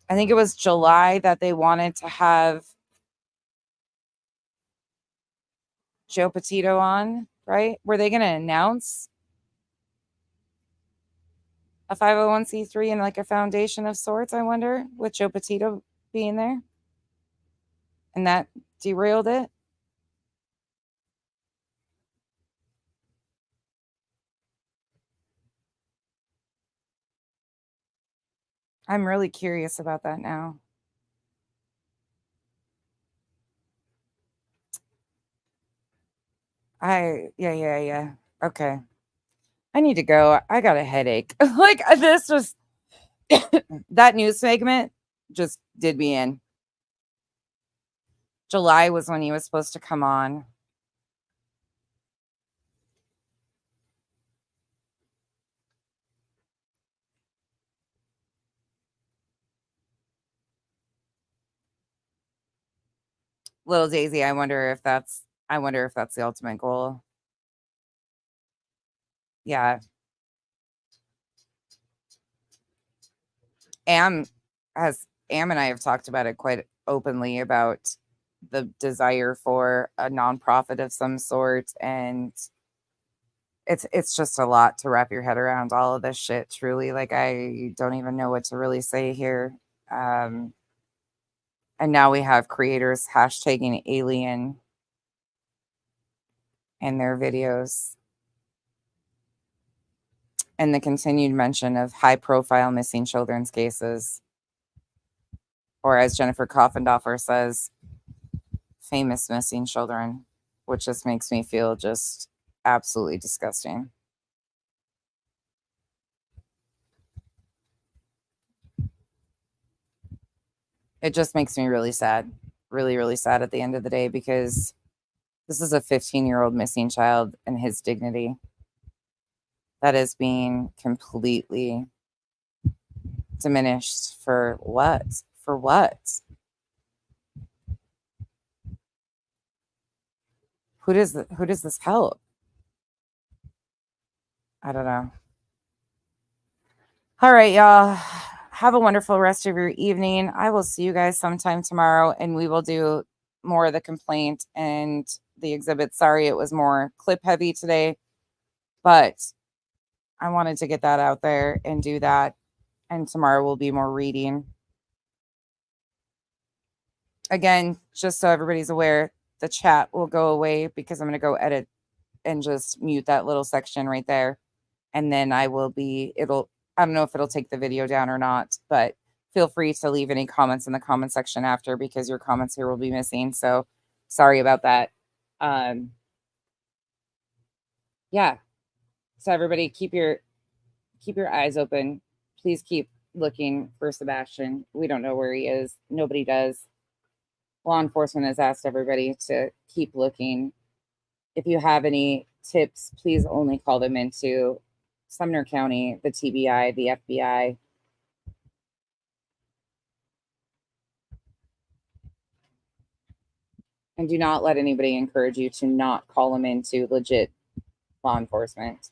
I think it was July that they wanted to have Joe Petito on, right? Were they going to announce a 501c3 and like a foundation of sorts, I wonder, with Joe Petito being there? And that derailed it? I'm really curious about that now. Yeah. Okay. I need to go. I got a headache. Like, this was that news segment just did me in. July was when he was supposed to come on. Little Daisy, I wonder if that's the ultimate goal. Yeah. Am and I have talked about it quite openly about the desire for a nonprofit of some sort, and it's just a lot to wrap your head around all of this shit, truly. Like, I don't even know what to really say here. And now we have creators hashtagging alien in their videos, and the continued mention of high profile missing children's cases, or as Jennifer Coffendorfer says, famous missing children, which just makes me feel just absolutely disgusting. It just makes me really sad, really, really sad at the end of the day, because this is a 15-year-old missing child and his dignity that is being completely diminished for what? For what? Who does this help? I don't know. All right, y'all. Have a wonderful rest of your evening. I will see you guys sometime tomorrow, and we will do more of the complaint and the exhibit. Sorry, it was more clip heavy today, but I wanted to get that out there and do that. And tomorrow will be more reading. Again, just so everybody's aware, the chat will go away because I'm going to go edit and just mute that little section right there. And then I don't know if it'll take the video down or not, but feel free to leave any comments in the comment section after, because your comments here will be missing. So sorry about that. Yeah. So everybody keep your eyes open. Please keep looking for Sebastian. We don't know where he is. Nobody does. Law enforcement has asked everybody to keep looking. If you have any tips, please only call them into Sumner County, the TBI, the FBI. And do not let anybody encourage you to not call them into legit law enforcement.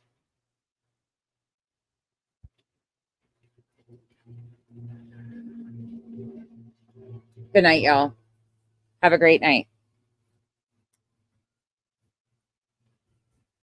Good night, y'all. Have a great night.